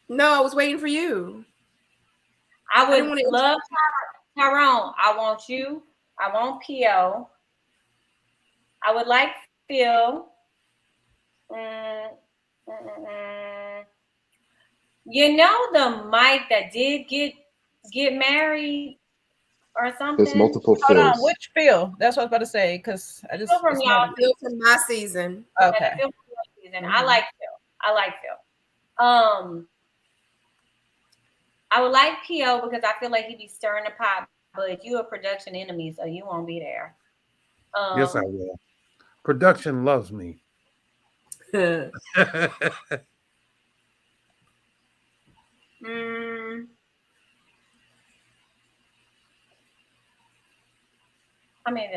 Speaker 1: No, I was waiting for you.
Speaker 4: I
Speaker 1: didn't
Speaker 4: would
Speaker 1: want to
Speaker 4: love Tyrone. I want you. I want P.O. I would like Phil. Mm, mm, mm, mm. You know the Mike that did get married or
Speaker 3: There's
Speaker 4: something?
Speaker 3: multiple
Speaker 2: Hold on,
Speaker 3: Phils.
Speaker 2: which Phil? That's what I was about to say because I just
Speaker 4: Phil from
Speaker 2: it's
Speaker 4: y'all
Speaker 2: not
Speaker 1: Phil from my season.
Speaker 2: okay.
Speaker 4: Phil from your season. I like Phil. I like Phil. I would like P.O. because I feel like he'd be stirring the pot, but you a production enemy, so you won't be there.
Speaker 6: Yes, I will. Production loves me.
Speaker 4: mm, I mean,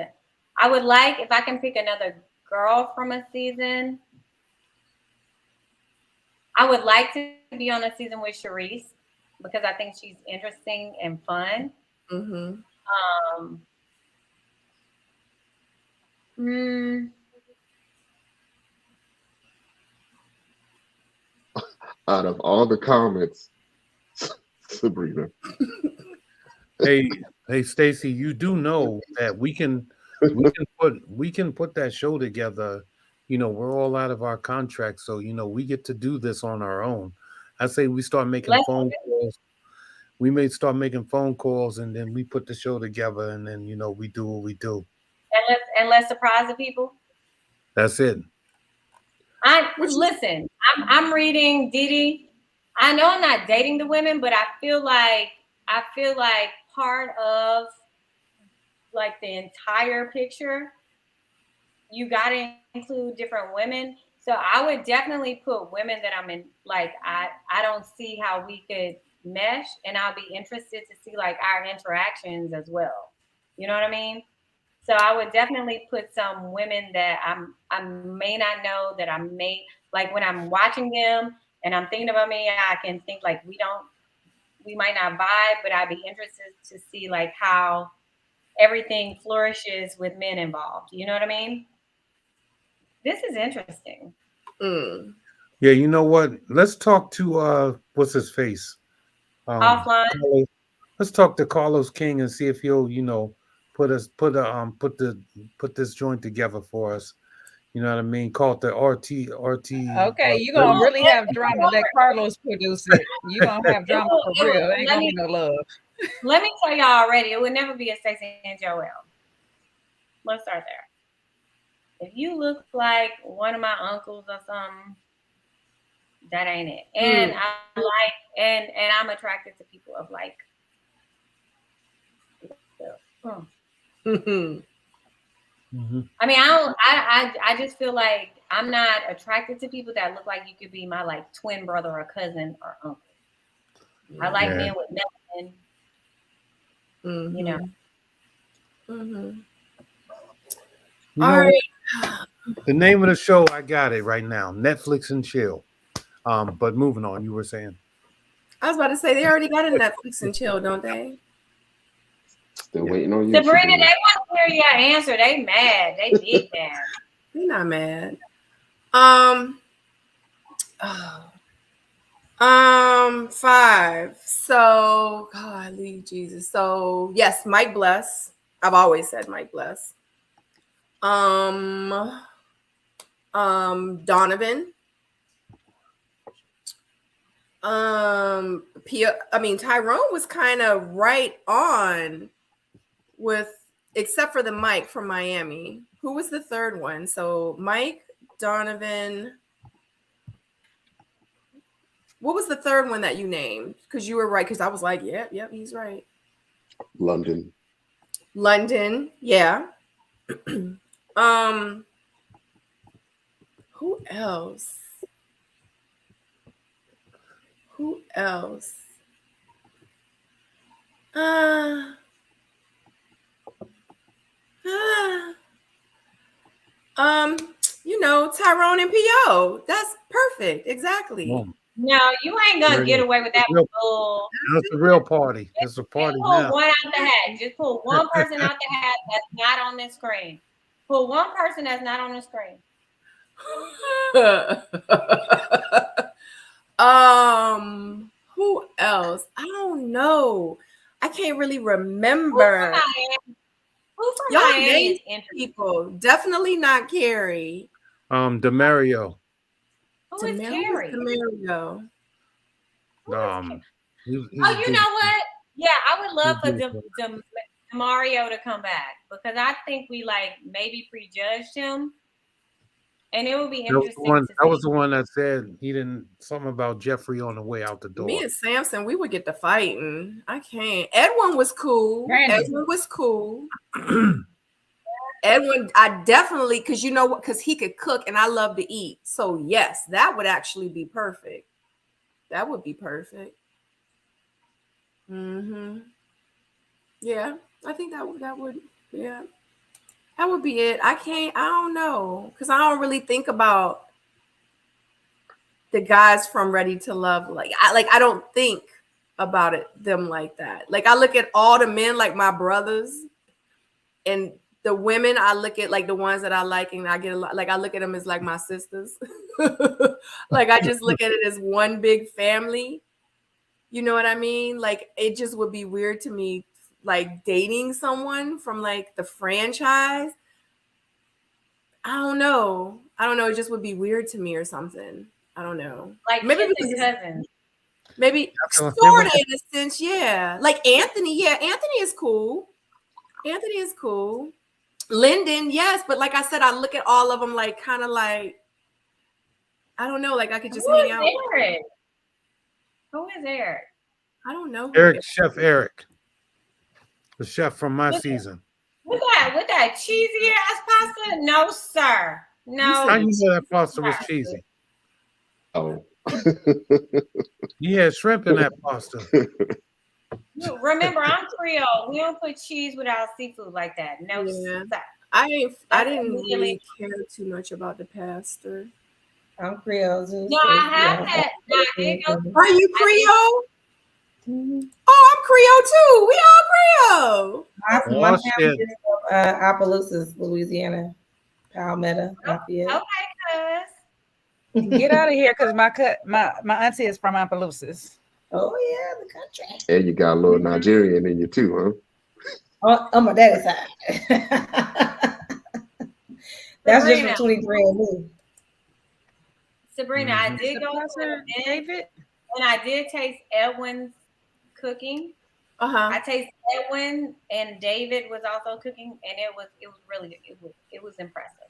Speaker 4: I would like if I can pick another girl from a season. I would like to be on a season with Sharice because I think she's interesting and fun.
Speaker 1: Mm-hmm.
Speaker 4: Um, mm,
Speaker 3: Out of all the comments, Sabrina.
Speaker 6: Hey, Stacy, you do know that we can put that show together. You know, we're all out of our contracts, so you know we get to do this on our own. I say we start making
Speaker 4: let's
Speaker 6: phone calls. We may start making phone calls, and then we put the show together, and then you know we do what we do.
Speaker 4: let's surprise the people.
Speaker 6: That's it.
Speaker 4: Listen. I'm reading Didi. I know I'm not dating the women, but I feel like part of like the entire picture, you got to include different women. So I would definitely put women that I'm in. Like I don't see how we could mesh, and I'll be interested to see like our interactions as well. You know what I mean? So I would definitely put some women that I may not know that I may like when I'm watching them and I'm thinking about me. I can think like we might not vibe, but I'd be interested to see like how everything flourishes with men involved. You know what I mean? This is interesting.
Speaker 1: Mm.
Speaker 6: Yeah, you know what? Let's talk to what's his face?
Speaker 4: Offline.
Speaker 6: Carlos. Let's talk to Carlos King and see if he'll, you know, put this joint together for us. You know what I mean? Call it the RT.
Speaker 2: Okay, you're gonna really have drama. Let Carlos produce it. You're gonna have drama for real. Ain't gonna be no love.
Speaker 4: Let me tell y'all already, it would never be a Stacey and Joel. Let's start there. If you look like one of my uncles or something, that ain't it. And I like and I'm attracted to people of like. I mean, I just feel like I'm not attracted to people that look like you could be my like twin brother or cousin or uncle. I like men with melanin. You know.
Speaker 1: Mm-hmm.
Speaker 6: You know, the name of the show, I got it right now. Netflix and chill. But moving on, you were saying.
Speaker 1: I was about to say they already got a Netflix and chill, don't they?
Speaker 3: Still waiting on you,
Speaker 4: Sabrina, they want to hear your answer. They mad. They big mad.
Speaker 1: They're not mad. 5. So, golly, Jesus. So, yes, Mike Bless. I've always said Mike Bless. Donovan. Tyrone was kind of right on with, except for the Mike from Miami. Who was the third one? So Mike, Donovan. What was the third one that you named? Because you were right. Because I was like, yep, he's right.
Speaker 3: London.
Speaker 1: Yeah. Who else? Uh, uh, Tyrone and P.O. That's perfect. Exactly.
Speaker 6: Boom.
Speaker 4: No, you ain't gonna get away with that bull.
Speaker 6: That's the real party. It's a party
Speaker 4: Just pull
Speaker 6: now.
Speaker 4: one out the hat. Just pull one person out the hat that's not on this screen. Pull one person that's not on the screen.
Speaker 1: Who else? I don't know. I can't really remember.
Speaker 4: Who from
Speaker 1: Y'all
Speaker 4: Miami
Speaker 1: name
Speaker 4: is interesting?
Speaker 1: people. Definitely not Carrie.
Speaker 6: Demario.
Speaker 4: Who is Carrie?
Speaker 1: Demario.
Speaker 4: You know what? Yeah, I would love for Mario to come back, because I think we maybe prejudged him, and it would be interesting.
Speaker 6: That was the one that said he didn't, something about Jeffrey on the way out the door.
Speaker 1: Me and Samson, we would get to fighting. I can't. Edwin was cool. Edwin, I definitely, because you know what? Because he could cook, and I love to eat. So yes, that would actually be perfect. That would be perfect. Yeah, I think that would yeah, that would be it. I don't know, because I don't really think about the guys from Ready to Love. I don't think about them like that. Like, I look at all the men like my brothers, and the women I look at like the ones that I like, and I get a lot, like I look at them as like my sisters. Like, I just look at it as one big family. You know what I mean? Like, it just would be weird to me, like, dating someone from like the franchise. I don't know. It just would be weird to me or something. I don't know.
Speaker 4: Like maybe cousins.
Speaker 1: Maybe sort of in a sense, yeah. Like Anthony, yeah. Anthony is cool. Lyndon, yes, but like I said, I look at all of them like kind of like, I don't know, like I could just hang out.
Speaker 4: Eric? Who is Eric?
Speaker 1: I don't know.
Speaker 6: Chef Eric, the chef from my season.
Speaker 4: With that cheesy ass pasta? No, sir. No.
Speaker 6: How you know that pasta was cheesy?
Speaker 3: Oh.
Speaker 6: He had shrimp in that pasta.
Speaker 4: Remember, I'm Creole. We don't put cheese without seafood like that. No, sir.
Speaker 1: I didn't really care too much about the pasta.
Speaker 5: I'm Creole.
Speaker 4: No, I have that.
Speaker 1: Are you Creole? Oh, I'm Creole too. We all Creole.
Speaker 5: My family is from Opelousas, Louisiana. Palmetto, Lafayette.
Speaker 4: Okay, cuz.
Speaker 2: Get out of here, because my auntie is from Opelousas.
Speaker 5: Oh yeah, the country.
Speaker 3: And you got a little Nigerian in you too,
Speaker 5: huh? On my daddy's side. That's Sabrina. Just for 23andMe.
Speaker 4: Sabrina, I did go to David, and I did taste Edwin's cooking. I tasted Edwin, and David was also cooking, and it was impressive.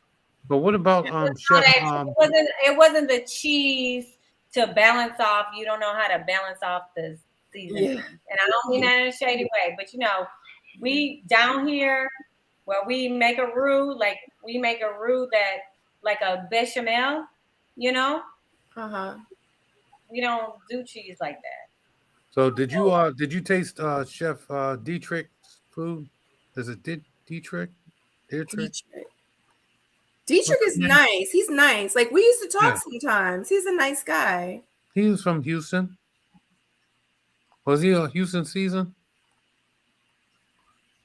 Speaker 6: But what about chef?
Speaker 4: It wasn't the cheese to balance off. You don't know how to balance off the seasoning, and I don't mean that in a shady way. But we down here where we make a roux, that like a bechamel, We don't do cheese like that.
Speaker 6: So did you taste Chef Dietrich's food? Is it Dietrich?
Speaker 1: Dietrich is nice. He's nice. Like, we used to talk sometimes. He's a nice guy.
Speaker 6: He was from Houston. Was he a Houston season?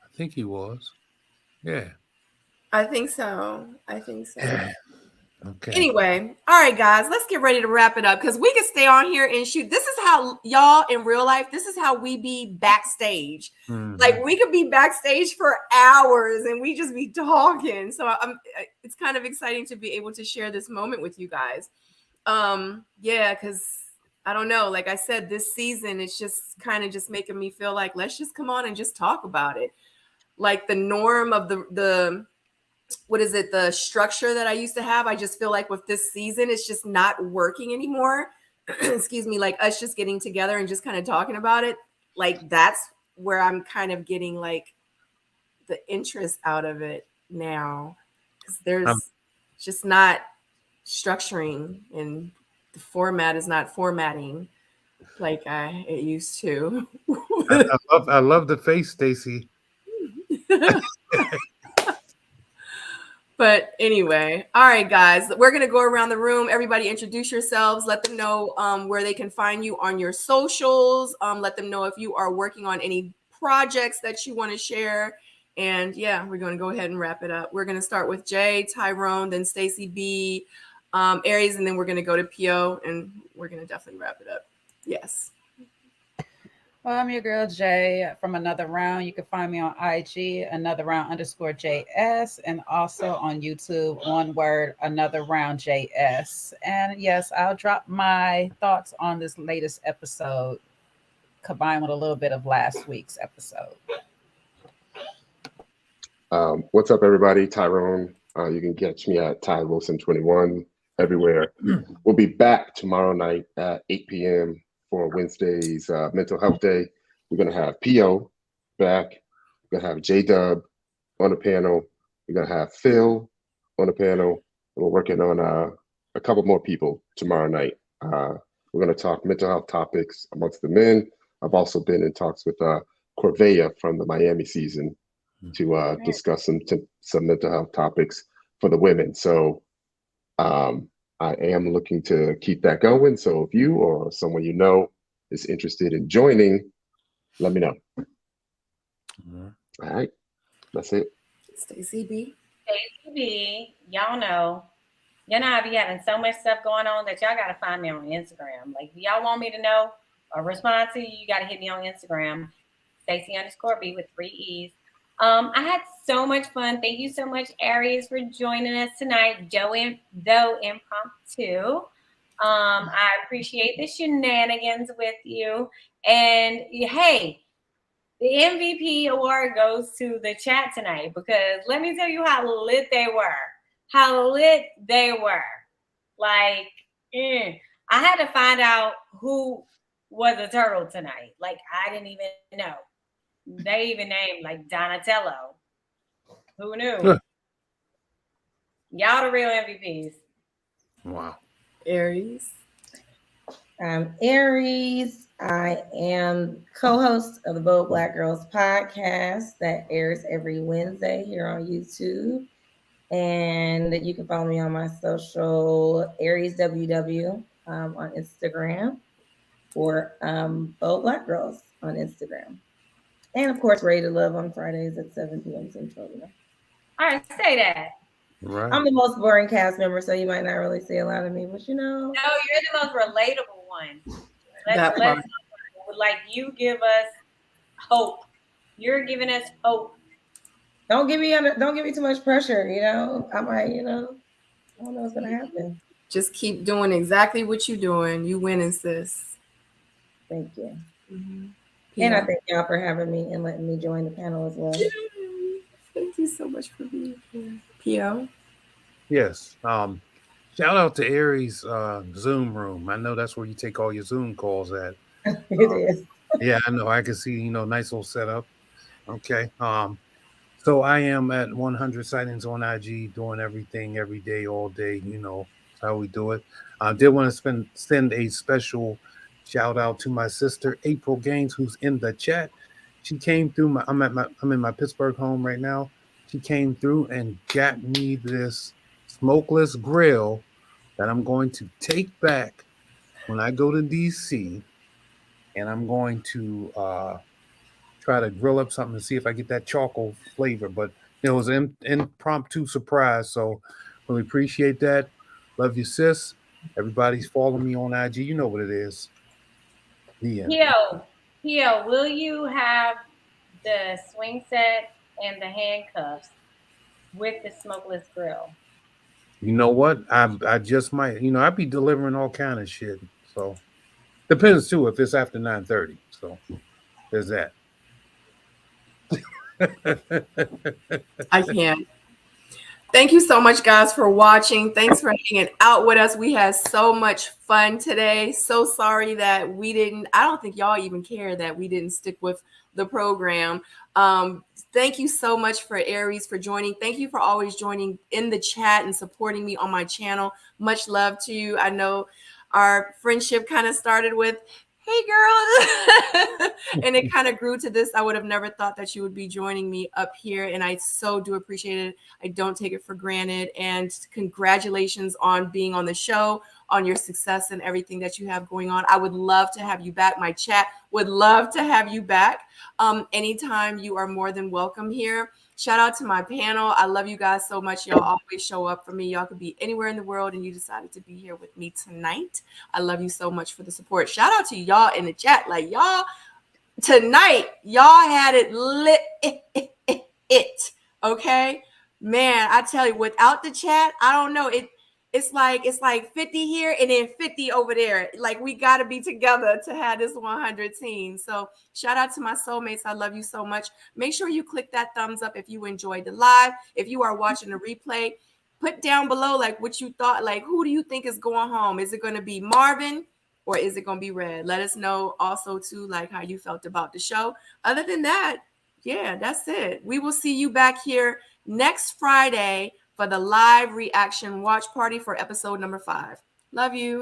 Speaker 6: I think he was. Yeah.
Speaker 1: I think so.
Speaker 6: Yeah. Okay.
Speaker 1: Anyway, all right, guys, let's get ready to wrap it up, because we can stay on here and shoot. This is how y'all in real life, this is how we be backstage. Like, we could be backstage for hours and we just be talking. So it's kind of exciting to be able to share this moment with you guys. Yeah, because I don't know. Like I said, this season, it's just kind of just making me feel like let's just come on and just talk about it. Like the norm of the what is it, the structure that I used to have, I just feel like with this season it's just not working anymore. Excuse me, like us just getting together and just kind of talking about it, like that's where I'm kind of getting like the interest out of it now, because there's just not structuring and the format is not formatting like it used to.
Speaker 6: I love the face, Stacy.
Speaker 1: But anyway, all right, guys, we're going to go around the room. Everybody introduce yourselves. Let them know where they can find you on your socials. Let them know if you are working on any projects that you want to share. And yeah, we're going to go ahead and wrap it up. We're going to start with Jay, Tyrone, then Stacy B, Aries, and then we're going to go to Pio, and we're going to definitely wrap it up. Yes.
Speaker 2: Well, I'm your girl Jay from Another Round. You can find me on IG, Another Round _JS, and also on YouTube, one word, Another Round JS. And yes, I'll drop my thoughts on this latest episode, combined with a little bit of last week's episode.
Speaker 3: What's up, everybody? Tyrone. You can catch me at Ty Wilson 21 everywhere. We'll be back tomorrow night at 8 p.m. for Wednesday's Mental Health Day. We're going to have P.O. back. We're going to have J-Dub on the panel. We're going to have Phil on the panel. And we're working on a couple more people tomorrow night. We're going to talk mental health topics amongst the men. I've also been in talks with Corvea from the Miami season to discuss some mental health topics for the women. So I am looking to keep that going. So if you or someone you know is interested in joining, let me know. All right. That's it.
Speaker 1: Stacy B.
Speaker 4: Stacy B. Y'all know I be having so much stuff going on that y'all got to find me on Instagram. Like, if y'all want me to know or respond to you, you got to hit me on Instagram, Stacy_B with 3 E's. I had so much fun. Thank you so much, Aries, for joining us tonight, though impromptu. I appreciate the shenanigans with you. And hey, the MVP award goes to the chat tonight, because let me tell you how lit they were. Like, I had to find out who was a turtle tonight. Like, I didn't even know. They even named like Donatello. Who knew?
Speaker 6: Huh.
Speaker 4: Y'all the real MVPs.
Speaker 6: Wow.
Speaker 1: Aries.
Speaker 5: I'm Aries. I am co-host of the Bold Black Girls podcast that airs every Wednesday here on YouTube. And you can follow me on my social, Aries WW on Instagram, or Bold Black Girls on Instagram. And of course, Ready to Love on Fridays at 7 p.m. Central.
Speaker 4: All right, say that.
Speaker 6: Right.
Speaker 5: I'm the most boring cast member, so you might not really see a lot of me, but you know.
Speaker 4: No, you're the most relatable one.
Speaker 1: That part.
Speaker 4: Like, you give us hope. You're giving us hope.
Speaker 5: Don't give me too much pressure, you know. I might, I don't know what's gonna happen.
Speaker 1: Just keep doing exactly what you're doing. You winning, sis.
Speaker 5: Thank you.
Speaker 1: Mm-hmm.
Speaker 5: And I thank y'all for having me and letting me join the panel as well.
Speaker 1: Thank you so much for being here. Pio?
Speaker 6: Yes. Shout out to Aries Zoom room. I know that's where you take all your Zoom calls at.
Speaker 5: It is.
Speaker 6: Yeah, I know. I can see, nice little setup. Okay. So I am at 100 sightings on IG, doing everything every day, all day. That's how we do it. I did want to send a special shout out to my sister April Gaines, who's in the chat. She came through. I'm in my Pittsburgh home right now. She came through and got me this smokeless grill that I'm going to take back when I go to DC, and I'm going to try to grill up something and see if I get that charcoal flavor. But it was an impromptu surprise, so really appreciate that. Love you, sis. Everybody's following me on IG. You know what it is. The end.
Speaker 4: Pio, will you have the swing set and the handcuffs with the smokeless grill?
Speaker 6: You know what? I just might. I be delivering all kind of shit. So Depends too if it's after 9:30. So there's that.
Speaker 1: I can't. Thank you so much, guys, for watching. Thanks for hanging out with us. We had so much fun today. So sorry that we didn't, I don't think y'all even care that we didn't stick with the program. Thank you so much for Aries for joining. Thank you for always joining in the chat and supporting me on my channel. Much love to you. I know our friendship kind of started with, hey girl, and it kind of grew to this. I would have never thought that you would be joining me up here, and I so do appreciate it. I don't take it for granted, and congratulations on being on the show, on your success and everything that you have going on. I would love to have you back. My chat would love to have you back. Anytime, you are more than welcome here. Shout out to my panel. I love you guys so much. Y'all always show up for me. Y'all could be anywhere in the world, and you decided to be here with me tonight. I love you so much for the support. Shout out to y'all in the chat. Like, y'all tonight, y'all had it lit. Okay, man, I tell you, without the chat, I don't know. It's like 50 here and then 50 over there. Like, we got to be together to have this 100 team. So shout out to my soulmates. I love you so much. Make sure you click that thumbs up if you enjoyed the live. If you are watching the replay, put down below like what you thought. Like, who do you think is going home? Is it going to be Marvin or is it going to be Red? Let us know also too, like, how you felt about the show. Other than that, yeah, that's it. We will see you back here next Friday for the live reaction watch party for episode number 5. Love you.